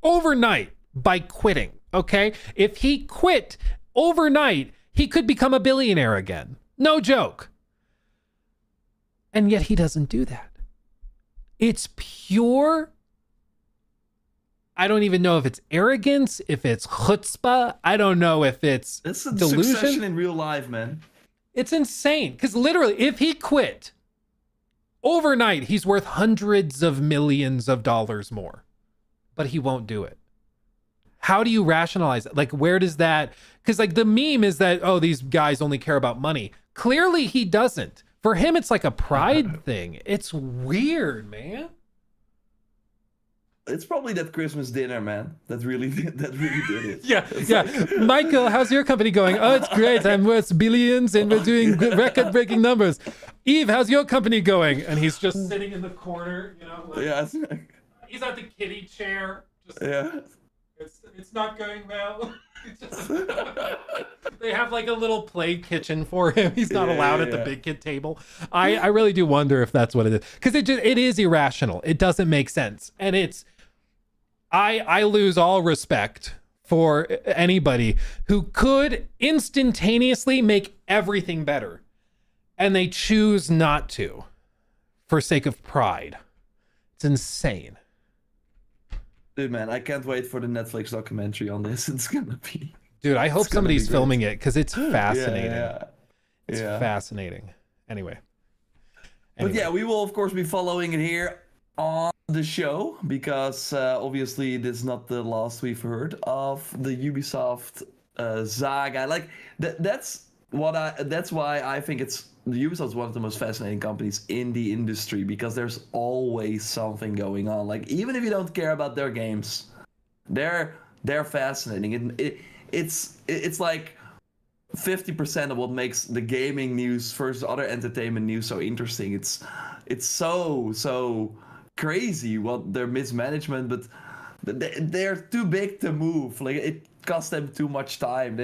[SPEAKER 2] overnight by quitting, okay? If he quit overnight, he could become a billionaire again. No joke. And yet he doesn't do that. It's pure, I don't even know if it's arrogance, if it's chutzpah. I don't know if it's delusion.
[SPEAKER 13] Succession in real life, man.
[SPEAKER 2] It's insane. Because literally, if he quit overnight, he's worth hundreds of millions of dollars more. But he won't do it. How do you rationalize it? Like, where does that... Because like the meme is that, oh, these guys only care about money. Clearly he doesn't. For him, it's like a pride thing. It's weird, man.
[SPEAKER 13] It's probably that Christmas dinner, man. That really did it.
[SPEAKER 2] Yeah. Michael, how's your company going? Oh, it's great. I'm worth billions and we're doing record-breaking numbers. Yves, how's your company going? And he's just sitting in the corner, you know. Like,
[SPEAKER 13] yeah.
[SPEAKER 2] He's at the kiddie chair. Just,
[SPEAKER 13] yeah.
[SPEAKER 2] It's not going well. They have like a little play kitchen for him. He's not allowed at the big kid table. I really do wonder if that's what it is, because it is irrational. It doesn't make sense, and it's I lose all respect for anybody who could instantaneously make everything better, and they choose not to for sake of pride. It's insane.
[SPEAKER 13] Dude, man, I can't wait for the Netflix documentary on this. It's gonna be...
[SPEAKER 2] Dude, I hope somebody's filming it, because it's fascinating. It's
[SPEAKER 13] Yeah.
[SPEAKER 2] fascinating. Anyway.
[SPEAKER 13] But yeah, we will, of course, be following it here on the show, because obviously this is not the last we've heard of the Ubisoft saga. Like, that's why I think the Ubisoft is one of the most fascinating companies in the industry, because there's always something going on. Like, even if you don't care about their games, they're fascinating. And it's like 50% of what makes the gaming news versus other entertainment news so interesting. It's so crazy what their mismanagement, but they're too big to move. Like, it costs them too much time.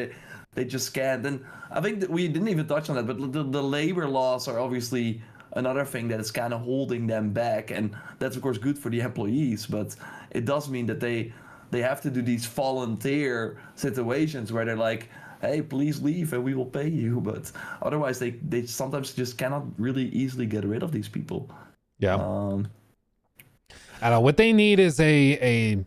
[SPEAKER 13] They just can't. And I think that we didn't even touch on that, but the labor laws are obviously another thing that is kind of holding them back. And that's, of course, good for the employees, but it does mean that they have to do these volunteer situations where they're like, hey, please leave and we will pay you. But otherwise, they sometimes just cannot really easily get rid of these people.
[SPEAKER 2] Yeah. I don't know. What they need is they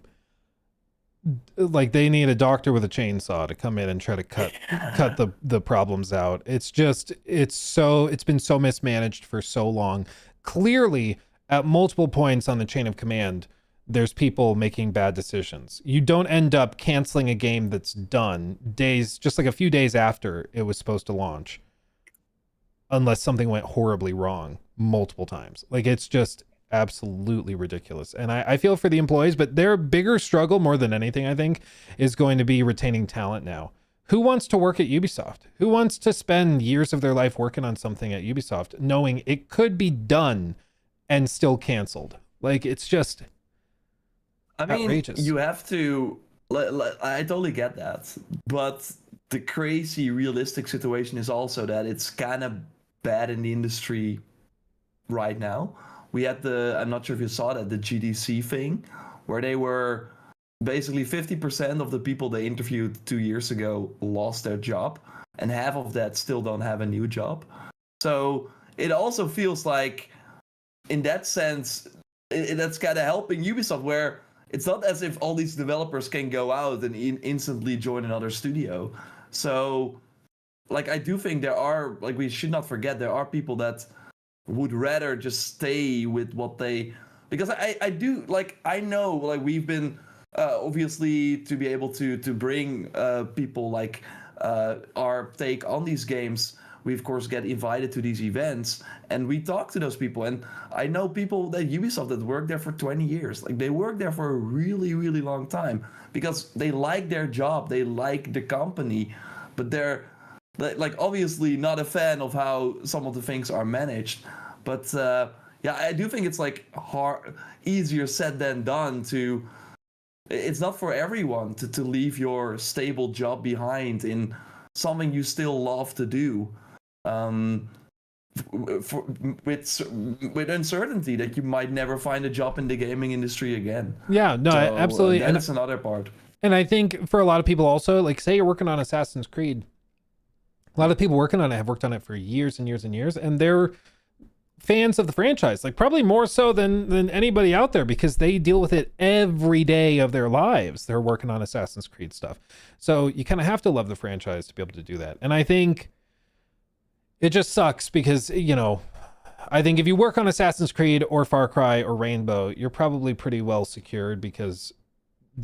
[SPEAKER 2] need a doctor with a chainsaw to come in and try to cut the problems out. It's been so mismanaged for so long. Clearly, at multiple points on the chain of command, there's people making bad decisions. You don't end up canceling a game that's done just like a few days after it was supposed to launch, unless something went horribly wrong multiple times. Like, it's just absolutely ridiculous. And I feel for the employees, but their bigger struggle, more than anything, I think, is going to be retaining talent now. Who wants to work at Ubisoft? Who wants to spend years of their life working on something at Ubisoft, knowing it could be done and still canceled? Like, it's just outrageous.
[SPEAKER 13] You have to... I totally get that. But the crazy realistic situation is also that it's kind of bad in the industry right now. We had I'm not sure if you saw that, the GDC thing, where they were basically 50% of the people they interviewed 2 years ago lost their job, and half of that still don't have a new job. So it also feels like, in that sense, that's kind of helping Ubisoft, where it's not as if all these developers can go out and instantly join another studio. So, like, I do think we should not forget, there are people that would rather just stay with what they, because I do, like, I know, like, we've been obviously to be able to bring people like our take on these games, we of course get invited to these events and we talk to those people. And I know people at Ubisoft that work there for 20 years. Like they work there for a really, really long time because they like their job, they like the company, but they're like obviously not a fan of how some of the things are managed. But yeah, I do think it's like easier said than done to. It's not for everyone to leave your stable job behind in something you still love to do, with uncertainty that you might never find a job in the gaming industry again.
[SPEAKER 2] Yeah, no,
[SPEAKER 13] So,
[SPEAKER 2] absolutely. And
[SPEAKER 13] that's another part.
[SPEAKER 2] And I think for a lot of people also, like say you're working on Assassin's Creed, a lot of people working on it have worked on it for years and years and years, and they're fans of the franchise, like probably more so than anybody out there because they deal with it every day of their lives. They're working on Assassin's Creed stuff. So you kind of have to love the franchise to be able to do that. And I think it just sucks because, you know, I think if you work on Assassin's Creed or Far Cry or Rainbow, you're probably pretty well secured because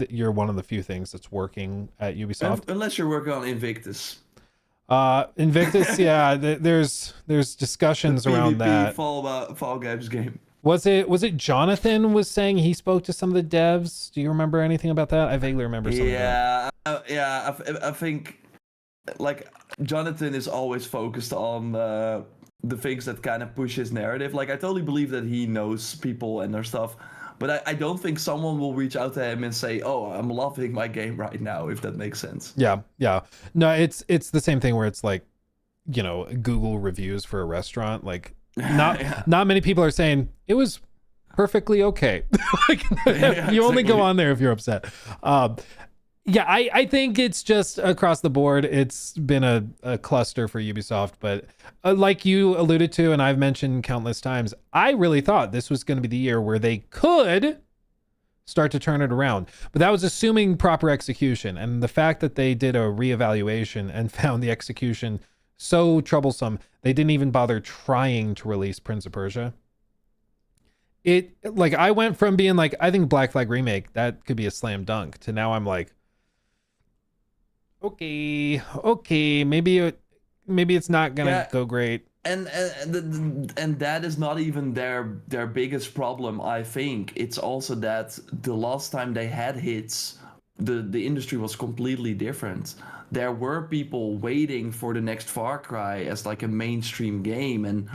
[SPEAKER 2] you're one of the few things that's working at Ubisoft.
[SPEAKER 13] Unless you're working on Invictus.
[SPEAKER 2] Invictus, yeah, there's discussions around that.
[SPEAKER 13] Fall Guys game.
[SPEAKER 2] Was it Jonathan was saying he spoke to some of the devs? Do you remember anything about that? I vaguely remember something.
[SPEAKER 13] Yeah, I think like Jonathan is always focused on the things that kind of push his narrative. Like I totally believe that he knows people and their stuff, but I don't think someone will reach out to him and say, "Oh, I'm loving my game right now," if that makes sense.
[SPEAKER 2] Yeah. No, it's the same thing where it's like, you know, Google reviews for a restaurant. Like, not many people are saying it was perfectly okay. Like, you only go on there if you're upset. Yeah, I think it's just across the board. It's been a cluster for Ubisoft, but like you alluded to, and I've mentioned countless times, I really thought this was going to be the year where they could start to turn it around. But that was assuming proper execution. And the fact that they did a reevaluation and found the execution so troublesome, they didn't even bother trying to release Prince of Persia. It, like, I went from being like, I think Black Flag Remake, that could be a slam dunk, to now I'm like, okay, maybe it's not gonna go great.
[SPEAKER 13] And that is not even their biggest problem. I think it's also that the last time they had hits, the industry was completely different. There were people waiting for the next Far Cry as like a mainstream game, and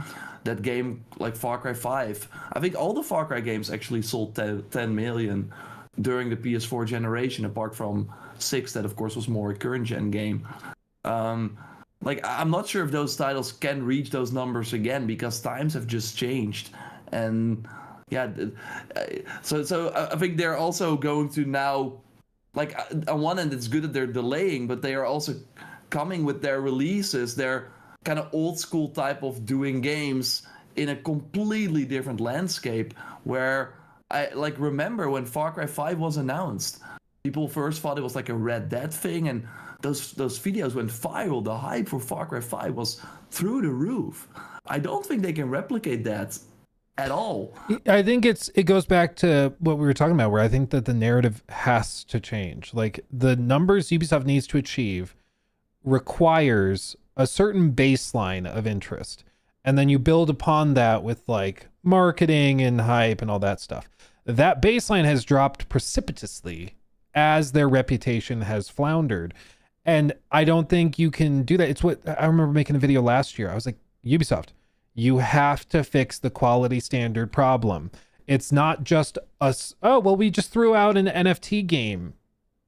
[SPEAKER 13] that game, like Far Cry 5, I think all the Far Cry games actually sold 10 million during the PS4 generation, apart from 6, that of course was more a current gen game. Like, I'm not sure if those titles can reach those numbers again because times have just changed. And yeah, so I think they're also going to now, like, on one end it's good that they're delaying, but they are also coming with their releases, their kind of old school type of doing games in a completely different landscape, where I like remember when Far Cry 5 was announced, people first thought it was like a Red Dead thing, and those videos went viral. The hype for Far Cry 5 was through the roof. I don't think they can replicate that at all.
[SPEAKER 2] I think it goes back to what we were talking about, where I think that the narrative has to change. Like, the numbers Ubisoft needs to achieve requires a certain baseline of interest. And then you build upon that with like marketing and hype and all that stuff. That baseline has dropped precipitously as their reputation has floundered. And I don't think you can do that. It's what I remember making a video last year. I was like, Ubisoft, you have to fix the quality standard problem. It's not just us. Oh, well, we just threw out an NFT game.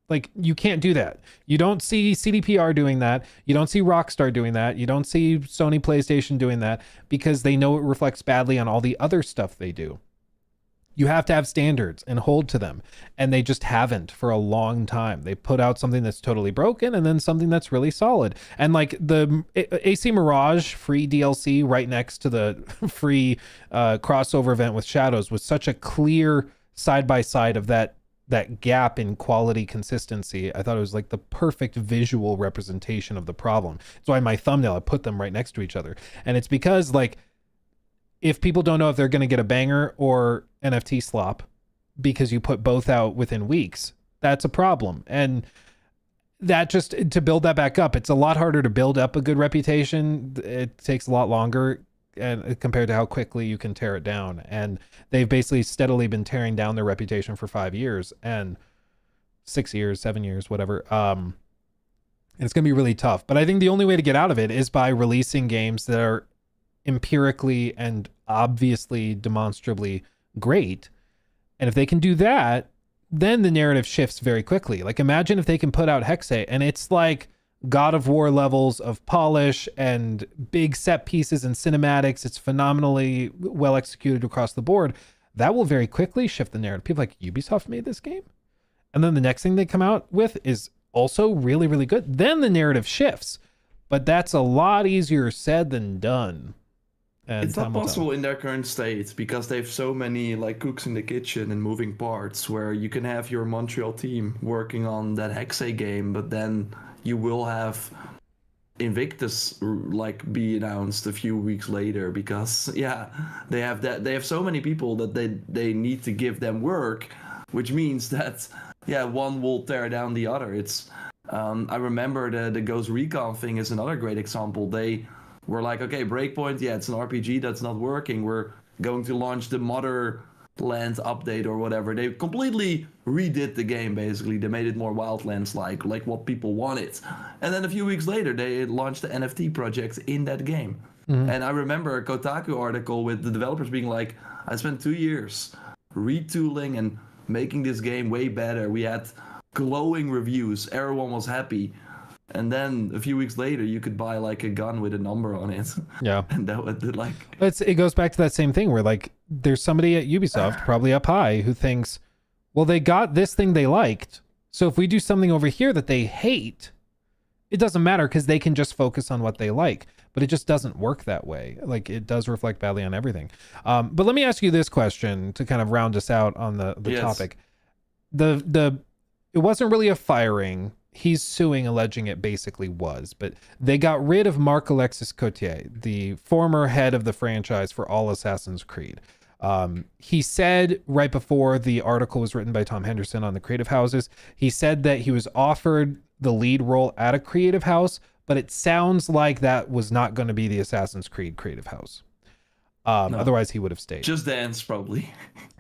[SPEAKER 2] Like, you can't do that. You don't see CDPR doing that. You don't see Rockstar doing that. You don't see Sony PlayStation doing that because they know it reflects badly on all the other stuff they do. You have to have standards and hold to them. And they just haven't for a long time. They put out something that's totally broken and then something that's really solid. And like the AC Mirage free DLC right next to the free crossover event with Shadows was such a clear side-by-side of that gap in quality consistency. I thought it was like the perfect visual representation of the problem. That's why in my thumbnail, I put them right next to each other. And it's because, like, if people don't know if they're going to get a banger or NFT slop because you put both out within weeks, That's a problem. And that just to build that back up, it's a lot harder to build up a good reputation. It takes a lot longer and compared to how quickly you can tear it down. And they've basically steadily been tearing down their reputation for 5 years and 6 years, 7 years, whatever. And it's going to be really tough. But I think the only way to get out of it is by releasing games that are empirically and obviously demonstrably great. And if they can do that, then the narrative shifts very quickly. Like imagine if they can put out Hexe and it's like God of War levels of polish and big set pieces and cinematics. It's phenomenally well executed across the board. That will very quickly shift the narrative. People like Ubisoft made this game. And then the next thing they come out with is also really, really good. Then the narrative shifts. But that's a lot easier said than done. And
[SPEAKER 13] it's not possible in their current state because they have so many like cooks in the kitchen and moving parts where you can have your Montreal team working on that Hexe game, but then you will have Invictus like be announced a few weeks later because they have so many people that they need to give them work, which means that one will tear down the other. It's I remember the Ghost Recon thing is another great example. They were like, okay, Breakpoint, it's an RPG that's not working. We're going to launch the Motherland update or whatever. They completely redid the game, basically. They made it more Wildlands-like, like what people wanted. And then a few weeks later, they launched the NFT project in that game. Mm-hmm. And I remember a Kotaku article with the developers being like, I spent 2 years retooling and making this game way better. We had glowing reviews. Everyone was happy. And then a few weeks later, you could buy like a gun with a number on it.
[SPEAKER 2] Yeah.
[SPEAKER 13] And that would like...
[SPEAKER 2] It goes back to that same thing where like there's somebody at Ubisoft, probably up high, who thinks, well, they got this thing they liked. So if we do something over here that they hate, it doesn't matter because they can just focus on what they like. But it just doesn't work that way. Like it does reflect badly on everything. But let me ask you this question to kind of round us out on the topic. It wasn't really a firing. He's suing, alleging it basically was, but they got rid of Marc-Alexis Cotier, the former head of the franchise for all Assassin's Creed. He said right before the article was written by Tom Henderson on the creative houses, he said that he was offered the lead role at a creative house, but it sounds like that was not going to be the Assassin's Creed creative house. No. Otherwise he would have stayed.
[SPEAKER 13] Just Dance, probably.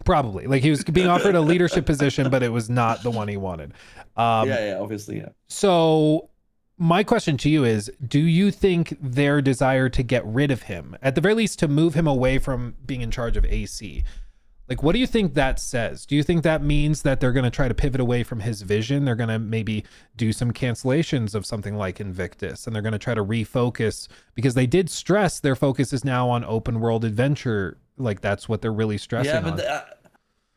[SPEAKER 2] Probably. Like he was being offered a leadership position, but it was not the one he wanted.
[SPEAKER 13] Obviously.
[SPEAKER 2] So my question to you is, do you think their desire to get rid of him, at the very least to move him away from being in charge of AC, like what do you think that says? Do you think that means that they're going to try to pivot away from his vision? They're going to maybe do some cancellations of something like Invictus, and they're going to try to refocus, because they did stress their focus is now on open world adventure. Like that's what they're really stressing on.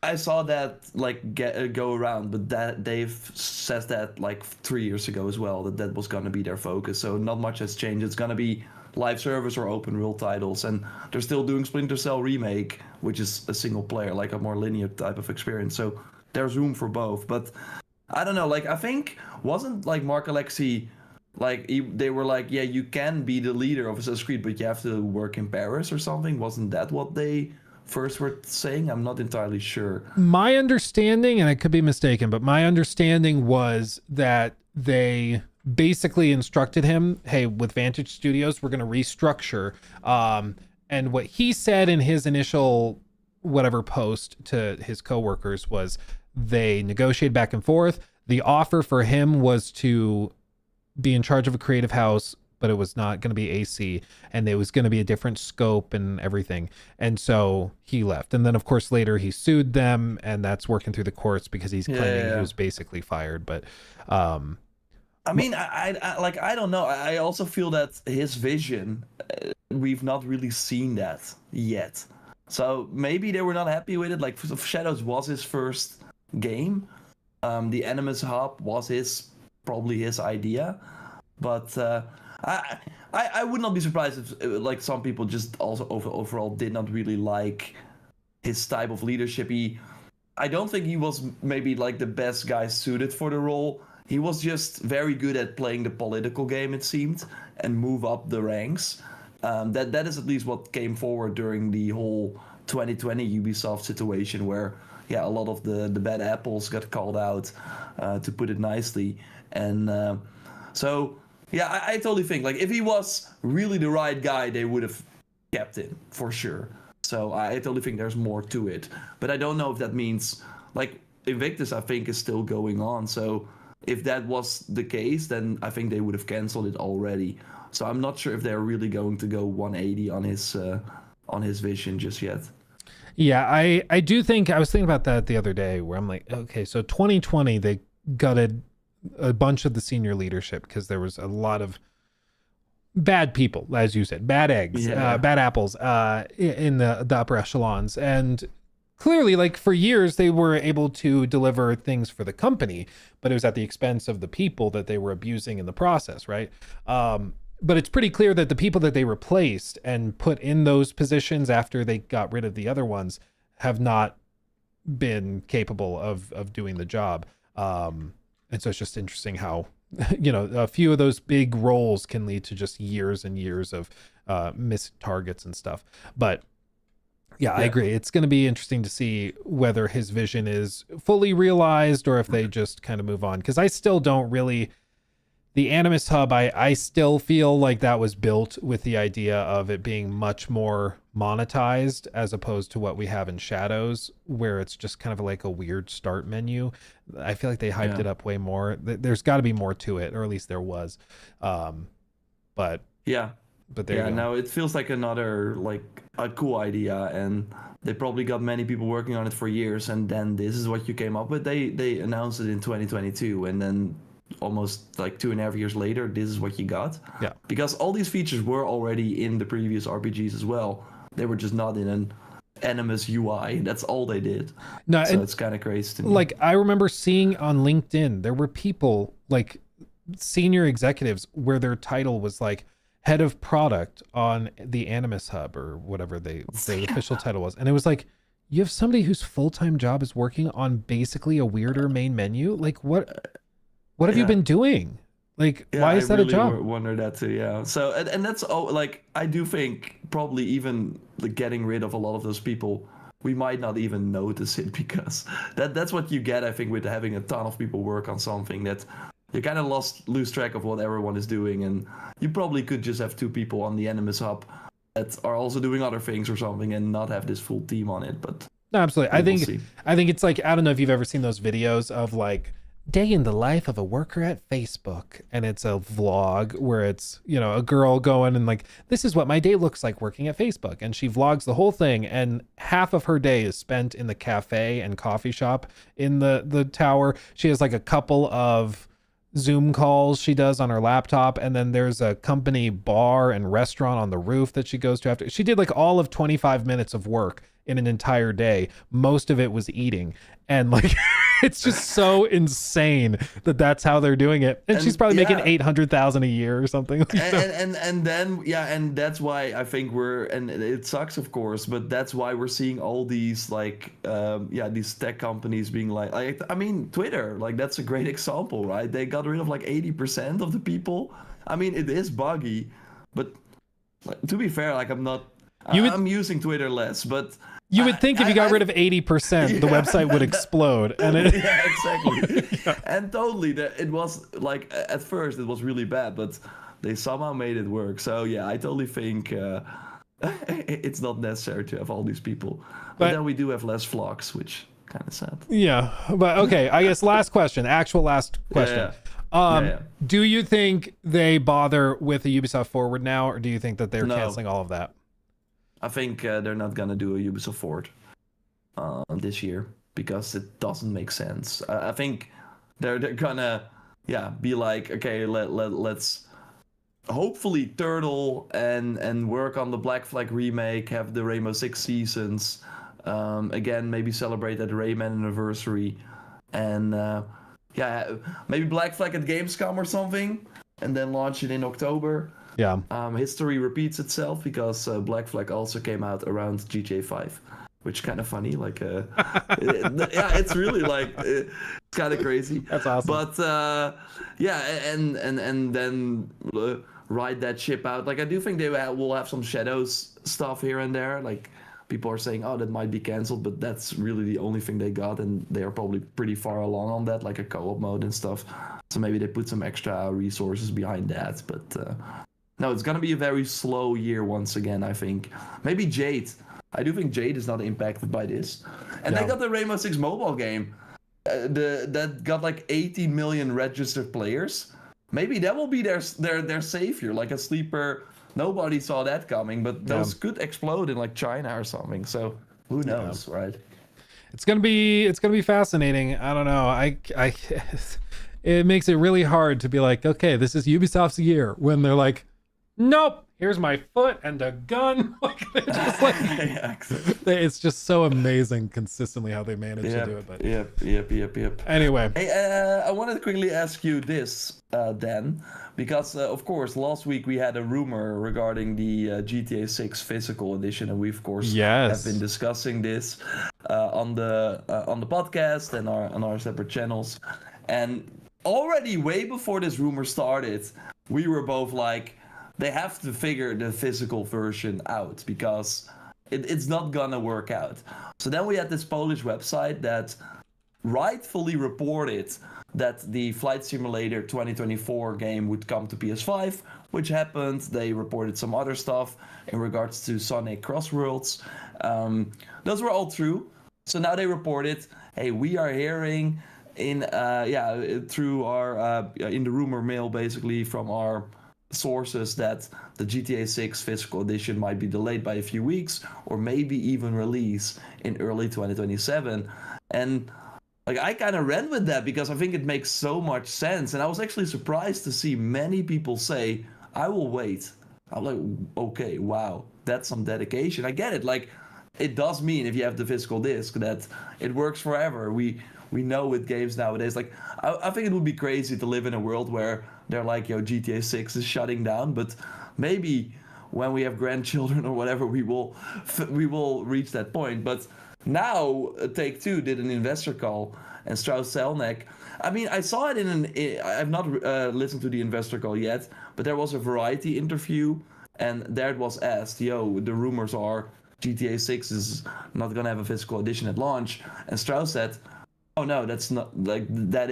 [SPEAKER 13] I saw that like go around, but that Dave said that like 3 years ago as well, that was going to be their focus. So not much has changed. It's going to be live service or open world titles, and they're still doing Splinter Cell Remake, which is a single player, like a more linear type of experience. So there's room for both. But I don't know, like I think wasn't like Marc-Alexis, like they were like, yeah, you can be the leader of Assassin's Creed, but you have to work in Paris or something. Wasn't that what they first were saying? I'm not entirely sure.
[SPEAKER 2] My understanding, and I could be mistaken, but my understanding was that they basically instructed him, hey, with Vantage Studios, we're going to restructure. And what he said in his initial whatever post to his coworkers was they negotiated back and forth. The offer for him was to be in charge of a creative house, but it was not going to be AC, and it was going to be a different scope and everything. And so he left. And then of course later he sued them, and that's working through the courts because he's claiming he was basically fired. But
[SPEAKER 13] I mean, I don't know. I also feel that his vision, we've not really seen that yet. So maybe they were not happy with it. Like Shadows was his first game. The Animus Hub was probably his idea. But I would not be surprised if like some people just also overall did not really like his type of leadership. I don't think he was maybe like the best guy suited for the role. He was just very good at playing the political game, it seemed, and move up the ranks. That is at least what came forward during the whole 2020 Ubisoft situation, where yeah, a lot of the bad apples got called out, to put it nicely. And so yeah, I totally think like if he was really the right guy, they would have kept him for sure. So I totally think there's more to it, but I don't know if that means like Invictus I think is still going on. So if that was the case, then I think they would have canceled it already. So I'm not sure if they're really going to go 180 on his vision just yet.
[SPEAKER 2] Yeah, I do think I was thinking about that the other day where I'm like, okay, so 2020 they gutted a bunch of the senior leadership because there was a lot of bad people, as you said, bad eggs, bad apples in the upper echelons. And clearly, like for years, they were able to deliver things for the company, but it was at the expense of the people that they were abusing in the process, right? But it's pretty clear that the people that they replaced and put in those positions after they got rid of the other ones have not been capable of doing the job. And so it's just interesting how, you know, a few of those big roles can lead to just years and years of missed targets and stuff. But yeah, I agree. It's going to be interesting to see whether his vision is fully realized or if they just kind of move on. Because I still don't really... The Animus Hub, I still feel like that was built with the idea of it being much more monetized as opposed to what we have in Shadows, where it's just kind of like a weird start menu. I feel like they hyped it up way more. There's got to be more to it, or at least there was. But there you go.
[SPEAKER 13] No, it feels like another like a cool idea, and they probably got many people working on it for years, and then this is what you came up with. They announced it in 2022, and then almost like 2.5 years later, this is what you got.
[SPEAKER 2] Yeah.
[SPEAKER 13] Because all these features were already in the previous RPGs as well. They were just not in an Animus UI. That's all they did.
[SPEAKER 2] No,
[SPEAKER 13] so it's kind of crazy to me.
[SPEAKER 2] Like I remember seeing on LinkedIn, there were people like senior executives where their title was like head of product on the Animus Hub or whatever the official title was. And it was like, you have somebody whose full-time job is working on basically a weirder main menu. Like what have you been doing? Like, why is that a job?
[SPEAKER 13] I really wonder that too, yeah. So, and that's all, like, I do think probably even like, getting rid of a lot of those people, we might not even notice it because that's what you get, I think, with having a ton of people work on something that you kind of lose track of what everyone is doing. And you probably could just have 2 people on the Animus Hub that are also doing other things or something and not have this full team on it. But
[SPEAKER 2] no, absolutely. I think it's like, I don't know if you've ever seen those videos of like, day in the life of a worker at Facebook, and it's a vlog where it's, you know, a girl going and like, this is what my day looks like working at Facebook, and she vlogs the whole thing, and half of her day is spent in the cafe and coffee shop in the tower. She has like a couple of Zoom calls she does on her laptop, and then there's a company bar and restaurant on the roof that she goes to after. She did like all of 25 minutes of work in an entire day. Most of it was eating, and like it's just so insane that that's how they're doing it. And she's probably making 800,000 a year or something.
[SPEAKER 13] And then and that's why I think and it sucks, of course, but that's why we're seeing all these like these tech companies being like I mean, Twitter, like that's a great example, right? They got rid of like 80% of the people. I mean, it is buggy, but like, to be fair, like I'm using Twitter less, but
[SPEAKER 2] you would think if you got rid of 80%, the website would explode. And
[SPEAKER 13] yeah, exactly. And totally, it was like at first it was really bad, but they somehow made it work. So yeah, I totally think it's not necessary to have all these people. But then we do have less vlogs, which kind of sad.
[SPEAKER 2] Yeah, but okay. I guess last question. Do you think they bother with a Ubisoft Forward now, or do you think that they're canceling all of that?
[SPEAKER 13] I think they're not gonna do a Ubisoft Forward this year because it doesn't make sense. I think they're gonna be like, okay, let's hopefully turtle and work on the Black Flag remake, have the Rainbow Six Seasons, again maybe celebrate that Rayman anniversary, and maybe Black Flag at Gamescom or something, and then launch it in October.
[SPEAKER 2] Yeah.
[SPEAKER 13] History repeats itself because Black Flag also came out around GTA 5, which kind of funny. Like, it's really like it's kind of crazy.
[SPEAKER 2] That's awesome.
[SPEAKER 13] But and then ride that ship out. Like, I do think they will have some Shadows stuff here and there, like people are saying, oh, that might be canceled, but that's really the only thing they got, and they are probably pretty far along on that, like a co-op mode and stuff. So maybe they put some extra resources behind that. But no, it's gonna be a very slow year once again, I think. Maybe Jade. I do think Jade is not impacted by this. And they got the Rainbow Six mobile game. That got like 18 million registered players. Maybe that will be their savior, like a sleeper. Nobody saw that coming, but those could explode in like China or something. So who knows, right?
[SPEAKER 2] It's gonna be fascinating. I don't know. It makes it really hard to be like, okay, this is Ubisoft's year, when they're like, nope, here's my foot and a gun. Like, they're just like, it's just so amazing consistently how they manage to do it. But
[SPEAKER 13] Yep.
[SPEAKER 2] Anyway,
[SPEAKER 13] hey, I wanted to quickly ask you this, Dan, because of course last week we had a rumor regarding the GTA 6 physical edition, and we of course have been discussing this on the podcast and on our separate channels, and already way before this rumor started, we were both like, they have to figure the physical version out because it's not gonna work out. So then we had this Polish website that rightfully reported that the Flight Simulator 2024 game would come to PS5, which happened. They reported some other stuff in regards to Sonic Crossworlds. Those were all true. So now they reported, hey, we are hearing through our in the rumor mill, basically from our sources, that the GTA 6 physical edition might be delayed by a few weeks, or maybe even release in early 2027. And like, I kind of ran with that because I think it makes so much sense, and I was actually surprised to see many people say, I will wait. I'm like, okay, wow, that's some dedication. I get it. Like, it does mean if you have the physical disc that it works forever. We know with games nowadays, like, I think it would be crazy to live in a world where they're like, yo, GTA 6 is shutting down, but maybe when we have grandchildren or whatever, we will reach that point. But now Take-Two did an investor call, and Strauss-Zelnick, I mean, I saw it I've not listened to the investor call yet, but there was a Variety interview, and there it was asked, yo, the rumors are GTA 6 is not gonna have a physical edition at launch, and Strauss said, oh no, that's not like that.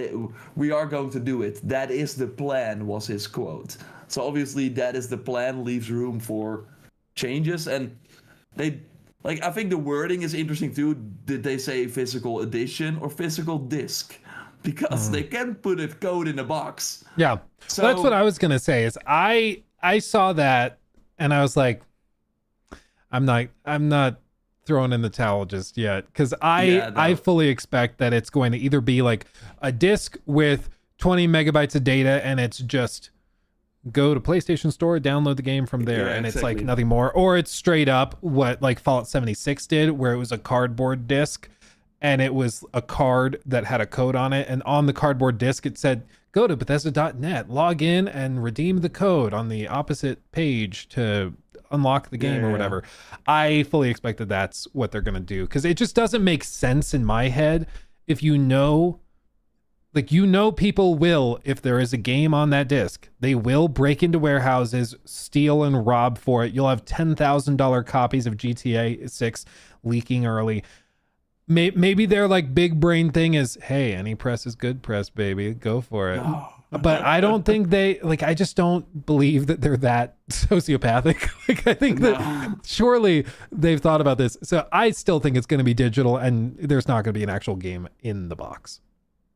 [SPEAKER 13] We are going to do it. That is the plan, was his quote. So obviously that is the plan, leaves room for changes, and they, like, I think the wording is interesting too. Did they say physical edition or physical disc? Because they can put a code in a box.
[SPEAKER 2] Yeah. So that's what I was gonna say. Is I saw that and I was like, I'm not throwing in the towel just yet, because I fully expect that it's going to either be like a disc with 20 megabytes of data, and it's just go to PlayStation Store, download the game from there, and it's like nothing more, or it's straight up what like Fallout 76 did, where it was a cardboard disc, and it was a card that had a code on it, and on the cardboard disc it said, go to Bethesda.net, log in and redeem the code on the opposite page to unlock the game or whatever. I fully expect that that's what they're gonna do, because it just doesn't make sense in my head. If people will, if there is a game on that disc, they will break into warehouses, steal and rob for it. You'll have $10,000 copies of GTA 6 leaking early. Maybe their like big brain thing is, hey, any press is good press, baby, go for it. No. But I don't think I just don't believe that they're that sociopathic. Like, I think that surely they've thought about this. So I still think it's going to be digital, and there's not going to be an actual game in the box.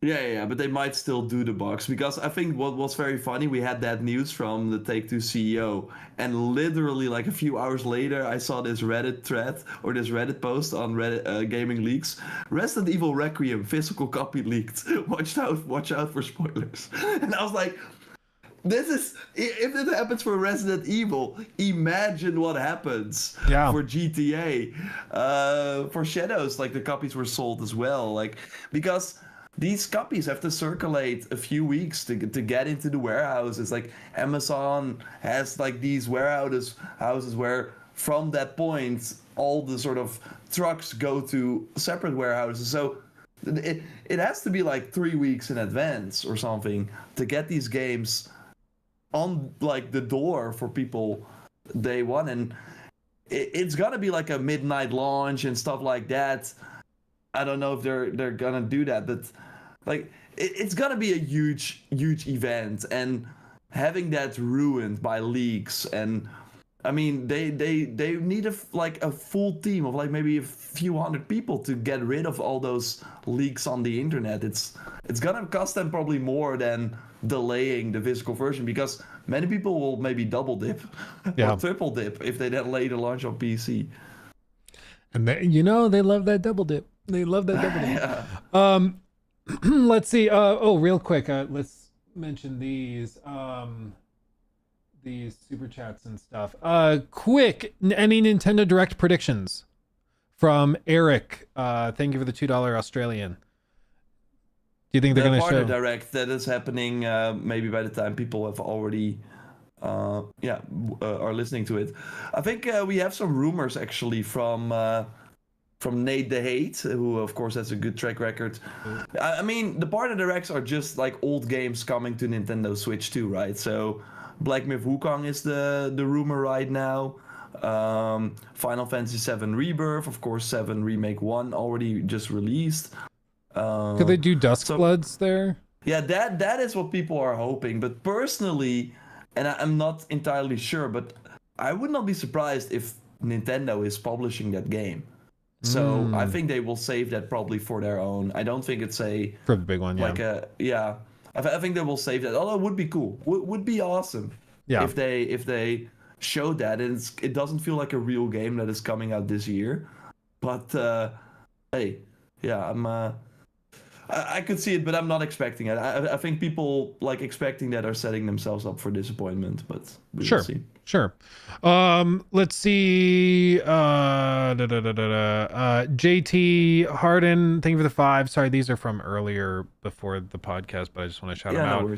[SPEAKER 13] Yeah, but they might still do the box, because I think what was very funny, we had that news from the Take-Two CEO, and literally like a few hours later, I saw this Reddit thread or this Reddit post on Reddit Gaming Leaks. Resident Evil Requiem physical copy leaked. Watch out for spoilers. And I was like, if it happens for Resident Evil, imagine what happens for GTA. For Shadows, like the copies were sold as well, like, because these copies have to circulate a few weeks to get into the warehouses. Like, Amazon has like these houses where from that point all the sort of trucks go to separate warehouses. So it has to be like 3 weeks in advance or something to get these games on like the door for people day one. And it's gonna be like a midnight launch and stuff like that. I don't know if they're gonna do that, but like it's gonna be a huge event, and having that ruined by leaks, and I mean they need a full team of like maybe a few hundred people to get rid of all those leaks on the internet. It's gonna cost them probably more than delaying the physical version, because many people will maybe double dip or triple dip if they delay the launch on PC.
[SPEAKER 2] And they love that double dip. They love that double dip. Let's see. Real quick. Let's mention these super chats and stuff. Quick. Any Nintendo Direct predictions from Eric? Thank you for the $2 Australian. Do you think they're going to show?
[SPEAKER 13] The Direct that is happening maybe by the time people have already are listening to it. I think we have some rumors actually from Nate the Hate, who of course has a good track record. I mean, the partner directs are just like old games coming to Nintendo Switch too, right? So Black Myth Wukong is the rumor right now. Final Fantasy VII Rebirth, of course, 7 Remake 1 already just released.
[SPEAKER 2] Could they do Duskbloods there?
[SPEAKER 13] Yeah, that is what people are hoping. But personally, and I'm not entirely sure, but I would not be surprised if Nintendo is publishing that game. So I think they will save that probably for their own. I don't think it's for
[SPEAKER 2] the big one.
[SPEAKER 13] I think they will save that. Although it would be cool, would be awesome.
[SPEAKER 2] Yeah.
[SPEAKER 13] If they showed that, and it doesn't feel like a real game that is coming out this year. But hey, yeah, I could see it, but I'm not expecting it. I think people like expecting that are setting themselves up for disappointment, but we will see.
[SPEAKER 2] Sure. Let's see. JT Harden, thank you for the 5. Sorry, these are from earlier before the podcast, but I just want to shout them out.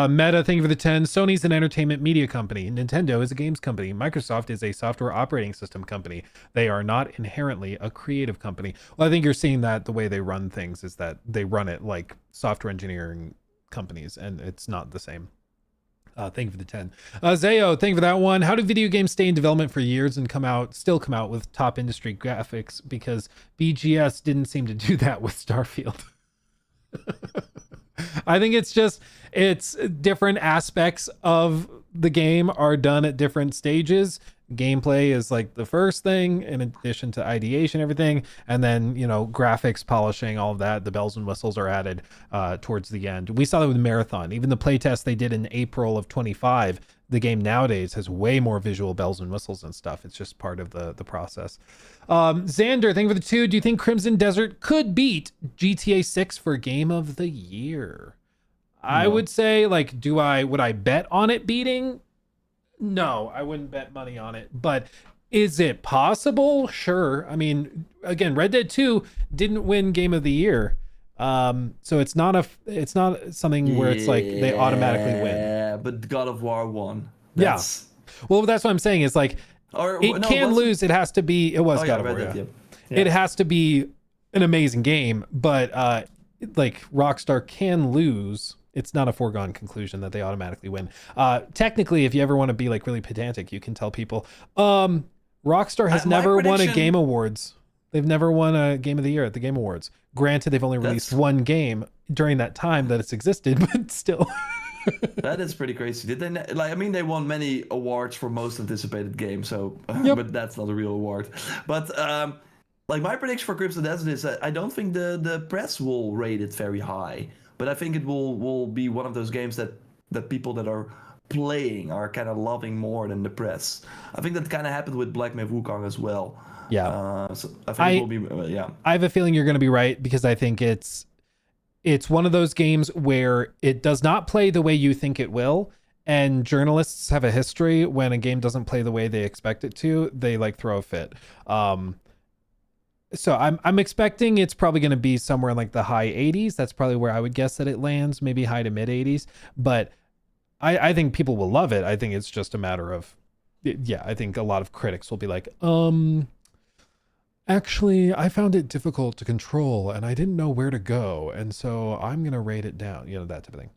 [SPEAKER 2] Meta, thank you for the 10. Sony's an entertainment media company. Nintendo is a games company. Microsoft is a software operating system company. They are not inherently a creative company. Well, I think you're seeing that the way they run things is that they run it like software engineering companies, and it's not the same. Thank you for the 10. Zayo, thank you for that one. How do video games stay in development for years and still come out with top industry graphics? Because BGS didn't seem to do that with Starfield. I think it's different aspects of the game are done at different stages. Gameplay is like the first thing in addition to ideation, everything. And then, graphics, polishing, all of that, the bells and whistles are added towards the end. We saw that with Marathon. Even the playtest they did in April of 25, the game nowadays has way more visual bells and whistles and stuff. It's just part of the process. Xander, thank you for the 2. Do you think Crimson Desert could beat GTA 6 for Game of the Year? No. I would say, would I bet on it beating? No, I wouldn't bet money on it, but is it possible? Sure. I mean, again, Red Dead 2 didn't win Game of the Year. So it's not something where it's like they automatically win.
[SPEAKER 13] Yeah, but God of War won.
[SPEAKER 2] Yeah. Well, that's what I'm saying. It's like it can lose. It has to be. It was God of War. Yeah. It has to be an amazing game, but like Rockstar can lose. It's not a foregone conclusion that they automatically win. Technically, if you ever want to be like really pedantic, you can tell people, Rockstar has never won a Game Awards. They've never won a Game of the Year at the Game Awards. Granted, they've only released one game during that time that it's existed, but still.
[SPEAKER 13] That is pretty crazy. Did they they won many awards for most anticipated game, so but that's not a real award. But my prediction for Crimson Desert is that I don't think the press will rate it very high. But I think it will be one of those games that people that are playing are kind of loving more than the press. I think that kind of happened with Black Myth Wukong as well.
[SPEAKER 2] Yeah.
[SPEAKER 13] So I think it will be,
[SPEAKER 2] I have a feeling you're going to be right, because I think it's one of those games where it does not play the way you think it will. And journalists have a history when a game doesn't play the way they expect it to, they throw a fit. So I'm expecting it's probably going to be somewhere in the high 80s. That's probably where I would guess that it lands, maybe high to mid 80s. But I think people will love it. I think it's just a matter of, I think a lot of critics will be like, actually, I found it difficult to control and I didn't know where to go. And so I'm going to rate it down, that type of thing.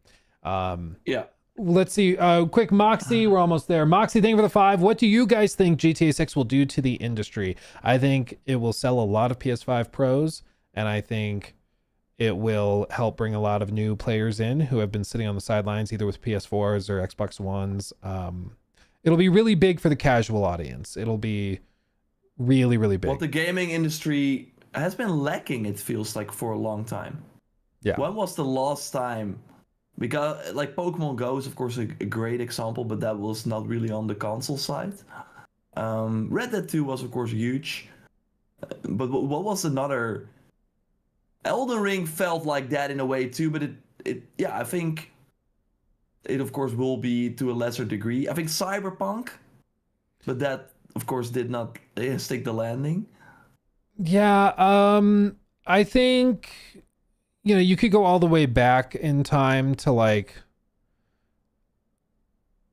[SPEAKER 2] let's see. Quick, Moxie, we're almost there. Moxie, thank you for the 5. What do you guys think GTA 6 will do to the industry? I think it will sell a lot of PS5 Pros, and I think it will help bring a lot of new players in who have been sitting on the sidelines, either with PS4s or Xbox Ones. It'll be really big for the casual audience. It'll be really, really big.
[SPEAKER 13] What the gaming industry has been lacking, it feels like, for a long time.
[SPEAKER 2] Yeah.
[SPEAKER 13] When was the last time? Because like Pokemon Go is of course a great example, but that was not really on the console side. Red Dead 2 was of course huge, but what was another? Elden Ring felt like that in a way too, but yeah, I think it of course will be to a lesser degree. I think Cyberpunk, but that of course did not stick the landing.
[SPEAKER 2] Yeah, I think, you know, you could go all the way back in time to like,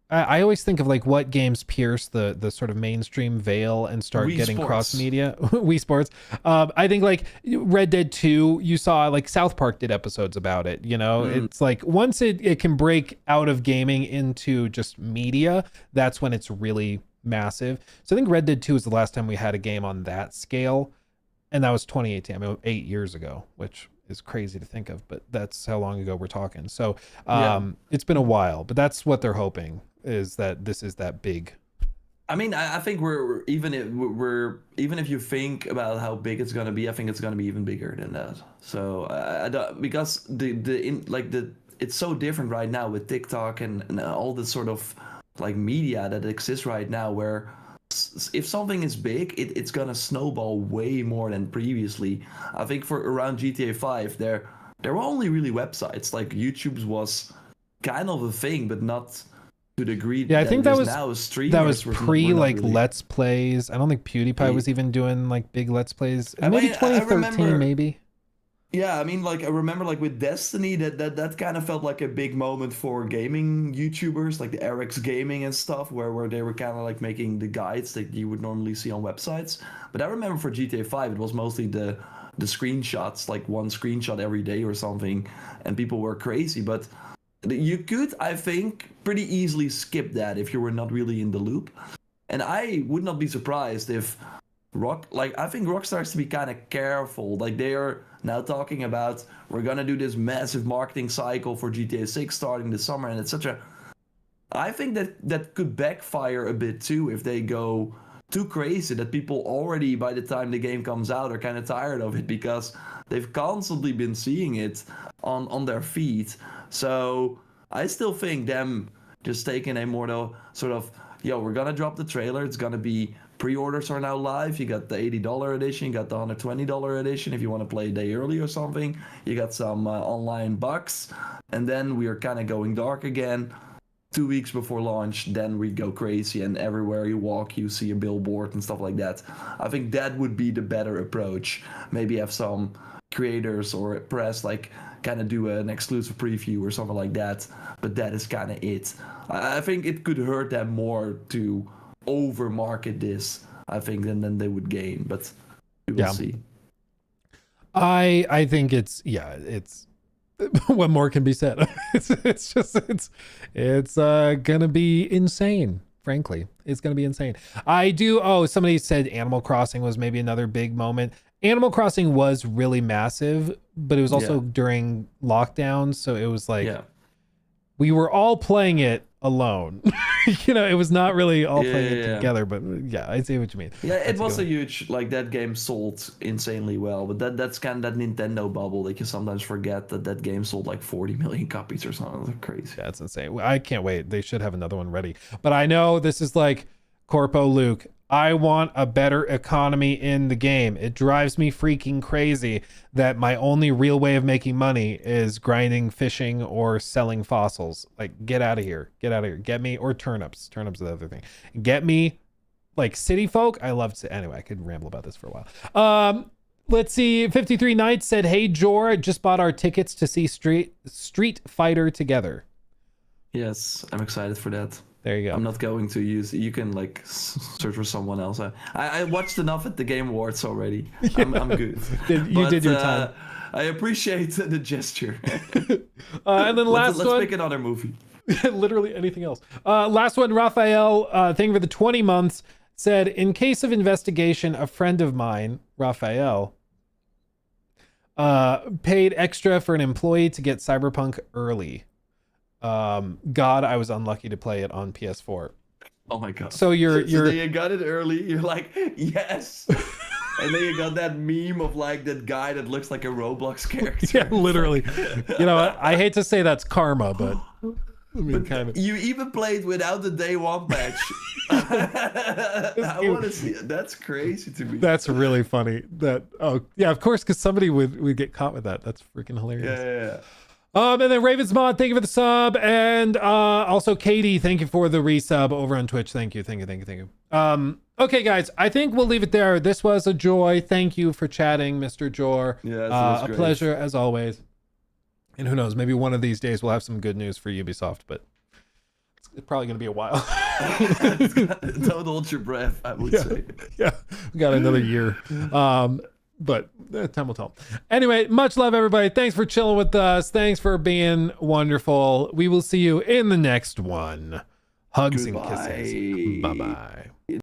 [SPEAKER 2] I always think of like what games pierce the sort of mainstream veil and start
[SPEAKER 13] Wii
[SPEAKER 2] getting
[SPEAKER 13] Sports.
[SPEAKER 2] cross media. Wii Sports. I think like Red Dead 2, you saw like South Park did episodes about it. You know, it's like once it can break out of gaming into just media, that's when it's really massive. So I think Red Dead 2 is the last time we had a game on that scale. And that was 2018. I mean, 8 years ago, which is crazy to think of, but that's how long ago we're talking. So it's been a while, but that's what they're hoping, is that this is that big.
[SPEAKER 13] I mean, I think we're even if you think about how big it's gonna be, I think it's gonna be even bigger than that. So because it's so different right now with TikTok and all this sort of like media that exists right now, where if something is big, it's gonna snowball way more than previously. I think for around GTA 5, there were only really websites. Like YouTube's was kind of a thing, but not to the degree.
[SPEAKER 2] Yeah, I think that was
[SPEAKER 13] now streamers.
[SPEAKER 2] That was pre like
[SPEAKER 13] really.
[SPEAKER 2] Let's Plays. I don't think PewDiePie was even doing like big Let's Plays.
[SPEAKER 13] I
[SPEAKER 2] Maybe
[SPEAKER 13] mean,
[SPEAKER 2] 2013, maybe.
[SPEAKER 13] Yeah, I mean, like I remember, like with Destiny, that kind of felt like a big moment for gaming YouTubers, like the RX Gaming and stuff, where they were kind of like making the guides that you would normally see on websites. But I remember for GTA 5, it was mostly the screenshots, like one screenshot every day or something, and people were crazy. But you could, I think, pretty easily skip that if you were not really in the loop. And I would not be surprised if I think Rockstar has to be kind of careful. Like they are now talking about, we're gonna do this massive marketing cycle for GTA 6 starting this summer and etc. I think that could backfire a bit too if they go too crazy, that people already by the time the game comes out are kind of tired of it because they've constantly been seeing it on their feed. So I still think them just taking a more sort of, we're gonna drop the trailer, it's gonna be, pre-orders are now live. You got the $80 edition, you got the $120 edition if you want to play a day early or something. You got some online bucks, and then we are kind of going dark again. 2 weeks before launch, then we go crazy, and everywhere you walk, you see a billboard and stuff like that. I think that would be the better approach. Maybe have some creators or press like kind of do an exclusive preview or something like that, but that is kind of it. I think it could hurt them more to over market this, I think, than they would gain, but we will see.
[SPEAKER 2] I think it's what more can be said. it's gonna be insane. Frankly, it's gonna be insane. Somebody said Animal Crossing was maybe another big moment. Animal Crossing was really massive, but it was also during lockdown, so it was like we were all playing it alone. It was not really all playing it together, but I see what you mean.
[SPEAKER 13] Yeah, it was a huge, like that game sold insanely well, but that's kind of that Nintendo bubble that you sometimes forget that game sold like 40 million copies or something. That's crazy.
[SPEAKER 2] Yeah, that's insane. I can't wait. They should have another one ready. But I know this is like Corpo Luke. I want a better economy in the game. It drives me freaking crazy that my only real way of making money is grinding, fishing, or selling fossils. Like, get out of here. Get out of here. Get me, or turnips. Turnips are the other thing. Get me, like, city folk. I love to, anyway, I could ramble about this for a while. Let's see. 53 Knights said, hey, Jor, just bought our tickets to see Street Fighter together.
[SPEAKER 13] Yes, I'm excited for that.
[SPEAKER 2] There you go.
[SPEAKER 13] I'm not going to use. You can like search for someone else. I watched enough at the Game Awards already. I'm good.
[SPEAKER 2] You did your time.
[SPEAKER 13] I appreciate the gesture.
[SPEAKER 2] And then
[SPEAKER 13] let's pick another movie.
[SPEAKER 2] Literally anything else. Last one, Raphael, thank you for the 20 months, said, in case of investigation, a friend of mine, Raphael, paid extra for an employee to get Cyberpunk early. God, I was unlucky to play it on PS4.
[SPEAKER 13] Oh my god.
[SPEAKER 2] So you're
[SPEAKER 13] so you got it early, you're like, yes. And then you got that meme of like that guy that looks like a Roblox character.
[SPEAKER 2] Yeah, literally. You know, I hate to say that's karma, but I mean, kind of.
[SPEAKER 13] You even played without the day one patch. I want to see it. That's crazy to me.
[SPEAKER 2] That's really funny. That yeah, of course, because somebody would get caught with that. That's freaking hilarious.
[SPEAKER 13] Yeah.
[SPEAKER 2] And then Ravens Mod, thank you for the sub, and also Katie, thank you for the resub over on Twitch. Thank you. Okay, guys, I think we'll leave it there. This was a joy. Thank you for chatting, Mr. Jor.
[SPEAKER 13] Yeah,
[SPEAKER 2] a pleasure as always. And who knows, maybe one of these days we'll have some good news for Ubisoft, but it's probably going to be a while.
[SPEAKER 13] Don't hold your breath, I would say.
[SPEAKER 2] Yeah, we got another year. But time will tell. Anyway, much love, everybody. Thanks for chilling with us. Thanks for being wonderful. We will see you in the next one. Hugs and kisses. Bye-bye.